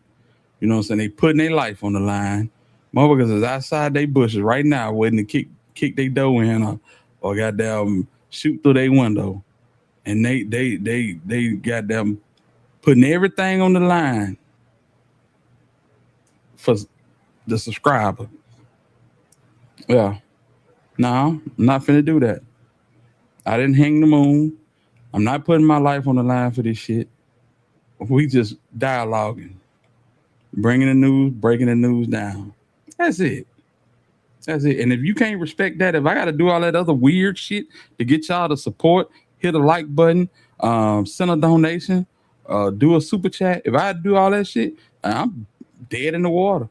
You know what I'm saying? They putting their life on the line. Motherfuckers is outside they bushes right now waiting to kick their door in or goddamn shoot through their window. And they goddamn putting everything on the line for the subscriber. Yeah. No, I'm not finna do that. I didn't hang the moon. I'm not putting my life on the line for this shit. We just dialoguing. Bringing the news, breaking the news down. That's it. That's it. And if you can't respect that, if I got to do all that other weird shit to get y'all to support, hit a like button, send a donation, do a super chat. If I do all that shit, I'm dead in the water.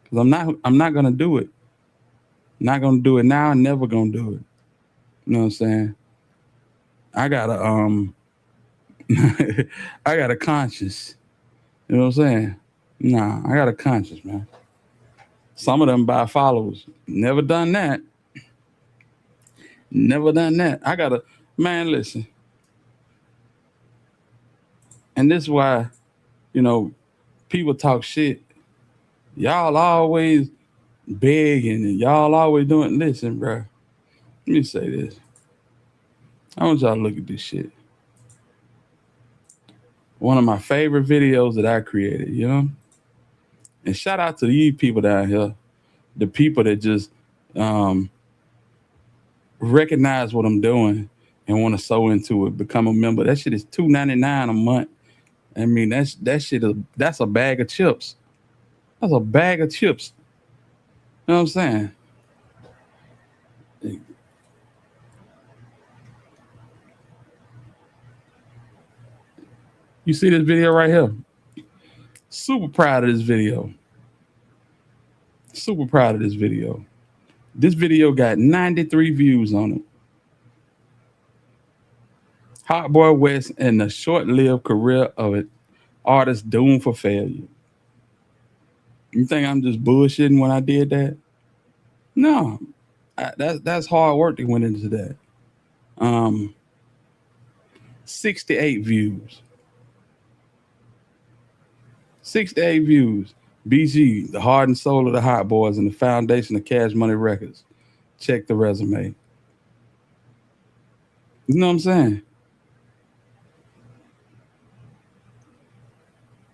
Because I'm not gonna do it. Not gonna do it now. Never gonna do it. You know what I'm saying? I got a conscience. You know what I'm saying? Nah, I got a conscience, man. Some of them buy followers. Never done that. Never done that. Man, listen. And this is why, you know, people talk shit. Y'all always begging and y'all always doing. Listen, bro. Let me say this. I want y'all to look at this shit. One of my favorite videos that I created, you know? And shout out to these people down here. The people that just recognize what I'm doing and want to sew into it, become a member. That shit is $2.99 a month. I mean, that's a bag of chips. That's a bag of chips. You know what I'm saying? You see this video right here? Super proud of this video. Super proud of this video. This video got 93 views on it. Hot Boy West and the short-lived career of an artist doomed for failure. You think I'm just bullshitting when I did that? No. That's hard work that went into that. 68 views. 68 views. BG, the heart and soul of the Hot Boys and the foundation of Cash Money Records. Check the resume. You know what I'm saying?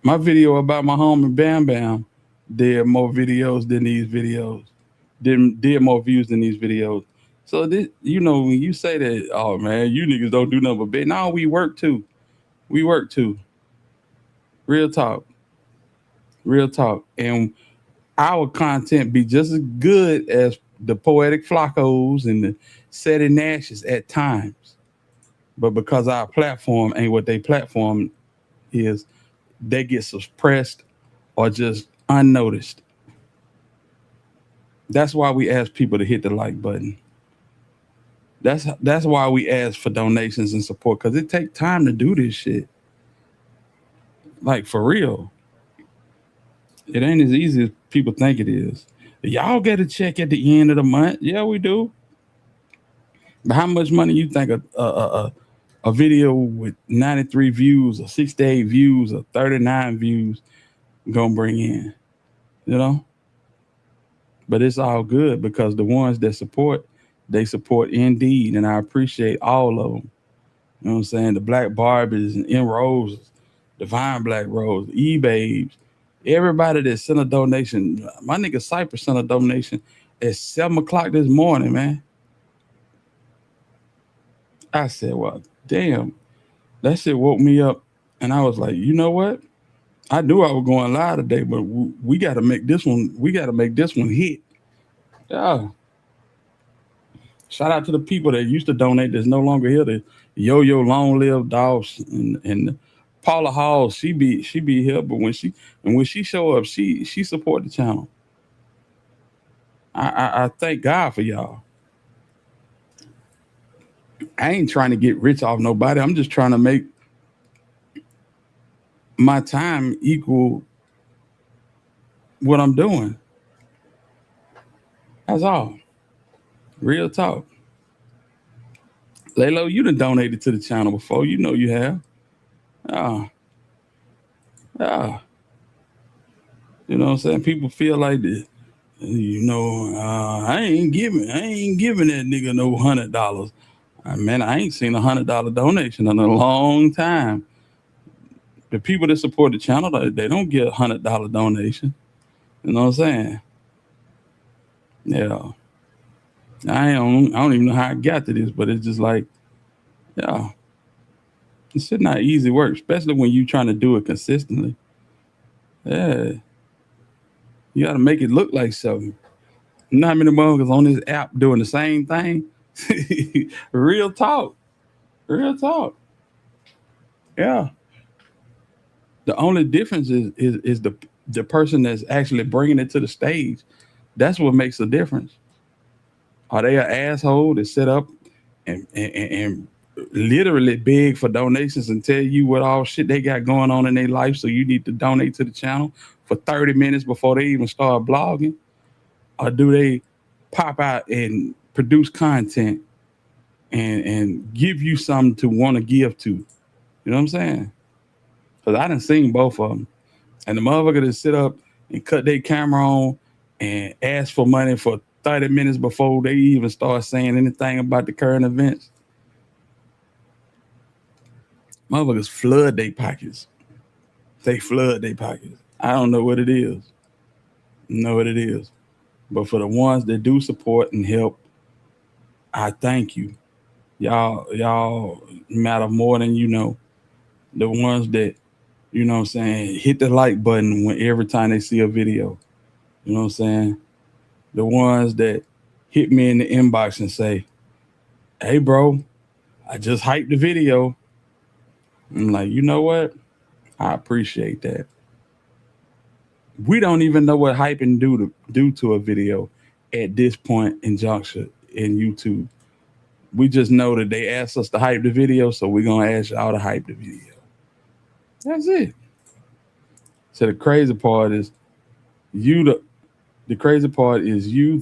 My video about my homie Bam Bam did more videos than these videos. did more views than these videos. So this, when you say that, oh man, you niggas don't do nothing but bet. No, we work too. We work too. Real talk. Real talk. And our content be just as good as the Poetic Flacos and the Seti Nashes at times. But because our platform ain't what they platform is, they get suppressed or just unnoticed. That's why we ask people to hit the like button. That's why we ask for donations and support, because it takes time to do this shit. Like, for real. It ain't as easy as people think it is. Y'all get a check at the end of the month. Yeah, we do. But how much money you think a video with 93 views or 68 views or 39 views gonna bring in? But it's all good because the ones that support, they support indeed, and I appreciate all of them. You know what I'm saying? The Black Barbies and M Roses, Divine Black Rose, E-Babes, everybody that sent a donation. My nigga Cypress sent a donation at 7 o'clock this morning, man. I said, well, damn, that shit woke me up, and I was like, you know what? I knew I was going live today, but we got to make this one. We got to make this one hit. Yeah. Shout out to the people that used to donate that's no longer here. The Yo-Yo Long Live Dogs and Paula Hall. She be here, but when she show up, she support the channel. I thank God for y'all. I ain't trying to get rich off nobody. I'm just trying to make my time equal what I'm doing. That's all. Real talk. Lalo, you done donated to the channel before. You know you have. You know what I'm saying? People feel like this. I ain't giving that nigga no $100. Man, I ain't seen $100 donation in a long time. The people that support the channel, they don't get a $100 donation. You know what I'm saying? Yeah. I don't even know how I got to this, but it's just like, yeah, it's just not easy work, especially when you trying to do it consistently. Yeah. You got to make it look like something. Not many motherfuckers on this app doing the same thing. Real talk. Real talk. Yeah. The only difference is the person that's actually bringing it to the stage. That's what makes a difference. Are they an asshole that set up and literally beg for donations and tell you what all shit they got going on in their life, so you need to donate to the channel for 30 minutes before they even start blogging? Or do they pop out and produce content and give you something to want to give to? You know what I'm saying? Because I done seen both of them. And the motherfucker that sit up and cut their camera on and ask for money for 30 minutes before they even start saying anything about the current events. Motherfuckers flood their pockets. They flood their pockets. I don't know what it is. But for the ones that do support and help, I thank you. Y'all matter more than you know. The ones that, you know what I'm saying, hit the like button every time they see a video. You know what I'm saying? The ones that hit me in the inbox and say, hey, bro, I just hyped the video. I'm like, you know what? I appreciate that. We don't even know what hyping do to a video at this point in juncture in YouTube. We just know that they asked us to hype the video, so we're going to ask y'all to hype the video. That's it. So the crazy part is you, the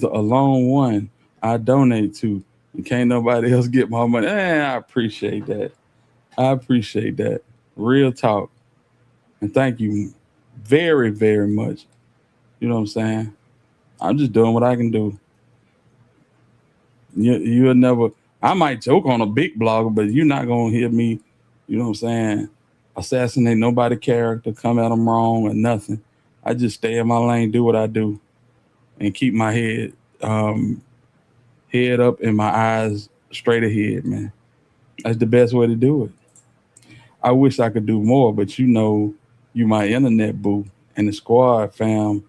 alone one I donate to, and can't nobody else get my money. I appreciate that. Real talk. And thank you very, very much. You know what I'm saying? I'm just doing what I can do. You'll never, I might joke on a big blogger, but you're not going to hear me, you know what I'm saying, assassinate nobody's character, come at them wrong or nothing. I just stay in my lane, do what I do, and keep my head head up and my eyes straight ahead, man. That's the best way to do it. I wish I could do more, but you my internet boo and the squad fam.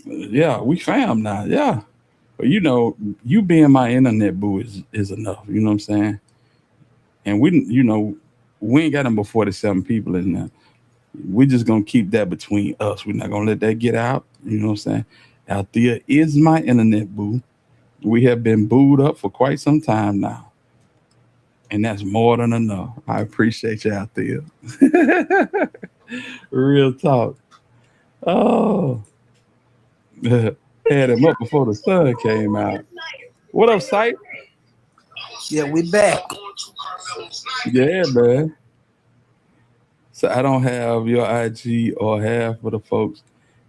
Yeah, we fam now. Yeah. But you being my internet boo is enough. You know what I'm saying? And we ain't got them but 47 people in there. We just gonna keep that between us. We're not gonna let that get out. You know what I'm saying? Althea is my internet boo. We have been booed up for quite some time now. And that's more than enough. I appreciate you out there. Real talk. Oh. Had him up before the sun came out. What up, Sight? Yeah, we back. Yeah, man. So I don't have your IG or half of the folks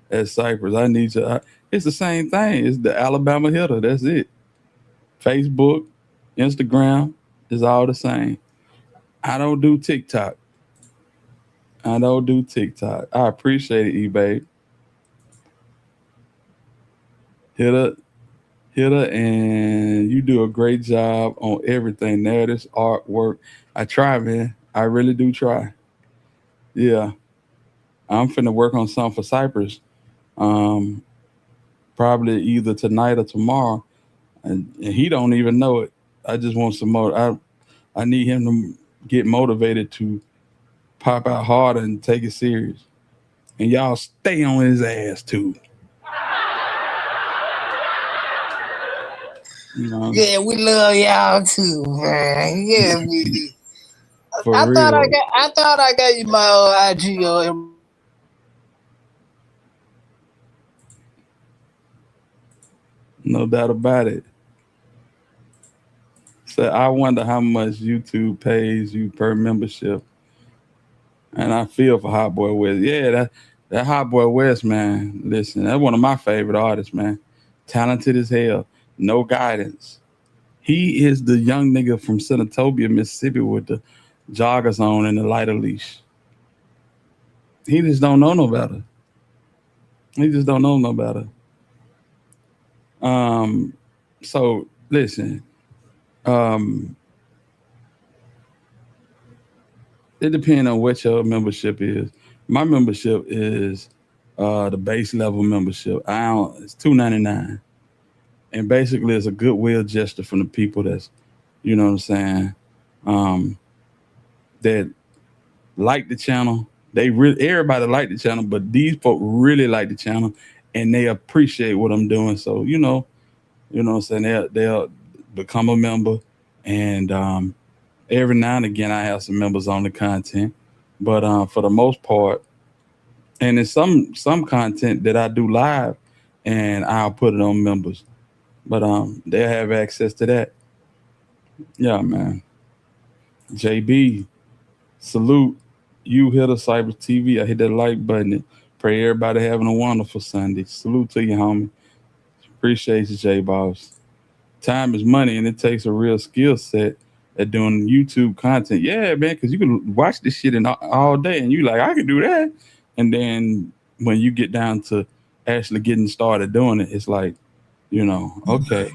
at Cypress. I need you. It's the same thing. It's the Alabama Hitter. That's it. Facebook, Instagram is all the same. I don't do TikTok. I appreciate it, eBay. Hitter, and you do a great job on everything. Narratives, artwork. I try, man. I really do try. Yeah. I'm finna work on something for Cypress. Probably either tonight or tomorrow. And he don't even know it. I just want some more. I need him to get motivated to pop out harder and take it serious. And y'all stay on his ass too. Yeah, we love y'all too, man. Yeah, we do. For I real. thought I got you my old IG or No doubt about it. So I wonder how much YouTube pays you per membership. And I feel for Hot Boy West. Yeah, that Hot Boy West, man. Listen, that's one of my favorite artists, man. Talented as hell. No guidance. He is the young nigga from Senatobia, Mississippi with the joggers on and the lighter leash. He just don't know no better. So listen, it depends on what your membership is. My membership is the base level membership. It's $2.99, and basically it's a goodwill gesture from the people that's, you know what I'm saying, that like the channel. Everybody like the channel, but these folk really like the channel, and they appreciate what I'm doing. So you know what I'm saying, they'll become a member, and every now and again I have some members on the content, but for the most part, and there's some content that I do live, and I'll put it on members, but they'll have access to that. Yeah, man. JB, salute. You hit a Cyber TV. I hit that like button. Pray everybody having a wonderful Sunday. Salute to you, homie. Appreciate you, J-Boss. Time is money, and it takes a real skill set at doing YouTube content. Yeah, man, because you can watch this shit all day, and you like, I can do that. And then when you get down to actually getting started doing it, it's like, okay.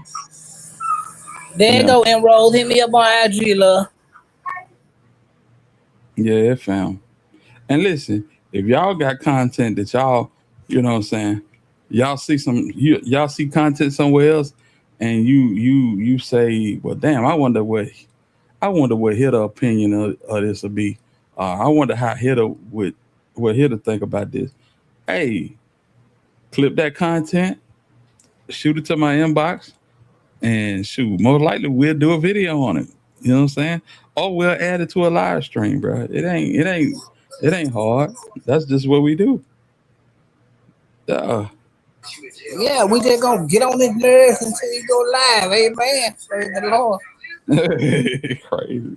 There you go, Enroll. Hit me up on IG, love. Yeah, fam. And listen, if y'all got content that y'all, you know what I'm saying, y'all see content somewhere else, and you say, well, damn, I wonder what Hitter opinion of this will be. I wonder how what Hitter think about this. Hey, clip that content, shoot it to my inbox, and shoot, most likely we'll do a video on it. You know what I'm saying? Or we'll add it to a live stream, bro. It ain't hard. That's just what we do. Yeah, we just gonna get on his nerves until he go live. Amen. Praise the Lord. Crazy.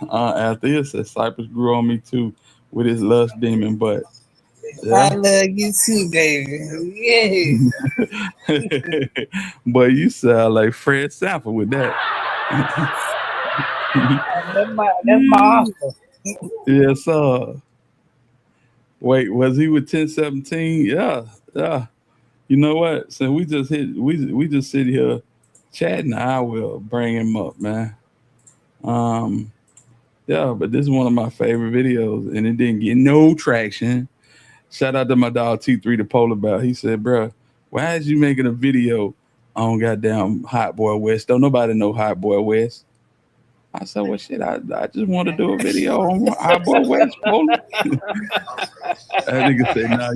Althea says Cypress grew on me too with his lust demon, but I love you too, baby. Yeah. But you sound like Fred Sanford with that. That's my uncle. Yes, sir. Wait, was he with 1017? Yeah. You know what? So we just sit here chatting. I will bring him up, man. Yeah, but this is one of my favorite videos, and it didn't get no traction. Shout out to my dog T3 the Polar Bear. He said, "Bro, why is you making a video on goddamn Hot Boy West? Don't nobody know Hot Boy West." I said, "Well, shit, I just want to do a video on Hot Boy West, Polar." That nigga said, "Nah,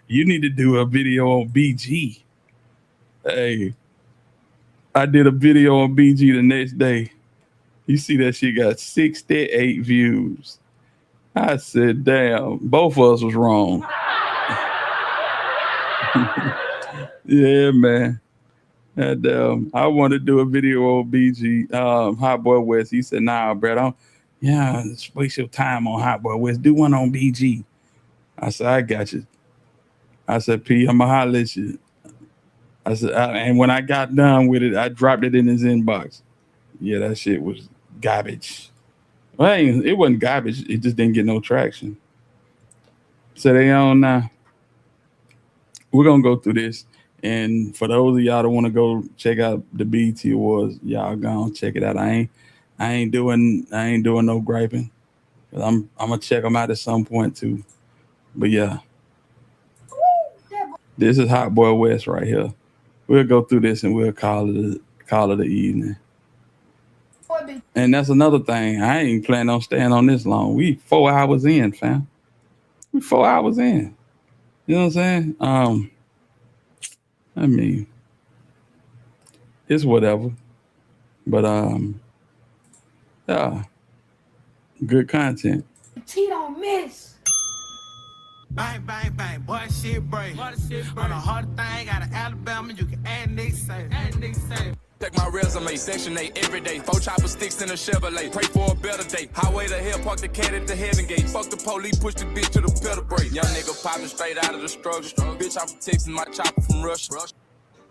you need to do a video on BG." Hey, I did a video on BG the next day. You see that shit got 68 views. I said, damn, both of us was wrong. Yeah, man. And I wanted to do a video on BG, Hot Boy West. He said, nah, bro, just waste your time on Hot Boy West. Do one on BG. I said, I got you. I said, P, I'm going to holler at you. I said, and when I got done with it, I dropped it in his inbox. Yeah, that shit was garbage. Well, it wasn't garbage. It just didn't get no traction. So they on now. We're going to go through this. And for those of y'all that want to go check out the BET Awards, y'all go and check it out. I ain't doing no griping. I'm going to check them out at some point too. But yeah. This is Hot Boy West right here. We'll go through this and we'll call it the evening. And that's another thing. I ain't planning on staying on this long. We 4 hours in, fam. We 4 hours in. You know what I'm saying? I mean, it's whatever. But yeah. Good content. T don't miss. Bang, bang, bang, boy, shit break. On a hard thing, out of Alabama, you can add Nick say. Check my resume, Section 8 every day. 4 chopper sticks in a Chevrolet. Pray for a better day. Highway to hell, park the cat at the heaven gate. Fuck the police, push the bitch to the pedal brake. Young nigga popping straight out of the struggle. Bitch, I'm texting my chopper from Russia.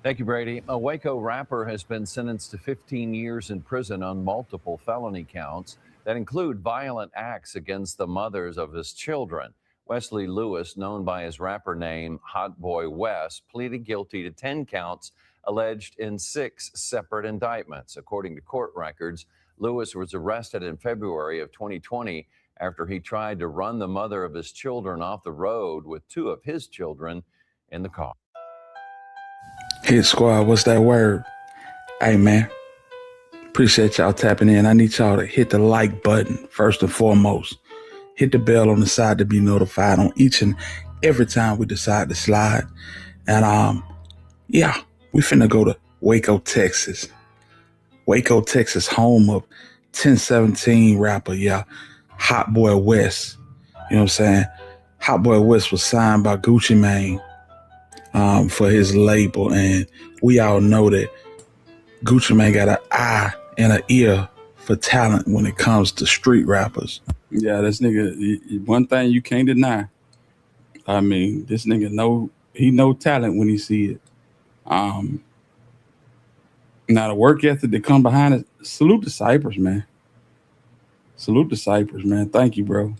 Thank you, Brady. A Waco rapper has been sentenced to 15 years in prison on multiple felony counts that include violent acts against the mothers of his children. Wesley Lewis, known by his rapper name Hot Boy West, pleaded guilty to 10 counts alleged in 6 separate indictments. According to court records, Lewis was arrested in February of 2020 after he tried to run the mother of his children off the road with 2 of his children in the car. Hit squad, what's that word? Hey, man. Appreciate y'all tapping in. I need y'all to hit the like button first and foremost. Hit the bell on the side to be notified on each and every time we decide to slide. And yeah, we finna go to Waco, Texas. Waco, Texas, home of 1017 rapper, yeah, Hot Boy West. You know what I'm saying? Hot Boy West was signed by Gucci Mane for his label, and we all know that Gucci Mane got an eye and an ear for talent when it comes to street rappers. Yeah, this nigga, one thing you can't deny. I mean, this nigga know talent when he see it. Now the work ethic that come behind it, salute to Cypress, man. Salute to Cypress, man. Thank you, bro.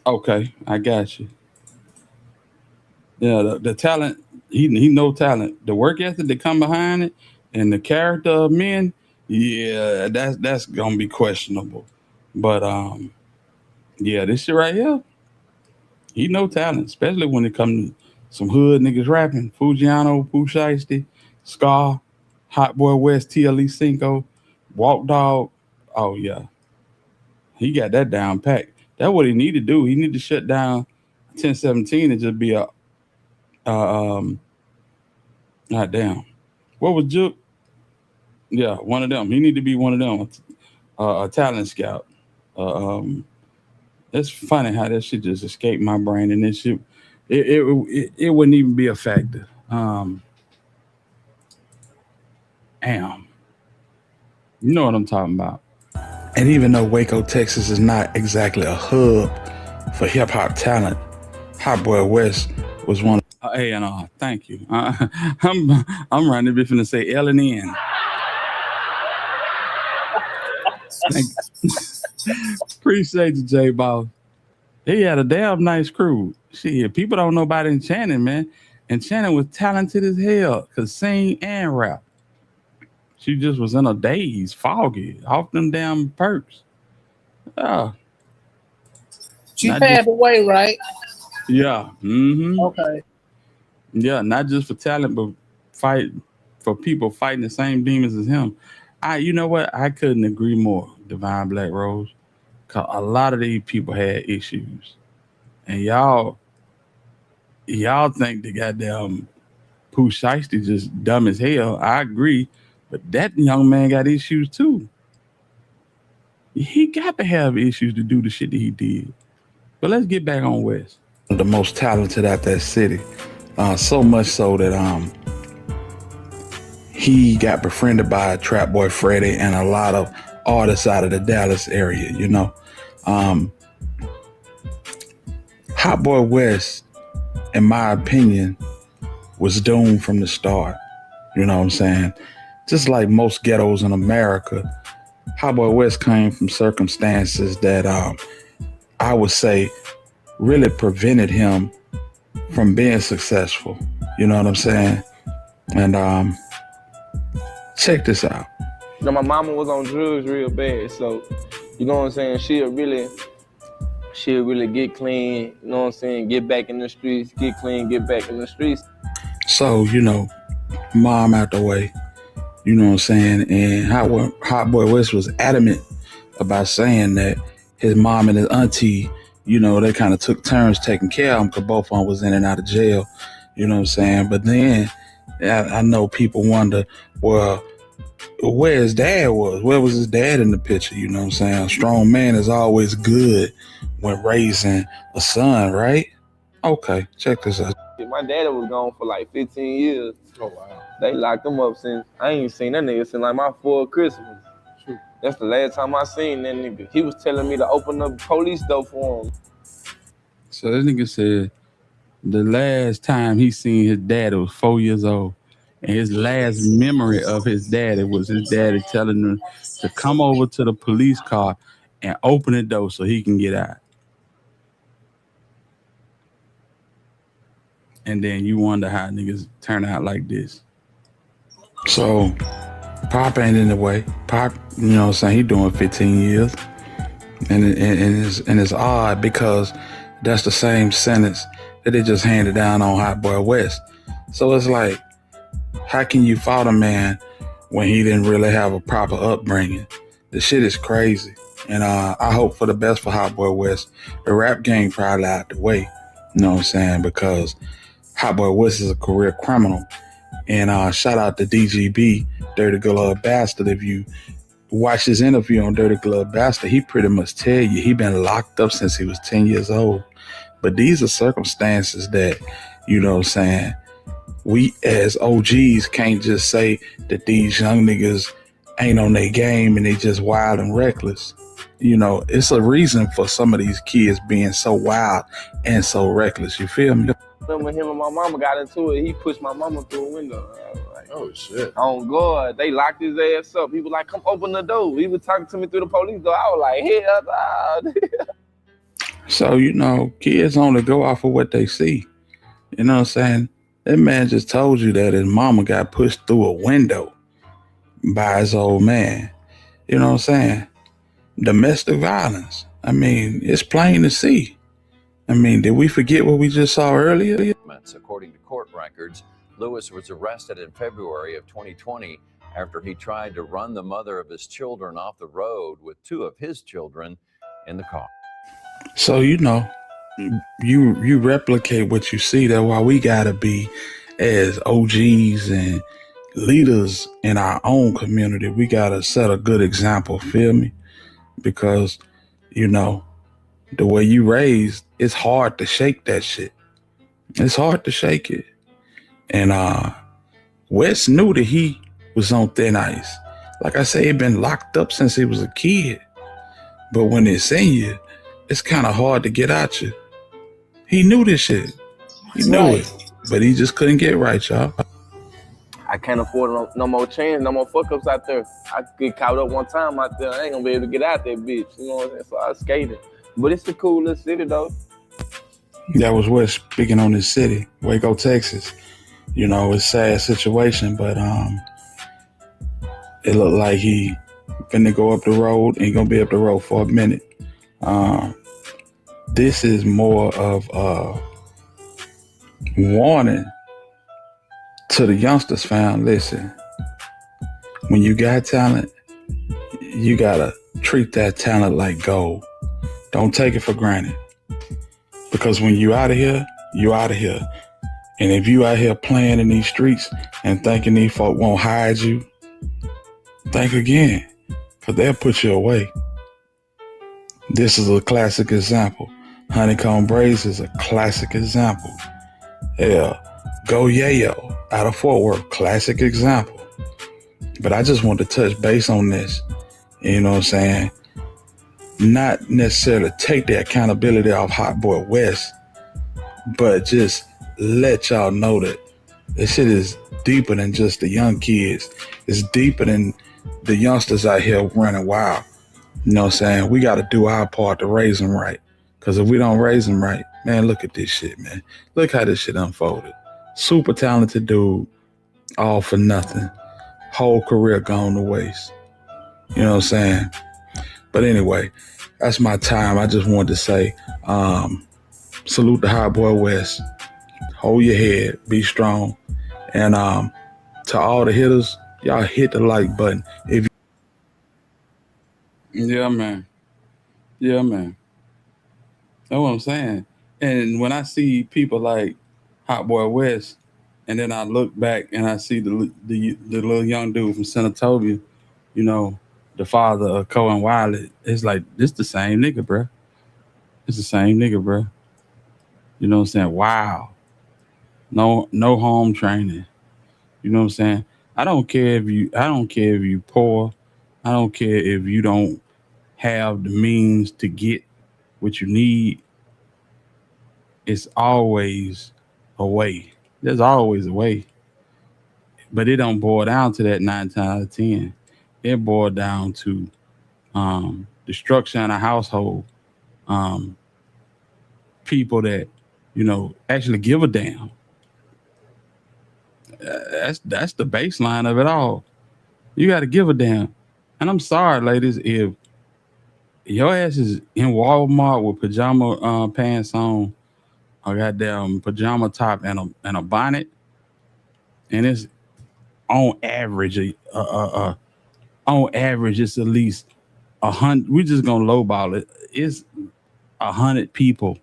Okay, I got you. Yeah, the talent, he know talent. The work ethic that come behind it and the character of men, yeah, that's gonna be questionable. But yeah, this shit right here, he know talent, especially when it comes to some hood niggas rapping. Fujiano, Pooh Shiesty, Scar, Hot Boy West, TLE Cinco, Walk Dog. Oh yeah, he got that down packed. That's what he need to do. He need to shut down 1017 and just be a not damn. What was Juke? Yeah, one of them. He need to be one of them. A talent scout. It's funny how that shit just escaped my brain, and this shit it wouldn't even be a factor. Damn. You know what I'm talking about. And even though Waco, Texas is not exactly a hub for hip hop talent, Hot Boy West was one of A&R. Thank you. I'm running to be finna say L and N. Appreciate you, J Ball. He had a damn nice crew. Shit, people don't know about Enchanting, man. Enchanting was talented as hell, could sing and rap. She just was in a daze, foggy, off them damn perks. Yeah. She Not passed just, away, right? yeah. Mm-hmm. Okay. Yeah, not just for talent, but for people fighting the same demons as him. You know what? I couldn't agree more, Divine Black Rose. 'Cause a lot of these people had issues. And y'all think the goddamn Pooh Shiesty just dumb as hell. I agree. But that young man got issues too. He got to have issues to do the shit that he did. But let's get back on West. The most talented out that city. So much so that he got befriended by Trap Boy Freddy and a lot of artists out of the Dallas area, you know. Hot Boy West, in my opinion, was doomed from the start. You know what I'm saying? Just like most ghettos in America, Hot Boy West came from circumstances that I would say really prevented him from being successful. You know what I'm saying? And check this out. You know, my mama was on drugs real bad, so you know what I'm saying? She'll really get clean, you know what I'm saying? Get back in the streets, get clean, get back in the streets. So, you know, mom out the way, you know what I'm saying? And Hot Boy West was adamant about saying that his mom and his auntie, you know, they kind of took turns taking care of him because both of them was in and out of jail, you know what I'm saying? But then I know people wonder, well, where his dad was. Where was his dad in the picture? You know what I'm saying? A strong man is always good when raising a son, right? Okay, check this out. My daddy was gone for like 15 years. Oh, wow. They locked him up since, I ain't seen that nigga since like my 4th Christmas. That's the last time I seen that nigga. He was telling me to open the police door for him. So this nigga said the last time he seen his daddy was 4 years old. And his last memory of his daddy was his daddy telling him to come over to the police car and open the door so he can get out. And then you wonder how niggas turn out like this. So Pop ain't in the way. Pop, you know what I'm saying, he doing 15 years. And it's odd because that's the same sentence that they just handed down on Hot Boy West. So it's like, how can you fault a man when he didn't really have a proper upbringing? The shit is crazy. And I hope for the best for Hot Boy West. The rap game probably out the way. You know what I'm saying? Because Hot Boy West is a career criminal. And shout out to DGB, Dirty Glove Bastard. If you watch his interview on Dirty Glove Bastard, he pretty much tell you he been locked up since he was 10 years old. But these are circumstances that, you know what I'm saying, we as OGs can't just say that these young niggas ain't on their game and they just wild and reckless. You know, it's a reason for some of these kids being so wild and so reckless. You feel me? When him and my mama got into it, he pushed my mama through a window. I was like, oh shit. On God, they locked his ass up. He was like, come open the door. He was talking to me through the police door. I was like, hell nah. So, you know, kids only go off of what they see. You know what I'm saying? That man just told you that his mama got pushed through a window by his old man. You know what I'm saying? Domestic violence. I mean, it's plain to see. I mean, did we forget what we just saw earlier? According to court records, Lewis was arrested in February of 2020 after he tried to run the mother of his children off the road with 2 of his children in the car. So, you know, you replicate what you see. That's why we gotta be, as OGs and leaders in our own community, we gotta set a good example, feel me? Because, you know, the way you raised, it's hard to shake that shit. It's hard to shake it. And Wes knew that he was on thin ice. Like I say, he'd been locked up since he was a kid. But when it's in you, it's kind of hard to get out you. He knew this shit. He knew it. But he just couldn't get right, y'all. I can't afford no more change, no more fuck-ups out there. I get caught up one time out there. I ain't gonna be able to get out that bitch. You know what I'm saying? So I skated. But it's a cool little city though. That was West speaking on this city, Waco, Texas. You know, it's a sad situation, but it looked like he finna go up the road and he gonna be up the road for a minute. This is more of a warning to the youngsters, fam. Listen, when you got talent, you gotta treat that talent like gold. Don't take it for granted. Because when you out of here, you out of here. And if you out here playing in these streets and thinking these folk won't hide you, think again, because they'll put you away. This is a classic example. Honeykomb Brazy is a classic example. Yeah, Go Yayo out of Fort Worth, classic example. But I just want to touch base on this. You know what I'm saying? Not necessarily take the accountability off Hot Boy West, but just let y'all know that this shit is deeper than just the young kids. It's deeper than the youngsters out here running wild. You know what I'm saying? We got to do our part to raise them right. Because if we don't raise them right, man, look at this shit, man. Look how this shit unfolded. Super talented dude, all for nothing. Whole career gone to waste. You know what I'm saying? But anyway, that's my time. I just wanted to say, salute the Hot Boy West. Hold your head, be strong. And to all the hitters, y'all hit the like button. Yeah, man. Yeah, man. That's what I'm saying. And when I see people like Hot Boy West, and then I look back and I see the little young dude from Senatobia, you know, the father of Cohen Wiley, it's like, this the same nigga, bro. It's the same nigga, bro. You know what I'm saying? Wow. No home training. You know what I'm saying? I don't care if you poor. I don't care if you don't have the means to get what you need. It's always a way. There's always a way. But it don't boil down to that 9 times out of 10. It boiled down to the structure in a household. People that, you know, actually give a damn. That's the baseline of it all. You got to give a damn. And I'm sorry, ladies, if your ass is in Walmart with pajama pants on, a goddamn pajama top and a bonnet, and it's on average, it's at least 100. We're just gonna lowball it. It's 100 people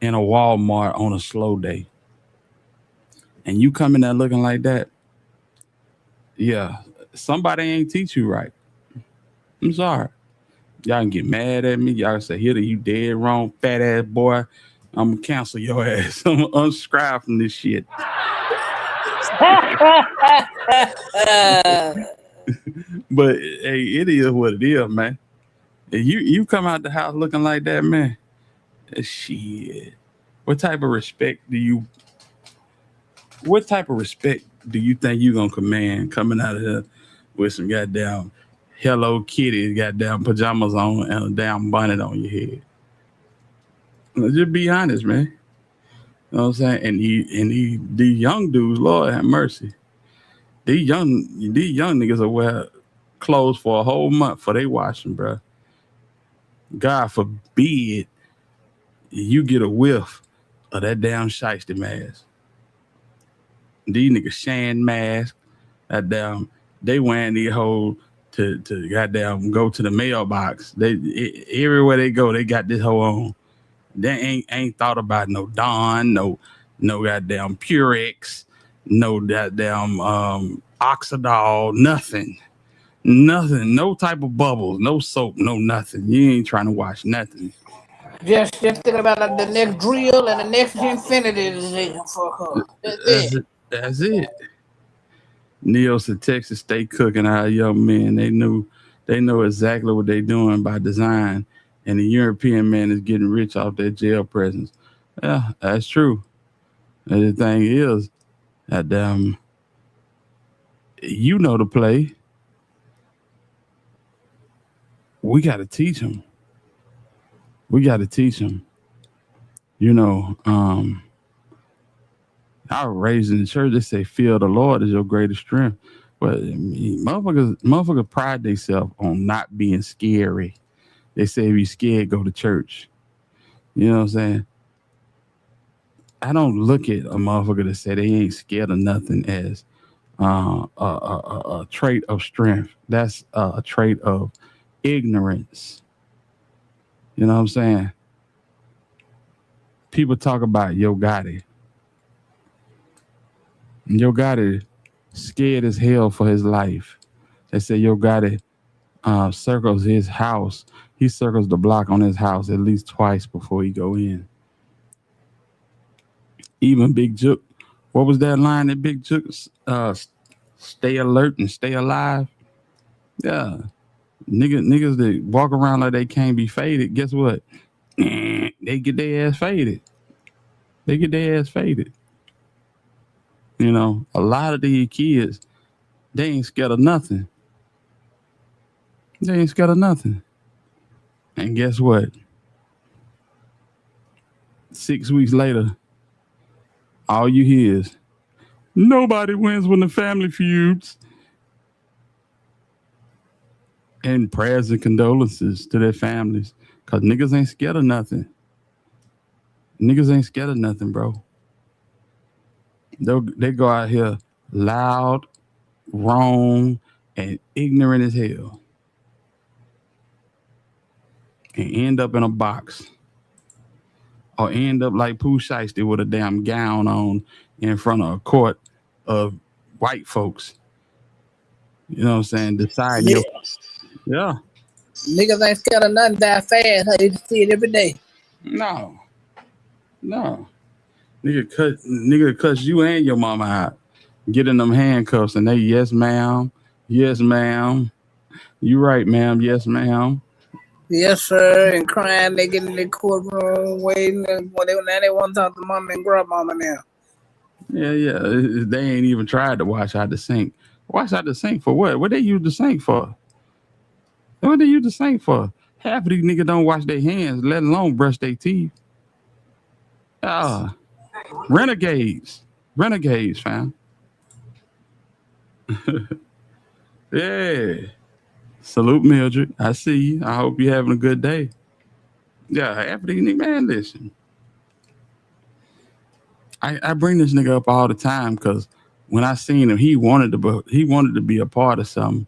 in a Walmart on a slow day, and you come in there looking like that. Yeah, somebody ain't teach you right. I'm sorry. Y'all can get mad at me. Y'all can say, "Hitter, you dead wrong, fat ass boy. I'm gonna cancel your ass. I'm gonna unsubscribe from this shit." But hey, it is what it is, man. If you come out the house looking like that, man, shit. What type of respect do you think you gonna command coming out of here with some goddamn Hello Kitty goddamn pajamas on and a damn bonnet on your head? Just be honest, man. You know what I'm saying? And these young dudes, Lord have mercy. These young niggas will wear clothes for a whole month for they washing, bro. God forbid you get a whiff of that damn shiesty mask. These niggas Shan mask, that damn, they wearing these whole to goddamn go to the mailbox. Everywhere they go, they got this whole on. They ain't thought about no Dawn, no goddamn Purex, no goddamn Oxidol, nothing, no type of bubbles, no soap, no nothing. You ain't trying to wash nothing. Just thinking about the next drill and the next infinity decision for her. That's it. Neil said Texas stay cooking our young men. They know exactly what they're doing by design. And the European man is getting rich off their jail presence. Yeah, that's true. And the thing is that you know the play. We got to teach them. We got to teach them. You know, I was raised in the church. They say, "Fear of the Lord is your greatest strength." But motherfuckers pride themselves on not being scary. They say, if you're scared, go to church. You know what I'm saying? I don't look at a motherfucker that say they ain't scared of nothing as a trait of strength. That's a trait of ignorance. You know what I'm saying? People talk about Yo Gotti. Yo Gotti scared as hell for his life. They say Yo Gotti circles his house. He circles the block on his house at least twice before he go in. Even Big Jook. What was that line that Big Jook? Stay alert and stay alive. Yeah. Niggas that walk around like they can't be faded, guess what? They get their ass faded. They get their ass faded. You know, a lot of these kids, they ain't scared of nothing. They ain't scared of nothing. And guess what? 6 weeks later, all you hear is, nobody wins when the family feuds. And prayers and condolences to their families. Because niggas ain't scared of nothing. Niggas ain't scared of nothing, bro. They go out here loud, wrong, and ignorant as hell. And end up in a box. Or end up like Pooh Shiesty with a damn gown on in front of a court of white folks. You know what I'm saying? Deciding yeah. Niggas ain't scared of nothing die fast. Huh? You see it every day. No. Nigga cuss you and your mama out. Get in them handcuffs and they, yes, ma'am. Yes, ma'am. You right, ma'am. Yes, ma'am. Yes, sir. And crying, they get in the courtroom waiting. Now they want to talk to mama and grandmama now. Yeah. They ain't even tried to wash out the sink. Wash out the sink for what? What they use the sink for? What they use the sink for? Half of these niggas don't wash their hands, let alone brush their teeth. Renegades, fam. Yeah. Salute, Mildred. I see you. I hope you're having a good day. Yeah, half of these niggas, man, listen. I bring this nigga up all the time because when I seen him, he wanted to be a part of something.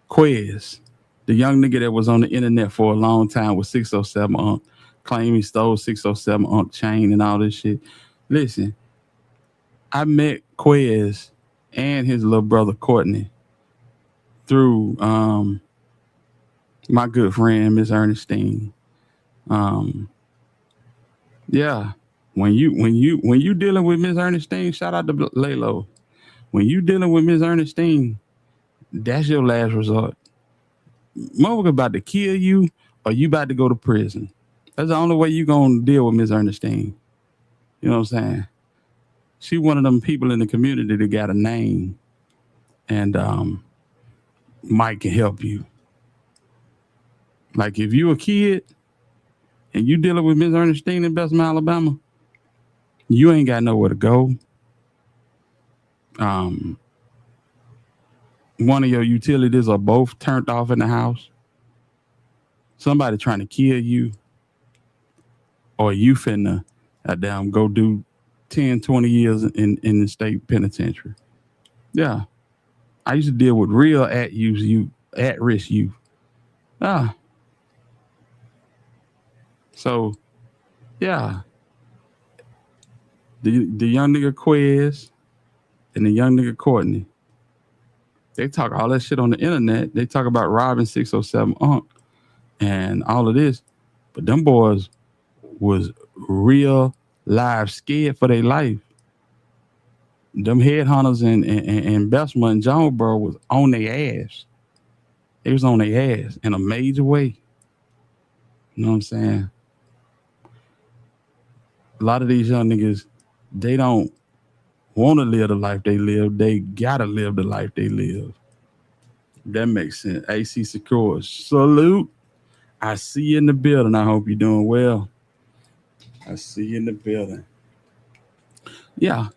Quez, the young nigga that was on the internet for a long time with 607 Unc, claim he stole 607 Unc chain and all this shit. Listen, I met Quez and his little brother Courtney through my good friend Miss Ernestine. Yeah, when you dealing with Miss Ernestine, shout out to Laylo. When you dealing with Miss Ernestine, that's your last resort. Motherfucker about to kill you or you about to go to prison. That's the only way you gonna deal with Miss Ernestine. You know what I'm saying? She one of them people in the community that got a name and Mike can help you. Like if you a kid and you dealing with Miss Ernestine in Bessemer, Alabama, you ain't got nowhere to go. One of your utilities are both turned off in the house. Somebody trying to kill you. Or you finna go do 10, 20 years in the state penitentiary. Yeah. I used to deal with real at-risk youth. So, yeah. The young nigga Quez and the young nigga Courtney, they talk all that shit on the internet. They talk about robbing 607 Unc and all of this. But them boys was real live scared for their life. Them headhunters in Bessemer and Jonesboro was on their ass. They was on their ass in a major way. You know what I'm saying? A lot of these young niggas, they don't want to live the life they live. They gotta live the life they live. That makes sense. AC Secure. Salute. I see you in the building. I hope you're doing well. I see you in the building. Yeah.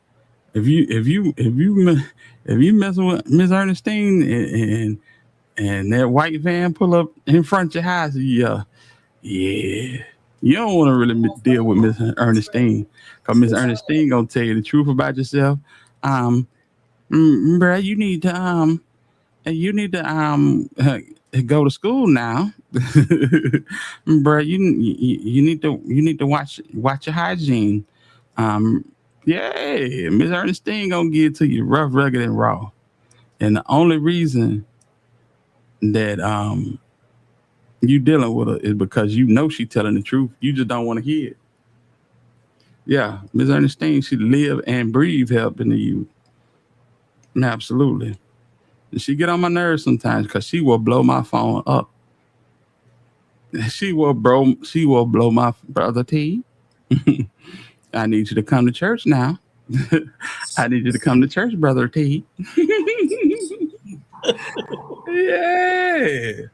If you messing with Miss Ernestine and that white van pull up in front of your house, yeah. You don't want to really deal with Miss Ernestine, because Miss Ernestine gonna tell you the truth about yourself. Bruh, you need to go to school now. Bruh, you need to watch your hygiene. Yeah, Miss Ernestine gonna give it to you rough, rugged, and raw. And the only reason that you dealing with her is because you know she telling the truth. You just don't want to hear it. Yeah, Miss Ernestine, she live and breathe helping to you. Absolutely. And she get on my nerves sometimes because she will blow my phone up. She will blow my brother T. I need you to come to church now. I need you to come to church, brother T. Yeah.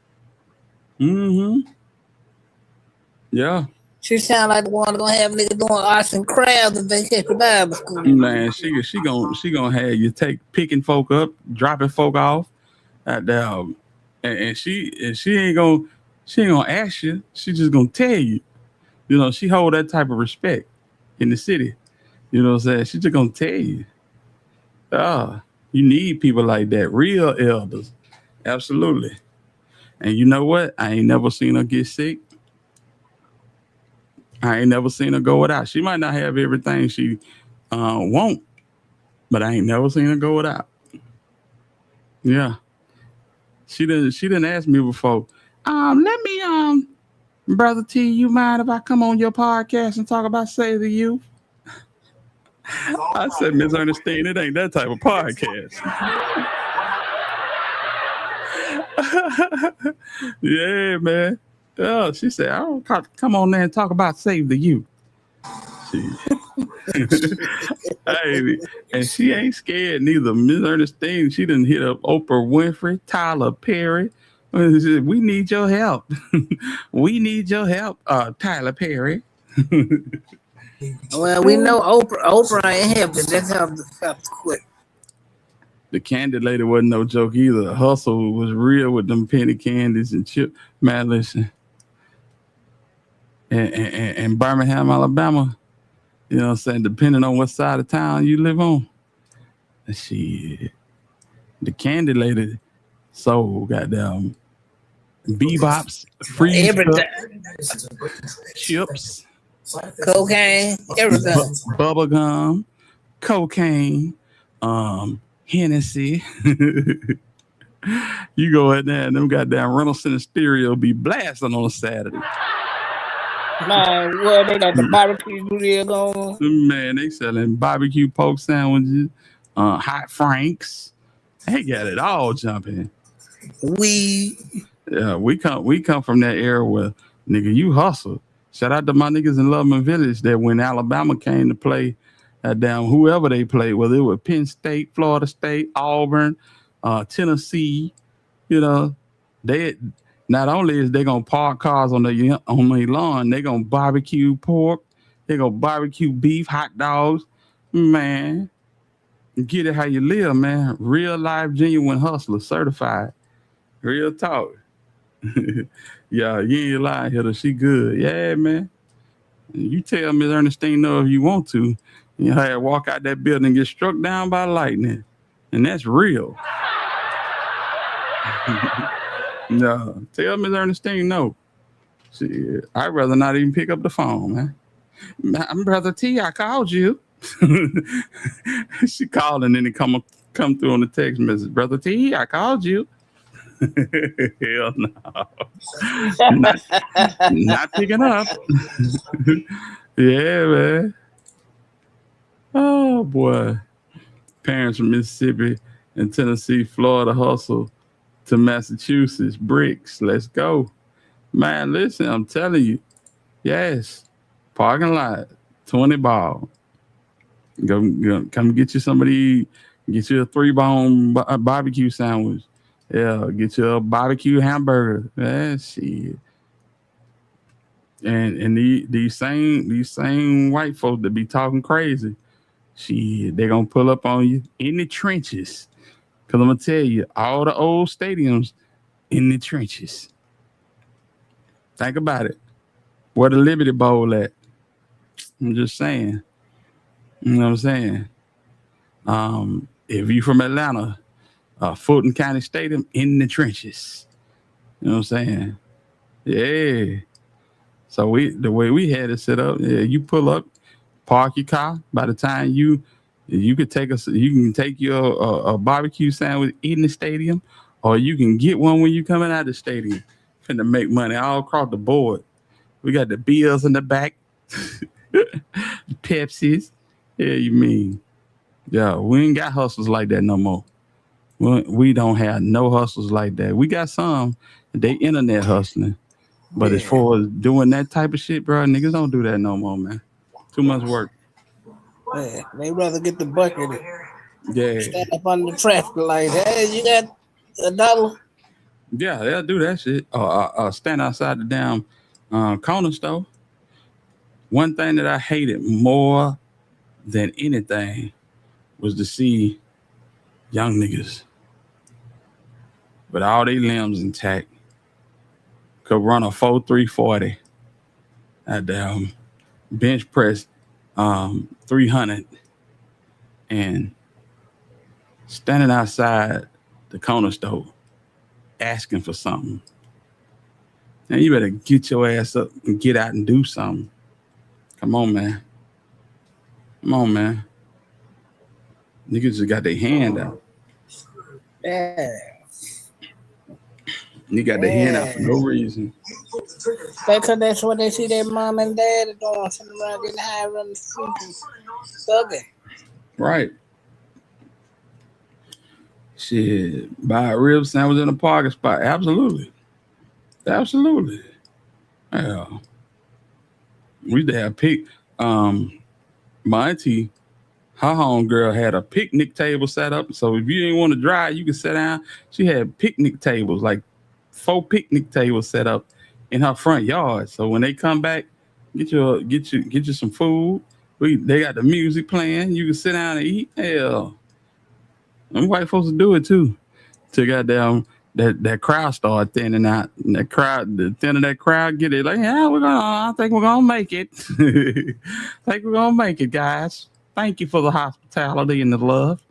Yeah. She sound like the one gonna have niggas doing arts and crafts and vacation Bible school. Man, she gonna have you picking folk up, dropping folk off at the and she ain't gonna ask you. She just gonna tell you. You know, she hold that type of respect in the city. You know what I'm saying? She just gonna tell you. You need people like that, real elders. Absolutely. And you know what? I ain't never seen her get sick. I ain't never seen her go without. She might not have everything she want, but I ain't never seen her go without. Yeah. She didn't ask me before. Let me Brother T, you mind if I come on your podcast and talk about Save the Youth? I said, Miss Ernestine, it ain't that type of podcast. Yeah, man. Oh, she said, I don't come on there and talk about Save the Youth. Hey, and she ain't scared neither. Miss Ernestine, she done hit up Oprah Winfrey, Tyler Perry. We need your help. We need your help, Tyler Perry. Well, we know Oprah ain't helping. That's how to quit. The candy lady wasn't no joke either. The hustle was real with them penny candies and chip. Man, listen. And Birmingham, Alabama, you know what I'm saying, depending on what side of town you live on. Shit. The candy lady sold goddamn bebops, freeze chips, cocaine, everything. Bubble gum, cocaine, Hennessy. You go in there and them goddamn Reynolds Center stereo be blasting on a Saturday. Man, well, they got the barbecue grill going. Man, they selling barbecue pork sandwiches, hot franks. They got it all jumping. Yeah, we come from that era where, nigga, you hustle. Shout out to my niggas in Loveman Village that when Alabama came to play, down whoever they played, whether it was Penn State, Florida State, Auburn, Tennessee, you know, they not only is they gonna park cars on the lawn, they gonna barbecue pork, they gonna barbecue beef, hot dogs, man. Get it how you live, man. Real life, genuine hustler, certified. Real talk. Yeah, you ain't lying, Hitter. She good. Yeah, man. You tell Miss Ernestine no if you want to. You had to walk out that building and get struck down by lightning. And that's real. No, tell Miss Ernestine no. I'd rather not even pick up the phone, man. Brother T, I called you. She called and then it come through on the text message. Brother T, I called you. Hell no. Not picking up. Yeah, man. Oh, boy. Parents from Mississippi and Tennessee, Florida hustle to Massachusetts. Bricks. Let's go. Man, listen, I'm telling you. Yes. Parking lot. 20 ball. Go come get you somebody. Get you a 3-bone barbecue sandwich Yeah, get you a barbecue hamburger. Man, shit. And these same white folks that be talking crazy, shit, they gonna pull up on you in the trenches. Cause I'm gonna tell you, all the old stadiums in the trenches. Think about it. Where the Liberty Bowl at? I'm just saying. You know what I'm saying? If you from Atlanta, Fulton County Stadium in the trenches. You know what I'm saying? Yeah. So the way we had it set up, yeah, you pull up, park your car. By the time you can take your a barbecue sandwich in the stadium, or you can get one when you coming out of the stadium. Finna make money all across the board. We got the Bills in the back, Pepsis. Yeah, you mean? Yeah, we ain't got hustles like that no more. We don't have no hustles like that. We got some, they internet hustling. But as far as doing that type of shit, bro, niggas don't do that no more, man. Too much work. Man, they rather get the bucket and Yeah. stand up on the traffic light. Hey, you got $1? Yeah, they'll do that shit. Stand outside the damn corner store. One thing that I hated more than anything was to see young niggas with all their limbs intact could run a 4.340 at bench press 300 and standing outside the corner store asking for something. Now you better get your ass up and get out and do something. Come on, man. Come on, man. Niggas just got their hand out. Yeah. You got their hand out for no reason. Because that's what they see their mom and dad are doing. Sitting around getting high, running the streets, thugging. Right. Shit. Buy a rib sandwich in a parking spot. Absolutely. Absolutely. Yeah. We used to have my auntie, her homegirl had a picnic table set up. So if you didn't want to drive, you could sit down. She had picnic tables, like 4 picnic tables set up in her front yard. So when they come back, get you some food. They got the music playing. You can sit down and eat. Hell, them white folks will do it too. Till goddamn that crowd start thinning out. And the thin of that crowd get it like, yeah, I think we're gonna make it. I think we're gonna make it, guys. Thank you for the hospitality and the love.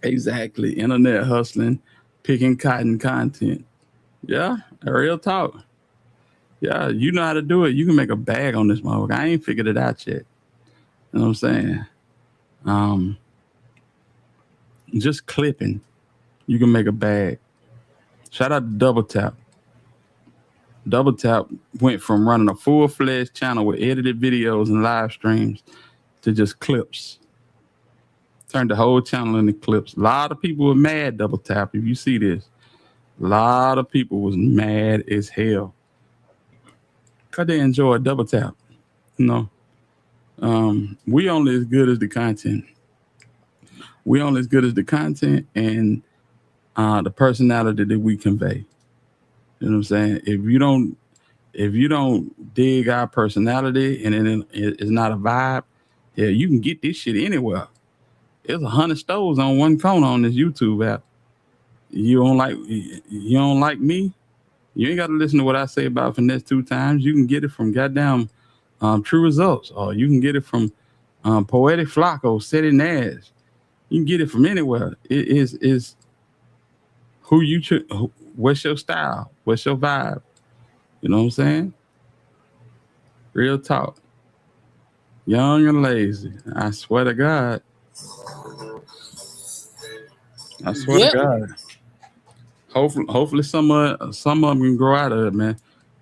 Exactly. Internet hustling, picking cotton content. Yeah, real talk. Yeah, you know how to do it. You can make a bag on this motherfucker. I ain't figured it out yet. You know what I'm saying? Just clipping, you can make a bag. Shout out to Double Tap. Double Tap went from running a full-fledged channel with edited videos and live streams to just clips. Turned the whole channel into clips. A lot of people were mad, Double Tap, if you see this. A lot of people was mad as hell. Because they enjoy Double Tap. You know? We only as good as the content. We only as good as the content and the personality that we convey. You know what I'm saying? If you don't dig our personality and it's not a vibe, yeah, you can get this shit anywhere. There's 100 stores on one corner on this YouTube app. You don't like me? You ain't got to listen to what I say about Finesse 2 times. You can get it from goddamn True Results, or you can get it from Poetic Flacco, City Nash. You can get it from anywhere. It is who you what's your style? What's your vibe? You know what I'm saying? Real talk. Young and lazy. I swear to God. I swear to God. Hopefully some of them can grow out of it, man.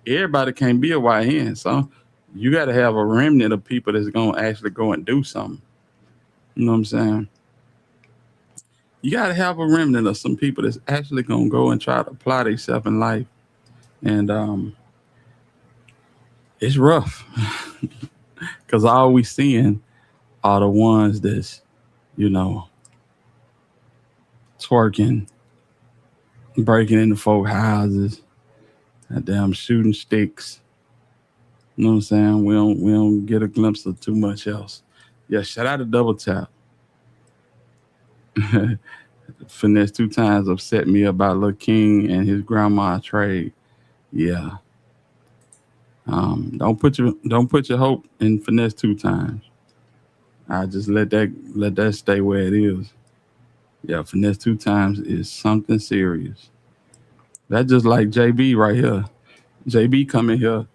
Everybody can't be a YN, so you got to have a remnant of people that's gonna actually go and do something. You know what I'm saying? You got to have a remnant of some people that's actually gonna go and try to apply themselves in life, and it's rough because all we seeing are the ones that's, you know, twerking, breaking into folk houses, goddamn shooting sticks. You know what I'm saying? We don't get a glimpse of too much else. Yeah, shout out to Double Tap. Finesse 2 times upset me about Lil King and his grandma trade. Yeah. Don't put your hope in Finesse 2 times. I just let that stay where it is. Yeah, Finesse 2 times is something serious. That's just like JB right here. JB come in here,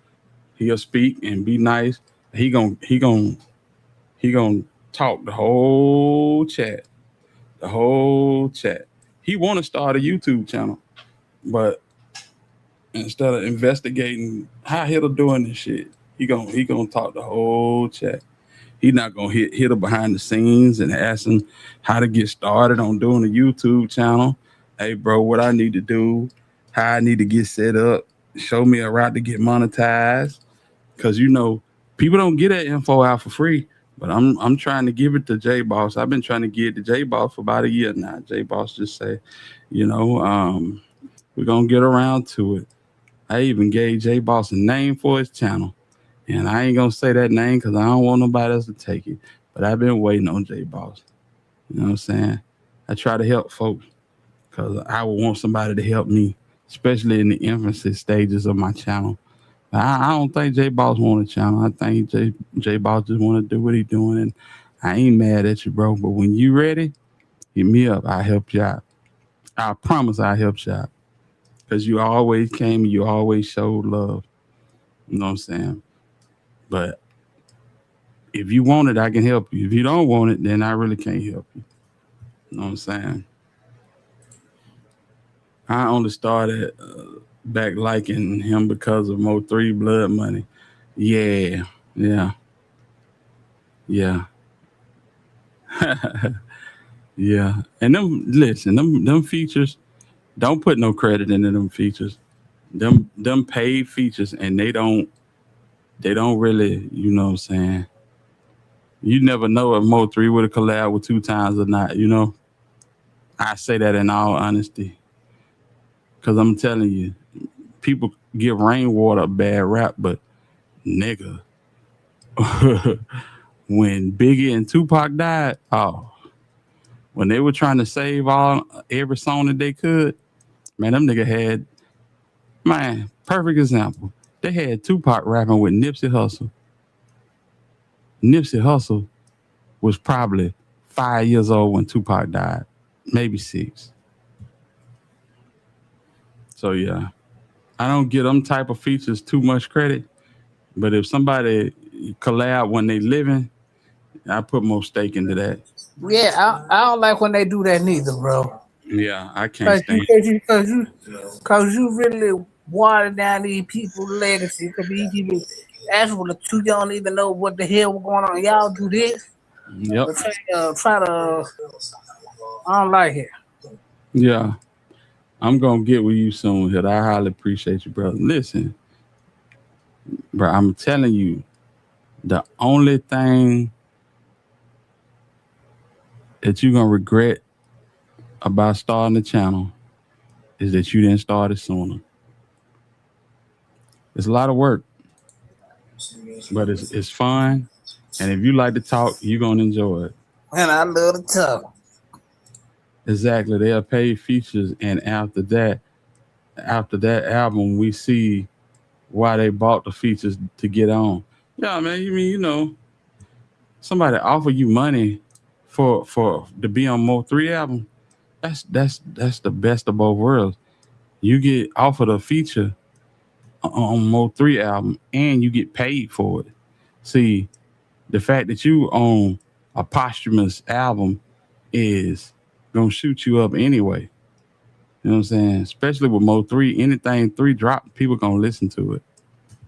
he'll speak and be nice. He gon' talk the whole chat. The whole chat. He want to start a YouTube channel, but instead of investigating how he'll doing this shit, he gonna talk the whole chat. He not gonna hit her behind the scenes and ask him how to get started on doing a YouTube channel. Hey, bro, what I need to do, how I need to get set up, show me a route to get monetized. Cause people don't get that info out for free. But I'm trying to give it to J Boss. I've been trying to give it to J Boss for about a year now. J Boss just say, we're gonna get around to it. I even gave J Boss a name for his channel. And I ain't gonna say that name because I don't want nobody else to take it. But I've been waiting on J Boss. You know what I'm saying? I try to help folks because I would want somebody to help me, especially in the infancy stages of my channel. I don't think J Boss want a channel. I think J Boss just want to do what he doing. And I ain't mad at you, bro. But when you ready, hit me up. I'll help you out. I promise I'll help you out. Because you always came and you always showed love. You know what I'm saying? But if you want it, I can help you. If you don't want it, then I really can't help you. You know what I'm saying? I only started back liking him because of Mo3 Blood Money. Yeah. Yeah. And them features, don't put no credit into them features. Them paid features, and they don't really, you know what I'm saying? You never know if Mo3 would have collabed with 2 times or not, you know? I say that in all honesty. Because I'm telling you, people give Rainwater a bad rap, but nigga, when Biggie and Tupac died, when they were trying to save every song that they could, man, them nigga had, perfect example. They had Tupac rapping with Nipsey Hussle. Nipsey Hussle was probably 5 years old when Tupac died, maybe 6. So yeah, I don't give them type of features too much credit, but if somebody collab when they living, I put more stake into that. Yeah, I don't like when they do that neither, bro. Yeah, I can't stand Because you really water down these people's legacy. Because these people, actually, you don't even know what the hell was going on. Y'all do this. Yep. Try to. I don't like it. Yeah. I'm going to get with you soon, Hill. I highly appreciate you, brother. Listen, bro, I'm telling you, the only thing that you're going to regret about starting the channel is that you didn't start it sooner. It's a lot of work, but it's fun. And if you like to talk, you're going to enjoy it. And I love to talk. Exactly. They are paid features. And after that album, we see why they bought the features to get on. Yeah, man, somebody offer you money for to be on Mo3 album. That's the best of both worlds. You get offered a feature on Mo3 album and you get paid for it. See, the fact that you own a posthumous album is gonna shoot you up anyway. You know what I'm saying? Especially with Mo3, anything 3 drop, people gonna listen to it.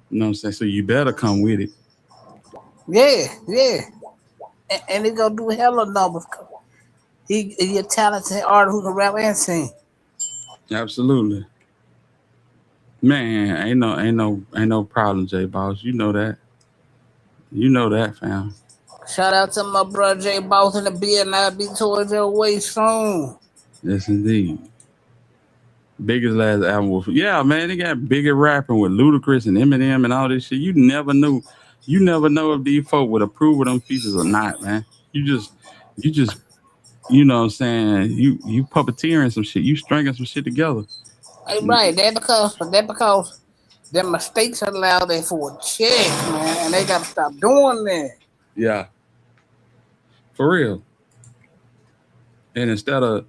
You know what I'm saying? So you better come with it. Yeah. And he gonna do hella numbers. He a talented artist who can rap and sing. Absolutely. Man, ain't no problem, J Boss. You know that. You know that, fam. Shout out to my brother J Boss in the beard, and I'll be towards your way soon. Yes, indeed. Biggest last album was, yeah, man. They got bigger rapping with Ludacris and Eminem and all this shit. You never knew. You never know if these folk would approve of them features or not, man. You just, you know what I'm saying? You puppeteering some shit. You stringing some shit together. Right, that because their mistakes allow them for a check, man, and they gotta stop doing that. Yeah. For real. And instead of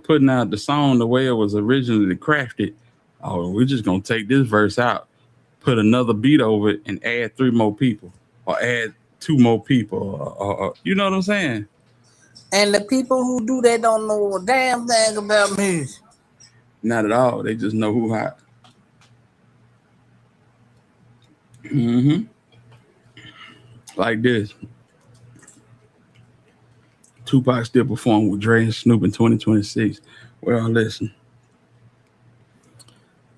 putting out the song the way it was originally crafted, oh, we're just gonna take this verse out, put another beat over it, and add 3 more people, or add 2 more people, or you know what I'm saying? And the people who do that don't know a damn thing about music. Not at all. They just know who hot. Like this. Tupac still performing with Dre and Snoop in 2026. Well, listen.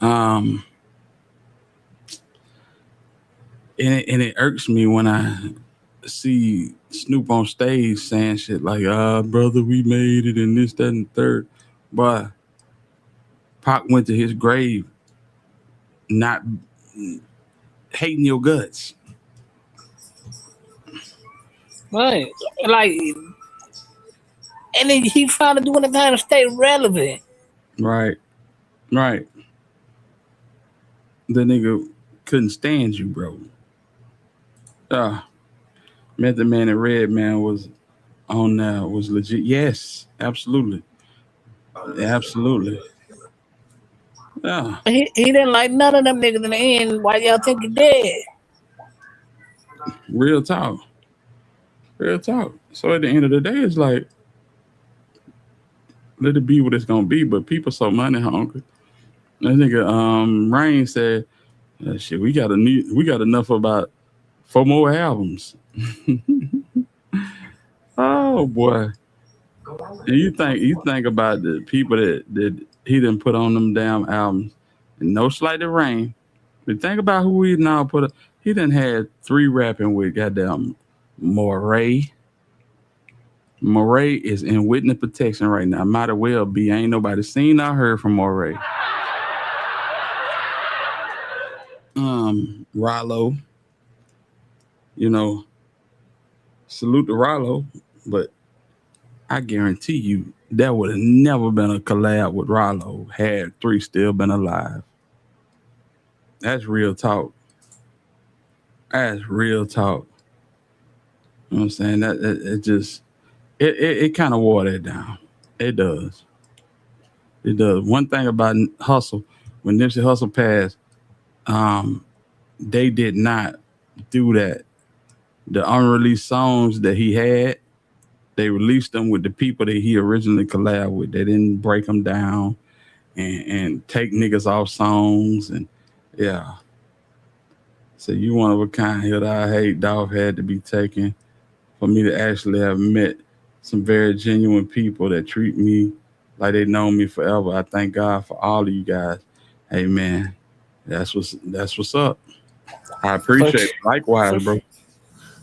And it irks me when I see Snoop on stage saying shit like, brother, we made it, and this, that, and the third. But Pac went to his grave not hating your guts. Right. Like, and then he trying to do anything to stay relevant. Right. The nigga couldn't stand you, bro. Method Man and Redman was on was legit. Yes, absolutely. Absolutely. Yeah. He didn't like none of them niggas in the end. Why y'all think he dead? Real talk. So at the end of the day, it's like, let it be what it's gonna be. But people so money hungry. That nigga Rain said, shit, we got enough about 4 more albums. Oh boy. And you think about the people that he didn't put on them damn albums. And no slight to Rain. But think about who he now put up. He done had 3 rapping with goddamn Moray. Moray is in witness protection right now. Might as well be. Ain't nobody seen or heard from Moray. Rollo. You know, salute to Rollo, but I guarantee you there would have never been a collab with Rollo had 3 still been alive. That's real talk. You know what I'm saying? It kind of wore that down. It does. One thing about Hustle, when Nipsey Hussle passed, they did not do that. The unreleased songs that he had, they released them with the people that he originally collabed with. They didn't break them down and take niggas off songs. And yeah. So you one of a kind here that I hate Dolph had to be taken for me to actually have met some very genuine people that treat me like they know me forever. I thank God for all of you guys. Hey man, that's what's up. I appreciate it. Likewise, bro.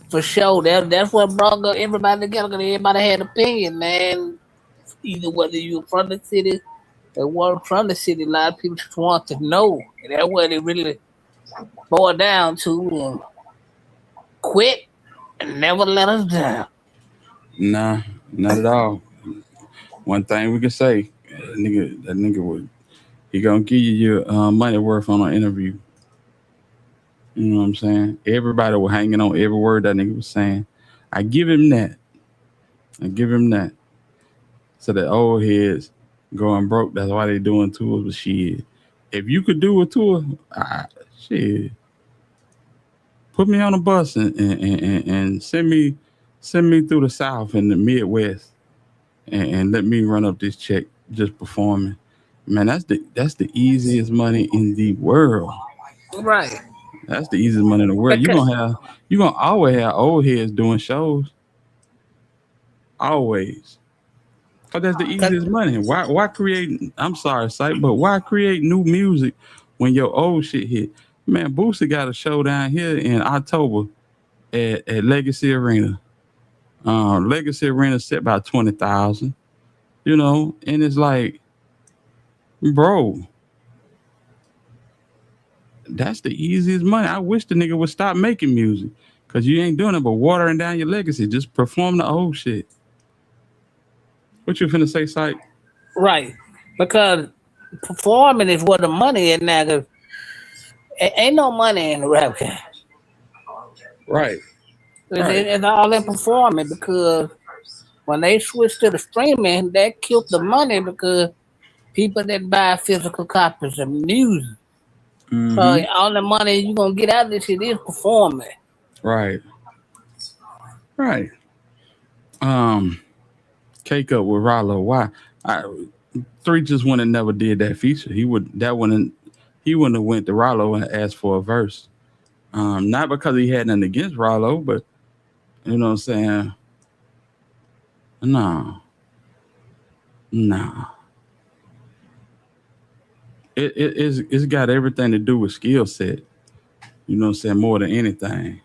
For sure. That's what brought everybody together, because everybody had an opinion, man. Either whether you were from the city or weren't from the city, a lot of people just want to know. And that's what it really boiled down to. Quit and never let us down. Nah, not at all. One thing we can say, that nigga he gonna give you your money worth on an interview. You know what I'm saying? Everybody was hanging on every word that nigga was saying. I give him that. So that old heads going broke, that's why they doing tours with shit. If you could do a tour, shit. Put me on a bus and send me through the South and the Midwest and let me run up this check just performing. Man, that's the easiest money in the world. Right. That's the easiest money in the world. You're gonna always have old heads doing shows. Always. Because that's the easiest money. Why create, I'm sorry, Sight, but why create new music when your old shit hit? Man, Boosie got a show down here in October at Legacy Arena. Legacy Arena set about 20,000. you know, and it's like, bro, that's the easiest money. I wish the nigga would stop making music, because you ain't doing it but watering down your legacy. Just perform the old shit. What you finna say, Syke? Right. Because performing is where the money is now. 'Cause ain't no money in the rap game. Right. It's all in performing, because when they switched to the streaming, that killed the money, because people that buy physical copies of music. So all the money you gonna get out of this shit is performing. Right. Right. Cake Up with Rollo. Why? 3 just wouldn't have never did that feature. He wouldn't have went to Rollo and asked for a verse. Not because he had nothing against Rollo, but you know what I'm saying? Nah. It's got everything to do with skill set. You know what I'm saying? More than anything.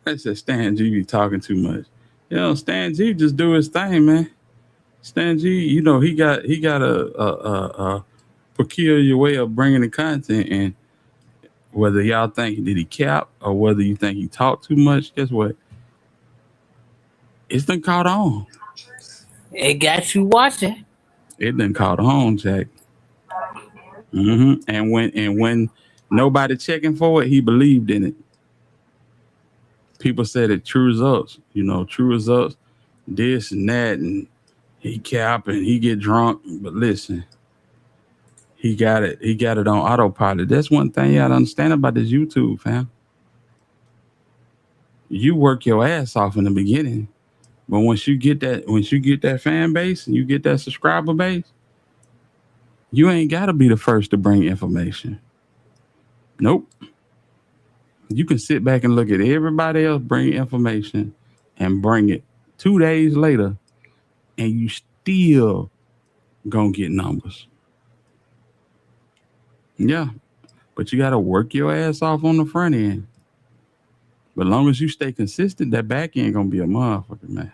I said Stan G be talking too much. You know, Stan G just do his thing, man. Stan G, you know, he got a peculiar way of bringing the content, and whether y'all think did he cap or whether you think he talked too much, guess what? It's done caught on. It got you watching. It done caught on, Jack. And when nobody checking for it, he believed in it. People said it true results, you know, true results, this and that, and he cap and he get drunk. But listen, he got it on autopilot. That's one thing you gotta understand about this YouTube, fam. You work your ass off in the beginning, but once you get that fan base and you get that subscriber base, you ain't gotta be the first to bring information. Nope. You can sit back and look at everybody else bring information and bring it 2 days later, and you still gonna get numbers. Yeah, but you gotta work your ass off on the front end. But as long as you stay consistent, that back end gonna be a motherfucker, man.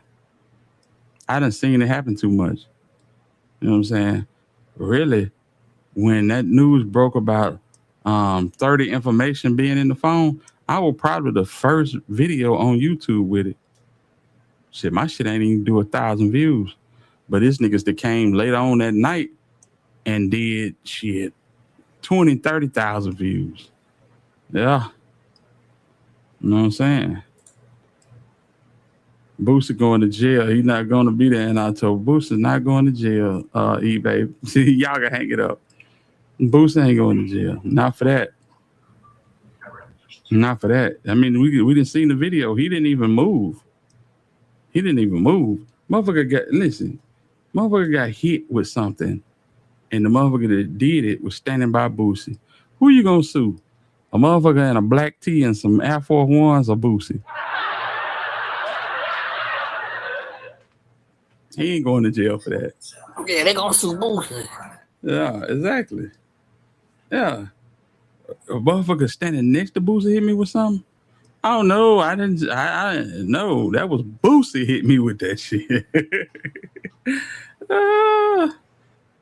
I done seen it happen too much. You know what I'm saying? Really, when that news broke about 30 information being in the phone, I was probably the first video on YouTube with it. Shit, my shit ain't even do 1,000 views. But it's niggas that came later on that night and did shit 20, 30,000 views. Yeah. You know what I'm saying? Booster going to jail. He's not going to be there in October. Booster's not going to jail, eBay. See, y'all can hang it up. Booster ain't going to jail. Not for that. Not for that. I mean, we didn't see the video. He didn't even move. Motherfucker got hit with something, and the motherfucker that did it was standing by Boosie. Who you gonna sue? A motherfucker in a black tee and some Air Force Ones or Boosie? He ain't going to jail for that. Yeah, they gonna sue Boosie. Yeah, exactly. Yeah. A motherfucker standing next to Boosie hit me with something? I don't know. I didn't know. That was Boosie hit me with that shit.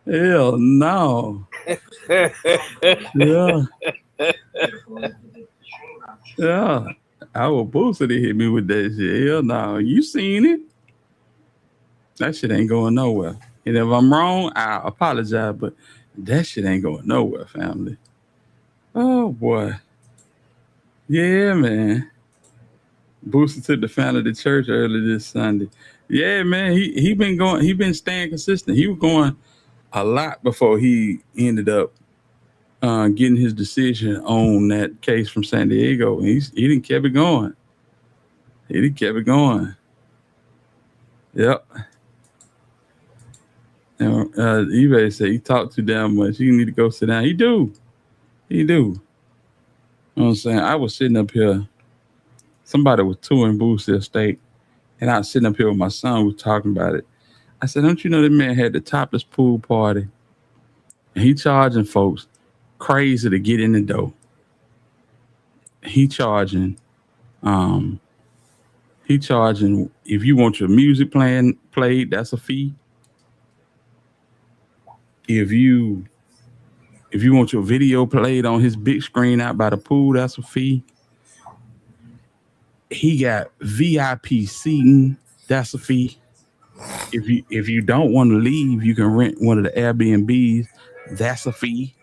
Hell no. Yeah. I was Boosie to hit me with that shit. Hell no. You seen it? That shit ain't going nowhere. And if I'm wrong, I apologize, but that shit ain't going nowhere, family. Oh boy. Yeah, man. Booster took the founder of the church early this Sunday. Yeah, man. He been staying consistent. He was going a lot before he ended up getting his decision on that case from San Diego. And he didn't keep it going. Yep. And eBay said he talked too damn much. You need to go sit down. He do. You know what I'm saying? I was sitting up here. Somebody was touring Boosie Estate, and I was sitting up here with my son. We was talking about it. I said, don't you know that man had the topless pool party? And he charging folks crazy to get in the door. He charging if you want your music played, that's a fee. If you want your video played on his big screen out by the pool, that's a fee. He got VIP seating, that's a fee. If you don't want to leave, you can rent one of the Airbnbs, that's a fee.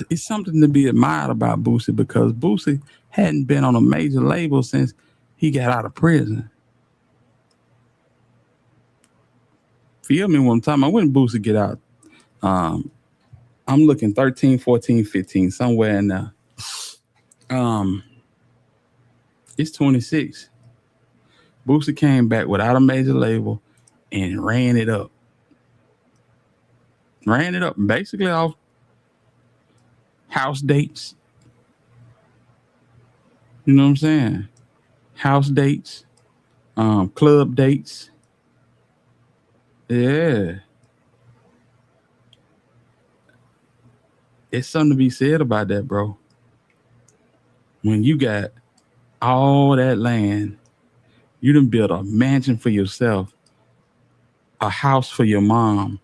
It's something to be admired about Boosie, because Boosie hadn't been on a major label since he got out of prison. Feel me what I'm talking about? When did Boosie get out? I'm looking 13, 14, 15, somewhere in there. It's 26. Boosie came back without a major label and ran it up. Basically off house dates. You know what I'm saying? House dates, club dates. Yeah. It's something to be said about that, bro. When you got all that land, you done built a mansion for yourself, a house for your mom,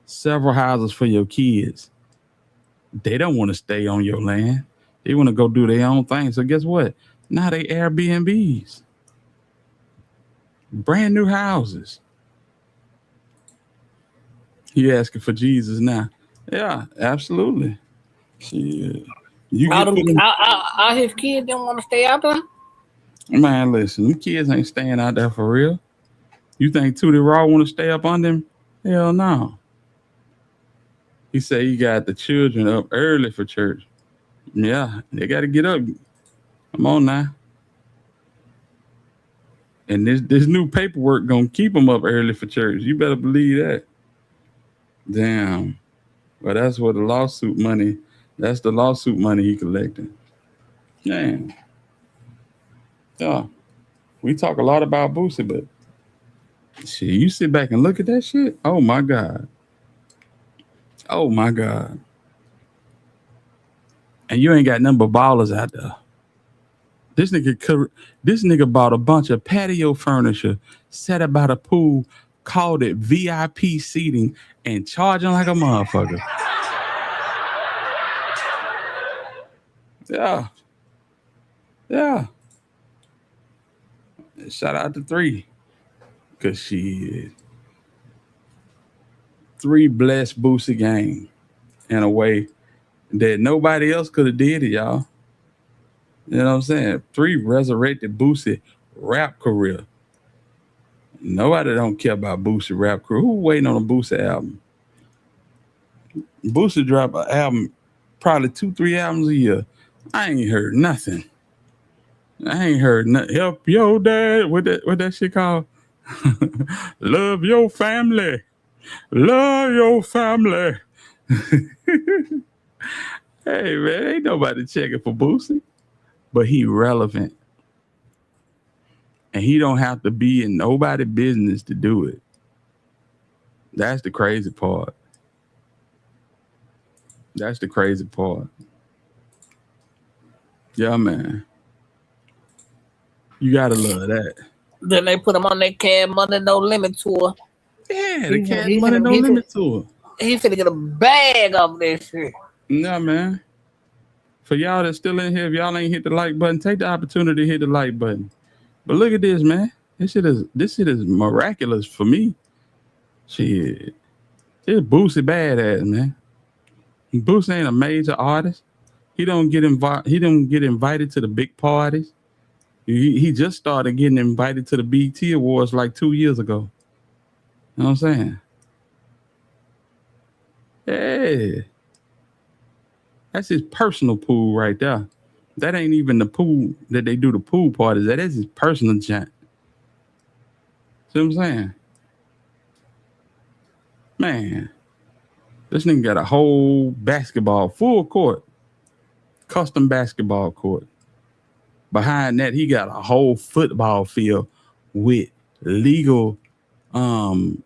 several houses for your kids. They don't want to stay on your land. They want to go do their own thing. So guess what? Now they Airbnbs. Brand new houses. He asking for Jesus now. Yeah, absolutely. Shit. All his kids don't want to stay out there? Man, listen, them kids ain't staying out there for real. You think Tootie Raw want to stay up on them? Hell no. He said he got the children up early for church. Yeah, they got to get up. Come on now. And this new paperwork gonna keep them up early for church. You better believe that. Damn. Well, that's what the lawsuit money. That's the lawsuit money he collecting. Damn. Yeah. We talk a lot about Boosie, but shit, you sit back and look at that shit. Oh my God. Oh my God. And you ain't got nothing but ballers out there. This nigga bought a bunch of patio furniture, set up by the pool, called it VIP seating, and charging like a motherfucker. Yeah. Yeah. Shout out to 3. Cause she 3 blessed Boosie game in a way that nobody else could have did it, y'all. You know what I'm saying? 3 resurrected Boosie rap career. Nobody don't care about Boosie rap career. Who waiting on a Boosie album? Boosie drop an album, probably 2-3 albums a year. I ain't heard nothing. I ain't heard nothing. Help your dad. What that shit called? Love your family. Love your family. Hey man, ain't nobody checking for Boosie. But he relevant. And he don't have to be in nobody's business to do it. That's the crazy part. That's the crazy part. Yeah, man. You gotta love that. Then they put him on that Cash Money No Limit tour. Yeah, the Cash Money No Limit tour. He finna get a bag of this shit. Yeah, man. For y'all that's still in here, if y'all ain't hit the like button, take the opportunity to hit the like button. But look at this, man. This shit is miraculous for me. Shit. It's Boosie badass, man. Boosie ain't a major artist. He don't get invited to the big parties. He just started getting invited to the BET Awards like 2 years ago. You know what I'm saying? Yeah. That's his personal pool right there. That ain't even the pool that they do the pool parties. That is his personal joint. See what I'm saying? Man, this nigga got a whole basketball, full court, custom basketball court. Behind that, he got a whole football field with legal NFL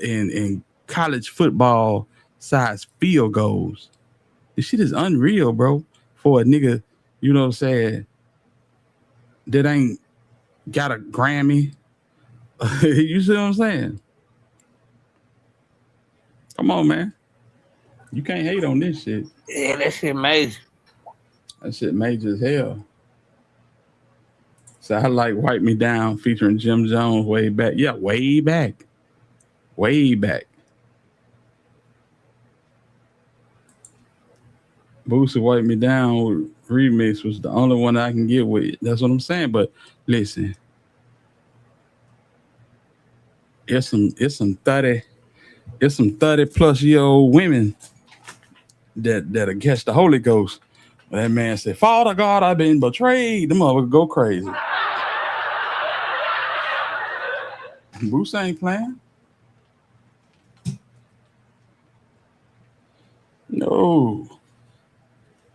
and college football size field goals. This shit is unreal, bro. For a nigga, you know what I'm saying, that ain't got a Grammy, You see what I'm saying? Come on, man. You can't hate on this shit. Yeah, that shit major. That shit major as hell. So I like Wipe Me Down featuring Jim Jones way back. Yeah, way back. Way back. Boosie Wipe Me Down remix was the only one I can get with. That's what I'm saying. But listen, it's some 30 plus year old women that against the Holy Ghost. That man said, Father God, I've been betrayed. Them motherfuckers go crazy. Boosie ain't playing. No.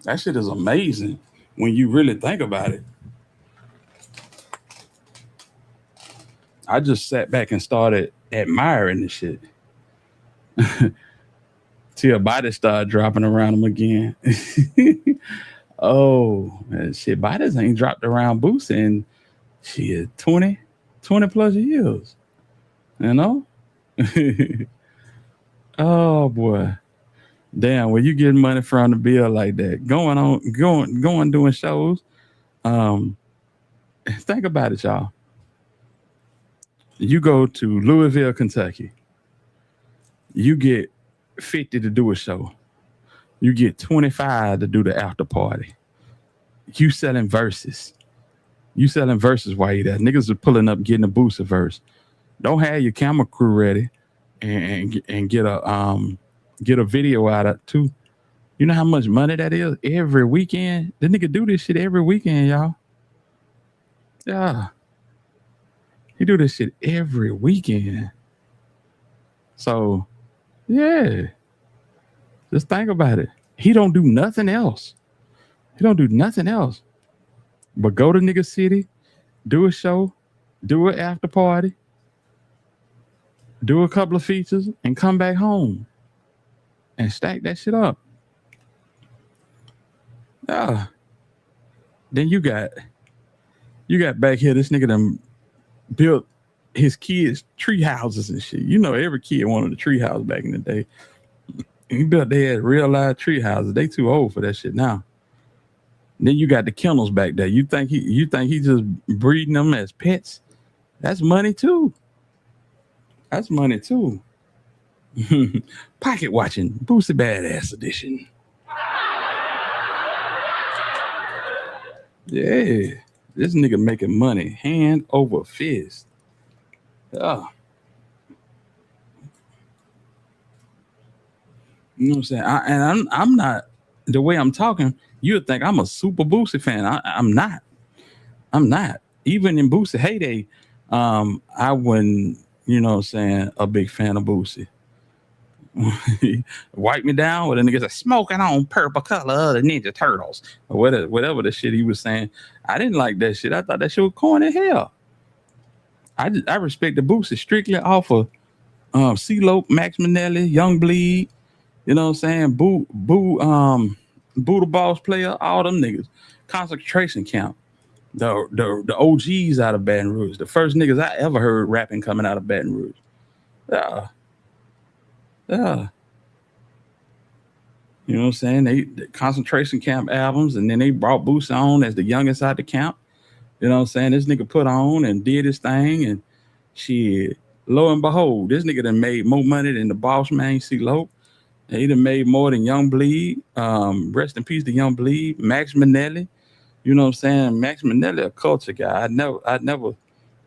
That shit is amazing when you really think about it. I just sat back and started admiring this shit. Till bodies started dropping around him again. Oh, man, shit, bodies ain't dropped around Boosie in shit 20 plus years. You know? Oh boy. Damn, where you getting money from the bill like that? Going doing shows. Think about it, y'all. You go to Louisville, Kentucky. You get 50 to do a show. You get 25 to do the after party. You selling verses. While you there. Niggas are pulling up, getting a Boosie verse. Don't have your camera crew ready and get a video out of too. You know how much money that is every weekend? The nigga do this shit every weekend, y'all. Yeah. He do this shit every weekend. So, yeah. Just think about it. He don't do nothing else. But go to nigga city, do a show, do an after party, do a couple of features, and come back home and stack that shit up. Yeah. Then you got back here, this nigga done built his kids tree houses and shit. You know, every kid wanted a tree house back in the day. He built their real life tree houses. They too old for that shit now. Then you got the kennels back there. You think he just breeding them as pets? That's money too. Pocket watching, Boosie Badass edition. Yeah, this nigga making money hand over fist. Yeah. You know what I'm saying? I'm not, the way I'm talking, you would think I'm a super Boosie fan. I'm not. Even in Boosie heyday, I wasn't, you know what I'm saying, a big fan of Boosie. Wipe Me Down with a nigga said smoking on purple color of the Ninja Turtles or whatever the shit he was saying. I didn't like that shit. I thought that shit was corny as hell. I respect the Boosie strictly off of CeeLo, Max Minnelli, Young Bleed, you know what I'm saying? Boo the Boss Player, all them niggas. Concentration Camp. The OGs out of Baton Rouge. The first niggas I ever heard rapping coming out of Baton Rouge. Yeah. You know what I'm saying? The Concentration Camp albums, and then they brought Boosie on as the youngest out the camp. You know what I'm saying? This nigga put on and did his thing, and shit, lo and behold, this nigga done made more money than the boss man, CeeLo. And he done made more than Young Bleed. Rest in peace to Young Bleed. Max Minnelli. You know what I'm saying? Max Minnelli, a culture guy. I'd never, you know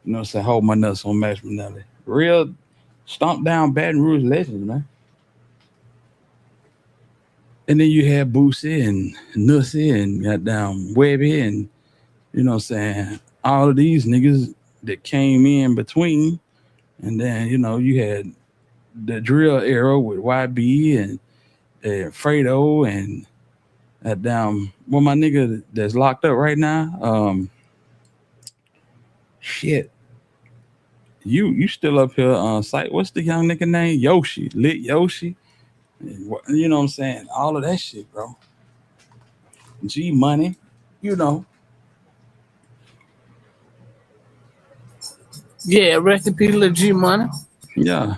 what I'm saying, hold my nuts on Max Minnelli. Real stomp down Baton Rouge legends, man. And then you had Boosie and Nussy and goddamn Webby and, you know what I'm saying, all of these niggas that came in between. And then, you know, you had the drill era with YB and Fredo and my nigga that's locked up right now. Shit. You still up here on site. What's the young nigga name? Yoshi. Lit Yoshi. You know what I'm saying? All of that shit, bro. G Money, you know. Yeah, rest in peace, Lil G Money. Yeah.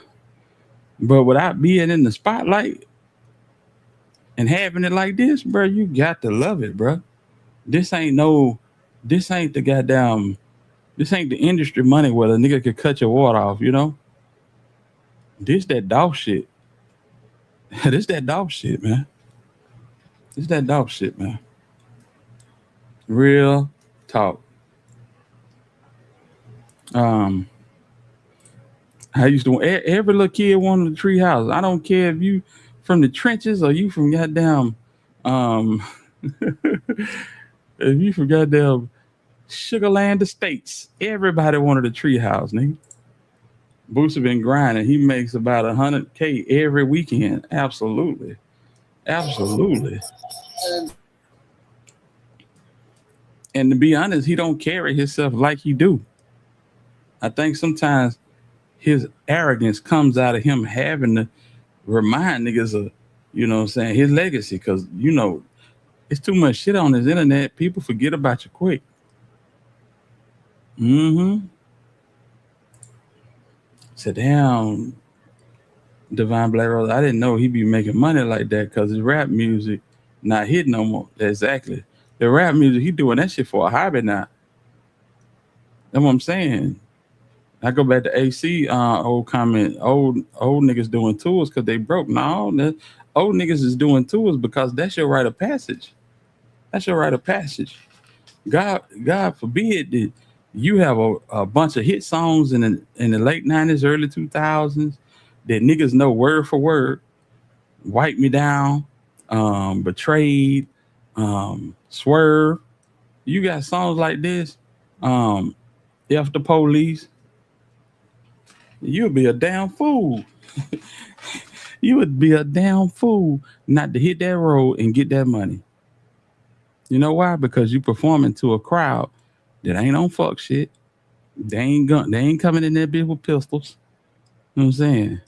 But without being in the spotlight and having it like this, bro, you got to love it, bro. This ain't the goddamn, this ain't the industry money where a nigga could cut your water off, you know? This that dog shit. This that dog shit, man. This that dog shit, man. Real talk. I used to, every little kid wanted a tree house. I don't care if you from the trenches or you from goddamn, if you from goddamn Sugarland Estates, everybody wanted a tree house, nigga. Booster been grinding. He makes about $100K every weekend. Absolutely. Absolutely. And to be honest, he don't carry himself like he do. I think sometimes his arrogance comes out of him having to remind niggas of, you know what I'm saying, his legacy. Because, you know, it's too much shit on his internet. People forget about you quick. Sit down, Divine Black Rose. I didn't know he'd be making money like that because his rap music not hit no more. Exactly. The rap music, he doing that shit for a hobby now. That's what I'm saying. I go back to AC old comment. Old niggas doing tours because they broke. No, old niggas is doing tours because that's your rite of passage. That's your rite of passage. God forbid that you have a bunch of hit songs in the late 90s, early 2000s that niggas know word for word. Wipe Me Down, Betrayed, Swerve. You got songs like this. F the Police. You'd be a damn fool. You would be a damn fool not to hit that road and get that money. You know why? Because you performing to a crowd that ain't on fuck shit. They ain't coming in there bitch with pistols. You know what I'm saying?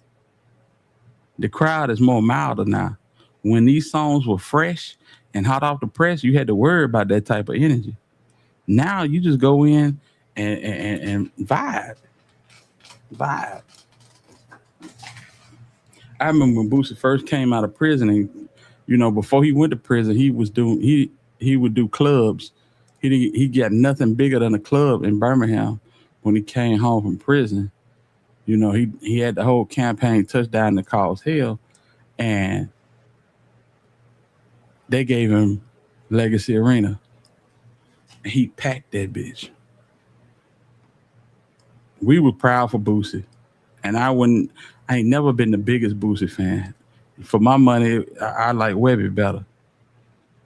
The crowd is more milder now. When these songs were fresh and hot off the press, you had to worry about that type of energy. Now you just go in and vibe. I remember when Boosie first came out of prison, and you know, before he went to prison, he would do clubs. He got nothing bigger than a club in Birmingham when he came home from prison. You know, he had the whole campaign Touchdown to Cause Hell, and they gave him Legacy Arena. And he packed that bitch. We were proud for Boosie. And I ain't never been the biggest Boosie fan. For my money, I like Webby better.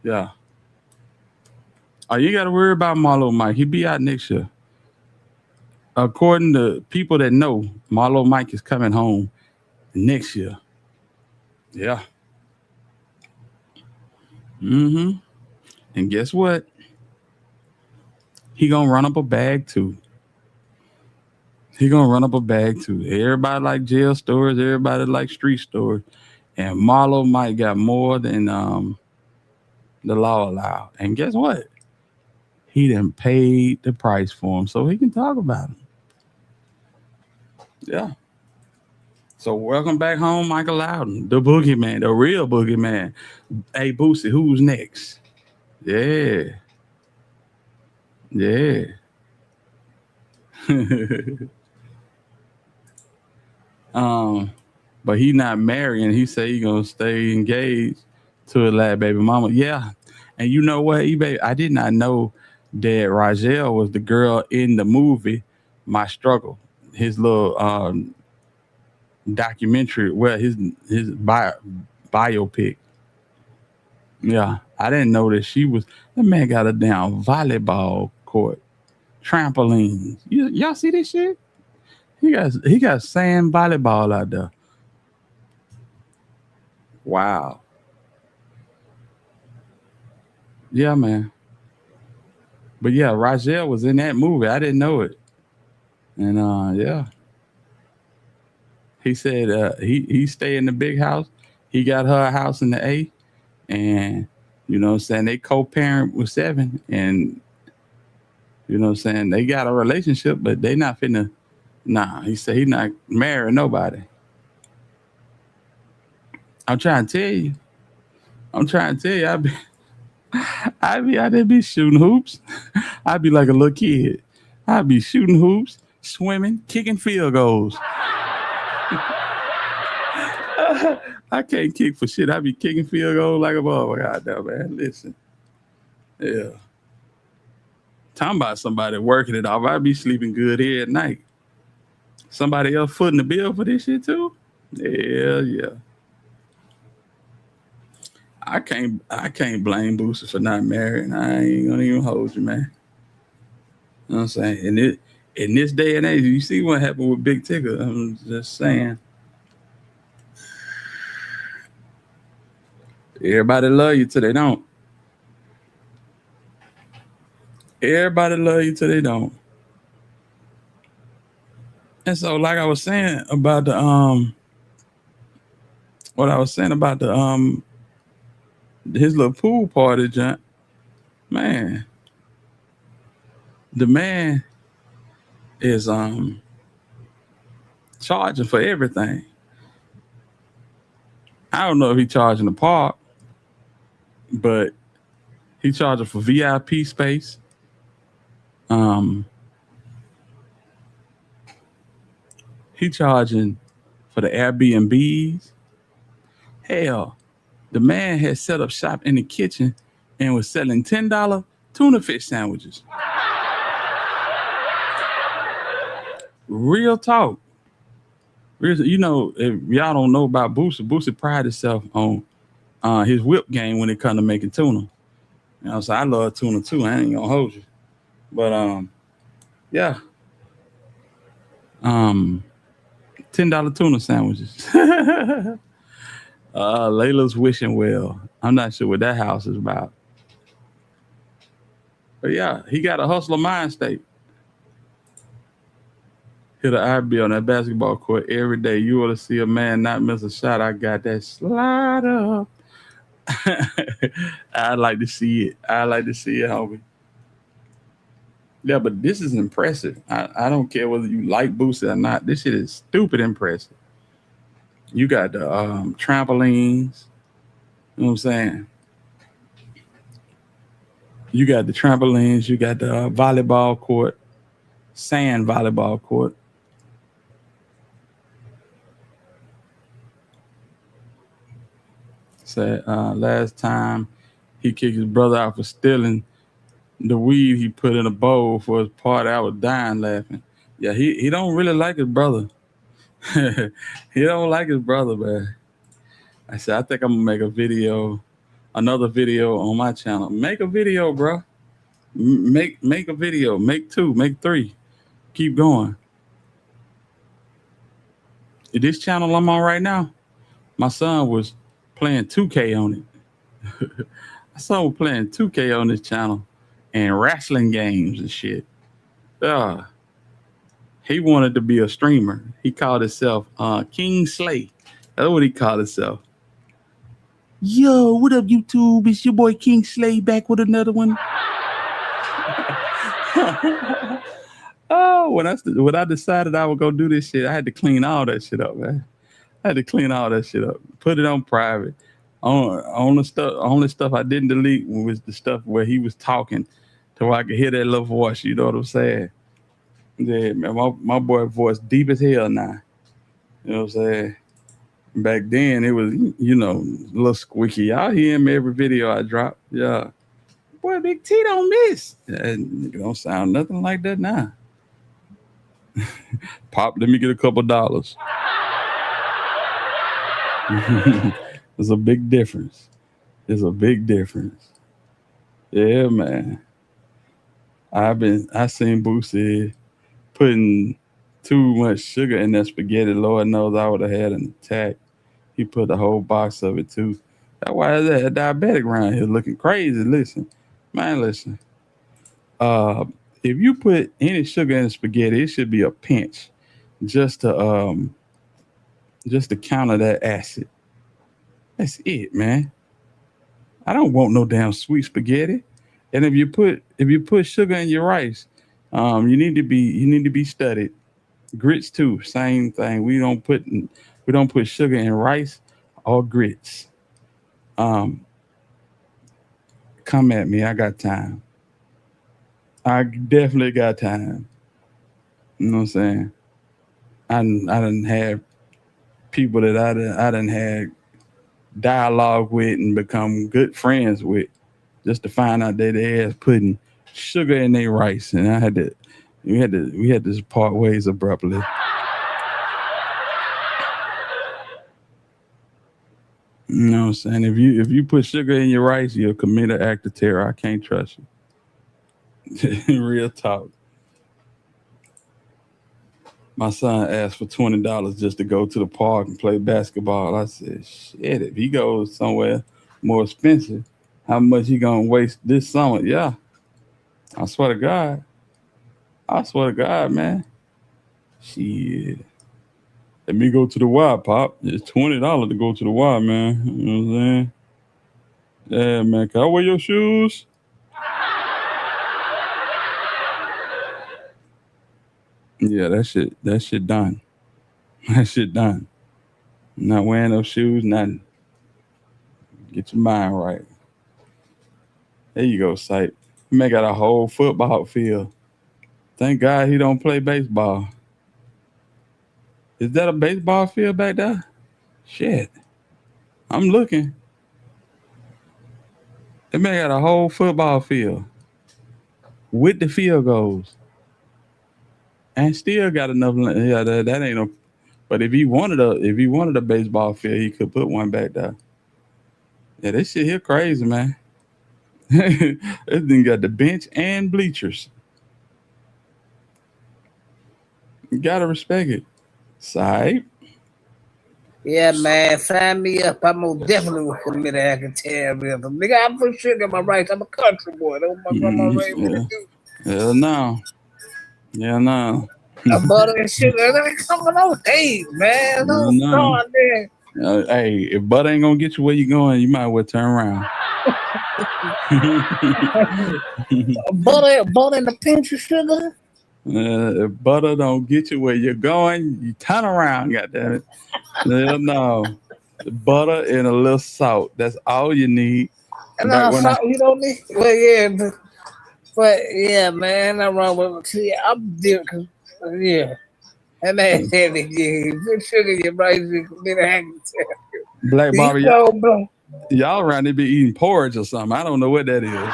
Yeah. Oh, you got to worry about Marlo Mike. He'll be out next year. According to people that know, Marlo Mike is coming home next year. Yeah. And guess what? He gonna run up a bag too. Everybody like jail stories. Everybody like street stories. And Marlo Mike got more than the law allowed. And guess what? He done paid the price for him, so he can talk about him. Yeah. So welcome back home, Michael Loudon, the boogeyman, the real boogeyman. Hey, Boosie, who's next? Yeah. But he not marrying. He say he gonna stay engaged to a lad baby mama. Yeah. And you know what, eBay? I did not know that Rajel was the girl in the movie My Struggle. His little documentary, well, his biopic. Yeah, I didn't know that she was. That man got a damn volleyball court, trampolines. Y'all see this shit? He got sand volleyball out there. Wow. Yeah, man. But yeah, Rajel was in that movie. I didn't know it. And yeah. He said he stay in the big house. He got her a house in the A. And you know what I'm saying? They co-parent with 7. And you know what I'm saying? They got a relationship, but they not finna Nah, he said he not marrying nobody. I'm trying to tell you. I be out there be shooting hoops. I be like a little kid. I be shooting hoops, swimming, kicking field goals. I can't kick for shit. I be kicking field goals like a motherfucker out there, man. Listen. Yeah. Talking about somebody working it off. I be sleeping good here at night. Somebody else footing the bill for this shit too? Yeah. I can't blame Boosie for not marrying. I ain't gonna even hold you, man. You know what I'm saying? In this day and age, you see what happened with Big Tigger. I'm just saying. Everybody love you till they don't. Everybody love you till they don't. And so, like I was saying about the his little pool party, John, man, the man is charging for everything. I don't know if he charging the park, but he charging for VIP space. He charging for the Airbnbs. Hell, the man had set up shop in the kitchen and was selling $10 tuna fish sandwiches. Real talk. You know, if y'all don't know about Boosie pride himself on his whip game when it comes to making tuna. You know, so I love tuna too. I ain't gonna hold you. But yeah. $10 tuna sandwiches. Layla's wishing well. I'm not sure what that house is about. But yeah, he got a hustler mind state. Hit an IB on that basketball court every day. You want to see a man not miss a shot. I got that slide up. I'd like to see it. Homie. Yeah, but this is impressive. I don't care whether you like Boosie or not. This shit is stupid impressive. You got the trampolines. You know what I'm saying? You got the trampolines. You got the volleyball court, sand volleyball court. Said last time he kicked his brother out for stealing the weed he put in a bowl for his party. I was dying laughing. Yeah, he don't really like his brother. He don't like his brother, man. I said, I think I'm gonna make another video on my channel. Make a video, bro. Make a video. Make 2, make 3. Keep going. This channel I'm on right now, my son was playing 2K on it. My son was playing 2K on this channel and wrestling games and shit. He wanted to be a streamer. He called himself King Slay. That's what he called himself. Yo, what up, YouTube? It's your boy King Slay back with another one. When I decided I would go do this shit, I had to clean all that shit up, man. Put it on private. Only stuff I didn't delete was the stuff where he was talking to where I could hear that little voice. You know what I'm saying? Yeah, man, my boy voice deep as hell now. You know what I'm saying? Back then it was, you know, a little squeaky. Y'all hear him every video I drop. Yeah. Boy, Big T don't miss. It don't sound nothing like that now. Pop, let me get a couple dollars. There's a big difference. Yeah, man. I seen Boosie putting too much sugar in that spaghetti. Lord knows I would have had an attack. He put a whole box of it too. That's why there's a diabetic around here looking crazy. Listen. If you put any sugar in spaghetti, it should be a pinch just to counter that acid. That's it, man. I don't want no damn sweet spaghetti. And if you put sugar in your rice, you need to be studied. Grits too, same thing. We don't put sugar in rice or grits. Um, Come at me. I got time. I definitely got time. You know what I'm saying? I done had people that I done had dialogue with and become good friends with, just to find out that they ass putting sugar in their rice, and we had to part ways abruptly. You know what I'm saying? If you put sugar in your rice, you'll commit an act of terror. I can't trust you. Real talk. My son asked for $20 just to go to the park and play basketball. I said, shit, if he goes somewhere more expensive, how much he gonna waste this summer? Yeah. I swear to God. I swear to God, man. Shit. Let me go to the Y, Pop. It's $20 to go to the Y, man. You know what I'm saying? Yeah, man. Can I wear your shoes? Yeah, that shit done. That shit done. Not wearing those shoes, nothing. Get your mind right. There you go, Sight. He may got a whole football field. Thank God he don't play baseball. Is that a baseball field back there? Shit. I'm looking. They may got a whole football field with the field goals. And still got enough. Yeah, that ain't no. But if he wanted a baseball field, he could put one back there. Yeah, this shit here crazy, man. This thing got the bench and bleachers. You gotta respect it. Sight. Yeah, man, sign me up. I'm most definitely will commit an act of terrorism. Nigga, I put sugar in my rice. I'm a country boy. That's what my grandma raised me to do. Hell no. Yeah, no. Butter and sugar. Come on, hey, man. Don't start there. Hey, if butter ain't gonna get you where you going, you might as well turn around. butter and a pinch of sugar. If butter don't get you where you're going, you turn around, goddammit. Hell no. Butter and a little salt. That's all you need. And salt you don't need. Well, yeah, but yeah, man, I'm wrong with it. See, I'm different. Yeah. And man said again, put sugar in your rice and commit a hack. Black Barbie, y'all around there be eating porridge or something. I don't know what that is.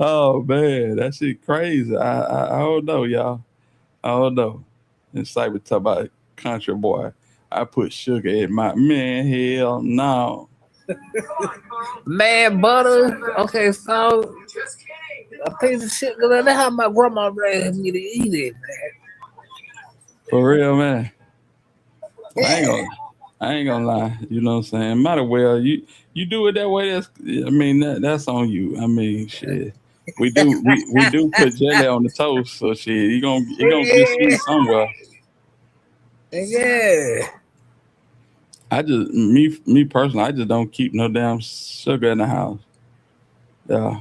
Oh man, that shit crazy. I don't know, y'all. I don't know. And Cyber talk about country boy. I put sugar in my man. Hell no. Man, butter. Okay, so a piece of sugar. That's how my grandma raised me to eat it, man. For real, man. I ain't gonna lie. You know what I'm saying? Might as well you do it that way. That's on you. I mean, shit. We do put jelly on the toast, so shit. You gonna get sweet somewhere. Yeah. I just me personally, I just don't keep no damn sugar in the house. Yeah.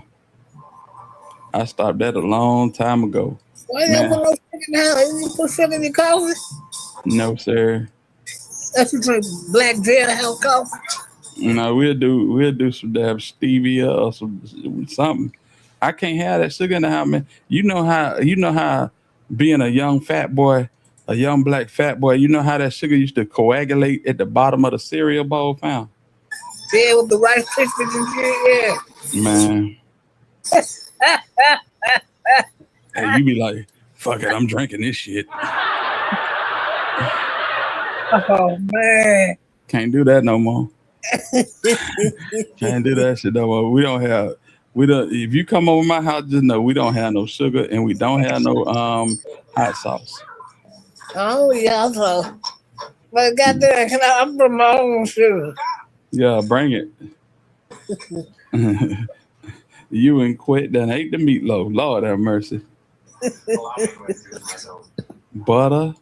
I stopped that a long time ago. Why you put no sugar in the house? You put sugar in your coffee? No, sir. That's you drink black jailhouse coffee. No, we'll do some damn stevia or something. I can't have that sugar in the house, man. You know how being a young fat boy, a young black fat boy, you know how that sugar used to coagulate at the bottom of the cereal bowl, fam? Yeah, with the Rice Krispies and shit, yeah. Man. Hey, you be like, fuck it, I'm drinking this shit. Oh man. Can't do that no more. Can't do that shit no more. If you come over my house, just know we don't have no sugar and we don't have no hot sauce. Oh yeah, so but goddamn, I'm from my own sugar. Yeah, bring it. You and Quit done ate the meatloaf. Lord have mercy. Butter,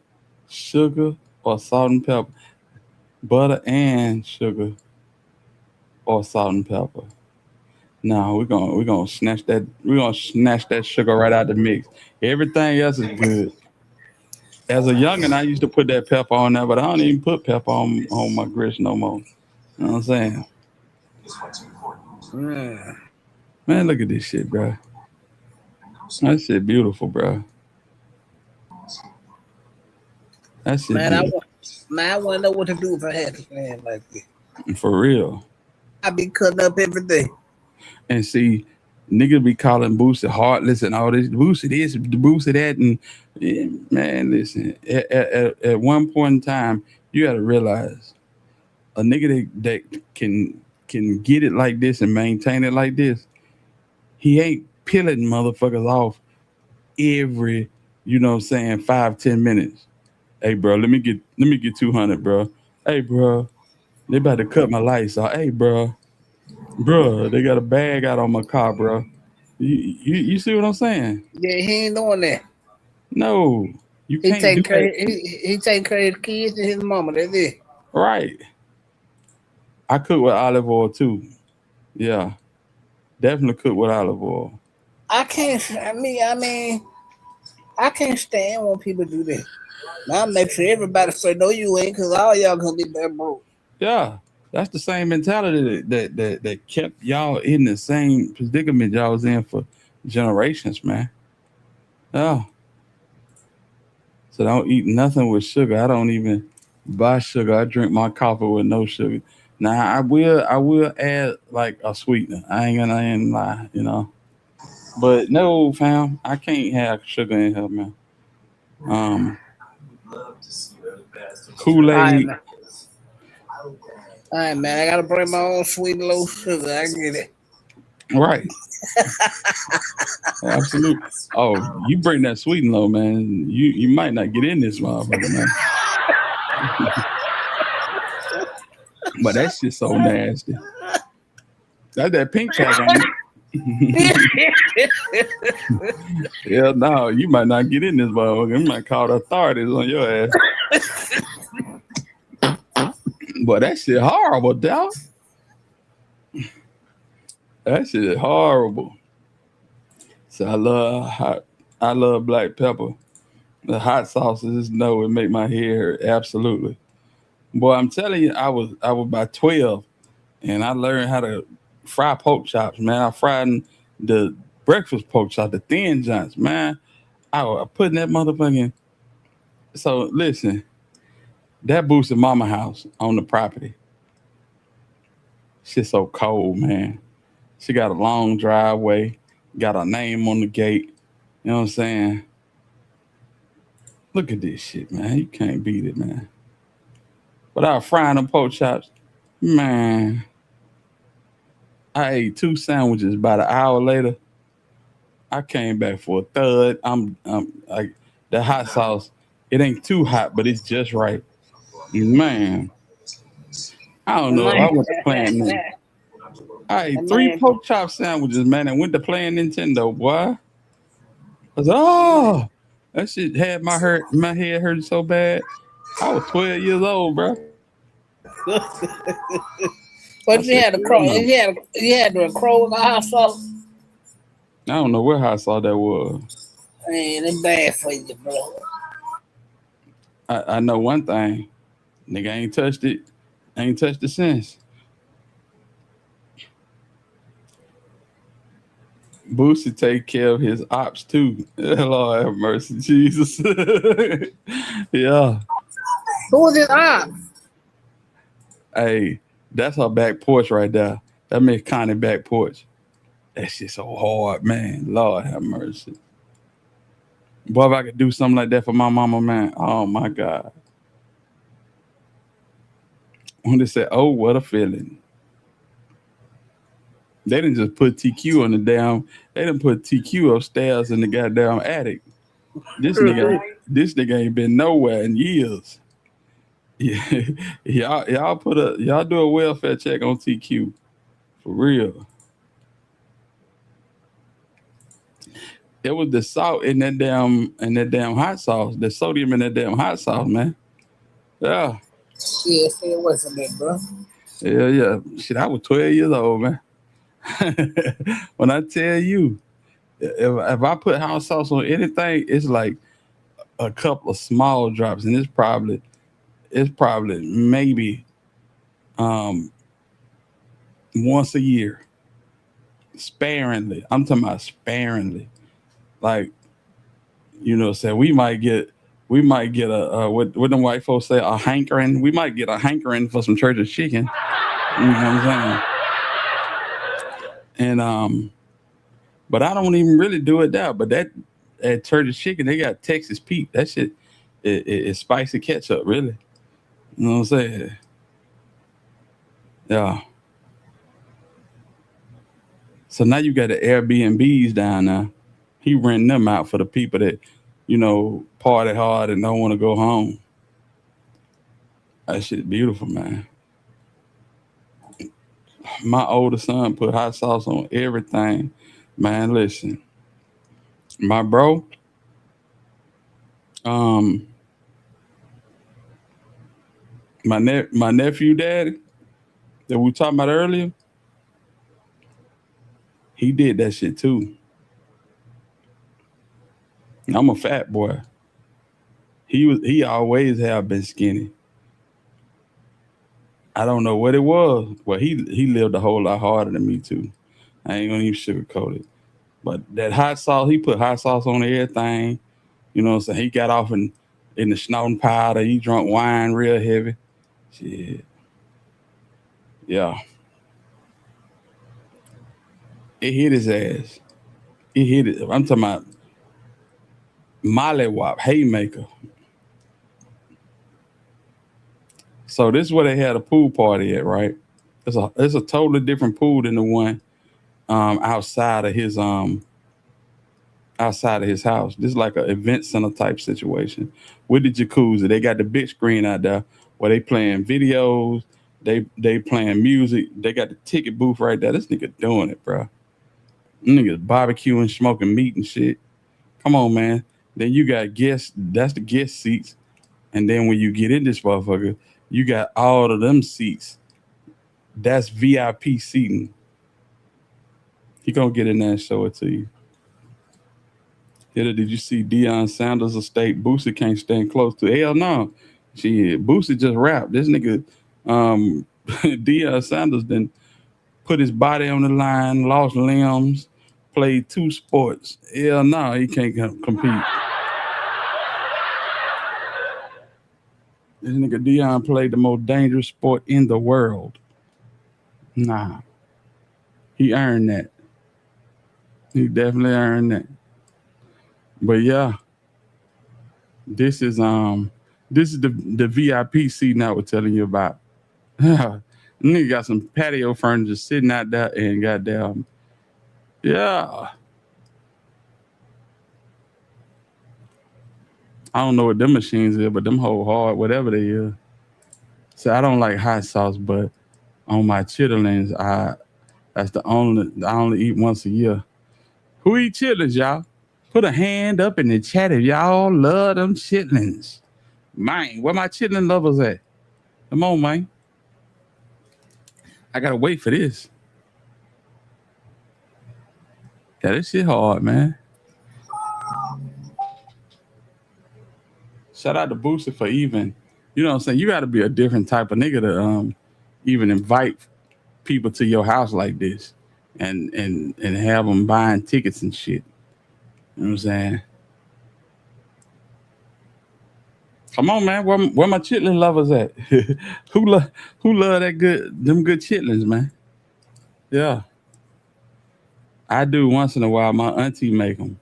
sugar, or salt and pepper. Butter and sugar or salt and pepper. No, we're gonna snatch that sugar right out the mix. Everything else is good. As a youngin', I used to put that pepper on there, but I don't even put pepper on my grits no more. You know what I'm saying? Man, look at this shit, bro. That shit beautiful, bro. That shit Man, beautiful. I wouldn't know what to do if I had a man like this. For real. I'd be cutting up every day. And see, niggas be calling Boosie heartless and all this. Boosie this, Boosie that, and yeah, man, listen. At one point in time, you got to realize a nigga that can get it like this and maintain it like this. He ain't peeling motherfuckers off every, you know what I'm saying, 5-10 minutes. Hey, bro, let me get 200, bro. Hey, bro, they about to cut my lights off. Hey, bro, they got a bag out on my car, bro. You see what I'm saying? Yeah, he ain't doing that. No, you He can't take do care. that. He take care of the kids and his mama. That's it. Right. I cook with olive oil too. Yeah, definitely cook with olive oil. I can't stand when people do that. Now make sure everybody say no, you ain't, because all y'all gonna be that broke. Yeah, that's the same mentality that kept y'all in the same predicament y'all was in for generations, man. Yeah. So don't eat nothing with sugar. I don't even buy sugar. I drink my coffee with no sugar. Now I will add like a sweetener. I ain't gonna lie, you know. But no, fam, I can't have sugar in here, man. Kool-Aid. All right, man. I gotta bring my own sweet and low sugar. I get it. Right. Absolutely. Oh, you bring that sweet and low, man. You might not get in this motherfucker, man. But that shit's so nasty. That's that pink tag on it. Yeah, no, you might not get in this motherfucker. You might call the authorities on your ass. But that shit horrible, dog. That shit is horrible. So I love black pepper. The hot sauces, no, it make my hair hurt. Absolutely. Boy, I'm telling you, I was about 12 and I learned how to fry pork chops, man. I fried the breakfast pork chop, the thin joints, man. I was putting that motherfucking. So listen, that boosted mama house on the property. Shit's so cold, man. She got a long driveway, got her name on the gate. You know what I'm saying? Look at this shit, man. You can't beat it, man. But I was frying them pork chops, man. I ate 2 sandwiches. About an hour later, I came back for a third. I'm like the hot sauce. It ain't too hot, but it's just right. Man, I don't know. I went to playing. I ate 3 pork chop sandwiches, man, and went to playing Nintendo, boy. I was oh, that shit had my head hurt so bad. I was 12 years old, bro. But you had a crow. You had a crow with a hot sauce. I don't know what hot sauce that was. Man, it's bad for you, bro. I know one thing. Nigga ain't touched it. Ain't touched it since. Boosie take care of his ops too. Lord have mercy, Jesus. Yeah. Who was his op? Hey, that's her back porch right there. That Miss Connie back porch. That shit so hard, man. Lord have mercy. Boy, if I could do something like that for my mama, man. Oh my God. When they say, oh, what a feeling. They didn't just put TQ on the damn, they didn't put TQ upstairs in the goddamn attic. This nigga ain't been nowhere in years. Yeah, y'all do a welfare check on TQ. For real. It was the salt in that damn hot sauce, the sodium in that damn hot sauce, man. Yeah. Yeah, it wasn't that, bro. Yeah. Shit, I was 12 years old, man. When I tell you, if I put hot sauce on anything, it's like a couple of small drops, and it's probably maybe once a year, sparingly. I'm talking about sparingly. Like, say we might get a what them white folks say, a hankering. We might get a hankering for some church's chicken. You know what I'm saying? And but I don't even really do it there. But that at church's chicken, they got Texas Pete. That shit is spicy ketchup, really. You know what I'm saying? Yeah. So now you got the Airbnbs down there. He renting them out for the people that, party hard and don't want to go home. That shit beautiful, man. My older son put hot sauce on everything. Man, listen. My bro, my nephew daddy that we were talking about earlier, he did that shit too. I'm a fat boy. He always have been skinny. I don't know what it was. Well, he lived a whole lot harder than me too. I ain't gonna even sugarcoat it. But that hot sauce, he put hot sauce on everything. You know what I'm saying? He got off in the snorting powder. He drunk wine real heavy. Shit. Yeah. It hit his ass. It hit it. I'm talking about mollywop, haymaker. So this is where they had a pool party at, right? It's a totally different pool than the one outside of his house. This is like an event center type situation with the jacuzzi. They got the big screen out there where they playing videos, they playing music. They got the ticket booth right there. This nigga doing it, bro. Niggas barbecuing, smoking meat and shit. Come on, man. Then you got guests. That's the guest seats. And then when you get in this motherfucker, you got all of them seats. That's VIP seating. He gonna get in there and show it to you. Did you see Deion Sanders' estate? Boosie can't stand close to. Hell no. Shit, Boosie just rapped. This nigga, Deion Sanders then put his body on the line, lost limbs, played 2 sports. Hell no, he can't compete. This nigga Deion played the most dangerous sport in the world. Nah. He earned that. He definitely earned that. But yeah, this is the VIP seat I was telling you about. Nigga got some patio furniture sitting out there and goddamn, yeah. I don't know what them machines is, but them whole hard, whatever they is. So I don't like hot sauce, but on my chitterlings, I only eat once a year. Who eat chitlins, y'all? Put a hand up in the chat if y'all love them chitlins. Man, where my chitlin lovers at? Come on, man. I gotta wait for this. Yeah, this shit hard, man. Shout out to Boosie for even, you know what I'm saying? You gotta be a different type of nigga to even invite people to your house like this and have them buying tickets and shit. You know what I'm saying? Come on, man. Where my chitlin lovers at? Who love them good chitlins, man? Yeah. I do once in a while. My auntie make them.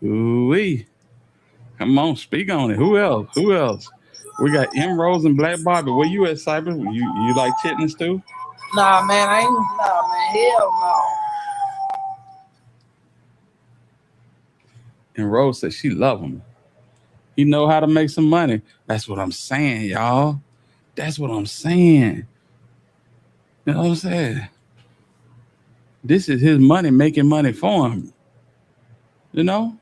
Ooh-wee. Come on, speak on it. Who else? We got M Rose and Black Barbie. Where you at, Cyber? You like chitlins too? Nah, man. Hell no. And Rose said she love them. He know how to make some money. That's what I'm saying, y'all. That's what I'm saying. You know what I'm saying? This is his money making money for him. You know?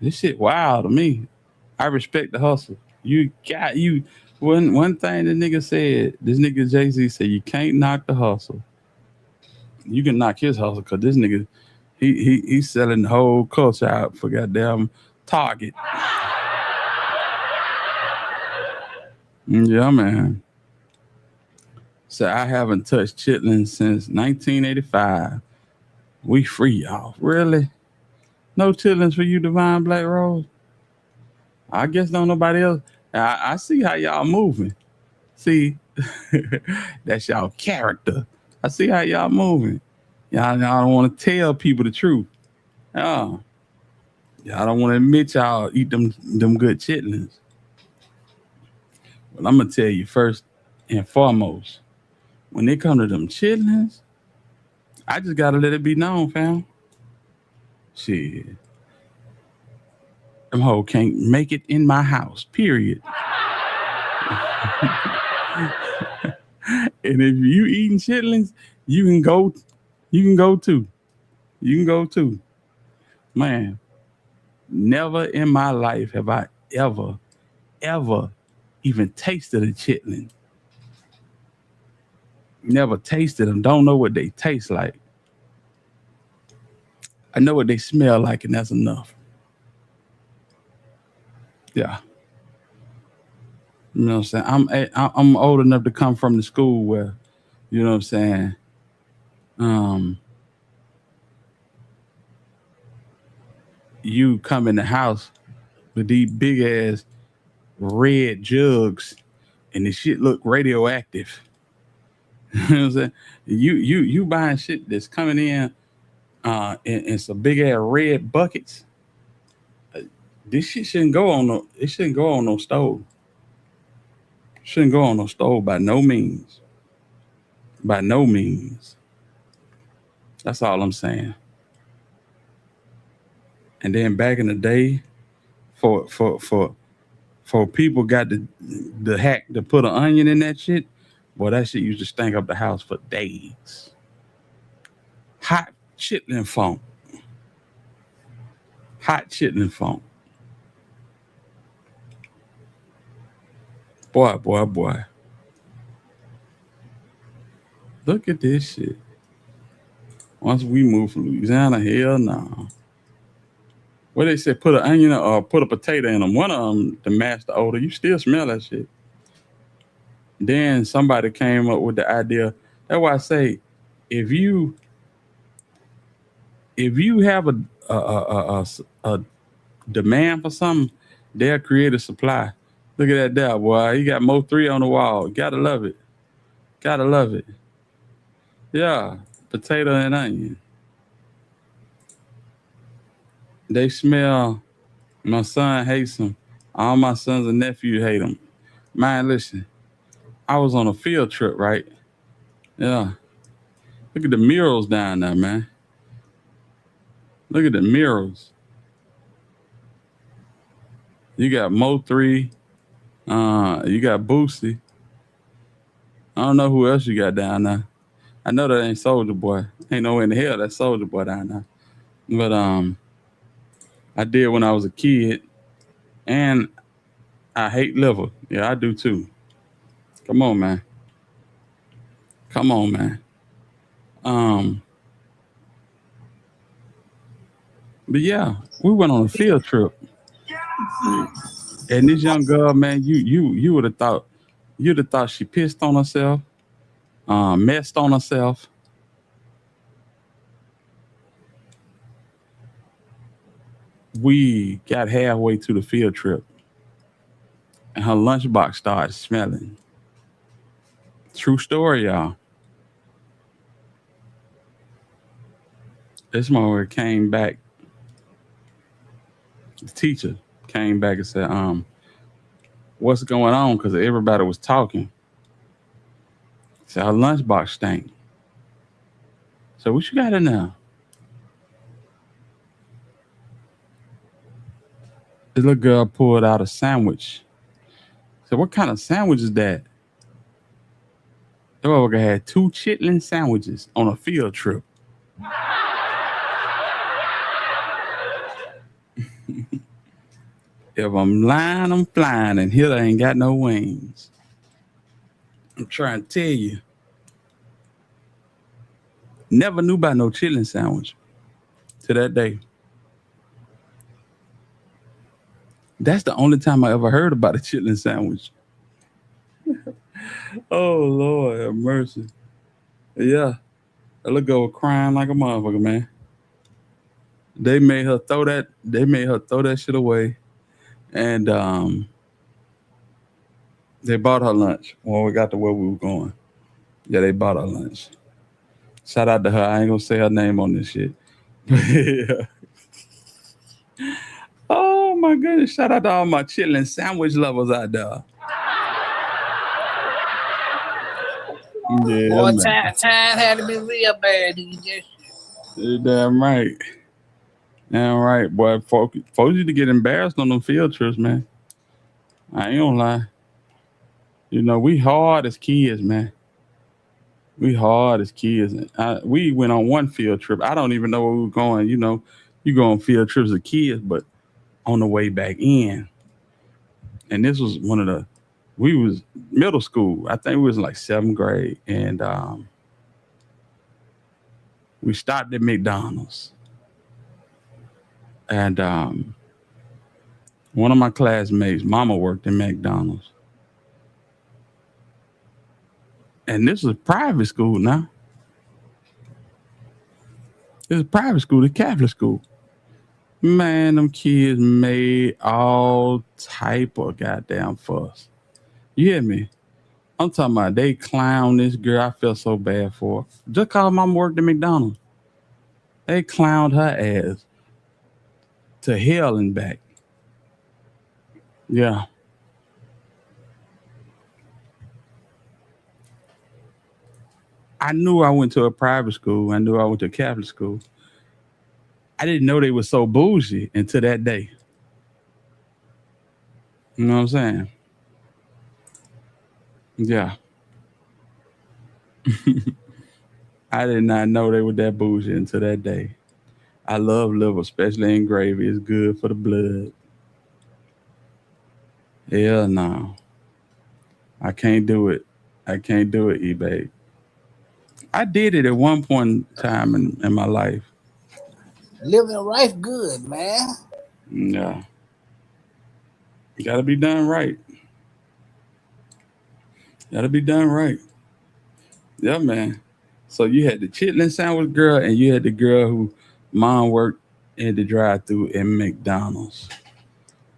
This shit wild to me. I respect the hustle. One thing the nigga said, this nigga Jay-Z said, you can't knock the hustle. You can knock his hustle because this nigga, he's selling the whole culture out for goddamn Target. Yeah, man. So I haven't touched chitlins since 1985. We free, y'all. Really? No chitlins for you, Divine Black Rose? I guess don't nobody else. I see how y'all moving. See, that's y'all character. I see how y'all moving. Y'all don't want to tell people the truth. Y'all don't want to admit y'all eat them good chitlins. Well, I'm going to tell you first and foremost, when it come to them chitlins, I just got to let it be known, fam. Shit. Them hoes can't make it in my house, period. And if you eating chitlins, you can go too. You can go too. Man, never in my life have I ever even tasted a chitlin. Never tasted them. Don't know what they taste like. I know what they smell like, and that's enough. Yeah. You know what I'm saying? I'm old enough to come from the school where, you know what I'm saying? You come in the house with these big ass red jugs and the shit look radioactive. You know what I'm saying? You buying shit that's coming in some big ass red buckets. This shit shouldn't go on no stove. Shouldn't go on no stove by no means. By no means. That's all I'm saying. And then back in the day, for people got the hack to put an onion in that shit, boy, that shit used to stink up the house for days. Hot chitlin funk. Hot chitlin funk. Boy. Look at this shit. Once we move from Louisiana, hell no. What they say, put an onion or put a potato in them. One of them, the master odor, you still smell that shit. Then somebody came up with the idea. That's why I say, if you have a demand for something, they'll create a supply. Look at that there, boy. You got Mo 3 on the wall. Gotta love it. Gotta love it. Yeah, potato and onion. They smell. My son hates them. All my sons and nephews hate them. Man, listen. I was on a field trip, right? Yeah. Look at the murals down there, man. Look at the murals. You got Mo 3. You got Boosie. I don't know who else you got down there. I know that ain't Soulja Boy. Ain't no way in the hell that's Soulja Boy down there. But I did when I was a kid. And I hate liver. Yeah, I do too. Come on, man. Come on, man. But yeah, we went on a field trip. And this young girl, man, you would have thought, you'd have thought she pissed on herself, messed on herself. We got halfway to the field trip and her lunchbox started smelling. True story, y'all. This mother came back. The teacher came back and said, what's going on? Because everybody was talking. So her lunchbox stank. So what you got in there? This little girl pulled out a sandwich. So what kind of sandwich is that? The motherfucker had 2 chitlin sandwiches on a field trip. If I'm lying, I'm flying, and Hitler ain't got no wings. I'm trying to tell you. Never knew about no chitlin sandwich to that day. That's the only time I ever heard about a chitlin sandwich. Oh, Lord have mercy. Yeah. That little girl was crying like a motherfucker, man. They made her throw that shit away. And they bought her lunch when we got to where we were going. Yeah, they bought her lunch. Shout out to her. I ain't gonna say her name on this shit. Yeah. Oh my goodness. Shout out to all my chitlin sandwich lovers out there. Yeah, Boy, man. time had to be real bad. You're damn right. Damn right, boy. Folks used to get embarrassed on them field trips, man. I ain't gonna lie. You know, we hard as kids, man. We hard as kids. We went on one field trip. I don't even know where we were going. You know, you go on field trips as kids, but on the way back in. And this was we was middle school. I think we was in like 7th grade. And we stopped at McDonald's. And one of my classmates' mama worked in McDonald's. And this was private school now. This is private school, the Catholic school. Man, them kids made all type of goddamn fuss. You hear me? I'm talking about they clown this girl. I felt so bad for her. Just cause mama worked at McDonald's. They clowned her ass to hell and back. Yeah. I knew I went to a private school. I knew I went to a Catholic school. I didn't know they were so bougie until that day. You know what I'm saying? Yeah. I did not know they were that bougie until that day. I love liver, especially in gravy. It's good for the blood. Hell no. I can't do it. I can't do it, eBay. I did it at one point in time in my life. Living life good, man. Yeah. You gotta be done right. Gotta be done right. Yeah, man. So you had the chitlin sandwich girl and you had the girl who mom worked in the drive-thru at McDonald's.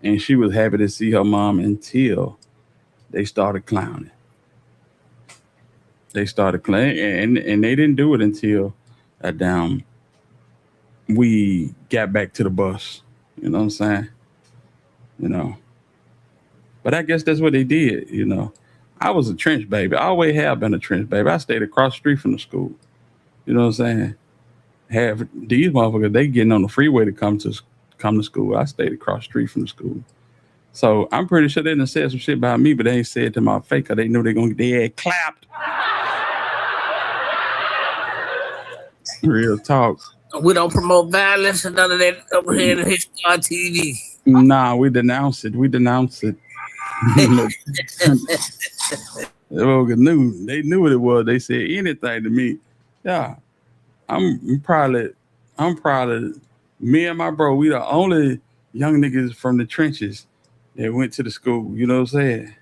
And she was happy to see her mom until they started clowning. They started clowning and they didn't do it until we got back to the bus. You know what I'm saying? You know. But I guess that's what they did, you know. I was a trench baby. I always have been a trench baby. I stayed across the street from the school. You know what I'm saying? These motherfuckers, they getting on the freeway to come to school. I stayed across the street from the school. So I'm pretty sure they done said some shit about me, but they ain't said it to my face because they knew they gonna get their ass clapped. Real talk. We don't promote violence and none of that over here in HSTAR TV. Nah, we denounce it. We denounce it. They knew what it was. They said anything to me. Yeah. I'm probably me and my bro, we the only young niggas from the trenches that went to the school, you know what I'm saying?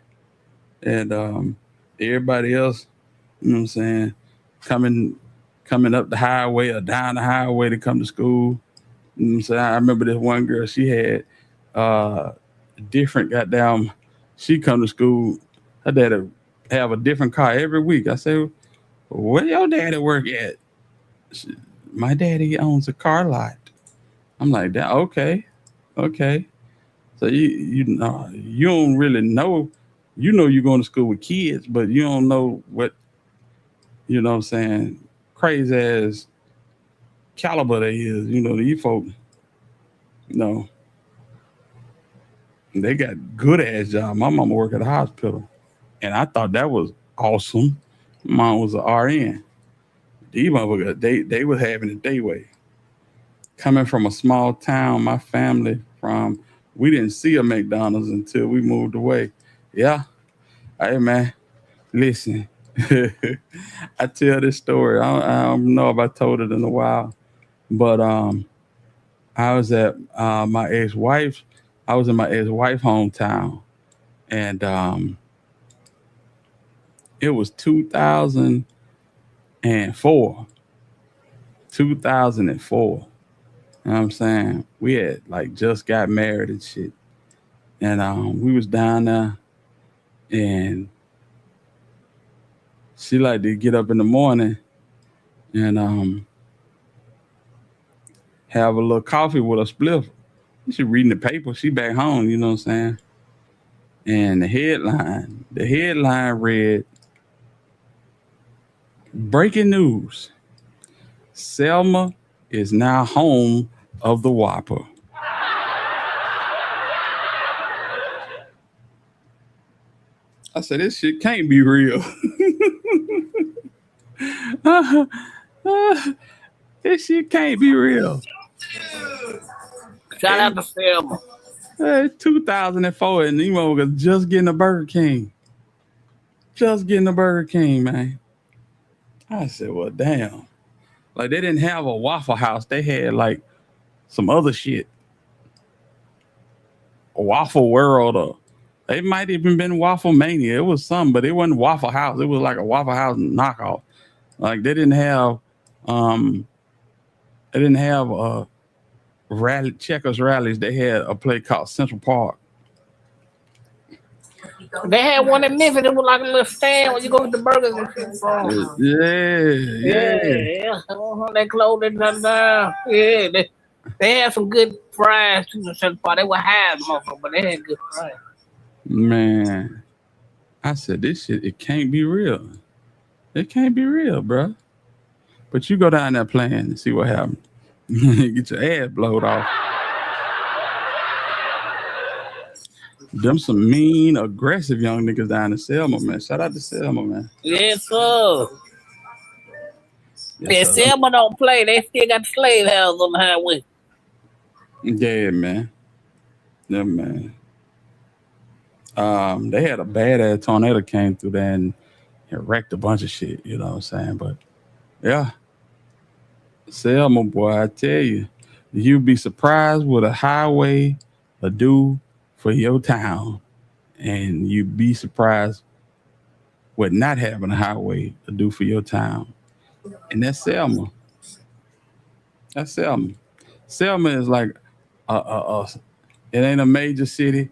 And everybody else, you know what I'm saying, coming up the highway or down the highway to come to school. You know what I'm saying? I remember this one girl, she had different goddamn, she come to school, her daddy have a different car every week. I say, where your daddy work at? My daddy owns a car lot. I'm like, that okay. So you know, you don't really know. You know you're going to school with kids, but you don't know what, you know what I'm saying, crazy ass caliber they is. You know, these folk, you know, they got good ass job. My mama worked at a hospital, and I thought that was awesome. Mom was an RN. These motherfuckers, they was having it their way. Coming from a small town, my family we didn't see a McDonald's until we moved away. Yeah. Hey man, listen, I tell this story. I don't know if I told it in a while, but I was at my ex-wife. I was in my ex-wife hometown, and it was 2004. 2004. You know what I'm saying? We had like just got married and shit. And we was down there, and she like to get up in the morning and have a little coffee with a spliff. She reading the paper. She back home, you know what I'm saying? And the headline read, "Breaking news. Selma is now home of the Whopper." I said, this shit can't be real. This shit can't be real. Shout out to Selma. 2004, and you was just getting a Burger King. Just getting a Burger King, man. I said, well, damn. Like, they didn't have a Waffle House. They had, like, some other shit. A Waffle World, or it might even been Waffle Mania. It was something, but it wasn't Waffle House. It was like a Waffle House knockoff. Like, they didn't have checkers rallies. They had a place called Central Park. They had one in Memphis that was like a little stand when you go to the burgers and shit from. Yeah. They closed it down. Yeah, they had some good fries too in Central Park. They were high, motherfucker, but they had good fries. Man, I said, this shit, it can't be real. It can't be real, bro. But you go down there playing and see what happens. Get your ass blowed off. Them some mean, aggressive young niggas down in Selma, man. Shout out to Selma, man. Yes, sir. Yes, Yeah, Selma don't play. They still got slave houses on the highway. Yeah, man. Yeah, man. They had a badass tornado came through there and it wrecked a bunch of shit, you know what I'm saying? But yeah. Selma, boy, I tell you, you'd be surprised what a highway will do for your town. And you'd be surprised what not having a highway will do for your town. And that's Selma. That's Selma. Selma is like it ain't a major city.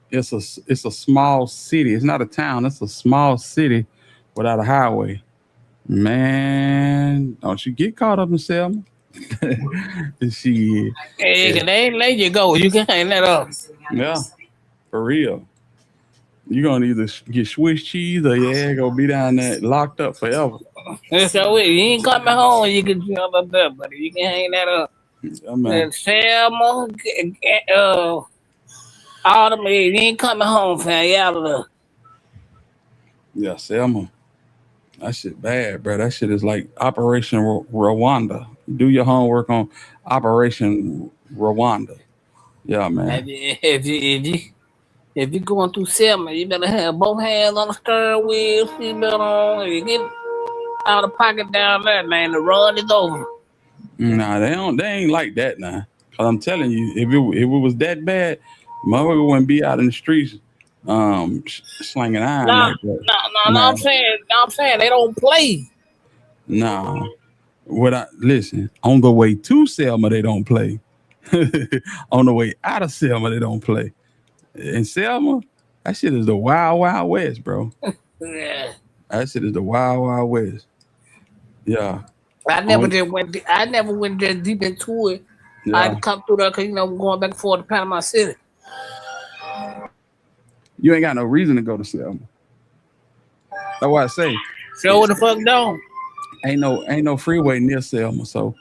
It's a small city. It's not a town. It's a small city without a highway. Man, don't you get caught up in Selma. She. Hey, they ain't let you go. You can hang that up. Yeah, for real. You're gonna either get Swiss cheese or gonna be down there locked up forever. So you ain't coming home, you can jump up there, buddy. You can hang that up. Yeah, man. And Selma, all them, you ain't coming home, fam. You out of there. Yeah, Selma. That shit bad, bro. That shit is like Operation Rwanda. Do your homework on Operation Rwanda. Yeah, man. If you going through Selma, you better have both hands on the steering wheel, seatbelt on. If you get out of pocket down there, man, the run is over. Nah, they ain't like that now. Cause I'm telling you, if it was that bad, motherfucker wouldn't be out in the streets slinging iron like that. No, I'm saying they don't play. Nah. Listen, on the way to Selma, they don't play. On the way out of Selma, they don't play. In Selma, that shit is the wild, wild west, bro. Yeah. That shit is the wild, wild west. Yeah. I never went that deep into it. Yeah. I'd come through there because, we're going back and forth to Panama City. You ain't got no reason to go to Selma. That's why I say. So what the fuck don't? Ain't no freeway near Selma. So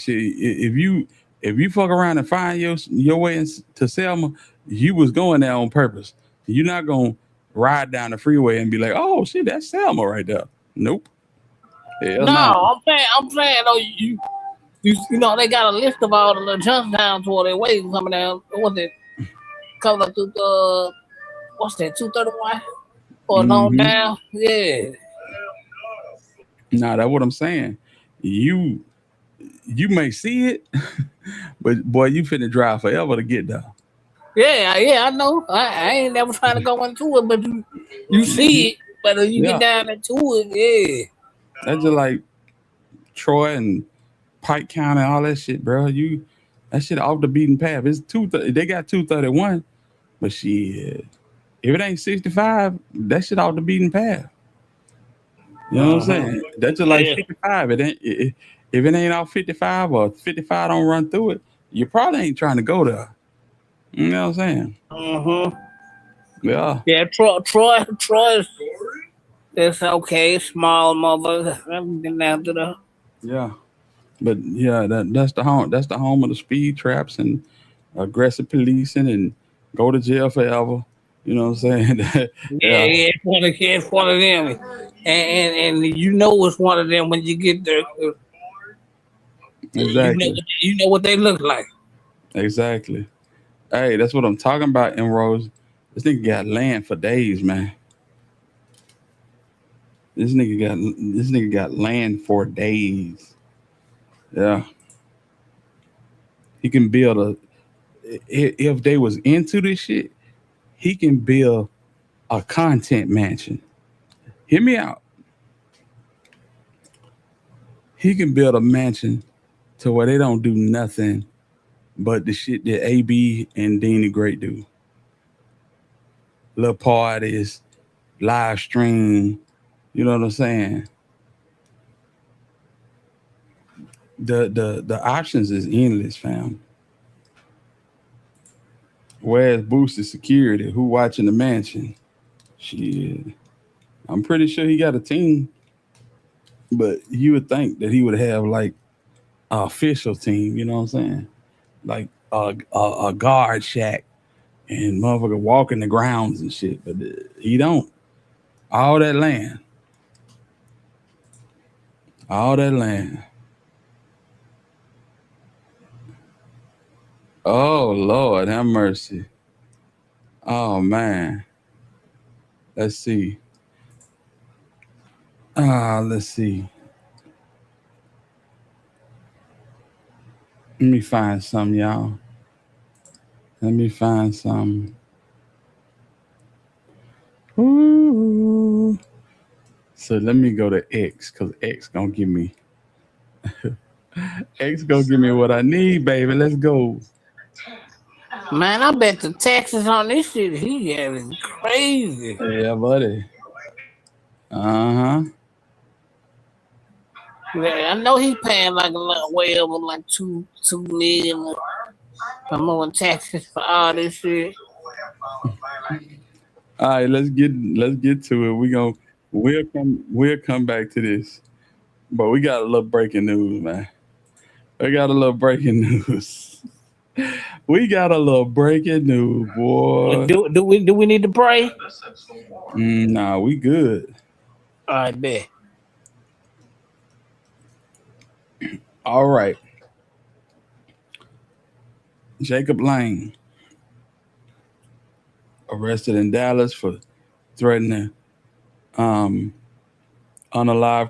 if you fuck around and find your way to Selma, you was going there on purpose. You're not gonna ride down the freeway and be like, oh shit, that's Selma right there. Nope. Hell no. I'm saying though, you they got a list of all the little jumps down toward their way coming down. What's it? Coming up to what's that? 231 or long down? Yeah. Nah, that's what I'm saying. You may see it, but boy, you finna drive forever to get there. Yeah, I know. I ain't never trying to go into it, but you see it. But when you Yeah. get down into it, yeah. That's just like Troy and Pike County, all that shit, bro. That shit off the beaten path. It's they got 231, but shit, if it ain't 65, that shit off the beaten path. You know what I'm saying? That's just like 55. If it ain't off 55 or 55 don't run through it, you probably ain't trying to go there. You know what I'm saying? Yeah. Yeah, Troy. It's okay, small mother. I've been down to the. Yeah. But yeah, that's the home. That's the home of the speed traps and aggressive policing and go to jail forever. You know what I'm saying? Yeah, it's one of them, and you know it's one of them when you get there. Exactly. You know what they look like. Exactly. Hey, that's what I'm talking about, Rose. This nigga got land for days, man. This nigga got land for days. Yeah. He can build if they was into this shit, he can build a content mansion. Hear me out. He can build a mansion to where they don't do nothing but the shit that AB and Dean the Great do. Little parties, live stream, you know what I'm saying? The options is endless, fam. Where's boosted security? Who watching the mansion? Shit. I'm pretty sure he got a team. But you would think that he would have like an official team, you know what I'm saying? Like a guard shack and motherfucker walking the grounds and shit. But he don't. All that land. All that land. Oh, Lord, have mercy. Oh, man. Let's see. Let's see. Let me find some, y'all. Let me find some. Ooh. So let me go to X, because X gonna give me X gonna give me what I need, baby. Let's go. Man, I bet the taxes on this shit he is crazy. Yeah, buddy. Uh-huh. Yeah, I know he paying like a lot, way over like $2 million for more taxes for all this shit. All right, let's get to it. We'll come back to this. But we got a little breaking news, man. We got a little breaking news. We got a little breaking news, boy. Do we need to pray? Nah, we good. All right, bet. All right. Jacob Lane arrested in Dallas for threatening unalive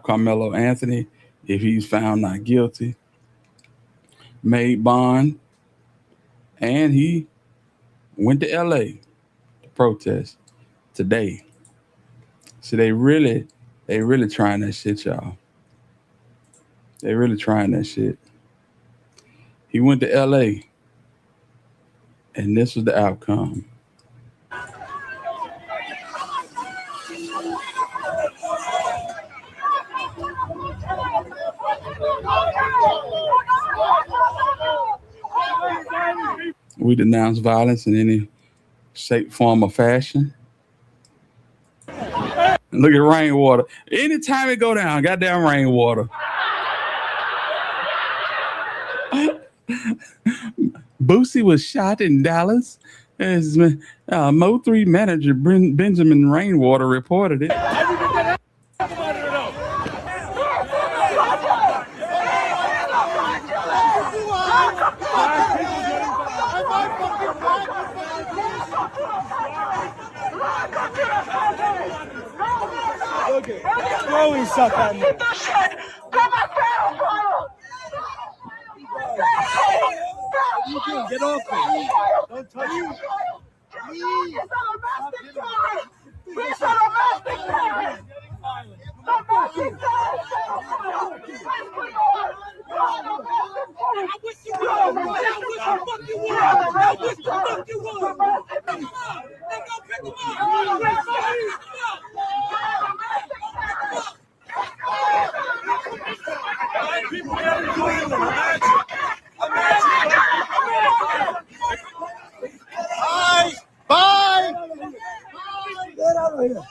Carmelo Anthony if he's found not guilty. Made bond, and he went to LA to protest today. So they really trying that shit, y'all. They really trying that shit. He went to LA, and this was the outcome. We denounce violence in any shape, form, or fashion. Look at rainwater. Anytime it go down, goddamn rainwater. Boosie was shot in Dallas. As Mo 3 manager Benjamin Rainwater reported it. throw himself at me. Get off me. Don't touch me. Bye! Get out of here.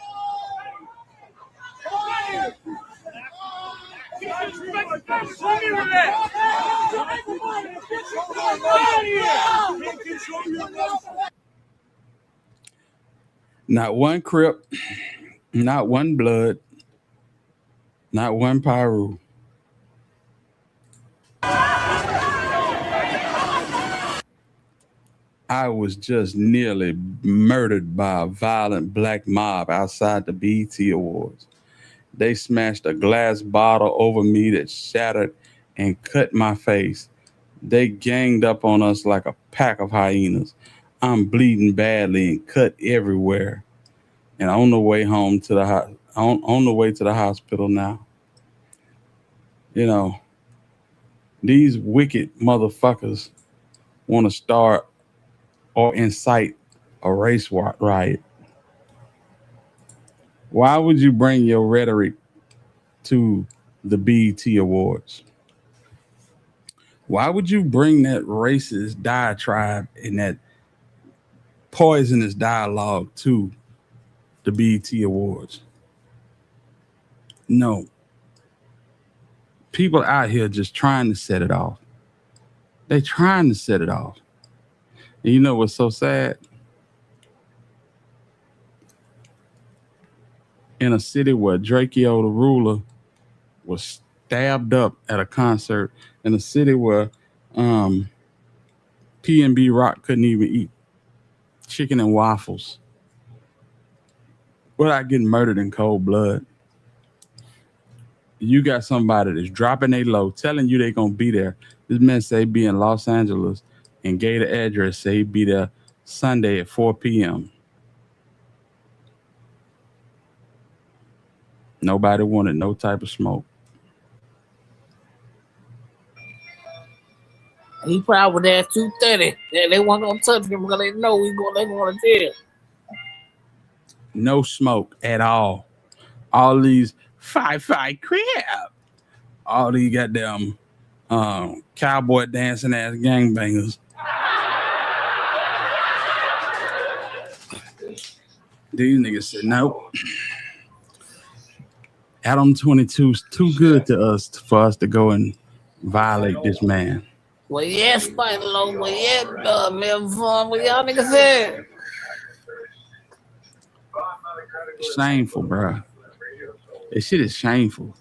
Not one Crip, not one Blood, not one Pyru. I was just nearly murdered by a violent black mob outside the BET Awards. They smashed a glass bottle over me that shattered and cut my face. They ganged up on us like a pack of hyenas. I'm bleeding badly and cut everywhere. And on the way home to the on the way to the hospital now. You know, these wicked motherfuckers want to start or incite a race riot. Why would you bring your rhetoric to the BET Awards? Why would you bring that racist diatribe and that poisonous dialogue to the BET Awards? No. People out here just trying to set it off. They're trying to set it off. And you know what's so sad? In a city where Drakeo the ruler was stabbed up at a concert, in a city where P&B Rock couldn't even eat chicken and waffles without getting murdered in cold blood. You got somebody that's dropping a low, telling you they're going to be there. This man say be in Los Angeles and gave the address, say he'd be there Sunday at 4 p.m. Nobody wanted no type of smoke. He probably there 2:30. They weren't gonna touch him because they know they going to jail. No smoke at all. All these fight crap. All these goddamn cowboy dancing ass gangbangers. These niggas said nope. Adam 22 is too good to us for us to go and violate this man. Well, yes, Spider Low. Well, yeah, man, what y'all niggas said. Shameful, bro. This shit is shameful.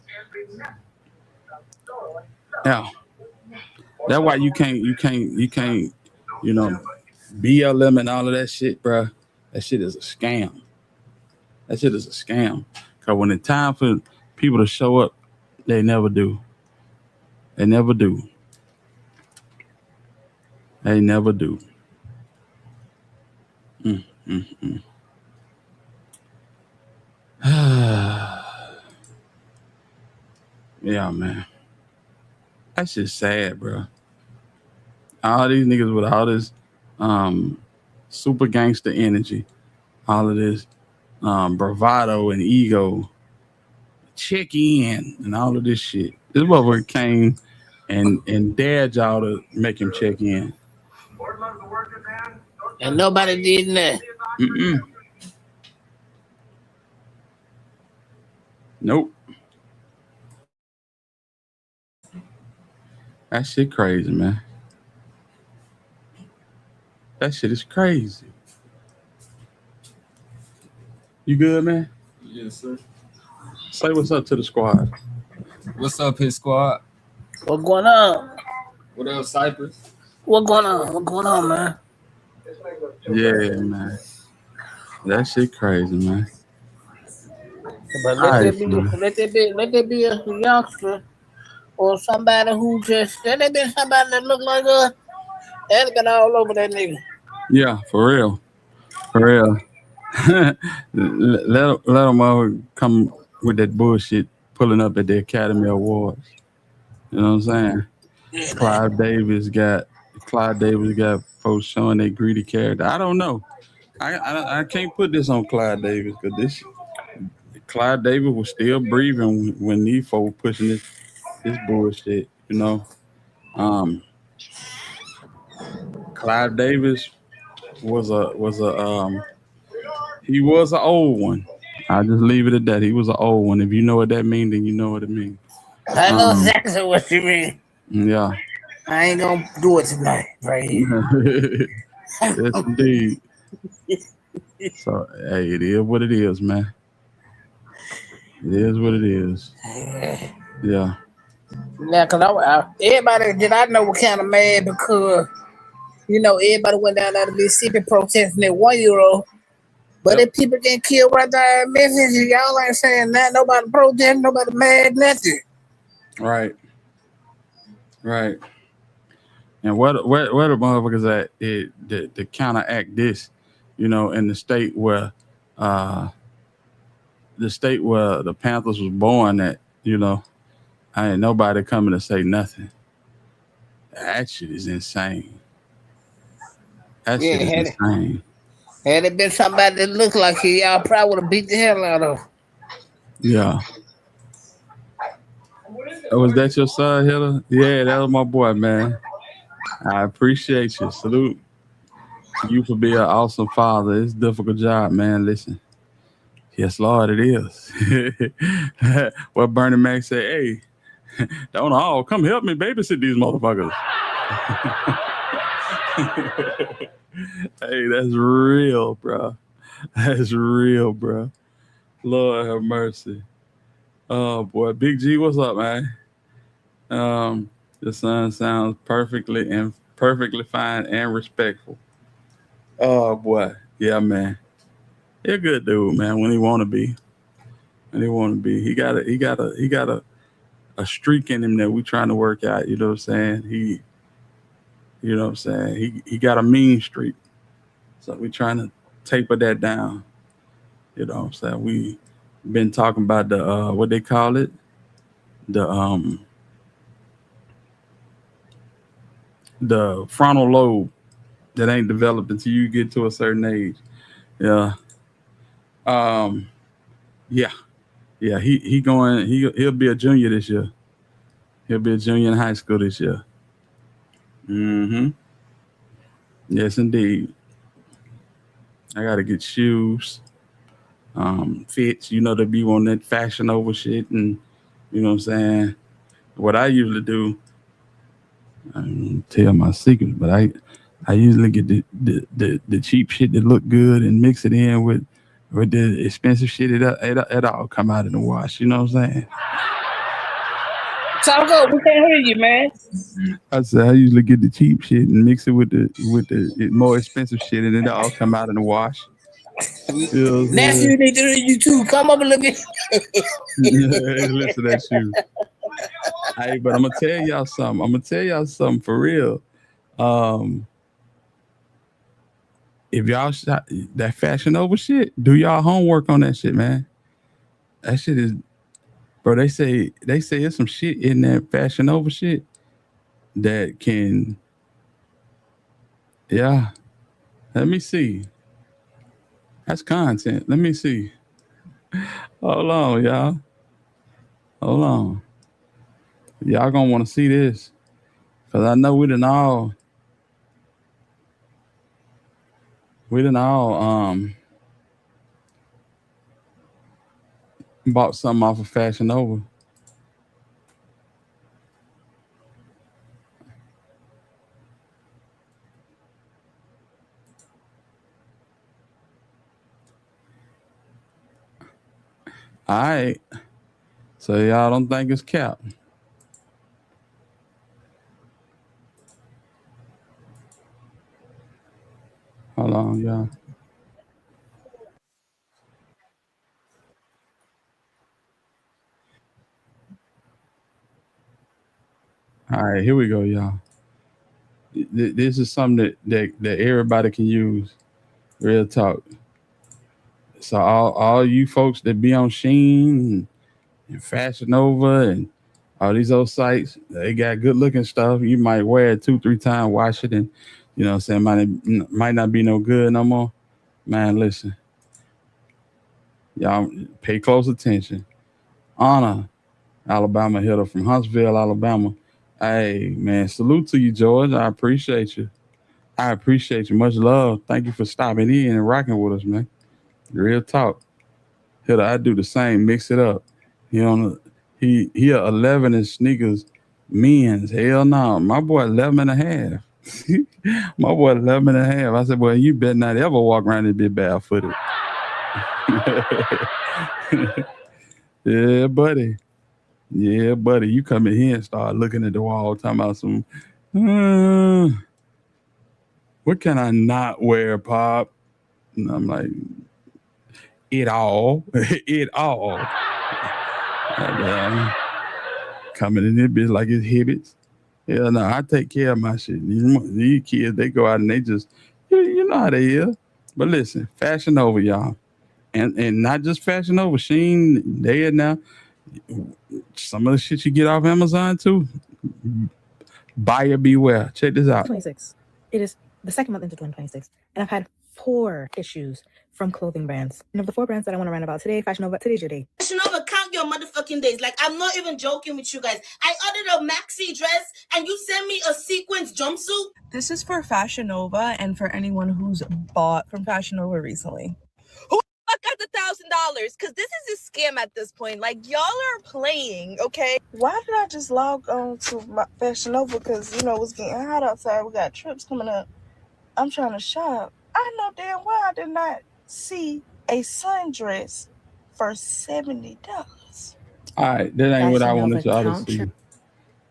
Yeah. That's why you can't, you know, BLM and all of that shit, bro. That shit is a scam. That shit is a scam. Because when it's time for people to show up, they never do. They never do. They never do. Yeah, man. That's just sad, bro. All these niggas with all this super gangster energy, all of this bravado and ego, check in and all of this shit. This motherfucker came and dared y'all to make him check in. And nobody did that. Nope. That shit crazy, man. That shit is crazy. You good, man? Yes, sir. Say what's up to the squad. What's up, his squad? What going on? What else, Cypress? What going on? What going on, man? Yeah, man. That shit crazy, man. But All right, man. let that be a youngster or somebody who just let that be somebody that look like us. That's been all over that nigga. Yeah, for real. For real. Let them all come with that bullshit pulling up at the Academy Awards. You know what I'm saying? Clive Davis got folks showing their greedy character. I don't know. I can't put this on Clive Davis because this Clive Davis was still breathing when these folks pushing this bullshit. You know, Clive Davis was he was an old one. I just leave it at that. He was an old one. If you know what that means, then you know what it means. I know exactly what you mean. Yeah. I ain't gonna do it tonight, right here. Yes, indeed. So, hey, it is what it is, man. It is what it is. Yeah. Now, cause everybody that I know were kind of mad because everybody went down there to Mississippi protesting that 1-year-old. But if people get killed right there in Memphis, y'all ain't saying that. Nobody protesting, nobody mad, nothing. Right. Right. And where the motherfuckers at to counteract this, in the state where the Panthers was born at, I ain't nobody coming to say nothing. That shit is insane. That shit is insane. Had it been somebody that looked like you, y'all probably would have beat the hell out of him. Yeah. Oh, was that your son, Hitler? Yeah, that was my boy, man. I appreciate you. Salute you for being an awesome father. It's a difficult job, man. Listen. Yes, Lord, it is. What Bernie Mac say, hey, don't all come help me babysit these motherfuckers. Hey, that's real, bro. That's real, bro. Lord have mercy. Oh boy, Big G, what's up, man? The son sounds perfectly fine and respectful. Oh boy, yeah, man. He's a good dude, man. When he want to be, he got a streak in him that we trying to work out. You know what I'm saying? He got a mean streak, so we trying to taper that down. You know what I'm saying? We been talking about the what they call it, the frontal lobe that ain't developed until you get to a certain age. Yeah. Yeah. He'll be a junior this year. He'll be a junior in high school this year. Mm-hmm. Yes, indeed. I gotta get shoes, fits. They be on that fashion over shit, and you know what I'm saying. What I usually do, I don't tell my secrets, but I usually get the cheap shit that look good and mix it in with the expensive shit. It all come out in the wash. You know what I'm saying? Talk up, we can't hear you, man. I said I usually get the cheap shit and mix it with the more expensive shit, and it all come out in the wash. That's you need to hear you too. Come up a little bit. Listen to that shoe. Hey, but I'm gonna tell y'all something for real. If y'all that Fashion Over shit, do y'all homework on that shit, man. That shit is, bro. They say there's some shit in that Fashion Over shit that can. Yeah. Let me see. That's content. Let me see. Hold on, y'all. Hold on. Y'all gonna want to see this, cause I know we done all bought something off of Fashion Over. All right. So y'all don't think it's cap. Hold on, y'all. All right, here we go, y'all. This is something that everybody can use. Real talk. So all you folks that be on Sheen and Fashion Nova and all these old sites, they got good looking stuff. You might wear it 2-3 times, wash it, and you know what I'm saying, might not be no good no more. Man, listen, y'all pay close attention. Honor, Alabama hitter from Huntsville, Alabama. Hey man, salute to you, George. I appreciate you. I appreciate you. Much love. Thank you for stopping in and rocking with us, man. Real talk. Hitter, I do the same. Mix it up. He on he 11 in sneakers, men's. Hell no. My boy 11 and a half. My boy 11 and a half. I said, well, you better not ever walk around and be barefooted. Yeah, buddy. Yeah, buddy. You come in here and start looking at the wall, talking about some, what can I not wear, Pop? And I'm like, it all. It all. And, coming in there, bitch, like it's Hibbits. Hell no, I take care of my shit. These kids, they go out and they just, you know how they is. But listen, Fashion Over, y'all. And not just Fashion Over, Sheen, they now. Some of the shit you get off Amazon too. Buyer beware. Check this out. 2026. It is the second month into 2026, and I've had 4 issues from clothing brands. And of the 4 brands that I want to rant about today, Fashion Nova, today's your day. Fashion Nova, count your motherfucking days. Like, I'm not even joking with you guys. I ordered a maxi dress, and you sent me a sequins jumpsuit. This is for Fashion Nova and for anyone who's bought from Fashion Nova recently. Who the fuck got the $1,000? Because this is a scam at this point. Like, y'all are playing, okay? Why did I just log on to my Fashion Nova? Because, you know, it's getting hot outside. We got trips coming up. I'm trying to shop. I know damn well I did not see a sundress for $70. All right, that ain't what I wanted y'all to see.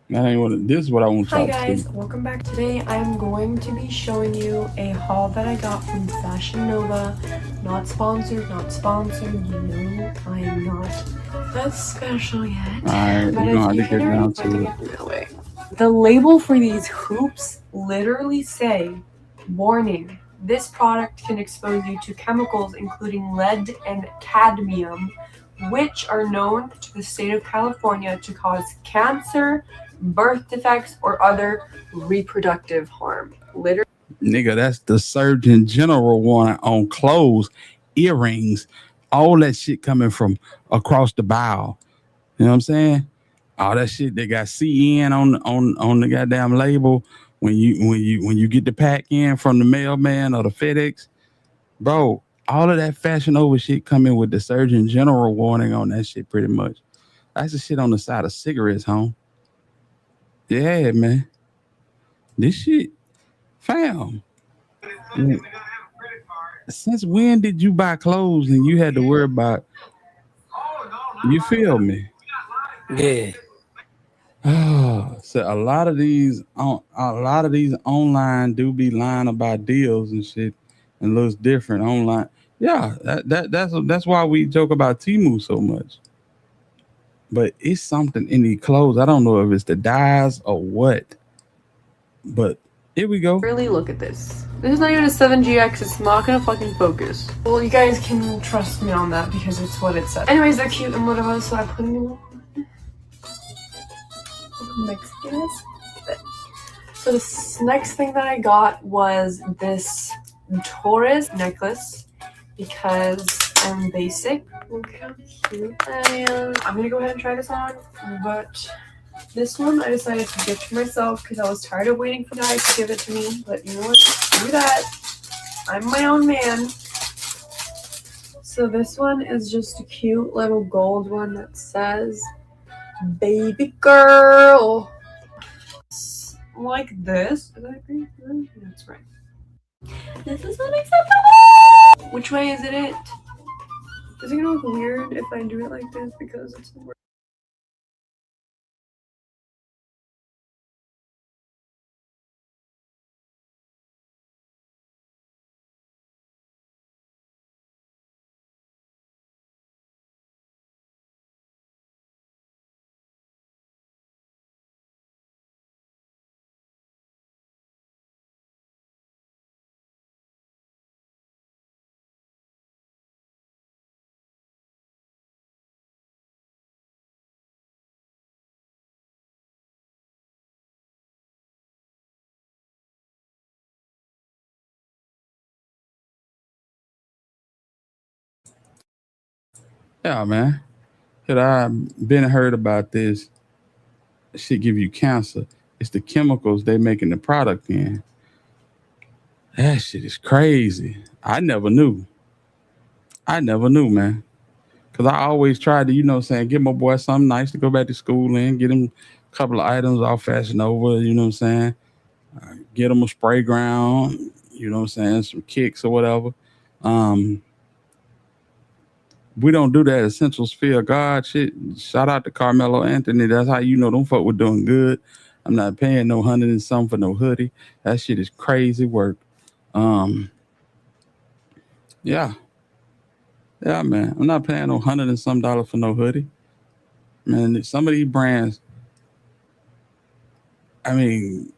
That ain't what. This is what I want y'all Hi to see. guys, welcome back. Today I'm going to be showing you a haul that I got from Fashion Nova. Not sponsored, you know I am not that special yet. Alright, But we're gonna have to get down to it. The label for these hoops literally say, warning, this product can expose you to chemicals including lead and cadmium, which are known to the state of California to cause cancer, birth defects, or other reproductive harm. Literally. Nigga, that's the Surgeon General one on clothes, earrings, all that shit coming from across the bow. You know what I'm saying? All that shit they got CN on the goddamn label when you get the pack in from the mailman or the FedEx, bro. All of that Fashion Over shit coming with the Surgeon General warning on that shit pretty much. That's the shit on the side of cigarettes, home. Yeah, man. This shit, fam. Since when did you buy clothes and you had to worry about, you feel me? Yeah. So a lot of these online do be lying about deals and shit and looks different online. Yeah, that's why we joke about Temu so much. But it's something in these clothes. I don't know if it's the dyes or what. But here we go. Really look at this. This is not even a 7GX, it's not gonna fucking focus. Well, you guys can trust me on that because it's what it says. Anyways, they're cute and whatever, so I put them in. Mexicans. So this next thing that I got was this Taurus necklace because I'm basic. Look how cute I am. I'm gonna go ahead and try this on, but this one I decided to gift to myself because I was tired of waiting for the guy to give it to me. But you know what? Screw that. I'm my own man. So this one is just a cute little gold one that says baby girl. Like this. Is that green? That's right. This is unacceptable! Which way is it? Is it gonna look weird if I do it like this because it's the Yeah, man. Had I been heard about this, shit give you cancer. It's the chemicals they making the product in. That shit is crazy. I never knew. I never knew, man. Cause I always tried to, get my boy something nice to go back to school in, get him a couple of items off Fashion Nova, you know what I'm saying? Get him a spray ground, you know what I'm saying, some kicks or whatever. We don't do that Essentials Fear God shit. Shout out to Carmelo Anthony. That's how you know them folk were doing good. I'm not paying no $100 and something for no hoodie. That shit is crazy work. Yeah. Yeah, man. I'm not paying no $100 and some for no hoodie. Man, some of these brands, I mean,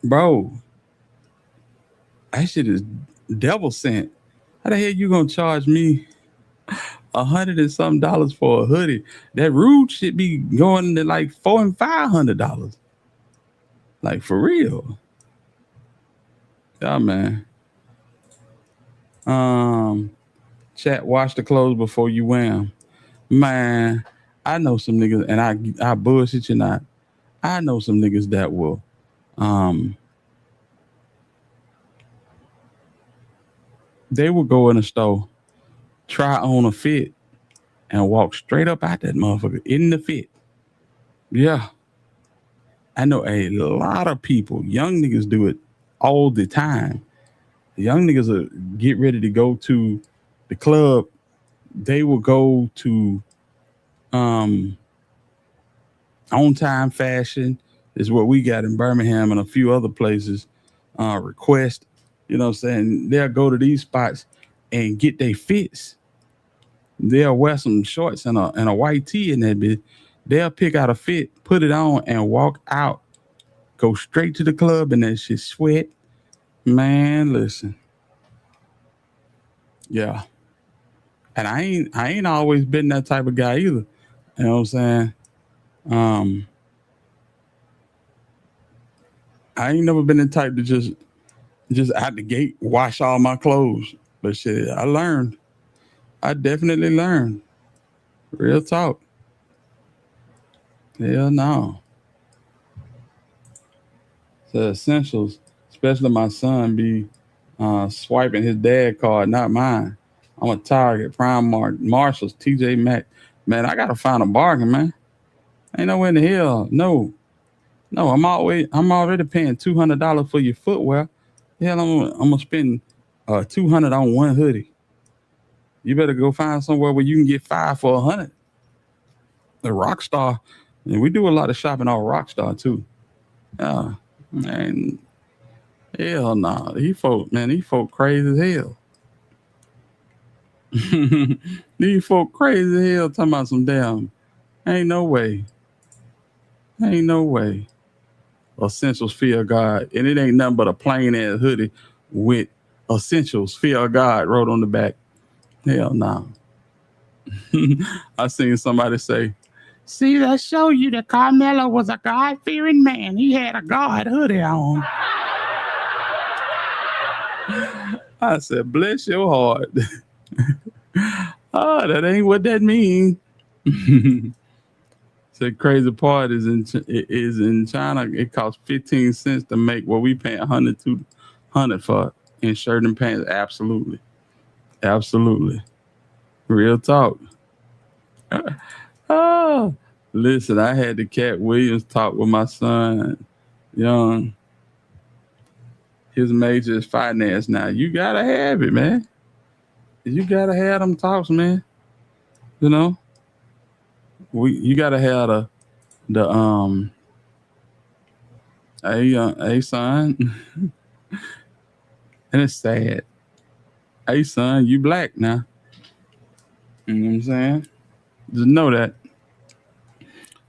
bro, that shit is devil sent. How the hell you gonna charge me $100 and something for a hoodie? That rude shit be going to like $400 and $500. Like for real. Yeah, man. Chat, wash the clothes before you wear them. Man, I know some niggas, and I bullshit you not. I know some niggas that will they will go in the store, try on a fit, and walk straight up out that motherfucker in the fit. Yeah. I know a lot of people, young niggas do it all the time. The young niggas will get ready to go to the club. They will go to on time fashion is what we got in Birmingham and a few other places. Request, you know what I'm saying? They'll go to these spots and get their fits. They'll wear some shorts and a white tee in that bitch. They'll pick out a fit, put it on, and walk out. Go straight to the club and that shit sweat. Man, listen. Yeah. And I ain't always been that type of guy either. You know what I'm saying? I ain't never been the type to just out the gate wash all my clothes. But shit, I learned. I definitely learned. Real talk. Hell no. The essentials, especially my son, be swiping his dad card, not mine. I'm a Target, Primark, Marshalls, TJ Maxx. Man, I gotta find a bargain, man. Ain't nowhere in the hell. No, I'm already paying $200 for your footwear. Hell, I'm gonna spend $200 on one hoodie. You better go find somewhere where you can get 5 for $100. The Rockstar, and we do a lot of shopping on Rockstar too. Man, hell no. These folk crazy as hell. These folk crazy as hell talking about some damn. Ain't no way. Essentials Fear God. And it ain't nothing but a plain ass hoodie with Essentials Fear God wrote on the back. Hell no. I seen somebody say, see, that show you that Carmelo was a God-fearing man. He had a God hoodie on. I said, bless your heart. Oh, that ain't what that means. The crazy part is in China. It costs 15 cents to make what we pay $100 for in shirt and pants. Absolutely. Real talk. Oh, listen, I had the Cat Williams talk with my son, young. His major is finance now. You gotta have it, man. You gotta have them talks, man. You know, you gotta have the hey son, and it's sad. Hey son, you black now. You know what I'm saying? Just know that.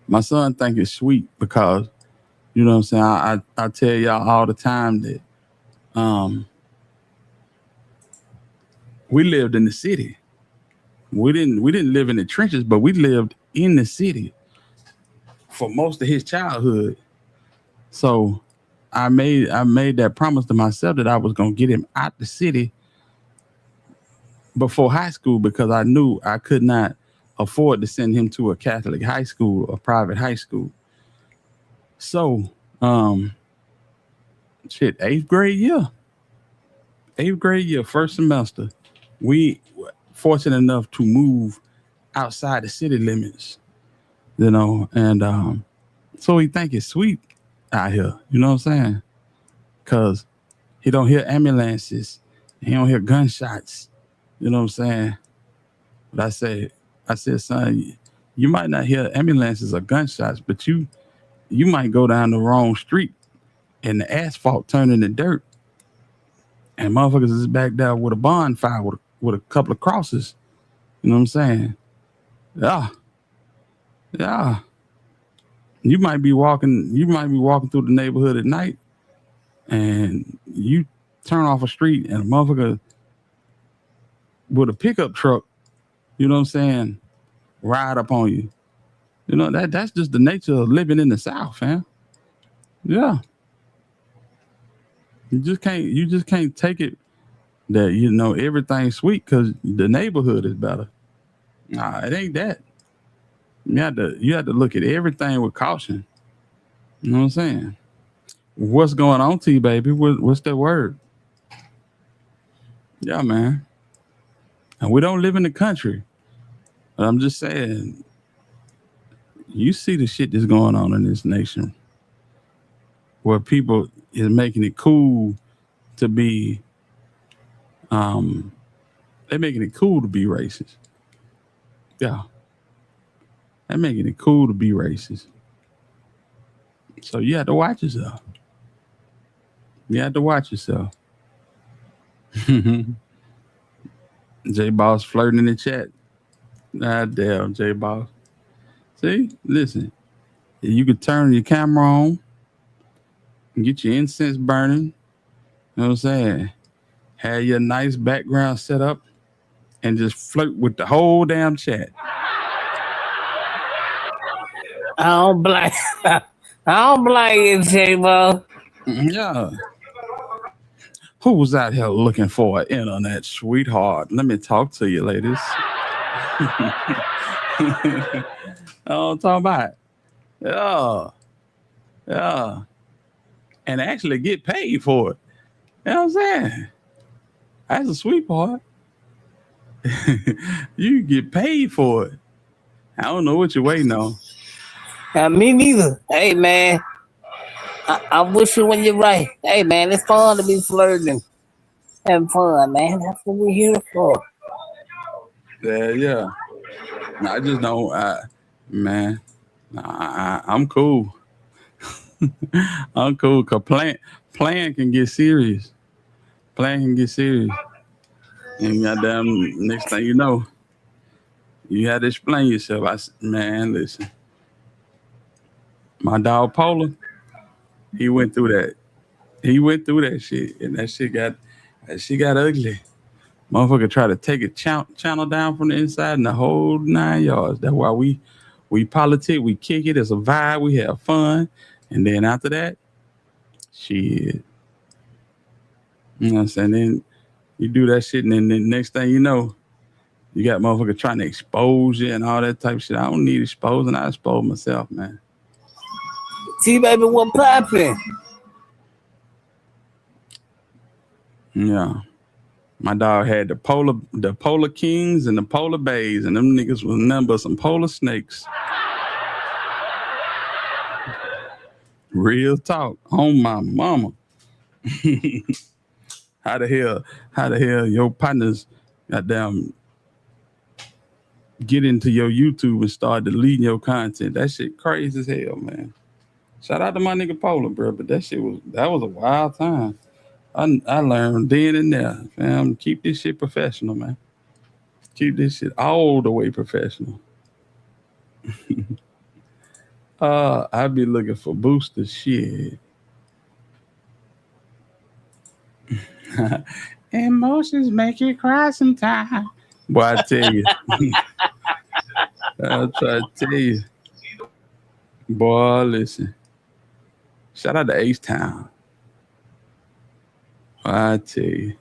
My son think it's sweet because, you know what I'm saying, I tell y'all all the time that we lived in the city. We didn't live in the trenches, but we lived in the city for most of his childhood. So I made that promise to myself that I was gonna get him out the city before high school because I knew I could not afford to send him to a Catholic high school, a private high school. So, eighth grade year, first semester, we fortunate enough to move outside the city limits, and so he think it's sweet out here, you know what I'm saying? Cause he don't hear ambulances, he don't hear gunshots, you know what I'm saying? But I said, son, you might not hear ambulances or gunshots, but you might go down the wrong street and the asphalt turn into dirt, and motherfuckers is back there with a bonfire with a couple of crosses. You know what I'm saying? Yeah. You might be walking through the neighborhood at night, and you turn off a street, and a motherfucker with a pickup truck, you know what I'm saying, ride up on you. You know, that's just the nature of living in the South, fam. Yeah. You just can't take it that everything's sweet because the neighborhood is better. Nah, it ain't that. You have to look at everything with caution. You know what I'm saying? What's going on, T baby? What's that word? Yeah, man. And we don't live in the country. But I'm just saying, you see the shit that's going on in this nation where people is making it cool to be they're making it cool to be racist. Yeah. They're making it cool to be racist. So you have to watch yourself. J Boss flirting in the chat. Ah, damn, J Boss. See, listen, you could turn your camera on and get your incense burning. You know what I'm saying? Have your nice background set up and just flirt with the whole damn chat. I don't blame you, J-Bo. Yeah. Who's out here looking for an internet sweetheart? Let me talk to you, ladies. I'm talking about. Yeah. And actually get paid for it. You know what I'm saying? That's a sweet part. You get paid for it. I don't know what you're waiting on. Me neither. Hey, man. I'm with you when you're right. Hey, man, it's fun to be flirting. Having fun, man. That's what we're here for. Yeah. I just don't, I'm cool. I'm cool because playing can get serious. And goddamn, next thing you know, you had to explain yourself. Listen. My dog Polar, he went through that. Shit, and that shit got ugly. Motherfucker try to take a channel down from the inside and the whole 9 yards. That's why we politic, we kick it as a vibe, we have fun, and then after that, shit. You know what I'm saying? Then you do that shit, and then the next thing you know, you got motherfucker trying to expose you and all that type of shit. I don't need exposing. I expose myself, man. T-Baby, what poppin'? Yeah. My dog had the polar kings and the polar bays, and them niggas was nothing but some polar snakes. Real talk. On my mama. How the hell your partners goddamn get into your YouTube and start deleting your content? That shit crazy as hell, man. Shout out to my nigga Polar, bro, but that was a wild time. I learned then and there, fam. Keep this shit professional, man. Keep this shit all the way professional. I be looking for booster shit. Emotions make you cry sometimes. Boy, I tell you. I'll try to tell you. Boy, listen. Shout out to H-Town. I tell you.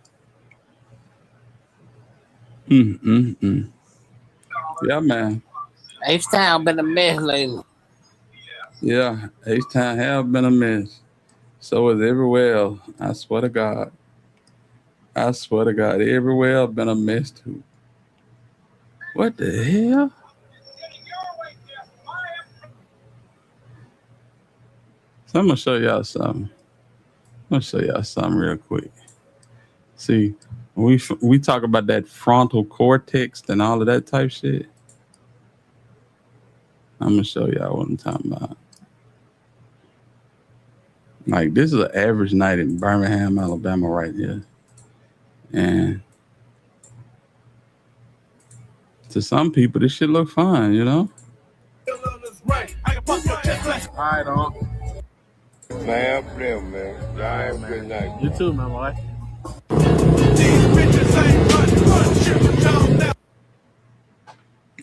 Yeah, man. H-Town been a mess lately. Yeah, H-Town have been a mess. So is everywhere else. I swear to God. I swear to God, everywhere else been a mess too. What the hell? So I'm gonna show y'all something. I'm gonna show y'all something real quick. See, when we talk about that frontal cortex and all of that type shit. I'm gonna show y'all what I'm talking about. Like, this is an average night in Birmingham, Alabama, right here, and to some people, this shit look fun, you know. Alright, Unc. Man, I'm playing, man. Y'all have a good night. You too, man, boy.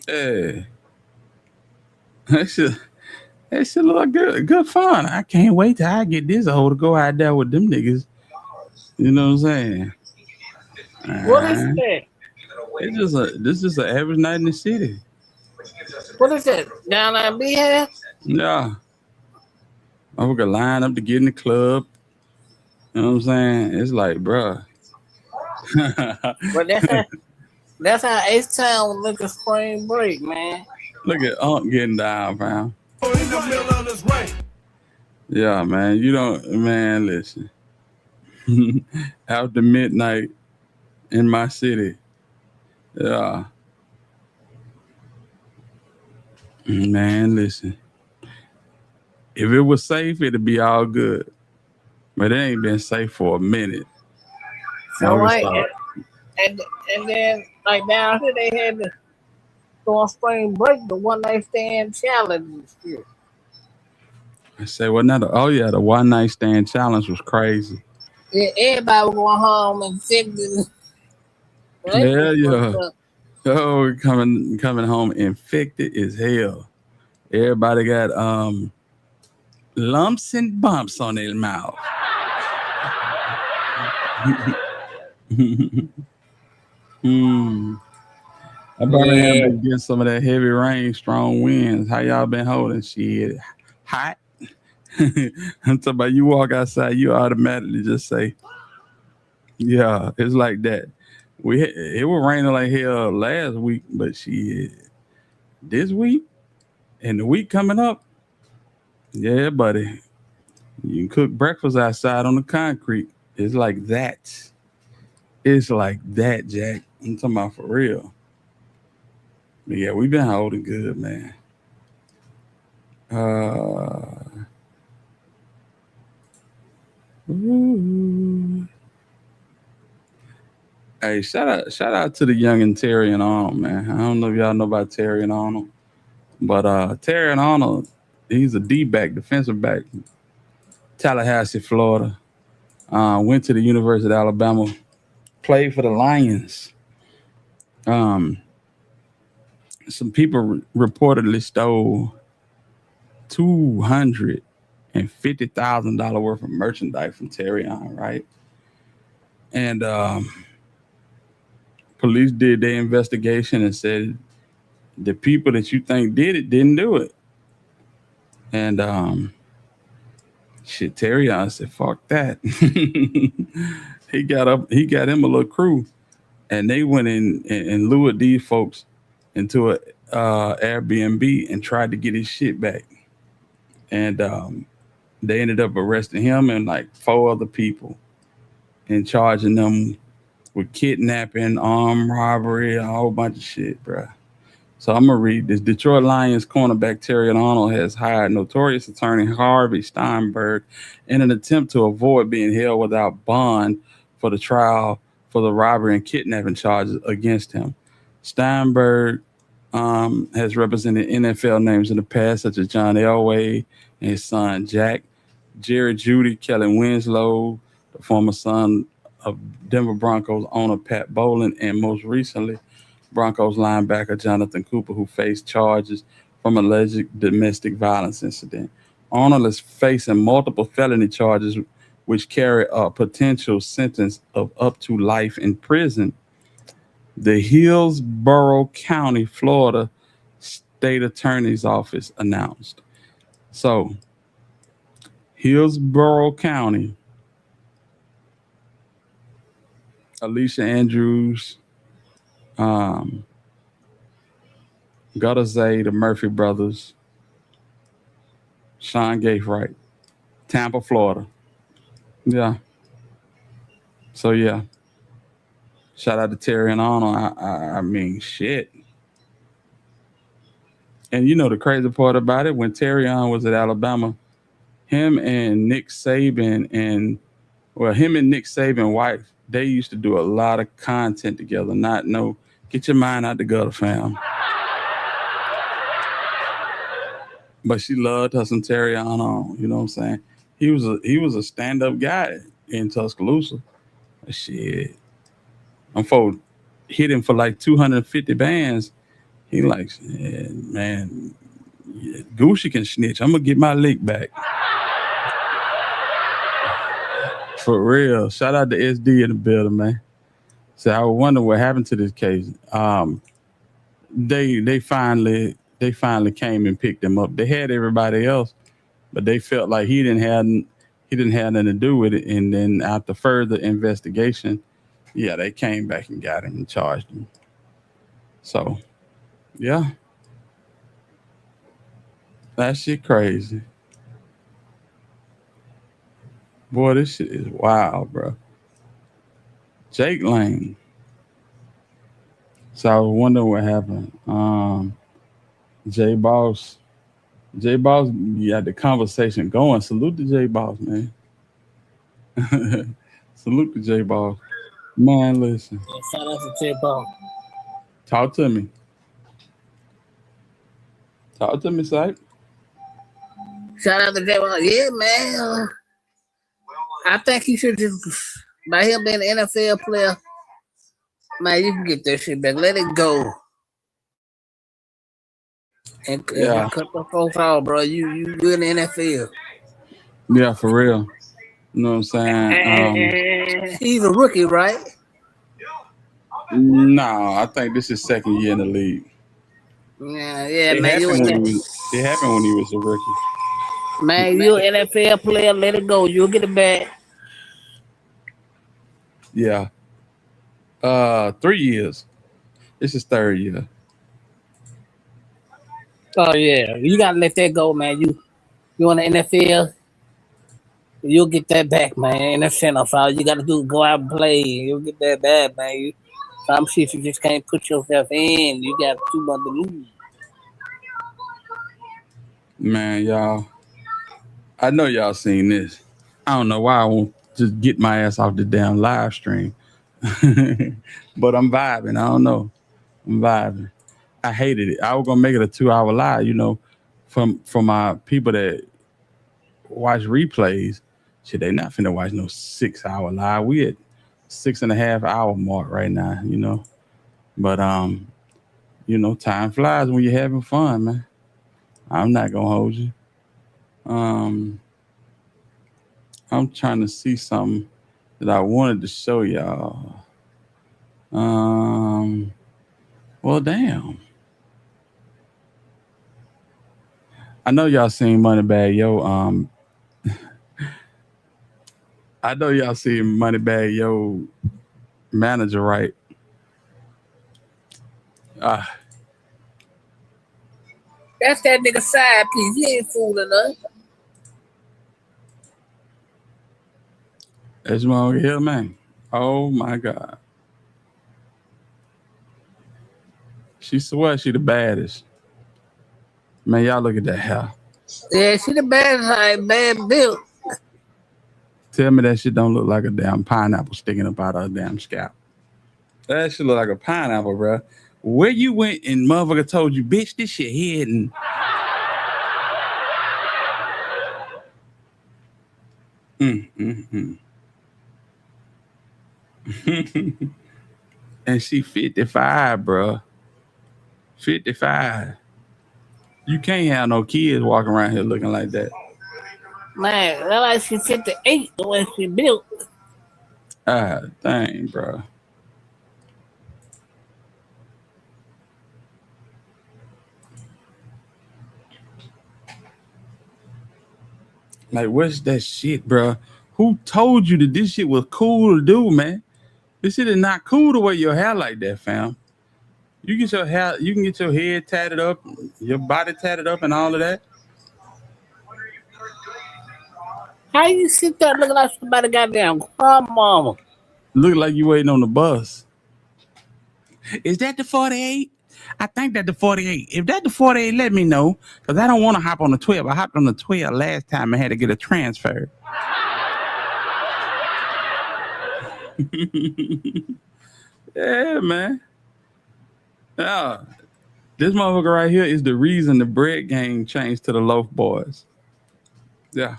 Hey, that shit look good fun. I can't wait till I get this hole to go out there with them niggas. You know what I'm saying? What is that? This is an average night in the city. What is that? Down at B-Head? Yeah. I could line up to get in the club. You know what I'm saying? It's like, bruh. But that's how H-Town look at spring break, man. Look at Unc getting down, fam. Yeah, man. You don't, man, listen. After midnight in my city. Yeah. Man, listen. If it was safe, it'd be all good. But it ain't been safe for a minute. So like, and then like down here they had to go on spring break, the one night stand challenge. I say, well, not oh yeah, the one night stand challenge was crazy. Yeah, everybody was going home and infected. Yeah. Oh, coming home infected as hell. Everybody got lumps and bumps on their mouth. I probably have been getting some of that heavy rain, strong winds. How y'all been holding shit? Hot. I'm talking about you walk outside, you automatically just say, yeah, it's like that. It was raining like hell last week, but shit, this week and the week coming up, yeah, buddy, you can cook breakfast outside on the concrete. It's like that. It's like that, Jack. I'm talking about for real. But yeah, we've been holding good, man. Hey, shout out to the youngin' Terry and Arnold, man. I don't know if y'all know about Terry and Arnold, but Terry and Arnold, he's a D-back, defensive back, Tallahassee, Florida. Went to the University of Alabama, played for the Lions. Some people reportedly stole $250,000 worth of merchandise from Terry on, right? And police did their investigation and said the people that you think did it didn't do it. And Terry on said, fuck that. He got him a little crew, and they went in and lured these folks into a Airbnb and tried to get his shit back. And they ended up arresting him and like 4 other people and charging them with kidnapping, armed robbery, a whole bunch of shit, bruh. So I'm going to read this. Detroit Lions cornerback Terry Arnold has hired notorious attorney Harvey Steinberg in an attempt to avoid being held without bond for the trial for the robbery and kidnapping charges against him. Steinberg has represented NFL names in the past, such as John Elway and his son Jack, Jerry Jeudy, Kellen Winslow, the former son of Denver Broncos owner Pat Bowlen, and most recently, Broncos linebacker Jonathan Cooper, who faced charges from alleged domestic violence incident. Arnold is facing multiple felony charges, which carry a potential sentence of up to life in prison. The Hillsborough County, Florida state attorney's office announced. So, Hillsborough County, Alicia Andrews, Gutterzay, the Murphy brothers, Sean Gayfright, Tampa, Florida. Yeah. So, yeah. Shout out to Terry and Arnold. I mean, shit. And you know the crazy part about it, when Terry was at Alabama, him and Nick Saban him and Nick Saban's wife, they used to do a lot of content together. Get your mind out the gutter, fam. But she loved her some Terry on, you know what I'm saying? He was a stand-up guy in Tuscaloosa. Shit. I'm folk hit him for like 250 bands. He like, yeah, man, yeah, Gucci can snitch. I'm gonna get my lick back. For real. Shout out to SD in the building, man. So I wonder what happened to this case. They finally came and picked him up. They had everybody else, but they felt like he didn't have nothing to do with it. And then after further investigation, yeah, they came back and got him and charged him. So, yeah. That shit crazy. Boy, this shit is wild, bro. Jake Lane. So I was wondering what happened. J Boss, you had the conversation going. Salute to J Boss, man. Salute to J Boss. Man, listen. Shout out to J Boss. Talk to me. Talk to me, Sype. Shout out to J Boss. Yeah, man. I think he should just, by him being an NFL player, man, you can get that shit back. Let it go. And cut the folks off, bro. You in the NFL. Yeah, for real. You know what I'm saying? He's a rookie, right? No, I think this is second year in the league. Yeah, It man. happened when he was a rookie. Man, you're an NFL player. Let it go. You'll get it back. Yeah. 3 years. This is third year. Oh yeah, you gotta let that go, man. You in the NFL, you'll get that back, man. NFL, all you gotta do is go out and play. You'll get that back, man. Some shit you just can't put yourself in. You got too much to lose. Man, y'all. I know y'all seen this. I don't know why I won't just get my ass off the damn live stream. But I'm vibing. I don't know. I'm vibing. I hated it. I was gonna make it a 2-hour live, you know, from my people that watch replays. Shit, they not finna watch no 6-hour live. We at 6.5 hour mark right now, you know. But you know, time flies when you're having fun, man. I'm not gonna hold you. I'm trying to see something that I wanted to show y'all. Well, damn. I know y'all seen Moneybag Yo. I know y'all seen Moneybag Yo manager, right? That's that nigga side piece. He ain't fooling us. That's wrong here, man. Oh my God. She swears she the baddest. Man, y'all look at that hair. Yeah, she the bad built. Tell me that shit don't look like a damn pineapple sticking up out of her damn scalp. That shit look like a pineapple, bro. Where you went and motherfucker told you, bitch, this shit hidden. And she 55, bro. 55. You can't have no kids walking around here looking like that. Man, that's like she 58 the way she built. Ah, dang, bro. Like, what's that shit, bro? Who told you that this shit was cool to do, man? This shit is not cool to wear your hair like that, fam. You get your hair, you can get your head tatted up, your body tatted up, and all of that. How you sit there looking like somebody goddamn grandmama? Look like you waiting on the bus. Is that the 48? I think that the 48. If that the 48, let me know, because I don't want to hop on the 12. I hopped on the 12 last time and had to get a transfer. Yeah, man. Yeah. This motherfucker right here is the reason the bread gang changed to the loaf boys. Yeah.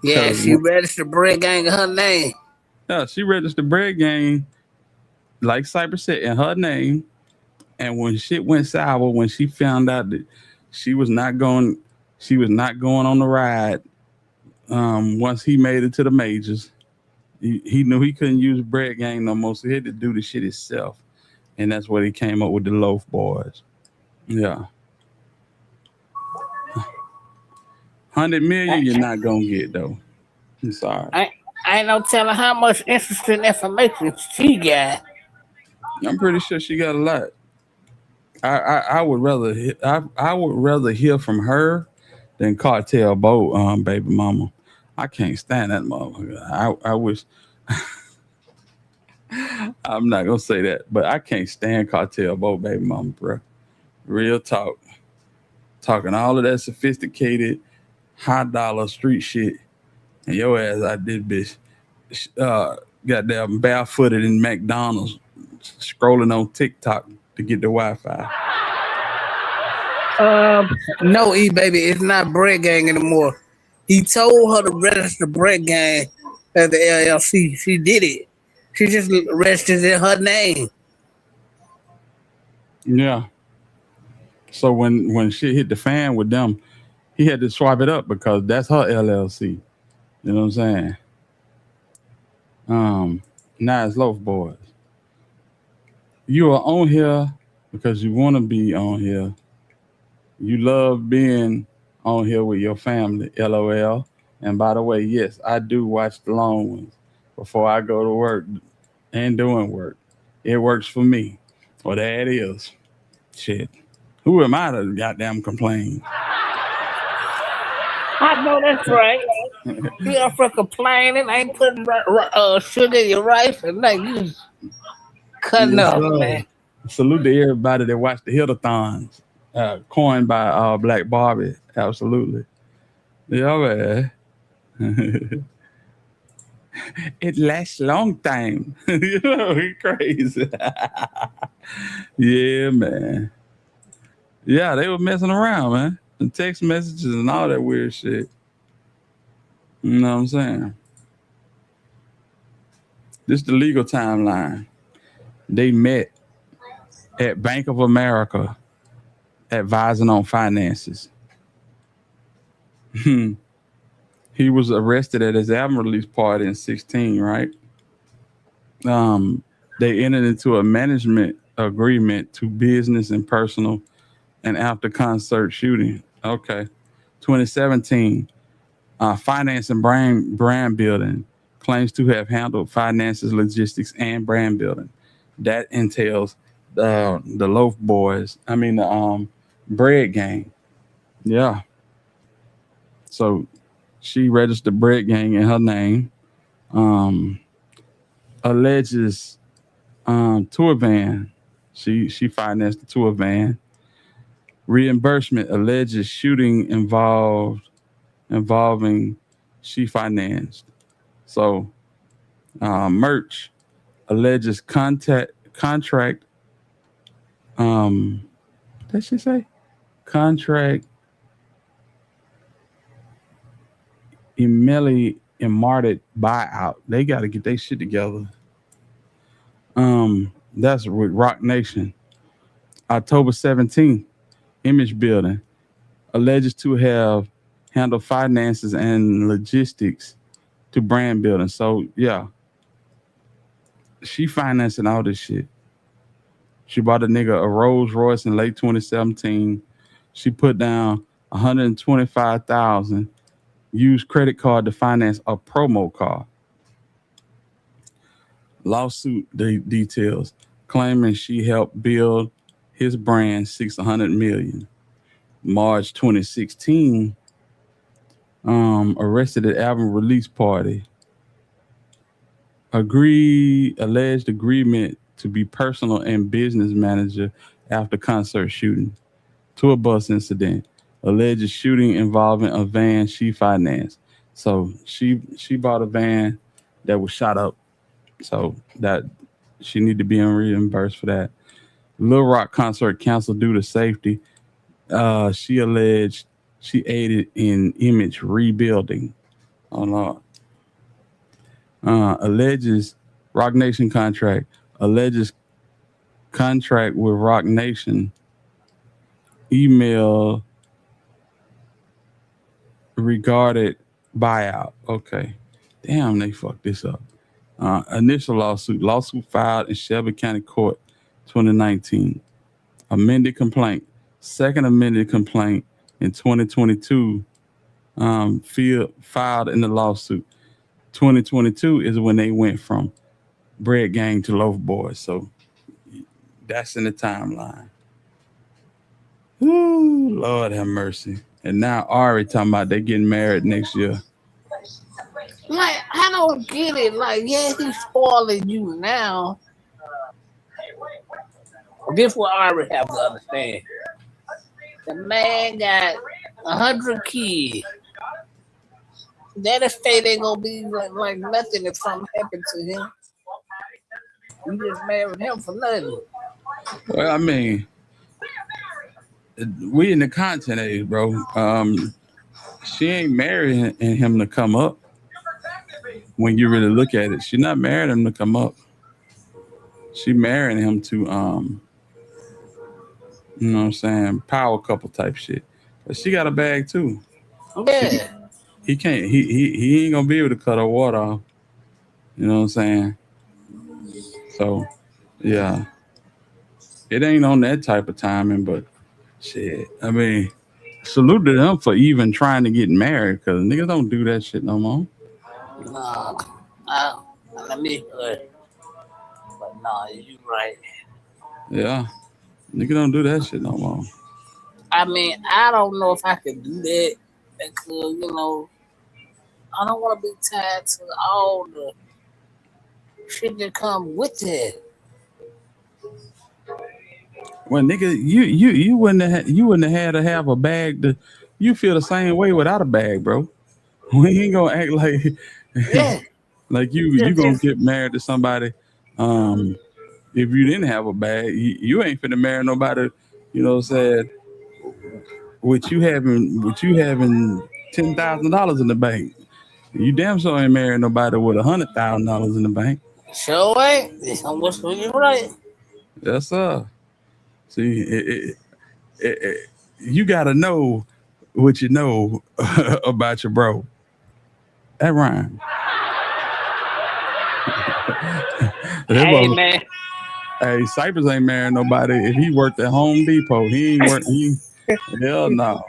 Yeah, she registered bread gang in her name. Yeah, she registered bread gang, like Cypress said, in her name. And when shit went sour, when she found out that she was not going on the ride, once he made it to the majors, he knew he couldn't use bread gang no more, so he had to do the shit himself. And that's where he came up with the loaf boys. Yeah. 100 million you're not gonna get though. I'm sorry. I ain't no telling how much interesting information she got. I'm pretty sure she got a lot. I would rather hear from her than Cartel Baby Mama. I can't stand that motherfucker. I wish I'm not gonna say that, but I can't stand Cartel Baby Mama, bro. Real talk. Talking all of that sophisticated, high dollar street shit. And your ass out this bitch goddamn barefooted in McDonald's scrolling on TikTok to get the Wi-Fi. No, baby, it's not bread gang anymore. He told her to register bread gang at the LLC. She did it. She just registered in her name. Yeah. So when shit hit the fan with them, he had to swap it up because that's her LLC. You know what I'm saying? Now it's Loaf Boys. You are on here because you want to be on here. You love being on here with your family, LOL. And by the way, yes, I do watch the long ones before I go to work and doing work. It works for me. Well, there it is. Shit. Who am I to goddamn complain? I know that's right. You up for complaining, ain't putting sugar in your rice, and like you just cutting up, man. Salute to everybody that watched the Hittathons, coined by Black Barbie. Absolutely. Yeah, man. It lasts long time. You know, he crazy. Yeah, man. Yeah, they were messing around, man. And text messages and all that weird shit. You know what I'm saying? This is the legal timeline. They met at Bank of America advising on finances. He was arrested at his album release party in 2016, right? They entered into a management agreement to business and personal and after concert shooting. Okay. 2017, finance and brand building, claims to have handled finances, logistics, and brand building. That entails the Loaf Boys. I mean, the Bread Gang. Yeah. So she registered Bread Gang in her name. Alleges tour van. She financed the tour van. Reimbursement alleges shooting involving she financed. So merch alleges contract. Did she say contract? Immediate buyout. They got to get their shit together. That's with Rock Nation. October 17th, image building alleges to have handled finances and logistics to brand building. So yeah, she financing all this shit. She bought a nigga a Rolls Royce in late 2017. She put down $125,000 used credit card to finance a promo car. Lawsuit details claiming she helped build his brand $600 million. March 2016, arrested at album release party. Alleged agreement to be personal and business manager after concert shooting. Tour bus incident. Alleged shooting involving a van she financed. So she bought a van that was shot up. So that she need to be reimbursed for that. Lil Rock concert canceled due to safety. She alleged she aided in image rebuilding. Oh Lord. Alleges Rock Nation contract. Alleges contract with Rock Nation. Email regarded buyout. Okay. Damn, they fucked this up. Initial lawsuit filed in Shelby County Court 2019. Amended complaint. Second amended complaint in 2022 filed in the lawsuit. 2022 is when they went from Bread Gang to Loaf Boys. So that's in the timeline. Ooh, Lord have mercy. And now Ari talking about they getting married next year. Like, I don't get it. Like, yeah, he's spoiling you now. This what I already have to understand. The man got 100 kids. That estate ain't gonna be like nothing if something happened to him. You just married him for nothing. Well, I mean, we in the content age, bro. She ain't marrying him to come up. When you really look at it, she not marrying him to come up. She marrying him to, you know what I'm saying, power couple type shit. But she got a bag too. Yeah. He can't. He ain't gonna be able to cut her water off. You know what I'm saying? So, yeah, it ain't on that type of timing. But shit, I mean, salute to them for even trying to get married, because niggas don't do that shit no more. No, let me. But no, you right. Yeah, nigga don't do that shit no more. I mean, I don't know if I could do that because, you know, I don't want to be tied to all the shit that come with it. Well, nigga, you wouldn't have had to have a bag. You feel the same way without a bag, bro. We ain't gonna act like like you gonna get married to somebody. If you didn't have a bag, you ain't finna marry nobody. You know what I'm saying? With you having $10,000 in the bank, you damn sure ain't marrying nobody with $100,000 in the bank. Sure ain't. You're right. Yes, sir. See, you gotta know what you know about your bro. That rhyme. Hey, man. Hey, Cypress ain't marrying nobody. If he worked at Home Depot, he ain't work. Hell no.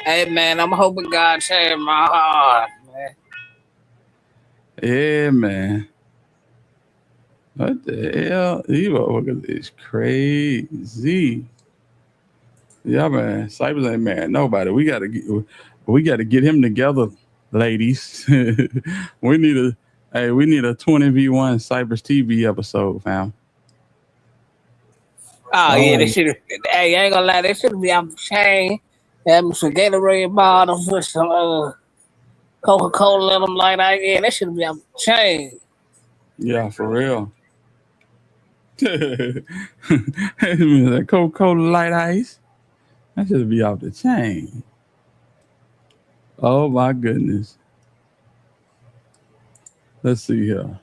Hey, man, I'm hoping God changed my heart, man. Yeah, man. What the hell? It's crazy. Yeah, man. Cypress ain't marrying nobody. We gotta get him together, ladies. we need a 20v1 Cypress TV episode, fam. Oh, yeah, they should have. Hey, I ain't gonna lie, they should be on the chain. Having some Gatorade bottles with some Coca-Cola in them like that. Yeah, they should be on the chain. Yeah, for real. That Coca-Cola light ice. That should be off the chain. Oh my goodness. Let's see here.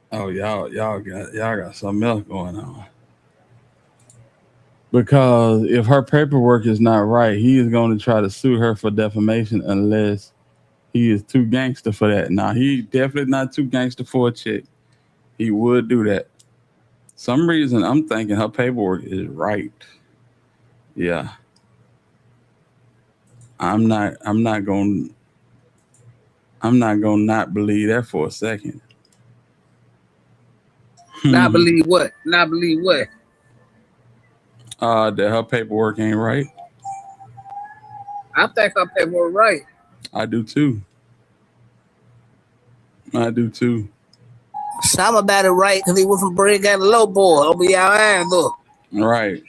Oh, y'all got something else going on. Because if her paperwork is not right, he is going to try to sue her for defamation unless he is too gangster for that. Now, he definitely not too gangster for a chick. He would do that. Some reason I'm thinking her paperwork is right. Yeah. I'm not gonna not believe that for a second. Not believe what? Not believe what? That her paperwork ain't right. I think her paperwork right. I do too. Some about it right because he went from Brig got a low boy. Over y'all eyes, look. Right.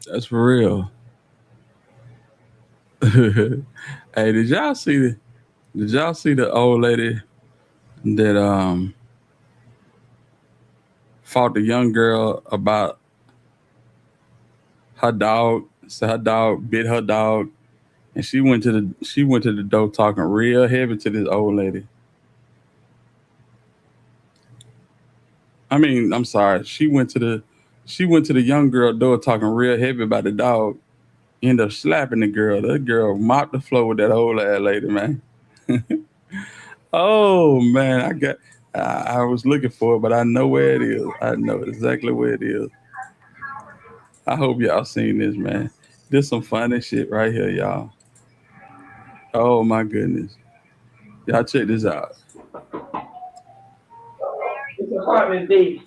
That's for real. Hey, did y'all see the old lady that fought the young girl about her dog? So her dog bit her dog, and she went to the door talking real heavy to this old lady. I mean, I'm sorry. She went to the young girl door talking real heavy about the dog. End up slapping the girl. That girl mopped the floor with that old ass lady, man. Oh man, I was looking for it, but I know where it is. I know exactly where it is. I hope y'all seen this, man. This some funny shit right here, y'all. Oh my goodness. Y'all check this out. It's apartment B.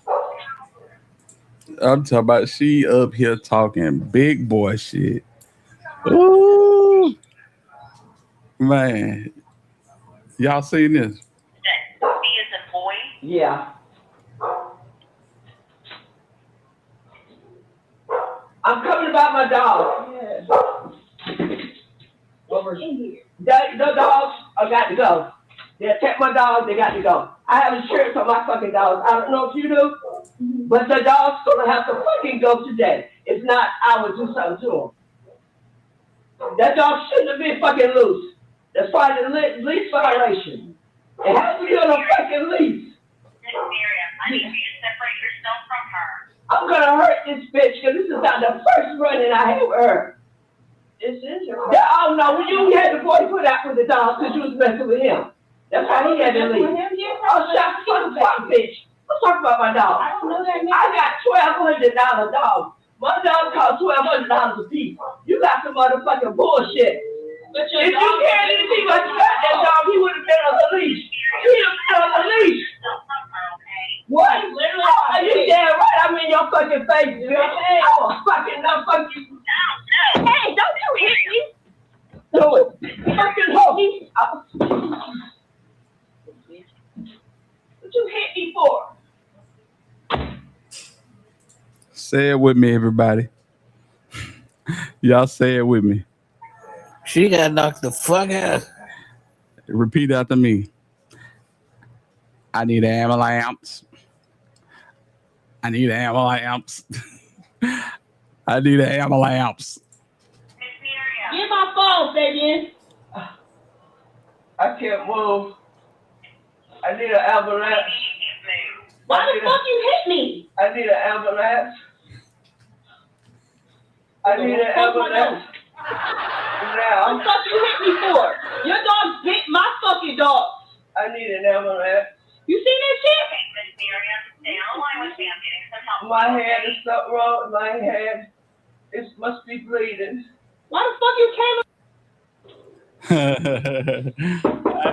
I'm talking about she up here talking big boy shit. Ooh, man. Y'all seen this? Yeah. I'm coming about my dog. Yeah. Over in here. The dogs are got to go. They attack my dogs, they got to go. I have insurance on my fucking dogs. I don't know if you do, but the dog's gonna have to fucking go today. If not, I will do something to him. That dog shouldn't have been fucking loose. That's why the lease violation. It has to be on a fucking lease. I need you to separate yourself from her. I'm gonna hurt this bitch because this is not the first running I had with her. This is your oh no, when you had the boy put out with the dog because you was messing with him. That's why he had to leave. Oh, shut the fuck, bitch. Let's talk about my dog. I don't know that name. I got $1,200 dogs. My dog cost $1,200 a piece. You got some motherfucking bullshit. If you cared anything about that dog, he would have been on the leash. He would have been on the leash. What? Oh, you damn right. I'm in your fucking face, bitch. I will fucking not fuck you. Hey, don't you hit me. Do it. Fucking hold me. What you hit me for? Say it with me, everybody. Y'all say it with me. She got knocked the fuck out. Repeat after me. I need an ambulance. I need an ambulance. I need an ambulance. Get my phone, Fabian. I can't move. I need an ambulance. Why the fuck you hit me? I need an ambulance. I need an ambulance. Now. What the fuck you hit me for? Your dog bit my fucking dog. I need an ambulance. You see that shit? My head is something wrong with my head. It must be bleeding. Why the fuck you came? I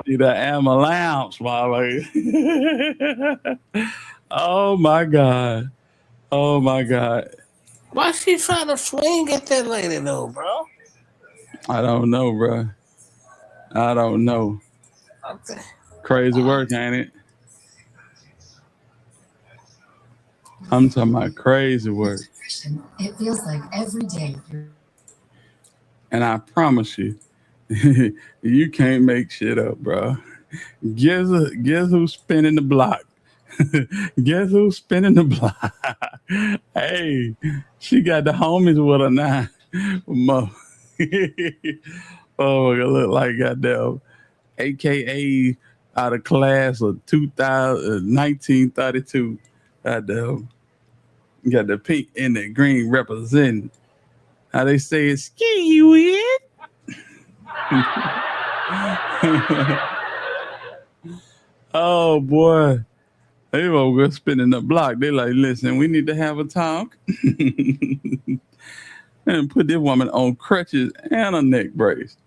need an ambulance, Molly. Oh my God. Oh my God. Why she trying to swing at that lady though, bro? I don't know, bro. I don't know. Okay. Crazy work, ain't it? I'm talking about crazy work. It feels like every day. And I promise you, you can't make shit up, bro. Guess who's spinning the block? Guess who's spinning the block? Hey, she got the homies with her now. Mo. Oh, it look like goddamn AKA out of class of 1932. Goddamn. You got the pink and the green representing. How they say it's ski with. Oh boy. They were spinning the block. They like, listen, we need to have a talk. and put this woman on crutches and a neck brace.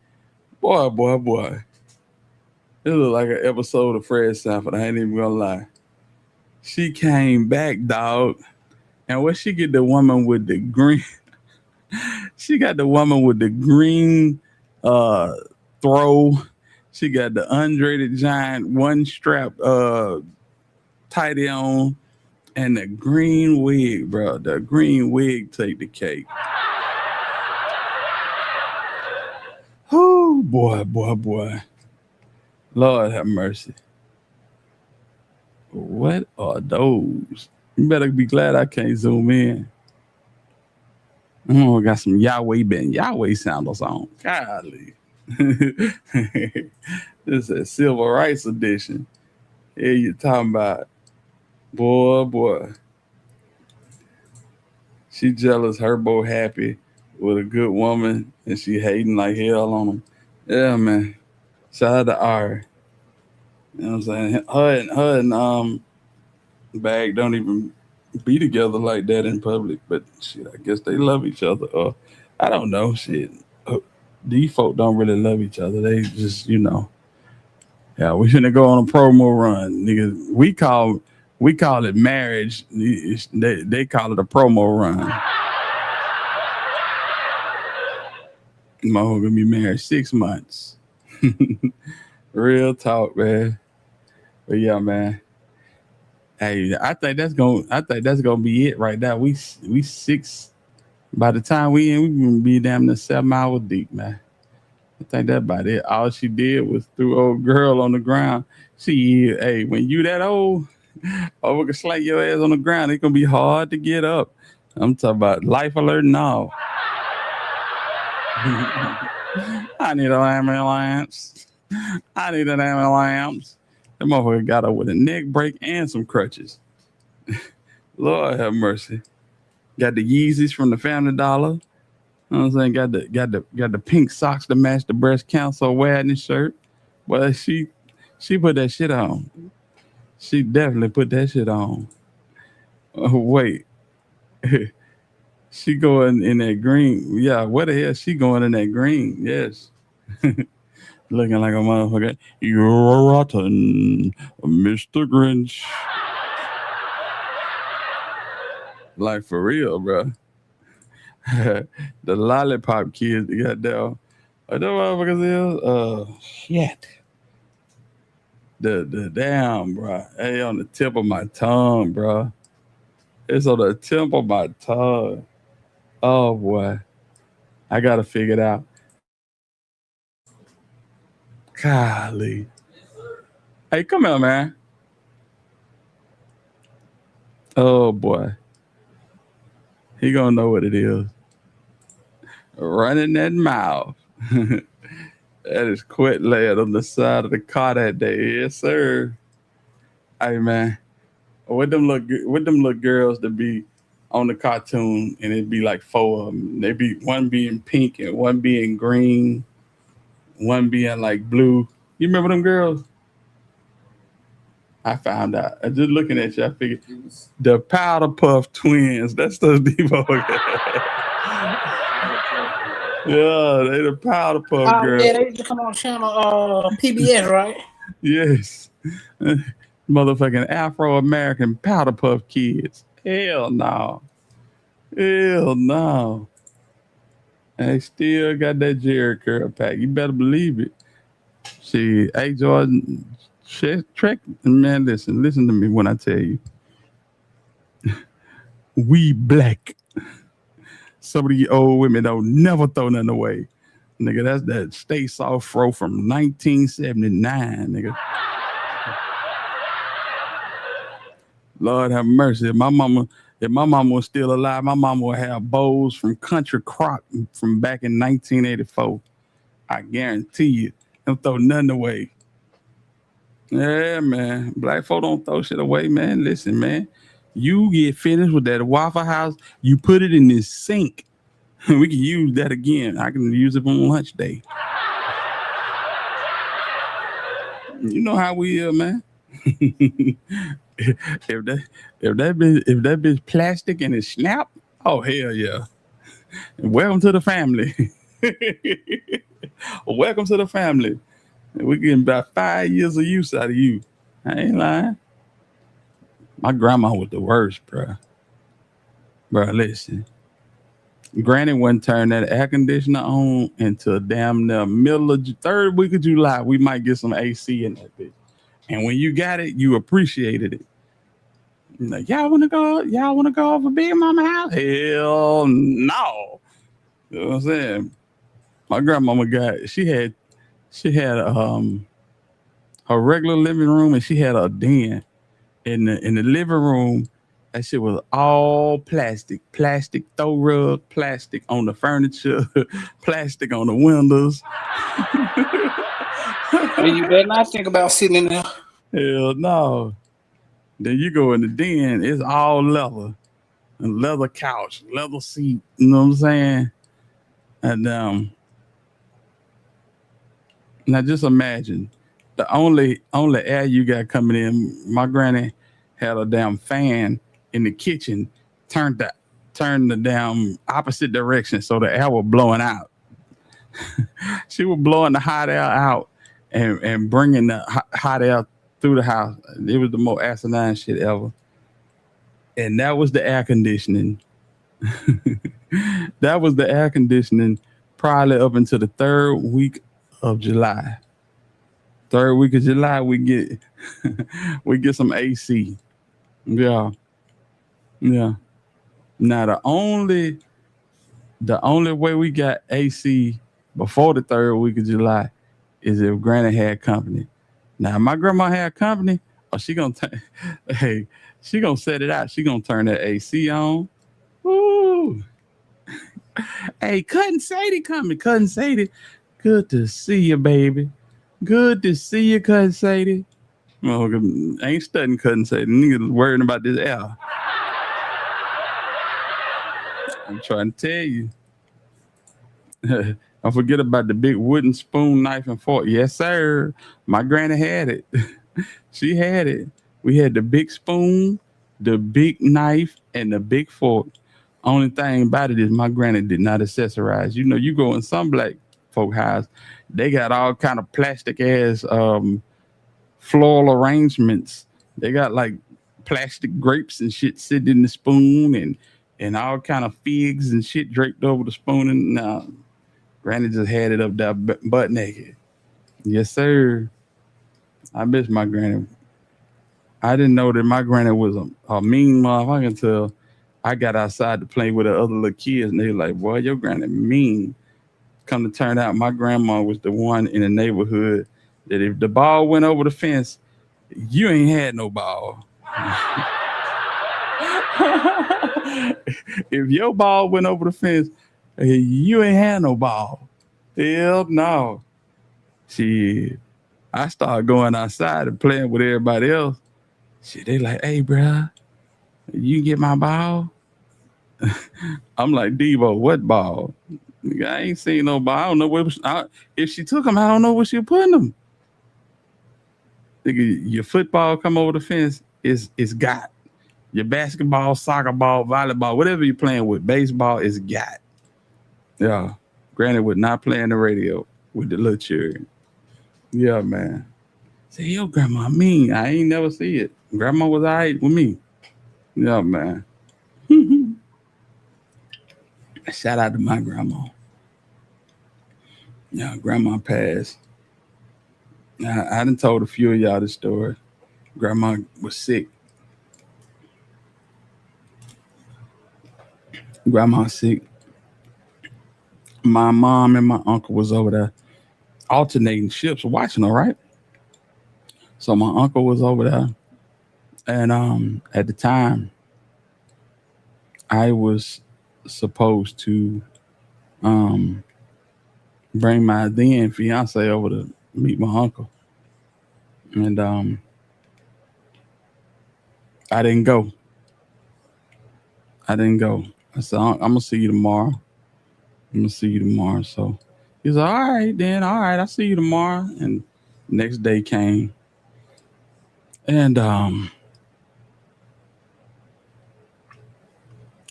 Boy. It looked like an episode of Fred Sanford. I ain't even gonna lie. She came back, dog. And where she get the woman with the green? She got the woman with the green throw. She got the Andre the Giant one strap tighty on, and the green wig, bro. The green wig take the cake. Oh boy. Lord have mercy. What are those? You better be glad I can't zoom in. Oh, got some Yahweh sandals on. Golly. This is a civil rights edition. Here you talking about. Boy. She jealous, Herbo happy with a good woman, and she hating like hell on him. Yeah, man. Shout out to R. You know what I'm saying? Her and Bag don't even be together like that in public, but shit, I guess they love each other. Or I don't know, shit. These folk don't really love each other. They just, yeah, we finna go on a promo run, nigga. We call it marriage. They call it a promo run. Motherfucker gonna be married 6 months. Real talk, man. But yeah, man. Hey, I think that's gonna be it right now. We 6. By the time we in, we gonna be damn near 7 hours deep, man. I think that's about it. All she did was threw old girl on the ground. Hey, when you that old, we can slap your ass on the ground. It's gonna be hard to get up. I'm talking about life alert and all. I need an ambulance. That motherfucker got up with a neck break and some crutches. Lord have mercy. Got the Yeezys from the Family Dollar. You know what I'm saying? Got the pink socks to match the breast cancer awareness shirt. But she put that shit on. She definitely put that shit on. Oh, wait. She going in that green. Yeah, where the hell she going in that green? Yes. Looking like a motherfucker. You're rotten, Mr. Grinch. Like for real, bro. The lollipop kids they got down. What the motherfuckers is? Shit. The damn, bro. Hey, on the tip of my tongue, bro. It's on the tip of my tongue. Oh boy. I gotta figure it out. Golly. Hey, come here, man. Oh boy. He gonna know what it is. Running that mouth. That is quit laying on the side of the car that day. Yes, sir. Hey man. With them little girls that be on the cartoon and it'd be like 4 of them. They be one being pink and one being green, one being like blue. You remember them girls? I found out. I just looking at you, I figured the Powder Puff Twins. That's those Devo. Yeah, they the Powder Puff girls. Yeah, they used to come on channel PBS, right? Yes. Motherfucking Afro-American Powder Puff kids. Hell no. Hell no. And they still got that Jerry curl pack. You better believe it. See, hey Jordan, Trek, man, listen to me when I tell you. We black. Some of the old women don't never throw nothing away. Nigga, that's that Stay Soft Fro from 1979, nigga. Lord have mercy. If my mama was still alive, my mama would have bows from Country Crock from back in 1984. I guarantee you. Don't throw nothing away. Yeah, man. Black folk don't throw shit away, man. Listen, man. You get finished with that Waffle House, you put it in this sink. We can use that again. I can use it on lunch day. You know how we are, man. If that bitch plastic and it snap, oh hell yeah. Welcome to the family. Welcome to the family. We're getting about 5 years of use out of you. I ain't lying. My grandma was the worst, bro. Bro, listen. Granny wouldn't turn that air conditioner on until damn near middle of third week of July. We might get some AC in that bitch. And when you got it, you appreciated it. Like, y'all wanna go over Babymama house? Hell no. You know what I'm saying? My grandmama she had her regular living room, and she had a den in the living room. That shit was all plastic throw rug, plastic on the furniture, plastic on the windows. Hey, you better not think about sitting in there. Hell no. Then you go in the den, it's all leather. And leather couch, leather seat, you know what I'm saying? And now just imagine the only air you got coming in. My granny had a damn fan in the kitchen, turned the damn opposite direction so the air was blowing out. She was blowing the hot air out and bringing the hot air through the house. It was the most asinine shit ever. And that was the air conditioning. That was the air conditioning probably up until the third week of July. Third week of July, we get some AC. Yeah. Now the only way we got AC before the third week of July is if Granny had company. Now my grandma had company, she gonna set it out. She gonna turn that AC on. Woo! Hey, Cousin Sadie coming. Cousin Sadie, good to see you, baby. Good to see you, Cousin Sadie. Oh, ain't studying Cousin Sadie. Niggas worrying about this air. I'm trying to tell you. Don't forget about the big wooden spoon, knife, and fork. Yes, sir. My granny had it. She had it. We had the big spoon, the big knife, and the big fork. Only thing about it is my granny did not accessorize. You know, you go in some black folk house, they got all kind of plastic ass floral arrangements. They got like plastic grapes and shit sitting in the spoon and all kind of figs and shit draped over the spoon. And now Granny just had it up there butt naked. Yes, sir. I miss my granny. I didn't know that my granny was a mean motherfucker until I got outside to play with the other little kids, and they were like, boy, your granny mean. Come to turn out, my grandma was the one in the neighborhood that if the ball went over the fence, you ain't had no ball. If your ball went over the fence, you ain't had no ball. Hell no. Shit. I started going outside and playing with everybody else. Shit, they like, hey, bruh, you get my ball? I'm like, Devo, what ball? I ain't seen no ball. I don't know where. If she took them, I don't know where she putting them. Your football come over the fence is got. Your basketball, soccer ball, volleyball, whatever you're playing with, baseball is got. Yeah. Granny would not play on the radio with the little children. Yeah, man. Say, yo, grandma mean. I ain't never see it. Grandma was all right with me. Yeah, man. Shout out to my grandma. Yeah, grandma passed. I done told a few of y'all the story. Grandma was sick. Grandma sick. My mom and my uncle was over there alternating shifts watching her, right? So my uncle was over there. And at the time, I was supposed to bring my then fiance over to meet my uncle. And I didn't go. I said, I'm going to see you tomorrow. So he's like, all right, then. All right, I'll see you tomorrow. And next day came. And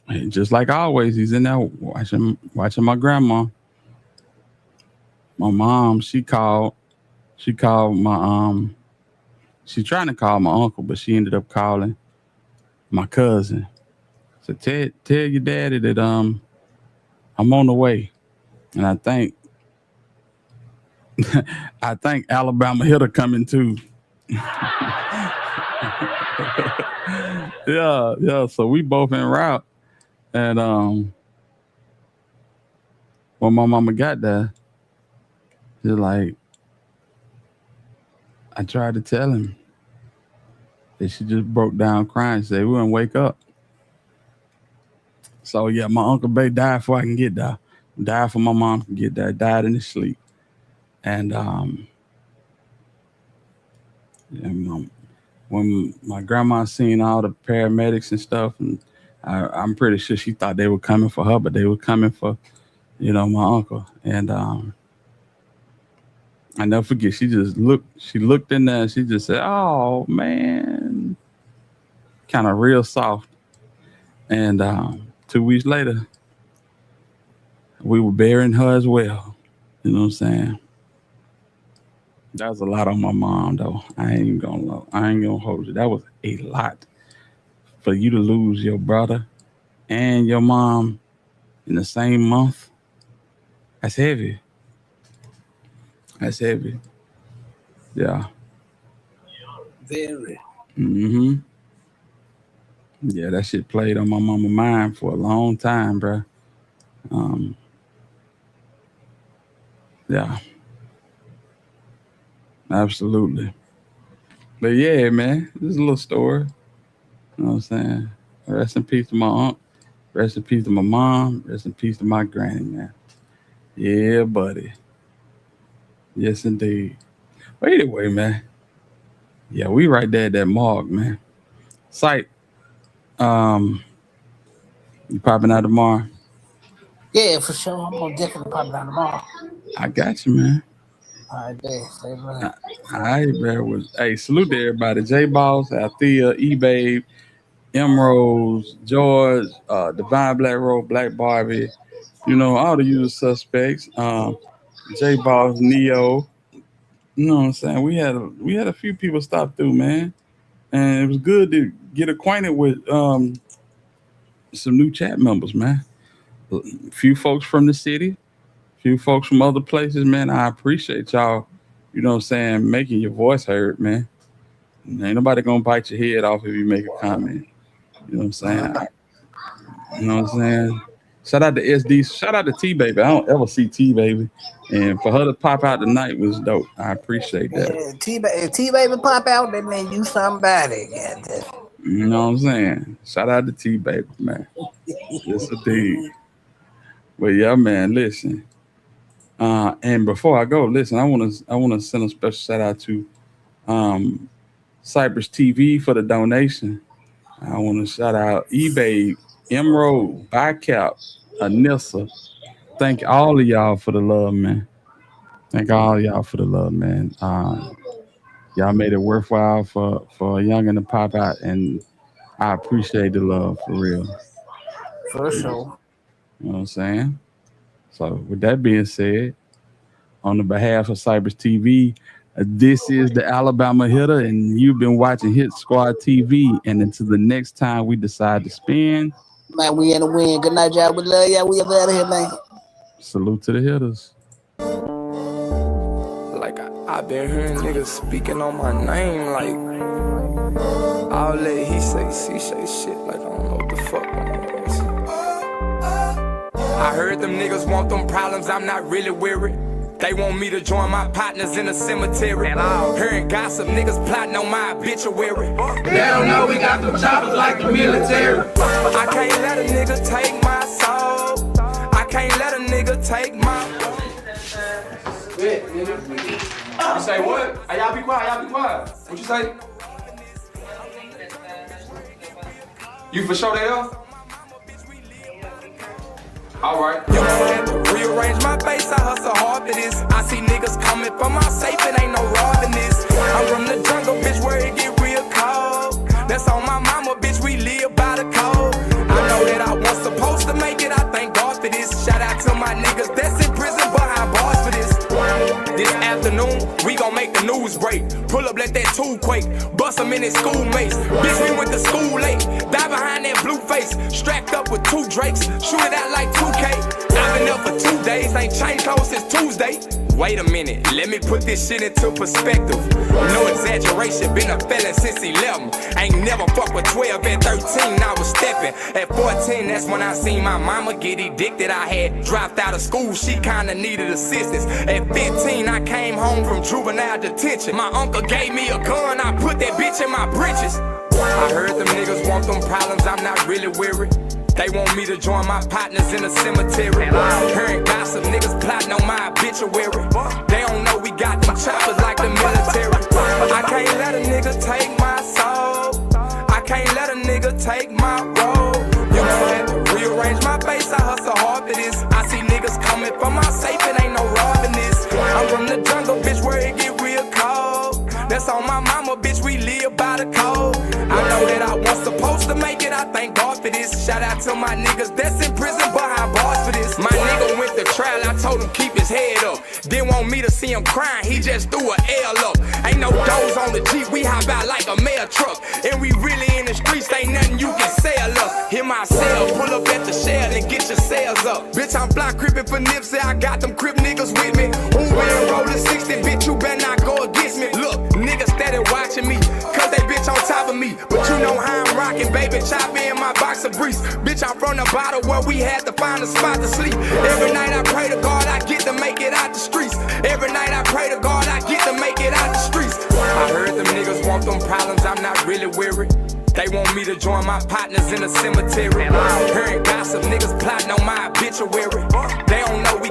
And just like always, he's in there watching my grandma. My mom, she called my she's trying to call my uncle, but she ended up calling my cousin. So tell your daddy that I'm on the way. And I think Alabama Hitter coming too. Yeah. So we both en route. And when my mama got there, she's like, I tried to tell him. And she just broke down crying. She said, we wouldn't wake up. So yeah, my Uncle Bay died before I can get there. Died for my mom can get there. Died in his sleep. And when my grandma seen all the paramedics and stuff, and I'm pretty sure she thought they were coming for her, but they were coming for, my uncle. And I never forget, she looked in there and she just said, oh man, kind of real soft. And 2 weeks later, we were burying her as well. You know what I'm saying? That was a lot on my mom, though. I ain't gonna hold you. That was a lot for you to lose your brother and your mom in the same month. That's heavy. That's heavy. Yeah. Very. Mm-hmm. Yeah, that shit played on my mama's mind for a long time, bro. Yeah. Absolutely. But yeah, man, this is a little story. You know what I'm saying? Rest in peace to my aunt. Rest in peace to my mom. Rest in peace to my granny, man. Yeah, buddy. Yes, indeed. But anyway, man. Yeah, we right there at that morgue, man. Sight. You popping out tomorrow? Yeah, for sure. I'm gonna definitely pop it out tomorrow. I got you, man. All right, there. Stay right. All right, bro. Hey, salute to everybody. J Boss, Althea, E-Babe, Emeralds, George, Divine Black Road, Black Barbie, all the usual suspects. J Boss, Neo. You know what I'm saying? We had a few people stop through, man. And it was good to get acquainted with some new chat members, man. A few folks from the city, few folks from other places, man. I appreciate y'all, making your voice heard, man. Ain't nobody gonna bite your head off if you make a comment. You know what I'm saying? Shout out to SD. Shout out to T-Baby. I don't ever see T-Baby. And for her to pop out tonight was dope. I appreciate that. Yeah, T-Baby pop out, that mean you somebody. You know what I'm saying? Shout out to T-Baby, man. Yes, indeed. But yeah, man, listen. And before I go, listen, I wanna send a special shout out to Cypress TV for the donation. I want to shout out eBay, Emerald, Bicap, Anissa. Thank all of y'all for the love, man. Y'all made it worthwhile for a youngin' to pop out, and I appreciate the love for real. For sure. You know what I'm saying? So with that being said, on the behalf of Cypress TV, this is the Alabama Hitter, and you've been watching Hit Squad TV. And until the next time we decide to spin, man, we in the win. Good night, y'all. We love y'all. We up out of here, man. Salute to the hitters. Like I've been hearing niggas speaking on my name, like all that he say, she say shit, like I don't know what the fuck going on. I heard them niggas want them problems, I'm not really worried. They want me to join my partners in the cemetery. Hearing gossip, niggas plotting on my obituary. They don't know we got them choppers like the military. I can't let a nigga take my soul. I can't let a nigga take my. You say what? Hey, y'all be quiet, What you say? You for sure they are? Alright. You had to rearrange my base, I hustle hard for this. I see niggas coming for my safe, it ain't no robbing this. I'm from the jungle, bitch, where it get real cold. That's on my mama, bitch, we live by the code. I know that I want we gon' make the news break. Pull up, let that tool quake. Bust him in his schoolmates. Bitch, we went to school late. Die behind that blue face. Strapped up with 2 Drakes. Shoot it out like 2K. I've been up for 2 days. Ain't changed clothes since Tuesday. Wait a minute, let me put this shit into perspective. No exaggeration, been a felon since 11. Ain't never fucked with 12. At 13, I was stepping. At 14, that's when I seen my mama get addicted. I had dropped out of school, she kinda needed assistance. At 15, I came home from juvenile detention. My uncle gave me a gun, I put that bitch in my britches. I heard them niggas want them problems, I'm not really weary. They want me to join my partners in the cemetery. Hearing gossip, niggas plotting on my obituary. They don't know we got them choppers like the military. I can't let a nigga take my soul. I can't let a nigga take my role. You know I had to rearrange my base, I hustle hard for this. I see niggas coming for my safe, it ain't no robbing this. I'm from the jungle, bitch, where it get real cold. That's on my mama, bitch, we live by the code. I know that I was supposed to make it, I thank God for this. Shout out to my niggas that's in prison behind bars for this. My nigga went to trial, I told him keep his head up. Didn't want me to see him crying, he just threw an L up. Ain't no doors on the Jeep, we hop out like a mail truck. And we really in the streets, ain't nothing you can sell us. Hit my cell, pull up at the shell and get your sales up. Bitch, I'm block crippin' for Nipsey, I got them crip niggas with me. Who been rollin' 60, bitch, you better not go against me. Look, niggas steady watching me, cause they bitch on top of me. But you know how I'm rockin', baby, chop in my boxer briefs. Bitch, I'm from the bottle where we had to find a spot to sleep. Every night I pray to God I get to make it out the streets. Every night I pray to God I get to make it out the streets. I heard them niggas want them problems, I'm not really weary. They want me to join my partners in the cemetery. Hearing gossip, niggas plotting on my obituary. They don't know we